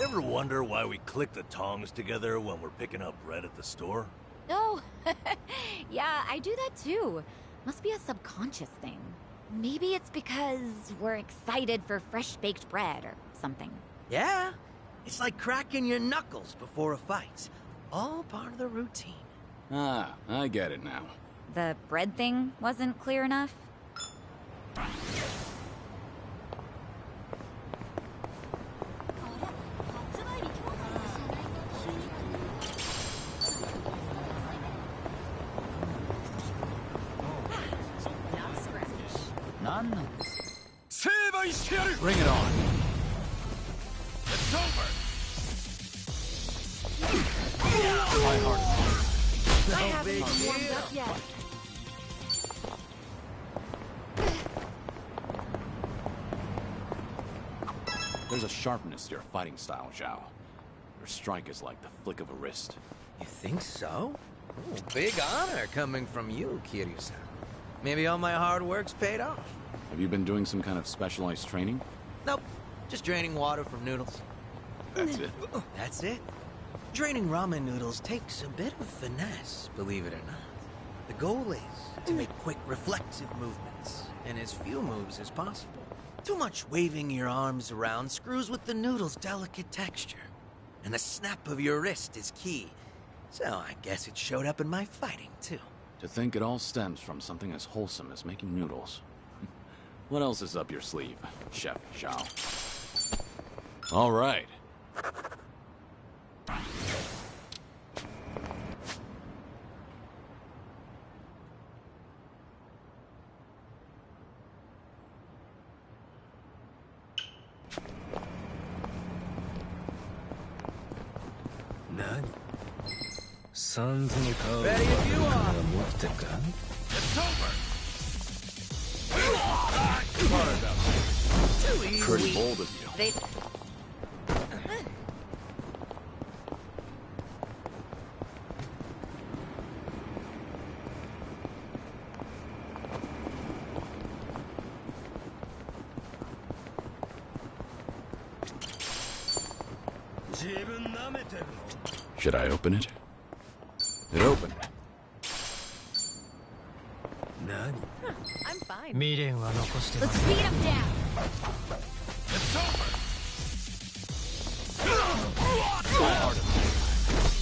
Ever wonder why we click the tongs together when we're picking up bread at the store? Oh, yeah, I do that too. Must be a subconscious thing. Maybe it's because we're excited for fresh-baked bread or something. Yeah, it's like cracking your knuckles before a fight. All part of the routine. Ah, I get it now. The bread thing wasn't clear enough? Bring it on. It's over! My heart. I haven't even warmed up yet. There's a sharpness to your fighting style, Zhao. Your strike is like the flick of a wrist. You think so? Ooh, big honor coming from you, Kiryu-san. Maybe all my hard work's paid off. Have you been doing some kind of specialized training? Nope, just draining water from noodles. That's it? That's it. Draining ramen noodles takes a bit of finesse, believe it or not. The goal is to make quick, reflexive movements, and as few moves as possible. Too much waving your arms around screws with the noodle's delicate texture. And the snap of your wrist is key. So I guess it showed up in my fighting, too. To think it all stems from something as wholesome as making noodles. What else is up your sleeve, Chef Zhao? All right. Ready if you are! It's over! Too easy. Pretty bold of you. They... Should I open it? It opened. I'm fine. Let's beat him down. It's over!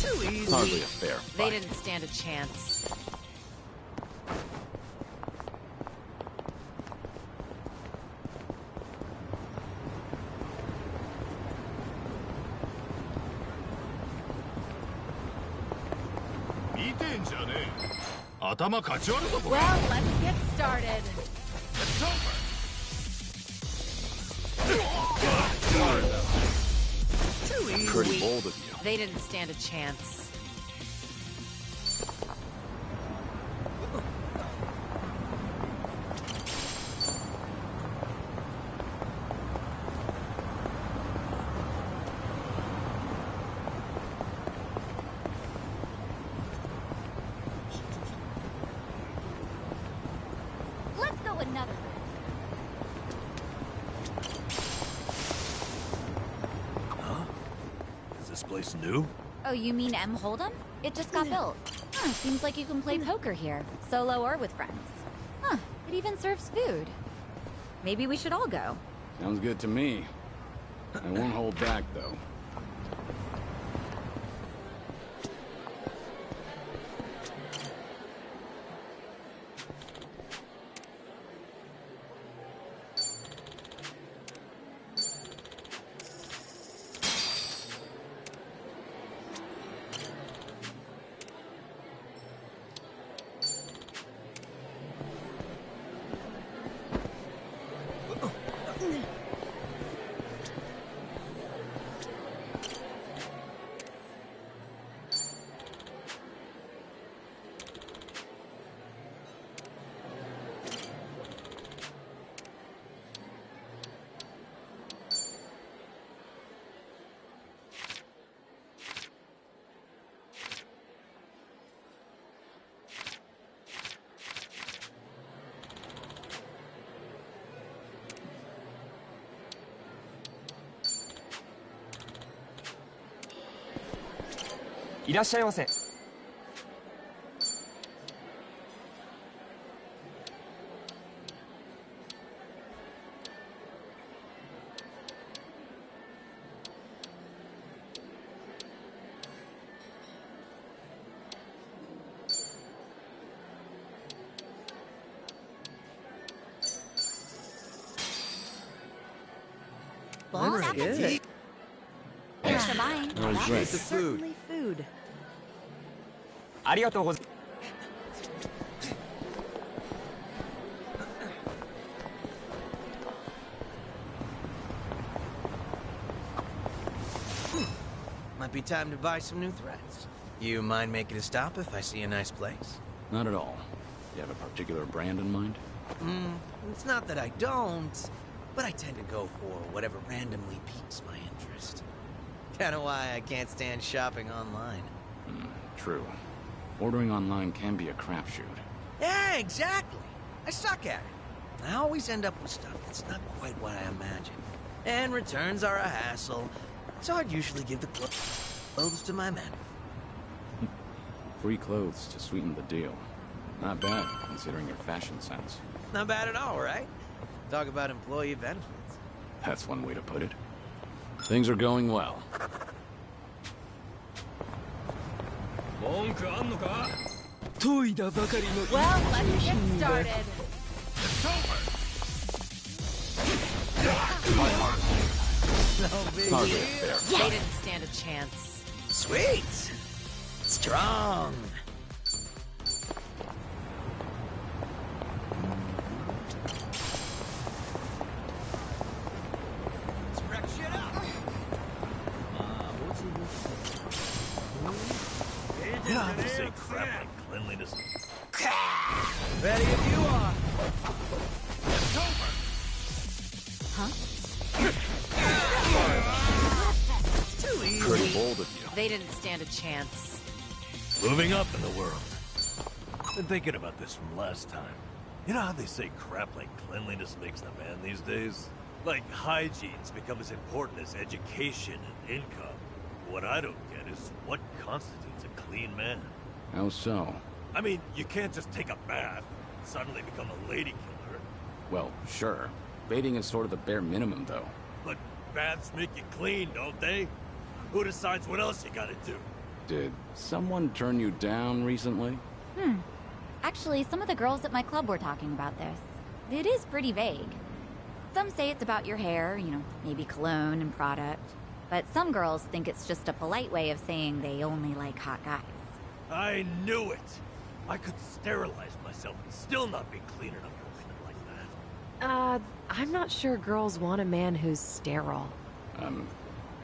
Too easy. Hardly a fair fight. They didn't stand a chance. Well, let's get started. It's over! Too easy. Pretty bold of you. They didn't stand a chance. Let's go another. Is this place new? Oh, you mean M. Hold'em? It just got built. Huh, seems like you can play poker here, solo or with friends. Huh, it even serves food. Maybe we should all go. Sounds good to me. I won't hold back, though. Bon Good. appetit. Thanks for buying. That was great. The food. Certainly food. Might be time to buy some new threads. You mind making a stop if I see a nice place? Not at all. You have a particular brand in mind? It's not that I don't, but I tend to go for whatever randomly piques my interest. Kinda why I can't stand shopping online. True. Ordering online can be a crapshoot. Yeah, exactly. I suck at it. I always end up with stuff that's not quite what I imagined. And returns are a hassle, so I'd usually give the clothes to my men. Free clothes to sweeten the deal. Not bad, considering your fashion sense. Not bad at all, right? Talk about employee benefits. That's one way to put it. Things are going well. Well, let's get started. It's over! No big Target deal. there. They didn't stand a chance. Sweet! Strong! Let's wreck shit up! You know how they say crap like cleanliness? Ready if you are! It's over! Huh? Too easy. Pretty bold of you. They didn't stand a chance. Moving up in the world. Been thinking about this from last time. You know how they say crap like cleanliness makes the man these days? Like hygiene's become as important as education and income. What I don't get is what constitutes a clean man. How so? I mean, you can't just take a bath and suddenly become a lady killer. Well, sure. Bathing is sort of the bare minimum, though. But baths make you clean, don't they? Who decides what else you gotta do? Did someone turn you down recently? Actually, some of the girls at my club were talking about this. It is pretty vague. Some say it's about your hair, you know, maybe cologne and product. But some girls think it's just a polite way of saying they only like hot guys. I knew it! I could sterilize myself and still not be clean enough for women like that. I'm not sure girls want a man who's sterile.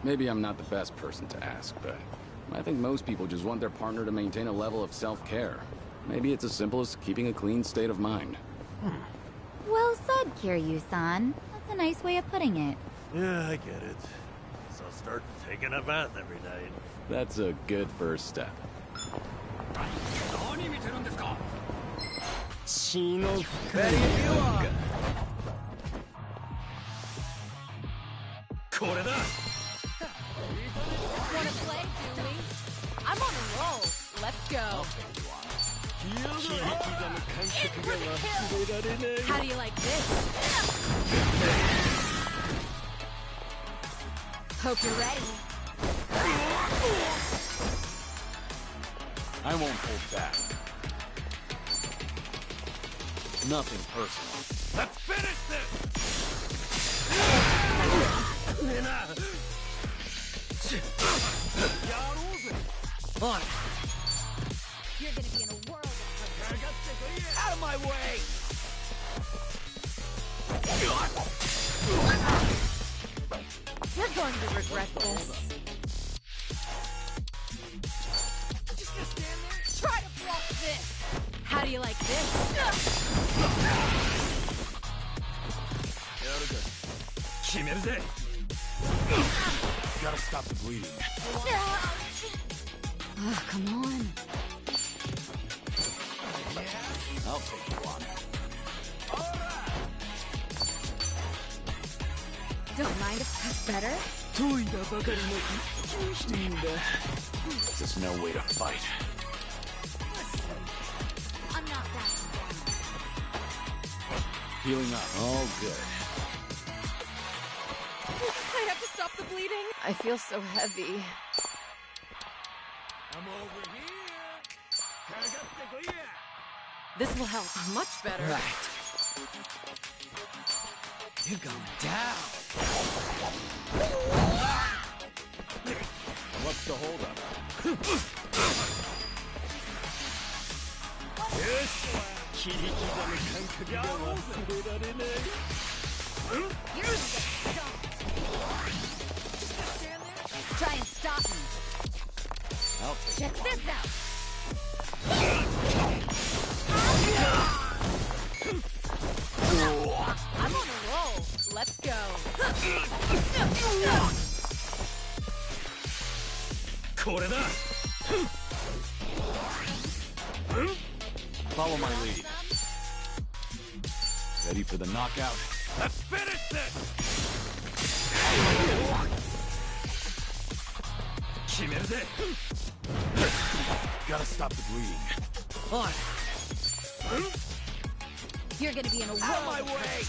Maybe I'm not the best person to ask, but I think most people just want their partner to maintain a level of self-care. Maybe it's as simple as keeping a clean state of mind. Well said, Kiryu-san. That's a nice way of putting it. Yeah, I get it. So I'll start taking a bath every night. That's a good first step. Ready if you are! Wanna play, do we? I'm on a roll. Let's go. How do you like this? Hope you're ready. I won't hold back. Nothing personal. Let's finish On it. You're gonna be in a world of Out of my way! You're going to regret this. Just gonna stand there? Try to block this. How do you like this? Gotta stop the bleeding. Oh, come on. I'll take you on. Don't mind if that's better. This is no way to fight. I'm not that. Healing up. All good. I have to stop the bleeding. I feel so heavy. I'm over here! This will help. Much better. Right. You're going down. What's the holdup? Try and stop me. Follow my lead. Ready for the knockout? Let's finish this! Gotta stop the bleeding. On. You're gonna be in a world. Out of my way!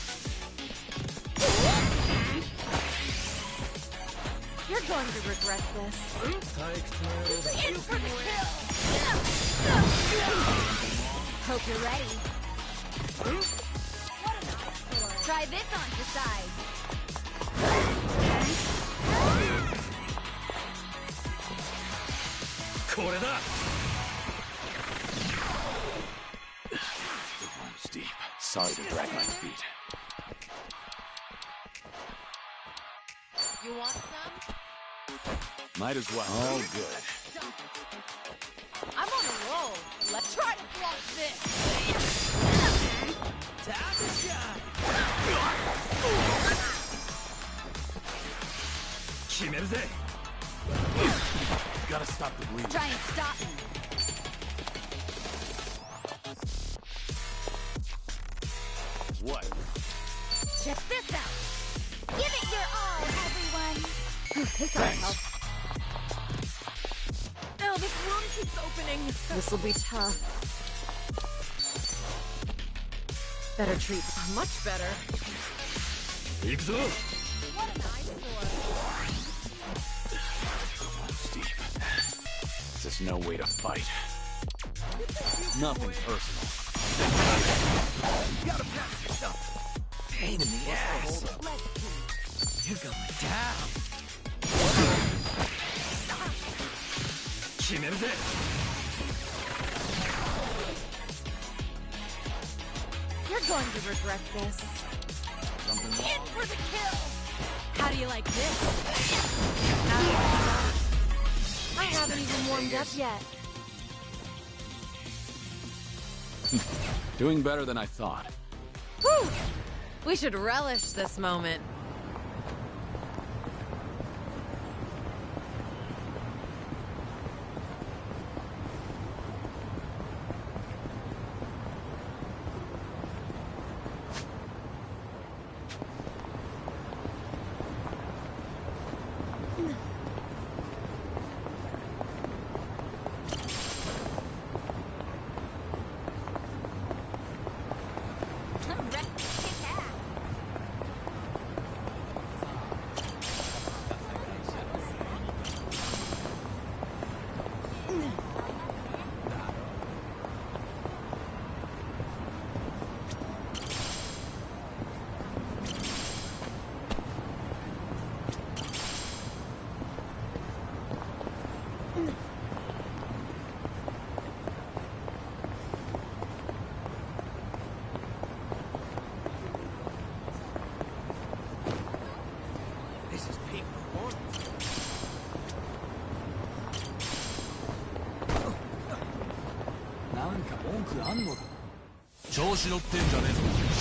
You're going to regret this. In for the kill! Hope you're ready. Try this on your side. The room's deep. Sorry to drag my feet. You want some? Might as well. All good. I'm on a roll. Let's try to block this. Time to shine! Gotta stop the bleeding. Try and stop me. What? Check this out. Give it your all, everyone. This ought to help. Oh, this room keeps opening. This'll be tough. Better treat. Much better. What an eyesore. Steve. This is no way to fight. Nothing personal. You gotta pass yourself. Pain in the ass. You're going down. You're going to regret this. Something In wrong? for the kill! How do you like this? I haven't even warmed up yet. Doing better than I thought. Whew! We should relish this moment. This is peak performance.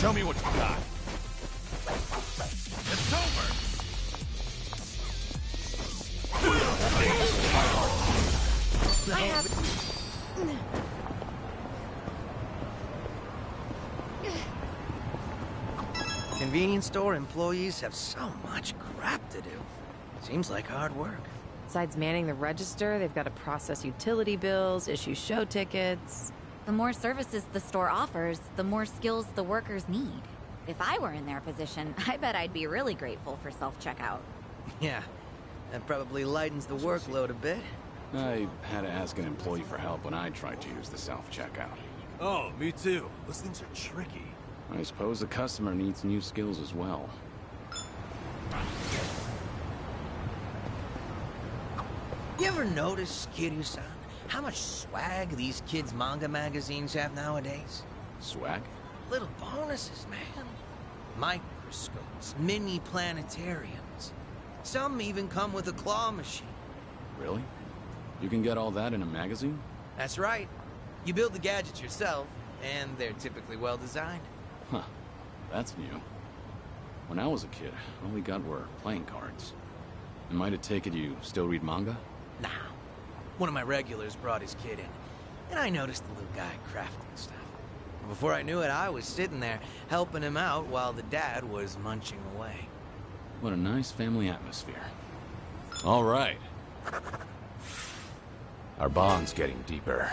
Show me what you got. It's over! I have... Convenience store employees have so much crap to do. Seems like hard work. Besides manning the register, they've got to process utility bills, issue show tickets. The more services the store offers, the more skills the workers need. If I were in their position, I bet I'd be really grateful for self-checkout. Yeah, that probably lightens the workload a bit. I had to ask an employee for help when I tried to use the self-checkout. Oh, me too. Those things are tricky. I suppose the customer needs new skills as well. You ever notice, Kiryu-san, how much swag these kids' manga magazines have nowadays? Swag? Little bonuses, man. Microscopes, mini planetariums. Some even come with a claw machine. Really? You can get all that in a magazine? That's right. You build the gadgets yourself, and they're typically well designed. Huh. That's new. When I was a kid, all we got were playing cards. Am I to take it you still read manga? Nah. One of my regulars brought his kid in, and I noticed the little guy crafting stuff. Before I knew it, I was sitting there, helping him out while the dad was munching away. What a nice family atmosphere. All right. Our bond's getting deeper.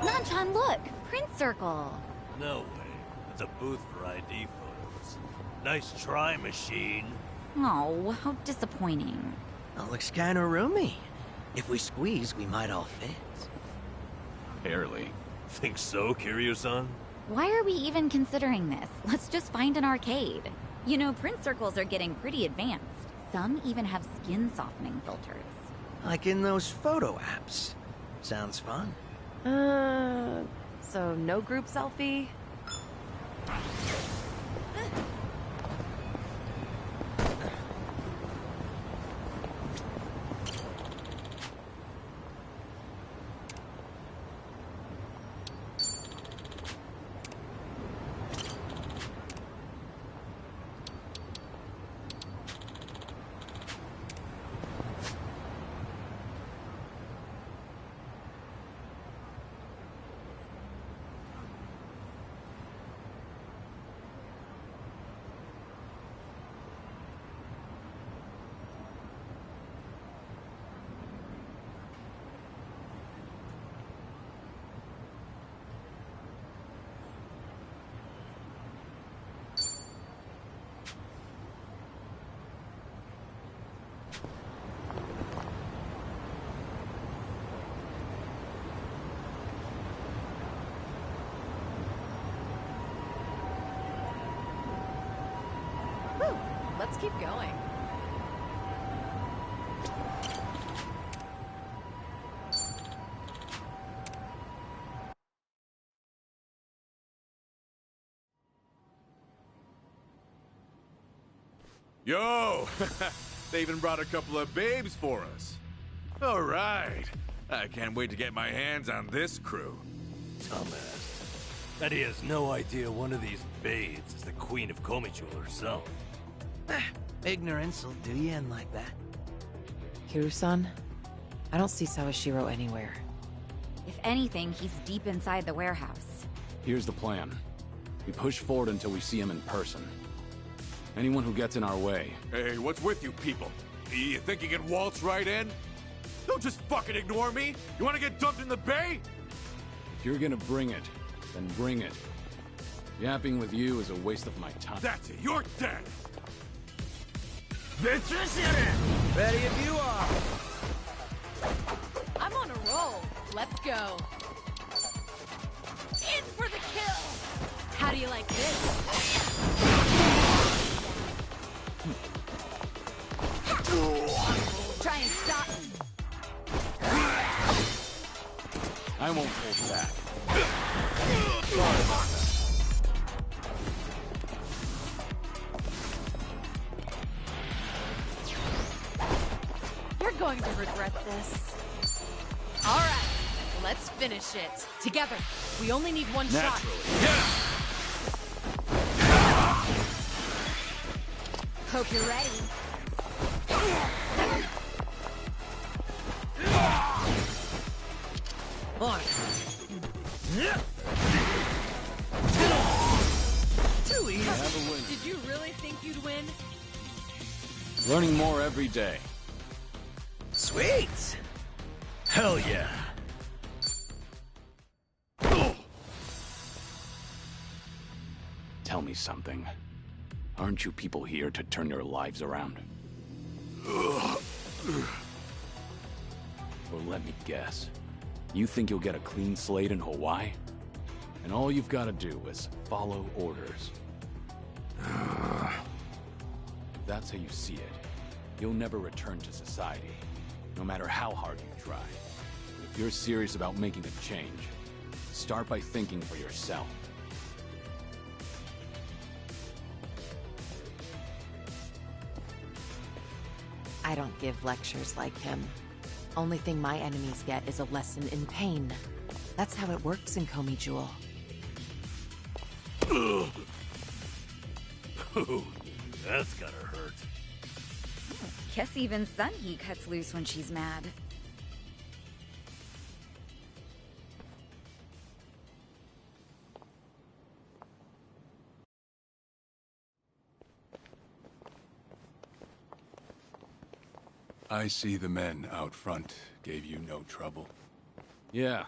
Nanchan, look! Print circle! No way. It's a booth for ID photos. Nice try, machine. Oh, how disappointing. It looks kinda roomy. If we squeeze, we might all fit. Barely. Think so, Kiryu-san? Why are we even considering this? Let's just find an arcade. You know, print circles are getting pretty advanced. Some even have skin softening filters. Like in those photo apps. Sounds fun. So no group selfie? Let's keep going. Yo! They even brought a couple of babes for us. All right. I can't wait to get my hands on this crew. Dumbass. That he has no idea one of these babes is the Queen of Komichu herself. Ignorance will do you in like that. Kiryu-san, I don't see Sawashiro anywhere. If anything, he's deep inside the warehouse. Here's the plan. We push forward until we see him in person. Anyone who gets in our way... Hey, what's with you people? You think you can waltz right in? Don't just fucking ignore me! You wanna get dumped in the bay? If you're gonna bring it, then bring it. Yapping with you is a waste of my time. That's it, you're dead! Ready if you are! I'm on a roll. Let's go. In for the kill! How do you like this? Try and stop me. I won't hold back. You're going to regret this. All right, let's finish it. Together. We only need one shot. Hope you're ready. On. Too easy. Have a winner. Did you really think you'd win? Learning more every day. Sweet. Hell yeah. Tell me something. Aren't you people here to turn your lives around? Or let me guess. You think you'll get a clean slate in Hawaii? And all you've got to do is follow orders. If that's how you see it, you'll never return to society, no matter how hard you try. If you're serious about making a change, start by thinking for yourself. I don't give lectures like him. Only thing my enemies get is a lesson in pain. That's how it works in Komi Jewel. Ooh, that's gotta hurt. Guess even Sunhee cuts loose when she's mad. I see the men out front gave you no trouble. Yeah,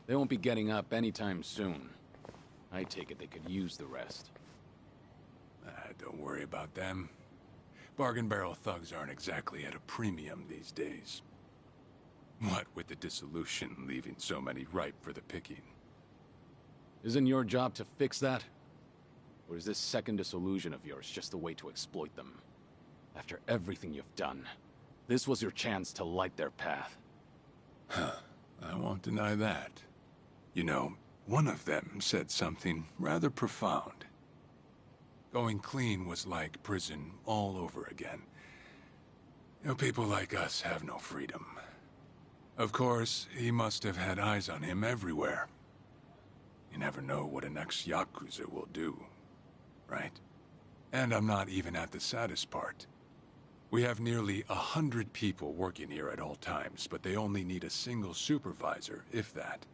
they won't be getting up anytime soon. I take it they could use the rest. Don't worry about them. Bargain barrel thugs aren't exactly at a premium these days. What with the dissolution leaving so many ripe for the picking. Isn't your job to fix that? Or is this second disillusion of yours just a way to exploit them? After everything you've done, this was your chance to light their path. Huh. I won't deny that. You know, one of them said something rather profound. Going clean was like prison all over again. You know, people like us have no freedom. Of course, he must have had eyes on him everywhere. You never know what an ex-Yakuza will do, right? And I'm not even at the saddest part. We have nearly 100 people working here at all times, but they only need a single supervisor, if that.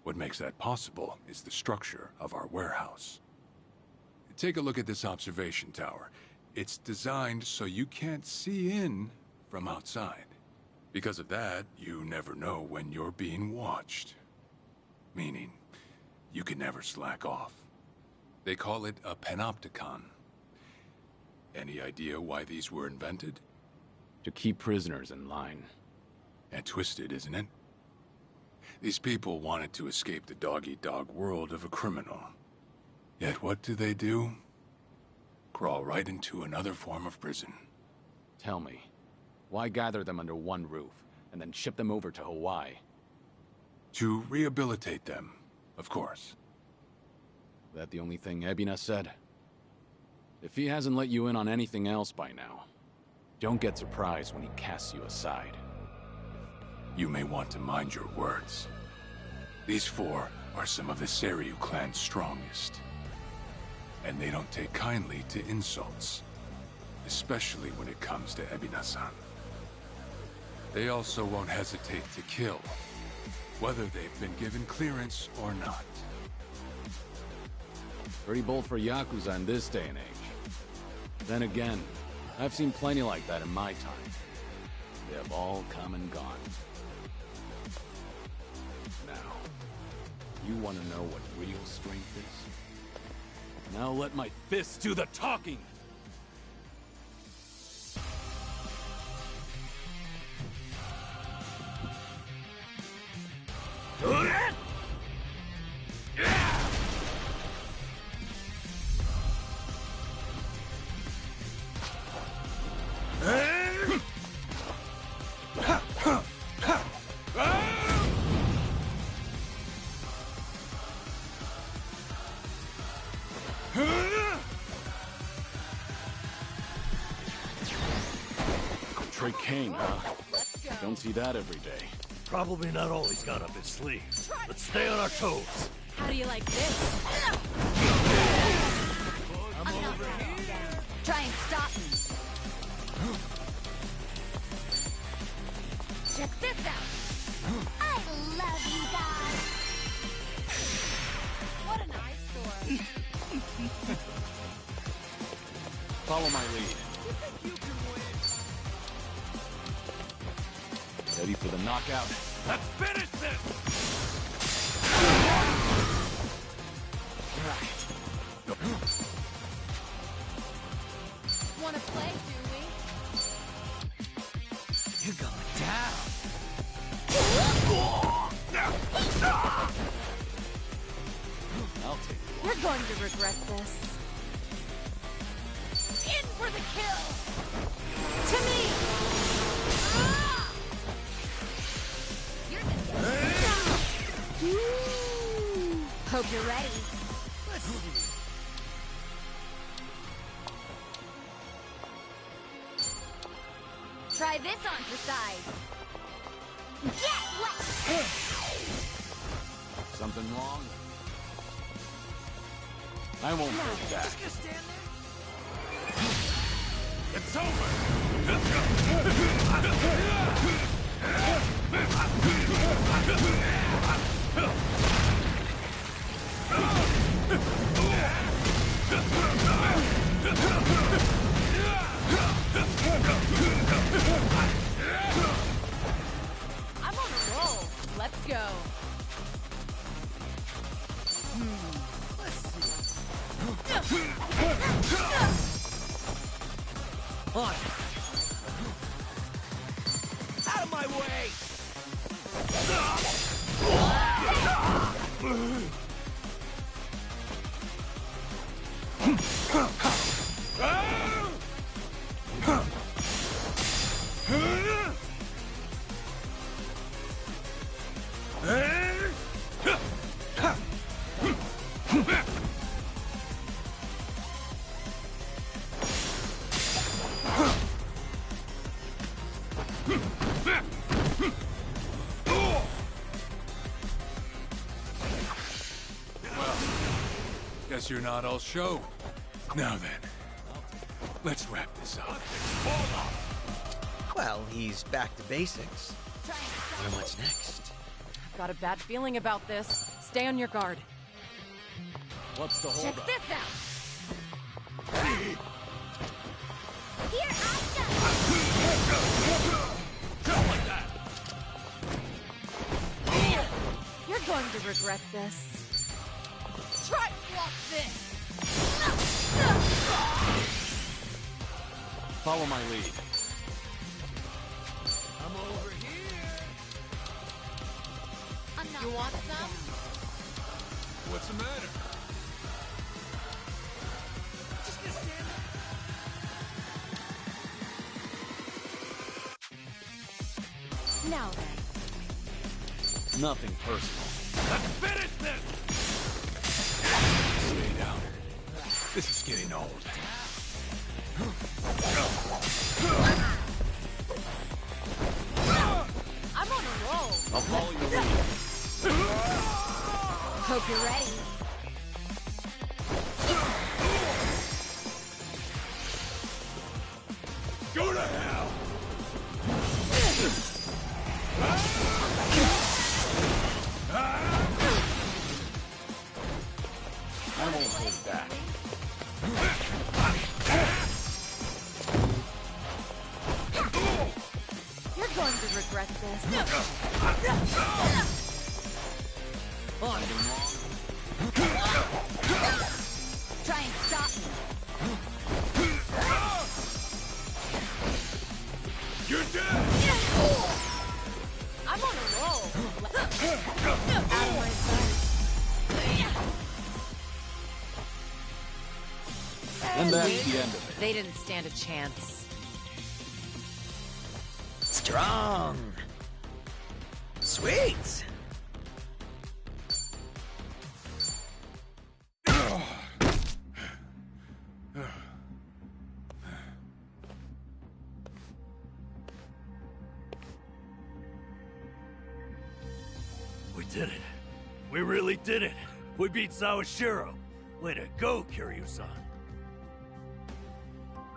What makes that possible is the structure of our warehouse. Take a look at this observation tower. It's designed so you can't see in from outside. Because of that, you never know when you're being watched. Meaning, you can never slack off. They call it a panopticon. Any idea why these were invented? To keep prisoners in line. And twisted, isn't it? These people wanted to escape the dog-eat-dog world of a criminal. Yet what do? Crawl right into another form of prison. Tell me, why gather them under one roof, and then ship them over to Hawaii? To rehabilitate them, of course. That the only thing Ebina said? If he hasn't let you in on anything else by now, don't get surprised when he casts you aside. You may want to mind your words. These four are some of the Seiryu clan's strongest. And they don't take kindly to insults, especially when it comes to Ebina-san. They also won't hesitate to kill, whether they've been given clearance or not. Pretty bold for Yakuza in this day and age. Then again, I've seen plenty like that in my time. They have all come and gone. Now, you want to know what real strength is? Now let my fists do the talking! Kane, huh? Don't see that every day. Probably not all he's got up his sleeve. Let's stay on our toes. How do you like this? I'm over here. Try and stop me. Check this out. I love you guys. What an eyesore. Follow my lead. Ready for the knockout? Let's finish this! Wanna play, do we? You're going down. I'll take you. You're going to regret this. In for the kill! To me! Hope you're ready. Try this on for size. Get wet! Something wrong? I won't take that. Just gonna stand there? It's over! I'm on a roll. Let's go. On. Out of my way! Guess you're not all show. Now then, let's wrap this up. Well, he's back to basics. Wonder what's next? I've got a bad feeling about this. Stay on your guard. What's the Check holdup? this out! Here I go! Just like that! You're going to regret this. Try to block this. Follow my lead. I'm over here. You want some? What's the matter? Just gonna stand there. Now then. Nothing personal. Let's finish this! Stay down. This is getting old. I'm on a roll. I'll follow your lead. Hope you're ready. Go to hell! I won't hold back. You're going to regret this. On. Try and stop me. You're dead! I'm on a roll. Out of my sight. And that's the end of it. They didn't stand a chance. Strong. Sweet. We did it. We really did it. We beat Sawashiro. Way to go, Kiryu-san.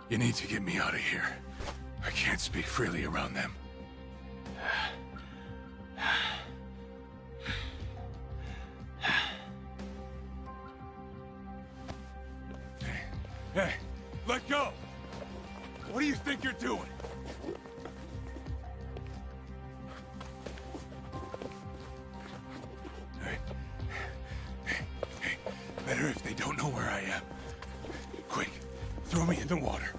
You need to get me out of here. I can't speak freely around them. Hey, let go! What do you think you're doing? Better if they don't know where I am. Quick, throw me in the water.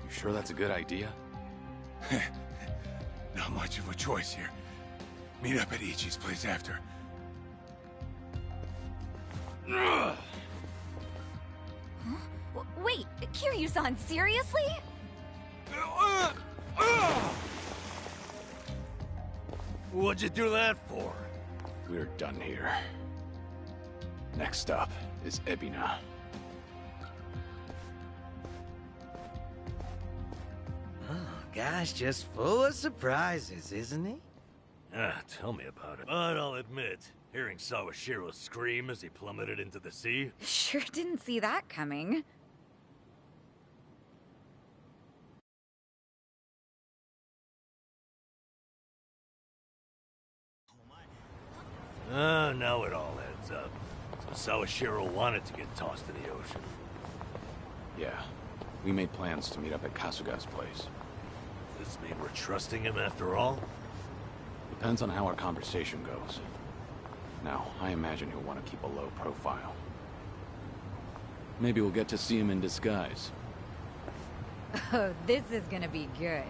You sure that's a good idea? Not much of a choice here. Meet up at Ichi's place after. Wait, Kiryu-san, seriously? What'd you do that for? We're done here. Next up is Ebina. Oh, gosh, just full of surprises, isn't he? Tell me about it. But I'll admit, hearing Sawashiro scream as he plummeted into the sea... Sure didn't see that coming. Now it all adds up. So Sawashiro wanted to get tossed in the ocean. Yeah, we made plans to meet up at Kasuga's place. Does this mean we're trusting him after all? Depends on how our conversation goes. Now, I imagine he'll want to keep a low profile. Maybe we'll get to see him in disguise. Oh, this is gonna be good.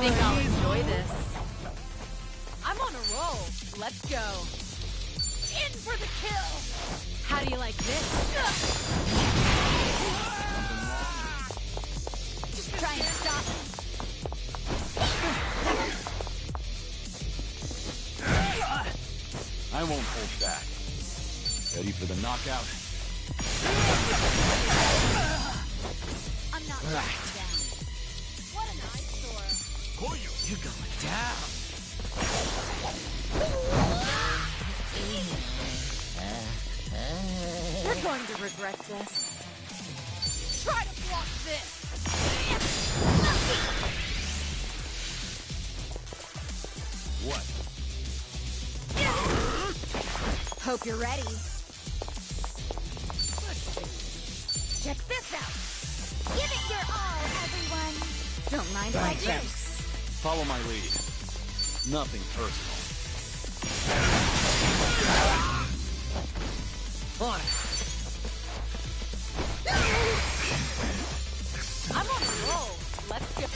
Think I'll enjoy this. I'm on a roll. Let's go. In for the kill. How do you like this? Just try and stop him. I won't hold back. Ready for the knockout? I'm not backing down. What an eyesore. You're going down. You're going to regret this. Try to block this. What? Hope you're ready. Check this out. Give it your all, everyone. Don't mind if I do. Follow my lead. Nothing personal. On it. I'm on a roll. Let's go.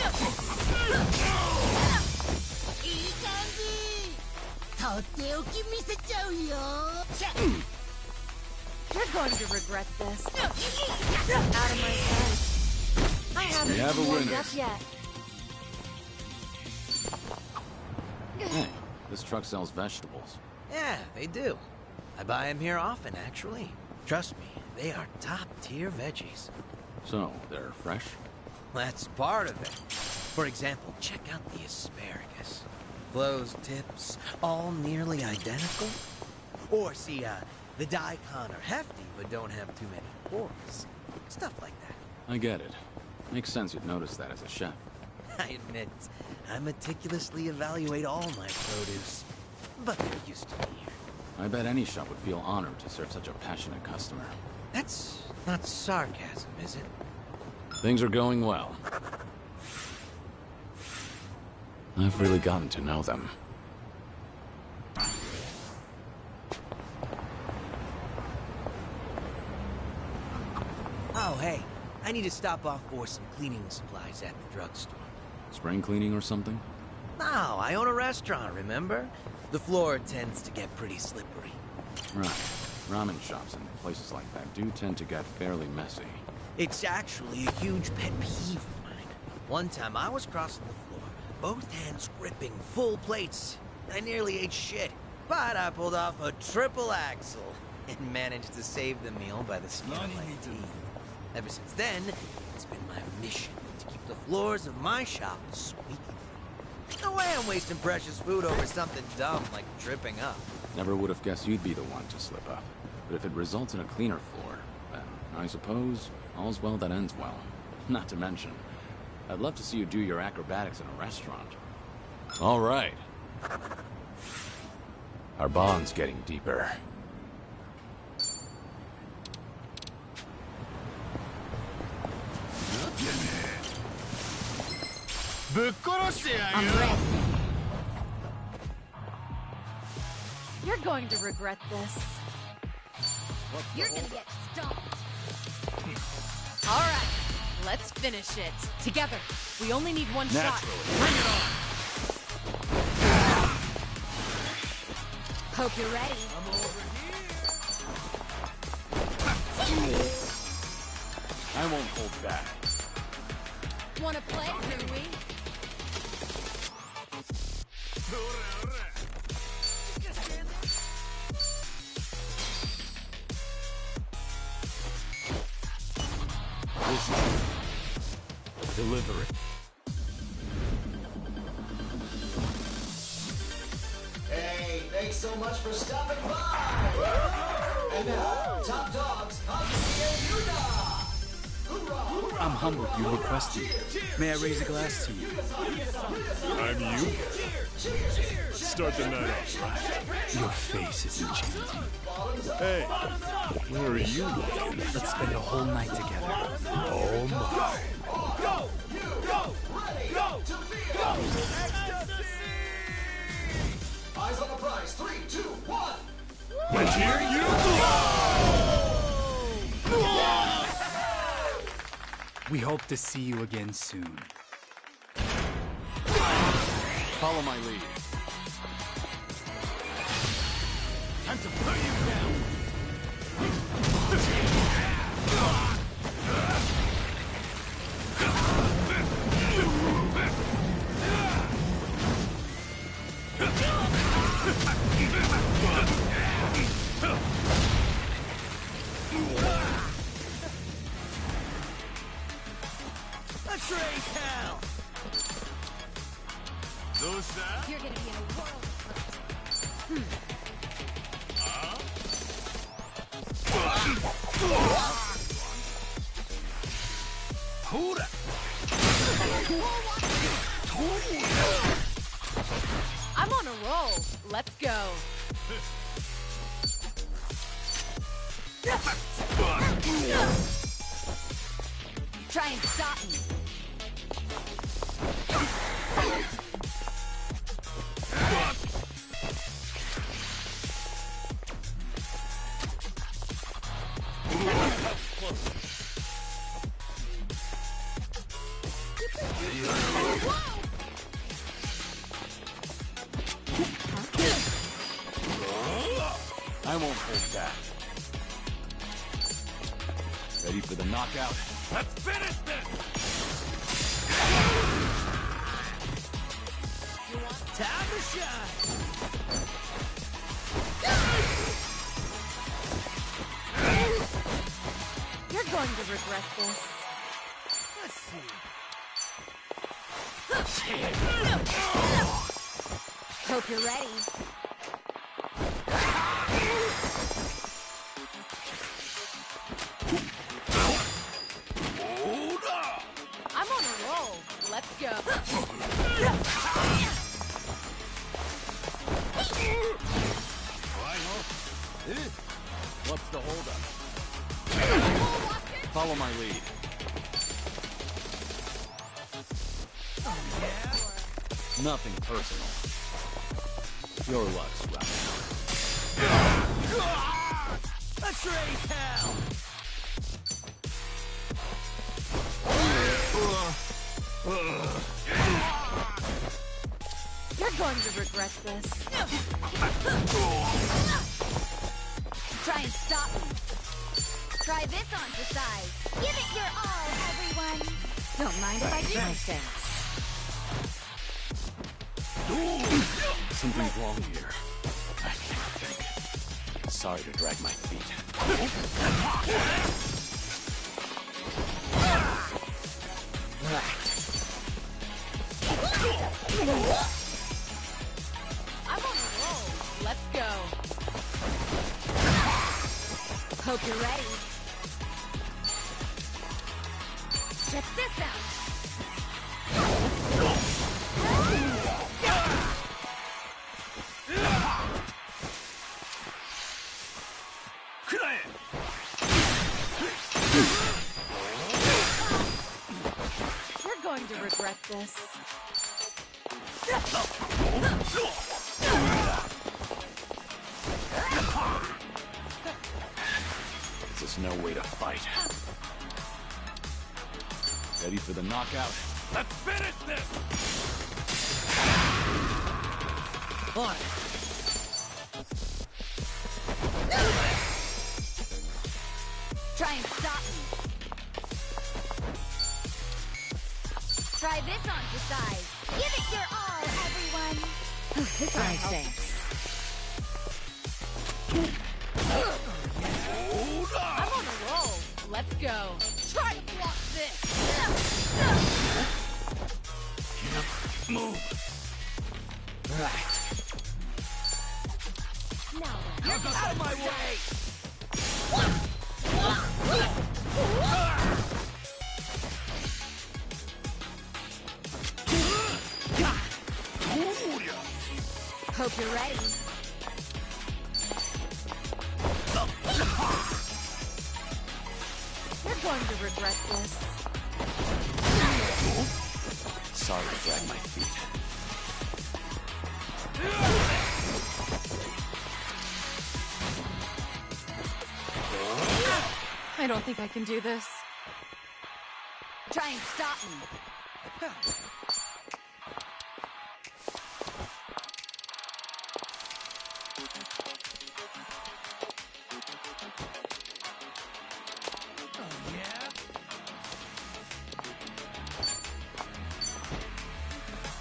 You're going to regret this. Out of my sight. I haven't We have a warmed winner. up yet. Hey, this truck sells vegetables. Yeah, they do. I buy them here often, actually. Trust me, they are top-tier veggies. So, they're fresh? That's part of it. For example, check out the asparagus. Flo's tips, all nearly identical. Or see, the daikon are hefty, but don't have too many pores. Stuff like that. I get it. Makes sense you'd notice that as a chef. I admit, I meticulously evaluate all my produce. But they're used to me here. I bet any shop would feel honored to serve such a passionate customer. That's not sarcasm, is it? Things are going well. I've really gotten to know them. Oh, hey, I need to stop off for some cleaning supplies at the drugstore. Spring cleaning or something? No, I own a restaurant, remember? The floor tends to get pretty slippery. Right. Ramen shops and places like that do tend to get fairly messy. It's actually a huge pet peeve of mine. One time I was crossing the floor, both hands gripping full plates. I nearly ate shit, but I pulled off a triple axle and managed to save the meal by the skin of my teeth. Ever since then, it's been my mission to keep the floors of my shop squeaky clean. No way I'm wasting precious food over something dumb like tripping up. Never would have guessed you'd be the one to slip up. But if it results in a cleaner floor, then I suppose all's well that ends well. Not to mention, I'd love to see you do your acrobatics in a restaurant. All right. Our bond's getting deeper. I'm ready. You're going to regret this. You're gonna get stomped. All right, let's finish it. Together. We only need one shot. Bring it on! Hope you're ready. I'm over here. I won't hold back. Wanna play, do we? Deliver it. Hey, thanks so much for stopping by! And now, top dogs, Kasuga and Yuda! Hoorah! I'm humbled you requested. May I raise a glass to you? I'm you? Start the night off right. Your face is enchanting. Hey, where are you looking? Let's spend the whole night together. Oh my. Go! Go! Ready! Go! To go! Eyes on the prize. 3, 2, 1! And here you go! We hope to see you again soon. Follow my lead. Time to put you down! Let's raise hell! You're gonna be in a world of I'm on a roll. Let's go. Try and stop me. I won't hold back. Ready for the knockout? Let's finish this! Time to shine! You're going to regret this. Let's see. Hope you're ready. I'm on a roll. Let's go. What's the holdup? Follow my lead. Nothing personal. Your luck's running out. Let's raise hell! You're going to regret this. Try and stop me. Try this on for size. Give it your all, everyone. Don't mind if I do. Thanks. Something's wrong here. I can't think. Sorry to drag my feet. I'm on a roll. Let's go. Hope you're ready. Check this out. to regret this. This is no way to fight. Ready for the knockout? Let's finish this! On. Try and stop me. Try this on for size. Give it your all, everyone. This Try ought to help. thanks. I'm on a roll. Let's go. Try to block this. Move! Right. Now Get out of my way! Hope you're ready. you're going to regret this. Sorry to drag my feet. I don't think I can do this. Try and stop me.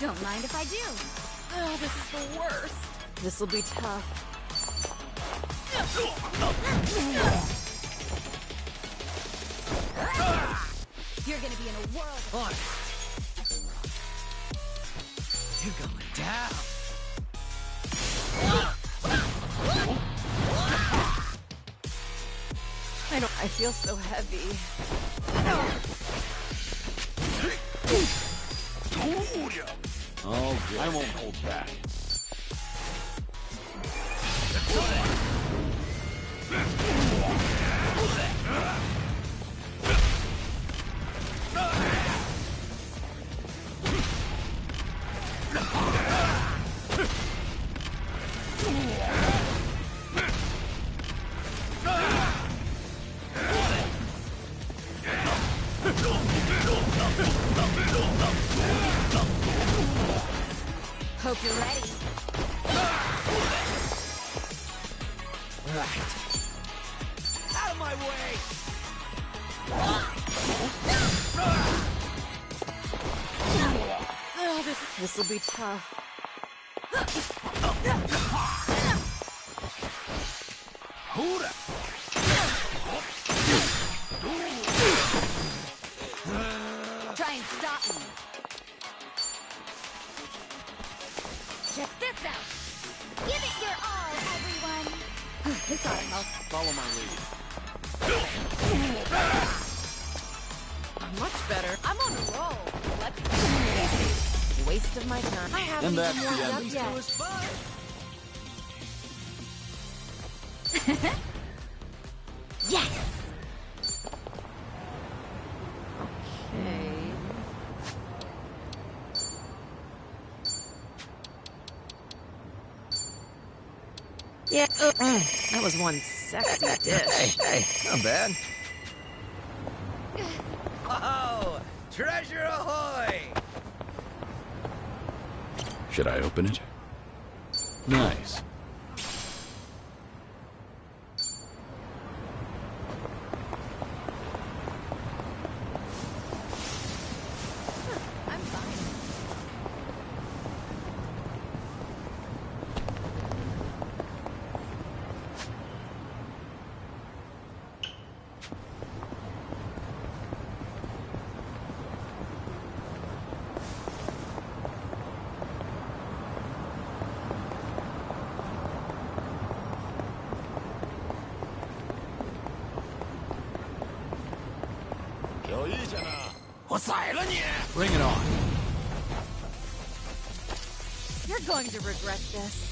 Don't mind if I do. Oh, this is the worst. This'll be tough. You're gonna be in a world of... On. You're going down. I feel so heavy. Oh, good. I won't hold back. Hope you're ready. Right. Out of my way! Oh, this'll be tough. Try and stop me. Check this out. Give it your all, everyone. This ought to help. Follow my lead. Much better. I'm on a roll. Let's waste of my time. I haven't And even that's the warmed end. up yet. Yes! Okay. Yeah, that was one sexy dish. Hey, not bad. Oh, treasure ahoy! Should I open it? Nice. I'm fine. Bring it on. You're going to regret this.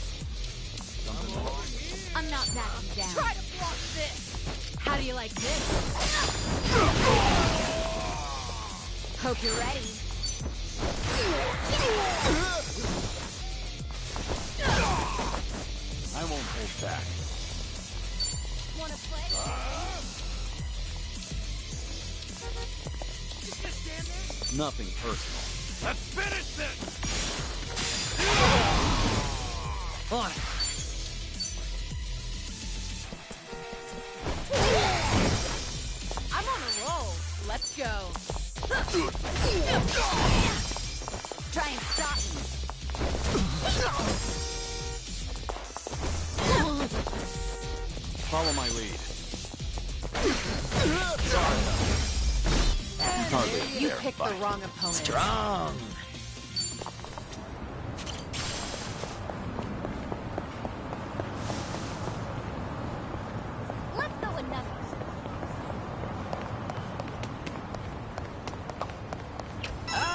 I'm not backing down. Try to block this. How do you like this? Hope you're ready. I won't hold back. Wanna play? Nothing personal. Let's finish this! On. I'm on a roll. Let's go. Try and stop me. Follow my lead. Hardly You fair picked fight. the wrong opponent. Strong. Let's go another.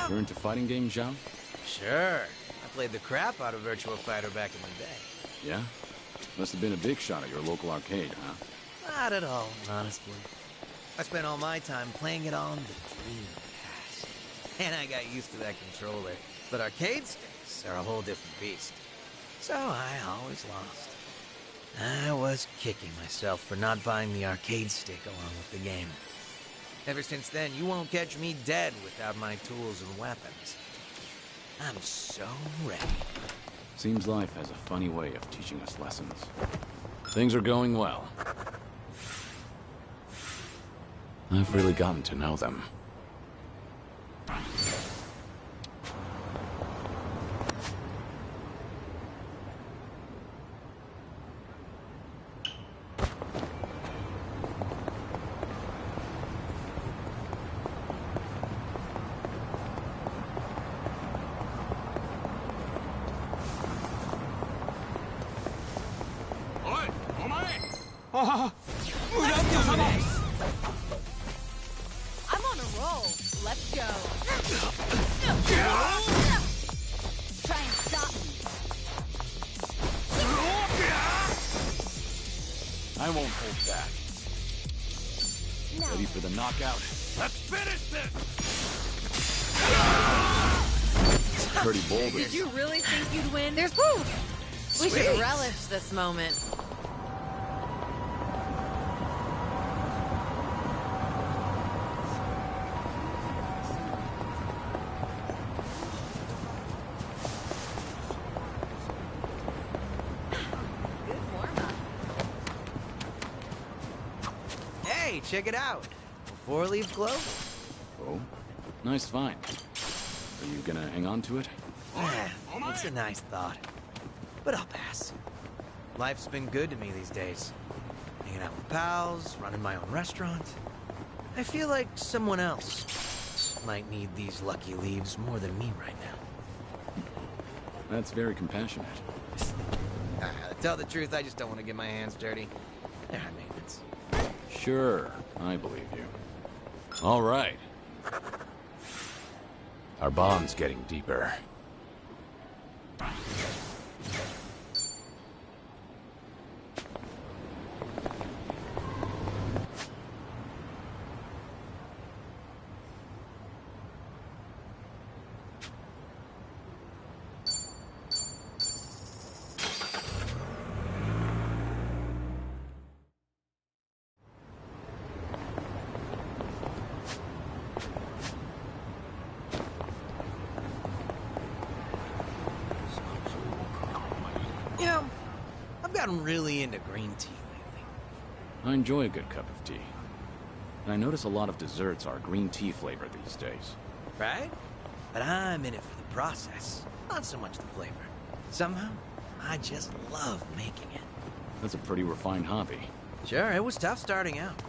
You're into fighting games, Zhao? Sure. I played the crap out of Virtua Fighter back in the day. Yeah? Must have been a big shot at your local arcade, huh? Not at all, honestly. I spent all my time playing it on the Dreamcast. And I got used to that controller. But arcade sticks are a whole different beast. So I always lost. I was kicking myself for not buying the arcade stick along with the game. Ever since then, you won't catch me dead without my tools and weapons. I'm so ready. Seems life has a funny way of teaching us lessons. Things are going well. I've really gotten to know them. I'm on a roll. Let's go. Try and stop me. I won't hold back. No. Ready for the knockout? Let's finish this! Pretty bold. Did you really think you'd win? We Sweet. should relish this moment. Hey, check it out. Before leaf glow? Oh, nice find. Are you gonna hang on to it? Yeah, it's a nice thought. But I'll pass. Life's been good to me these days. Hanging out with pals, running my own restaurant. I feel like someone else might need these lucky leaves more than me right now. That's very compassionate. To tell the truth, I just don't want to get my hands dirty. They're high maintenance. Sure, I believe you. All right. Our bond's getting deeper. You know, I've gotten really into green tea lately. I enjoy a good cup of tea. And I notice a lot of desserts are green tea flavored these days. Right? But I'm in it for the process, not so much the flavor. Somehow, I just love making it. That's a pretty refined hobby. Sure, it was tough starting out.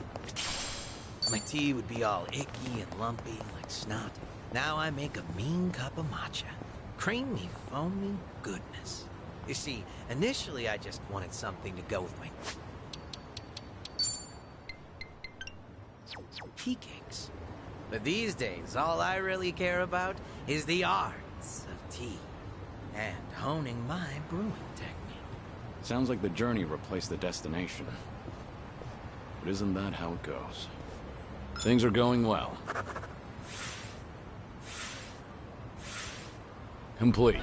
My tea would be all icky and lumpy like snot. Now I make a mean cup of matcha. Creamy, foamy goodness. You see, initially I just wanted something to go with my tea cakes. But these days, all I really care about is the arts of tea and honing my brewing technique. Sounds like the journey replaced the destination. But isn't that how it goes? Things are going well. Complete.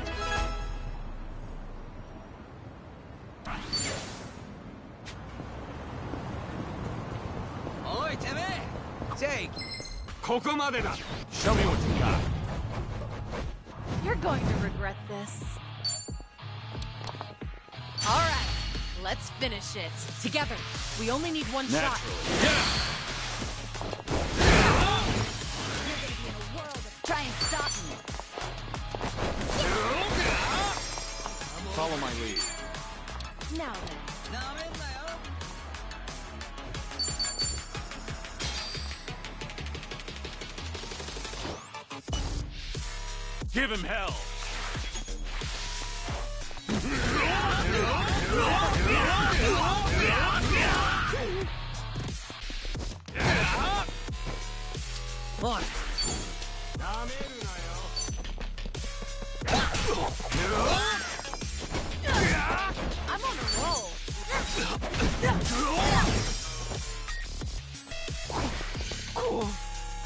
Oi, Teme! Take! Show me what you got. You're going to regret this. All right, let's finish it. Together. We only need one shot. Try and stop me. Follow my lead. Now then. Give him hell. What? I'm on a roll.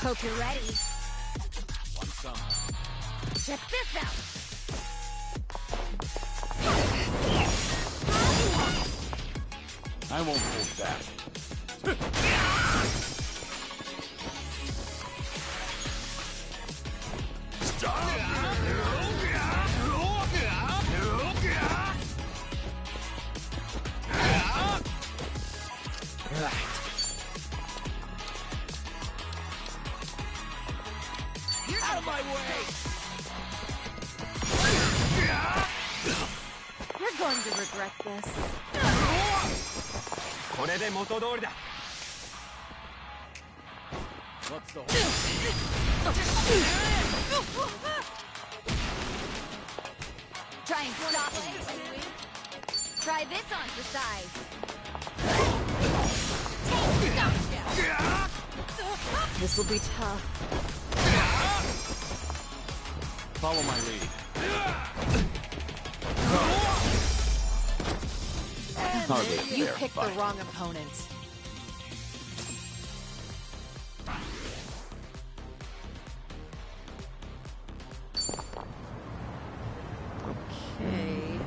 Hope you're ready. Want some? Check this out. I won't hold back. You're out of my way! You're going to regret this. What's the Try and stop me. Try this on for size. This will be tough. Follow my lead. Hardly a You fair picked fight. the wrong opponent. Okay.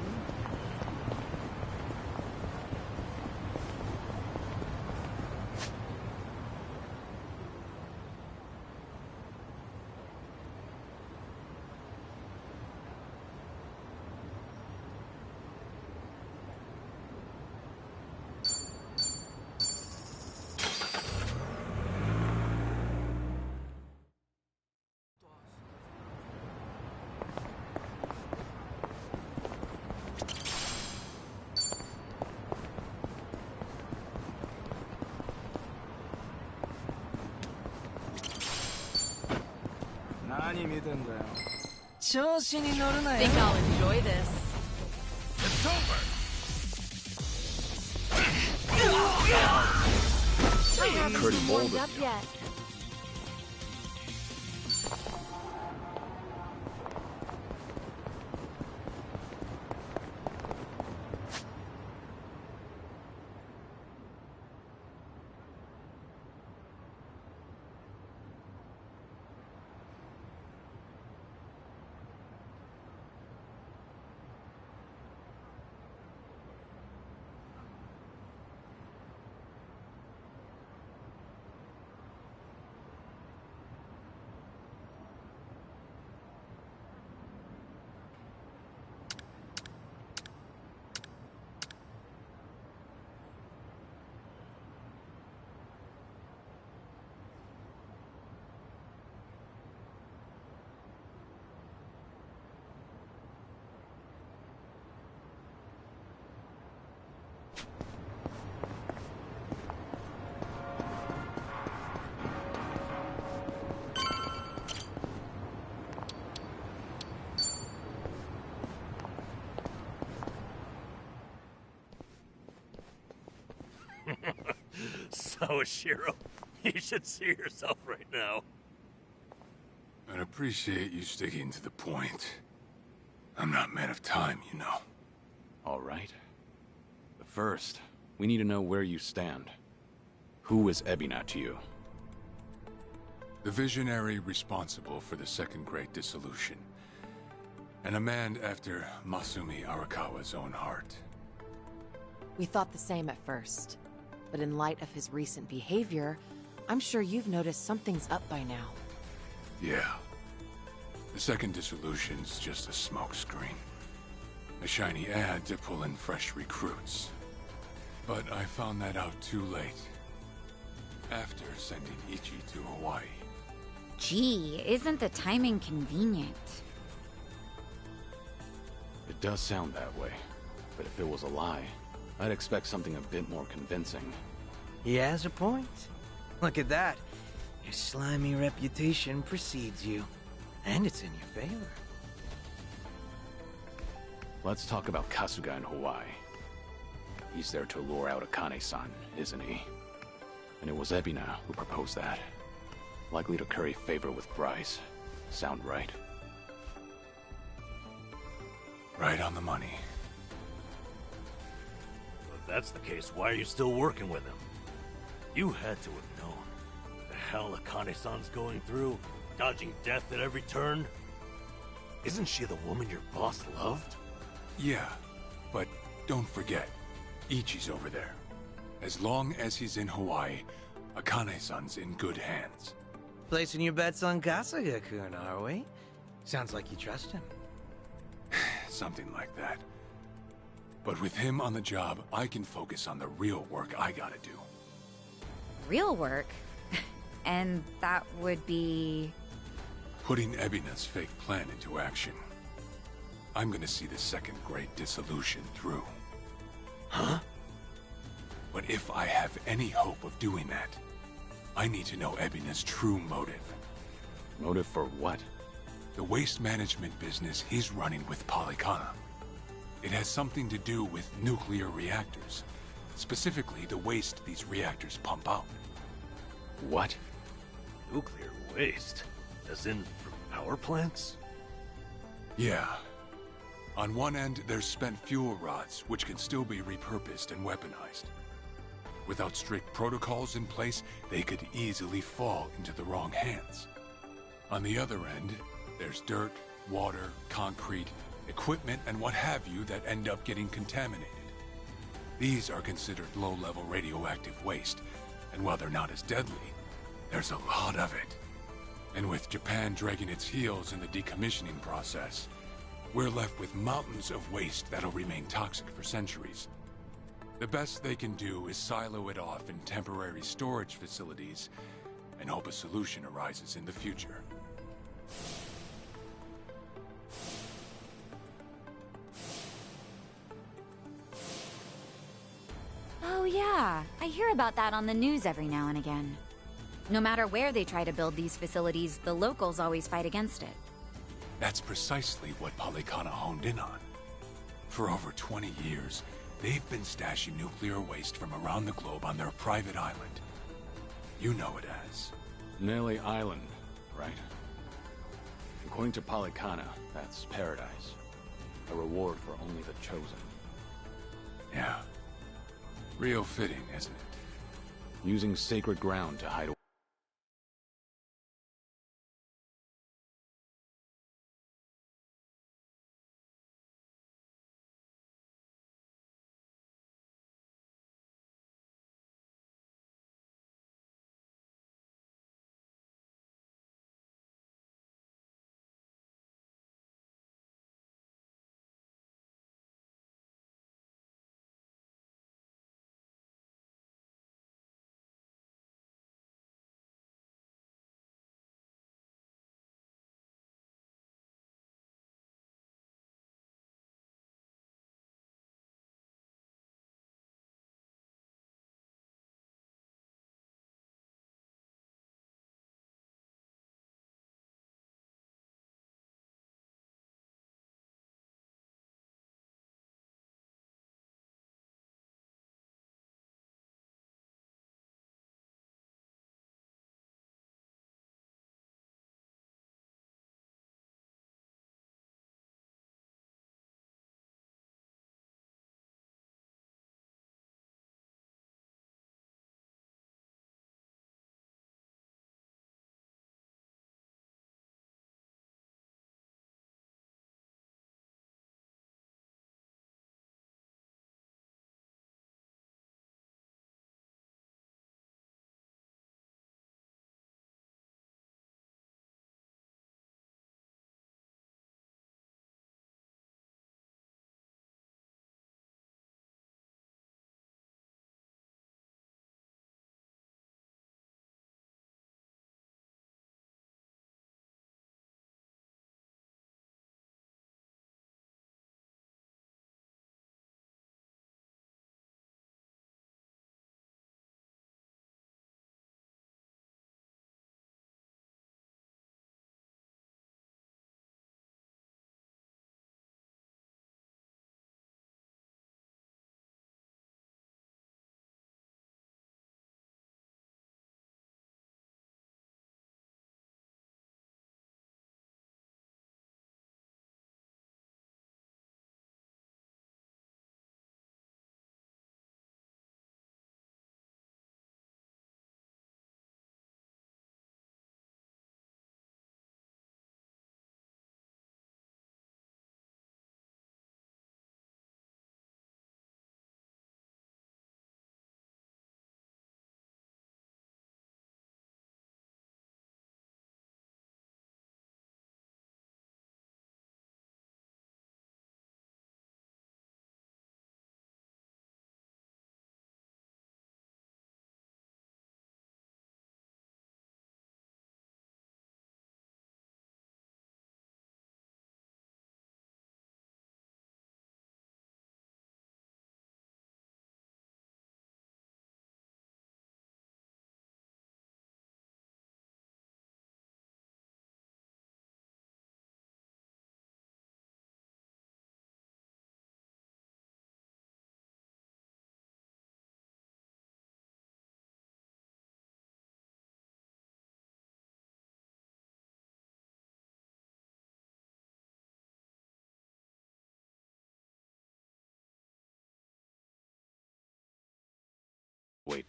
Think I'll enjoy this. It's over. I haven't Pretty even bold warmed of up you. yet. So, Shiro, you should see yourself right now. I'd appreciate you sticking to the point. I'm not man of time, you know. All right. But first, we need to know where you stand. Who is Ebina to you? The visionary responsible for the Second Great Dissolution. And a man after Masumi Arakawa's own heart. We thought the same at first. But in light of his recent behavior, I'm sure you've noticed something's up by now. Yeah. The second dissolution's just a smokescreen. A shiny ad to pull in fresh recruits. But I found that out too late. After sending Ichi to Hawaii. Gee, isn't the timing convenient? It does sound that way. But if it was a lie, I'd expect something a bit more convincing. He has a point. Look at that. Your slimy reputation precedes you. And it's in your favor. Let's talk about Kasuga in Hawaii. He's there to lure out Akane-san, isn't he? And it was Ebina who proposed that. Likely to curry favor with Bryce. Sound right? Right on the money. Well, if that's the case, why are you still working with him? You had to have known. The hell Akane-san's going through, dodging death at every turn. Isn't she the woman your boss loved? Yeah, but don't forget, Ichi's over there. As long as he's in Hawaii, Akane-san's in good hands. Placing your bets on Kasuga-kun, are we? Sounds like you trust him. Something like that. But with him on the job, I can focus on the real work I gotta do. Real work? And that would be... Putting Ebina's fake plan into action. I'm gonna see the second great dissolution through. Huh? But if I have any hope of doing that, I need to know Ebina's true motive. Motive for what? The waste management business he's running with Polycana. It has something to do with nuclear reactors. Specifically, the waste these reactors pump out. What? Nuclear waste? As in, from power plants? Yeah. On one end, there's spent fuel rods, which can still be repurposed and weaponized. Without strict protocols in place, they could easily fall into the wrong hands. On the other end, there's dirt, water, concrete, equipment, and what have you that end up getting contaminated. These are considered low-level radioactive waste, and while they're not as deadly, there's a lot of it. And with Japan dragging its heels in the decommissioning process, we're left with mountains of waste that'll remain toxic for centuries. The best they can do is silo it off in temporary storage facilities and hope a solution arises in the future. Oh yeah, I hear about that on the news every now and again. No matter where they try to build these facilities, the locals always fight against it. That's precisely what Polycana honed in on. For over 20 years, they've been stashing nuclear waste from around the globe on their private island. You know it as. Nelly Island, right? According to Polycana, that's paradise. A reward for only the chosen. Yeah. Real fitting, isn't it? Using sacred ground to hide away.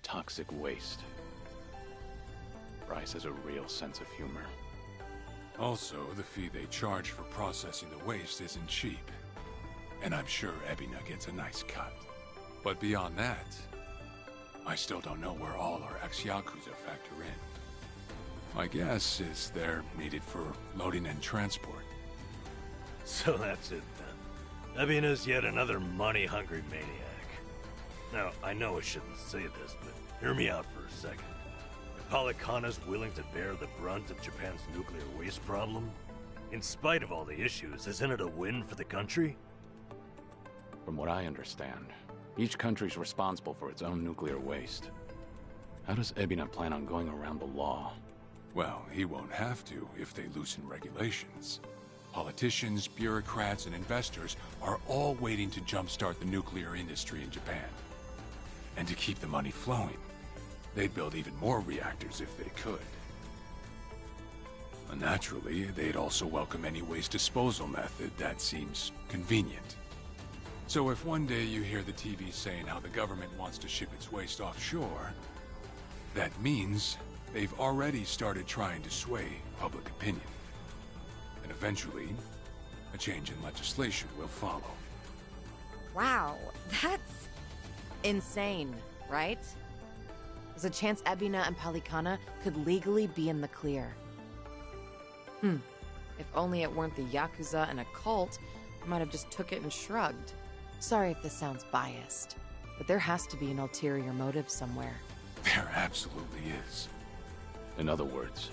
toxic waste. Bryce has a real sense of humor. Also, the fee they charge for processing the waste isn't cheap. And I'm sure Ebina gets a nice cut. But beyond that, I still don't know where all our ex-Yakuza factor in. My guess is they're needed for loading and transport. So that's it then. Ebina's yet another money-hungry maniac. Now, I know I shouldn't say this, but hear me out for a second. If Polycana's willing to bear the brunt of Japan's nuclear waste problem, in spite of all the issues, isn't it a win for the country? From what I understand, each country's responsible for its own nuclear waste. How does Ebina plan on going around the law? Well, he won't have to if they loosen regulations. Politicians, bureaucrats, and investors are all waiting to jumpstart the nuclear industry in Japan. And to keep the money flowing, they'd build even more reactors if they could. And naturally, they'd also welcome any waste disposal method that seems convenient. So if one day you hear the TV saying how the government wants to ship its waste offshore, that means they've already started trying to sway public opinion. And eventually, a change in legislation will follow. Wow, that's insane, right? There's a chance Ebina and Polycana could legally be in the clear. If only it weren't the Yakuza and a cult, I might have just took it and shrugged. Sorry if this sounds biased, but there has to be an ulterior motive somewhere. There absolutely is. In other words,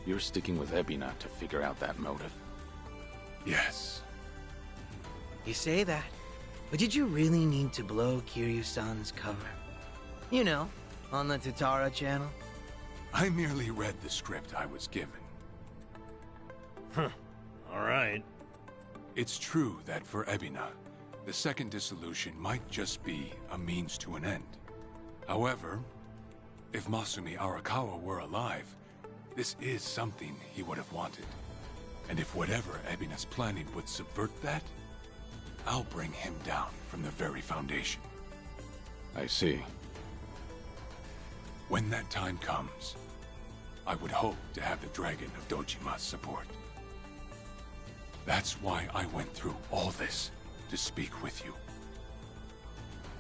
you're sticking with Ebina to figure out that motive. Yes. You say that, but did you really need to blow Kiryu-san's cover? You know, on the Tatara channel? I merely read the script I was given. Huh. Alright. It's true that for Ebina, the second dissolution might just be a means to an end. However, if Masumi Arakawa were alive, this is something he would have wanted. And if whatever Ebina's planning would subvert that, I'll bring him down from the very foundation. I see. When that time comes, I would hope to have the Dragon of Dojima's support. That's why I went through all this, to speak with you.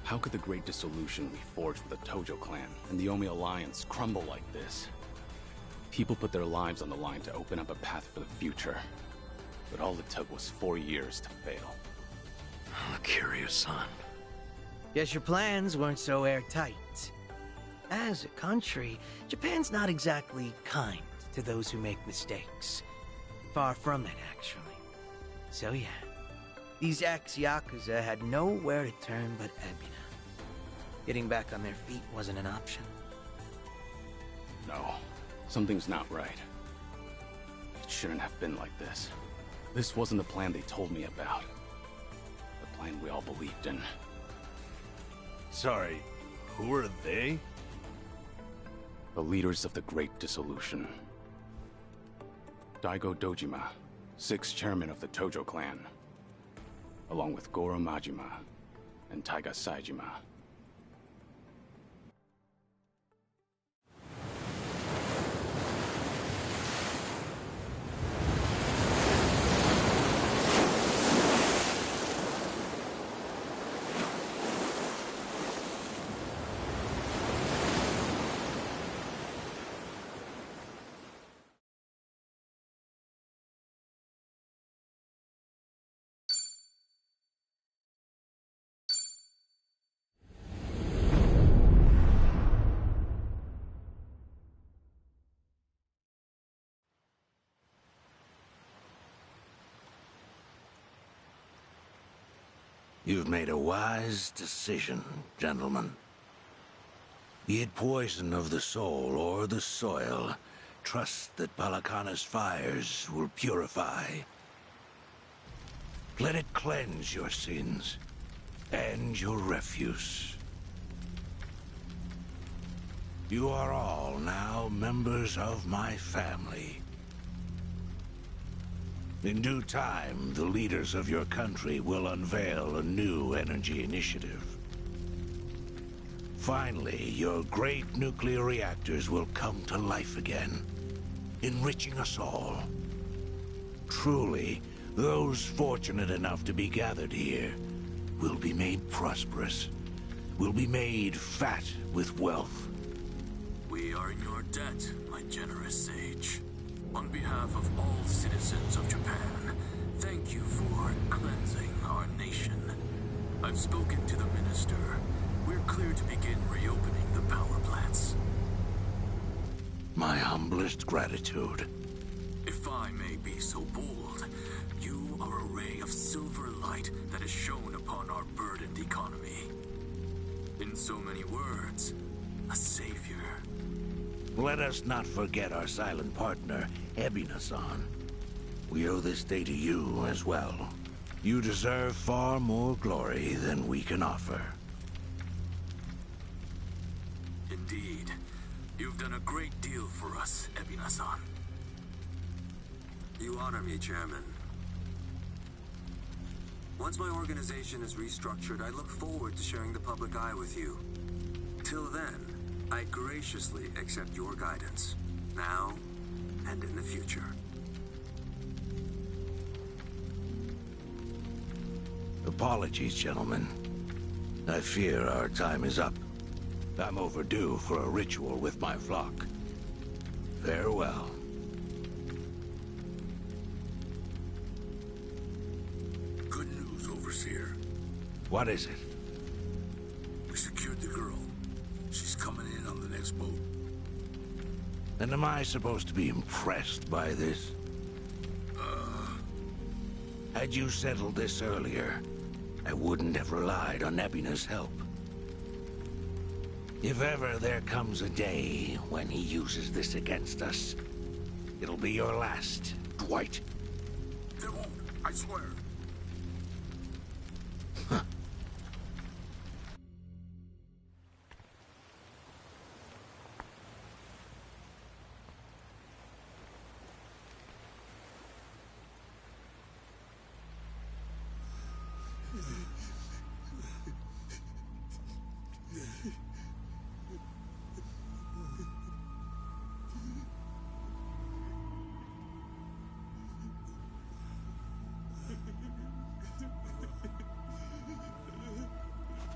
How could the great dissolution we forged with the Tojo clan and the Omi Alliance crumble like this? People put their lives on the line to open up a path for the future. But all it took was 4 years to fail. Kiryu-san. Guess your plans weren't so airtight. As a country, Japan's not exactly kind to those who make mistakes. Far from it, actually. So yeah, these ex-Yakuza had nowhere to turn but Ebina. Getting back on their feet wasn't an option. No, something's not right. It shouldn't have been like this. This wasn't the plan they told me about. The plan we all believed in. Sorry, who are they? The leaders of the Great Dissolution. Daigo Dojima, 6th chairman of the Tojo clan, along with Goro Majima and Taiga Saejima. You've made a wise decision, gentlemen. Be it poison of the soul or the soil, trust that Polycana's fires will purify. Let it cleanse your sins and your refuse. You are all now members of my family. In due time, the leaders of your country will unveil a new energy initiative. Finally, your great nuclear reactors will come to life again, enriching us all. Truly, those fortunate enough to be gathered here will be made prosperous, will be made fat with wealth. We are in your debt, my generous sage. On behalf of all citizens of Japan, thank you for cleansing our nation. I've spoken to the minister. We're clear to begin reopening the power plants. My humblest gratitude. If I may be so bold, you are a ray of silver light that has shone upon our burdened economy. In so many words, a savior. Let us not forget our silent partner, Ebina-san. We owe this day to you as well. You deserve far more glory than we can offer. Indeed. You've done a great deal for us, Ebina-san. You honor me, Chairman. Once my organization is restructured, I look forward to sharing the public eye with you. Till then, I graciously accept your guidance, now and in the future. Apologies, gentlemen. I fear our time is up. I'm overdue for a ritual with my flock. Farewell. Good news, Overseer. What is it? We secured the girl. She's coming in on the next boat. And am I supposed to be impressed by this? Had you settled this earlier, I wouldn't have relied on Ebina's help. If ever there comes a day when he uses this against us, it'll be your last, Dwight. There won't, I swear.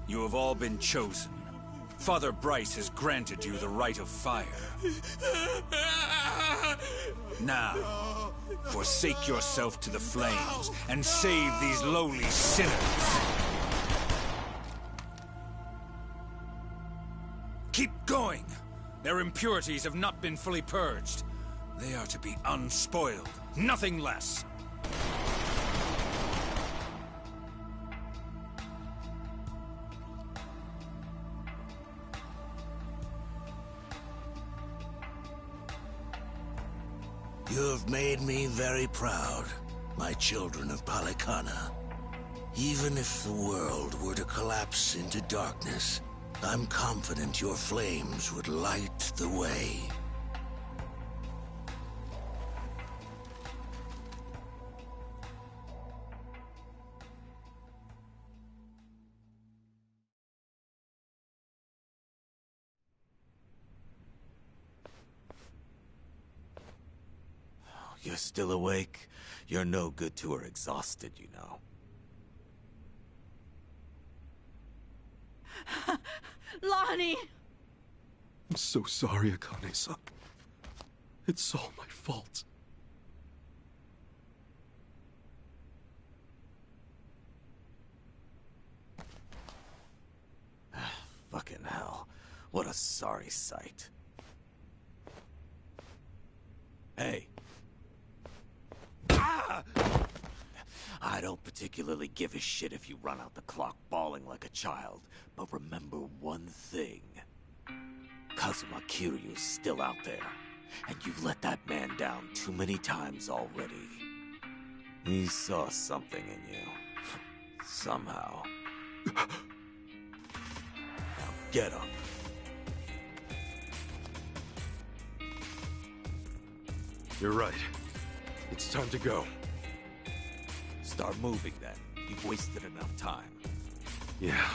You have all been chosen. Father Bryce has granted you the right of fire. Now, forsake yourself to the flames and save these lowly sinners. Keep going! Their impurities have not been fully purged. They are to be unspoiled, nothing less. You have made me very proud, my children of Palikana. Even if the world were to collapse into darkness, I'm confident your flames would light the way. You're still awake? You're no good to her exhausted, you know. Lonnie! I'm so sorry, Akane-san. It's all my fault. Fucking hell. What a sorry sight. Hey. Ah! I don't particularly give a shit if you run out the clock bawling like a child, but remember one thing. Kazuma Kiryu's still out there, and you've let that man down too many times already. He saw something in you. Somehow. Now get up. You're right. It's time to go. Start moving then. You've wasted enough time. Yeah.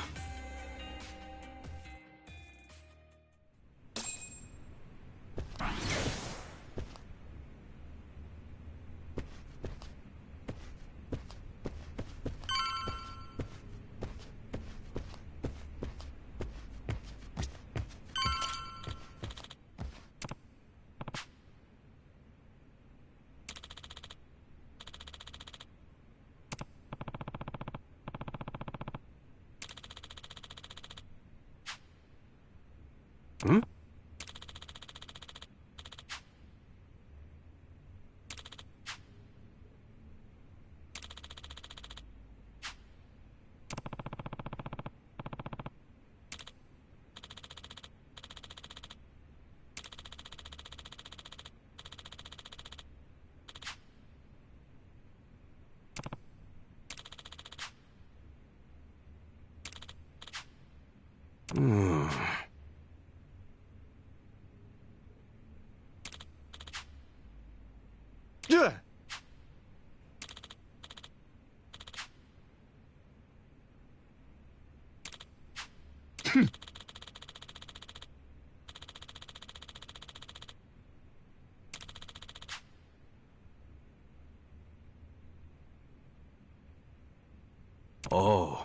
Oh.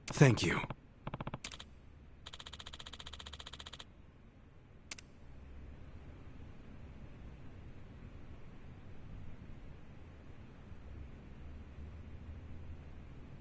Thank you.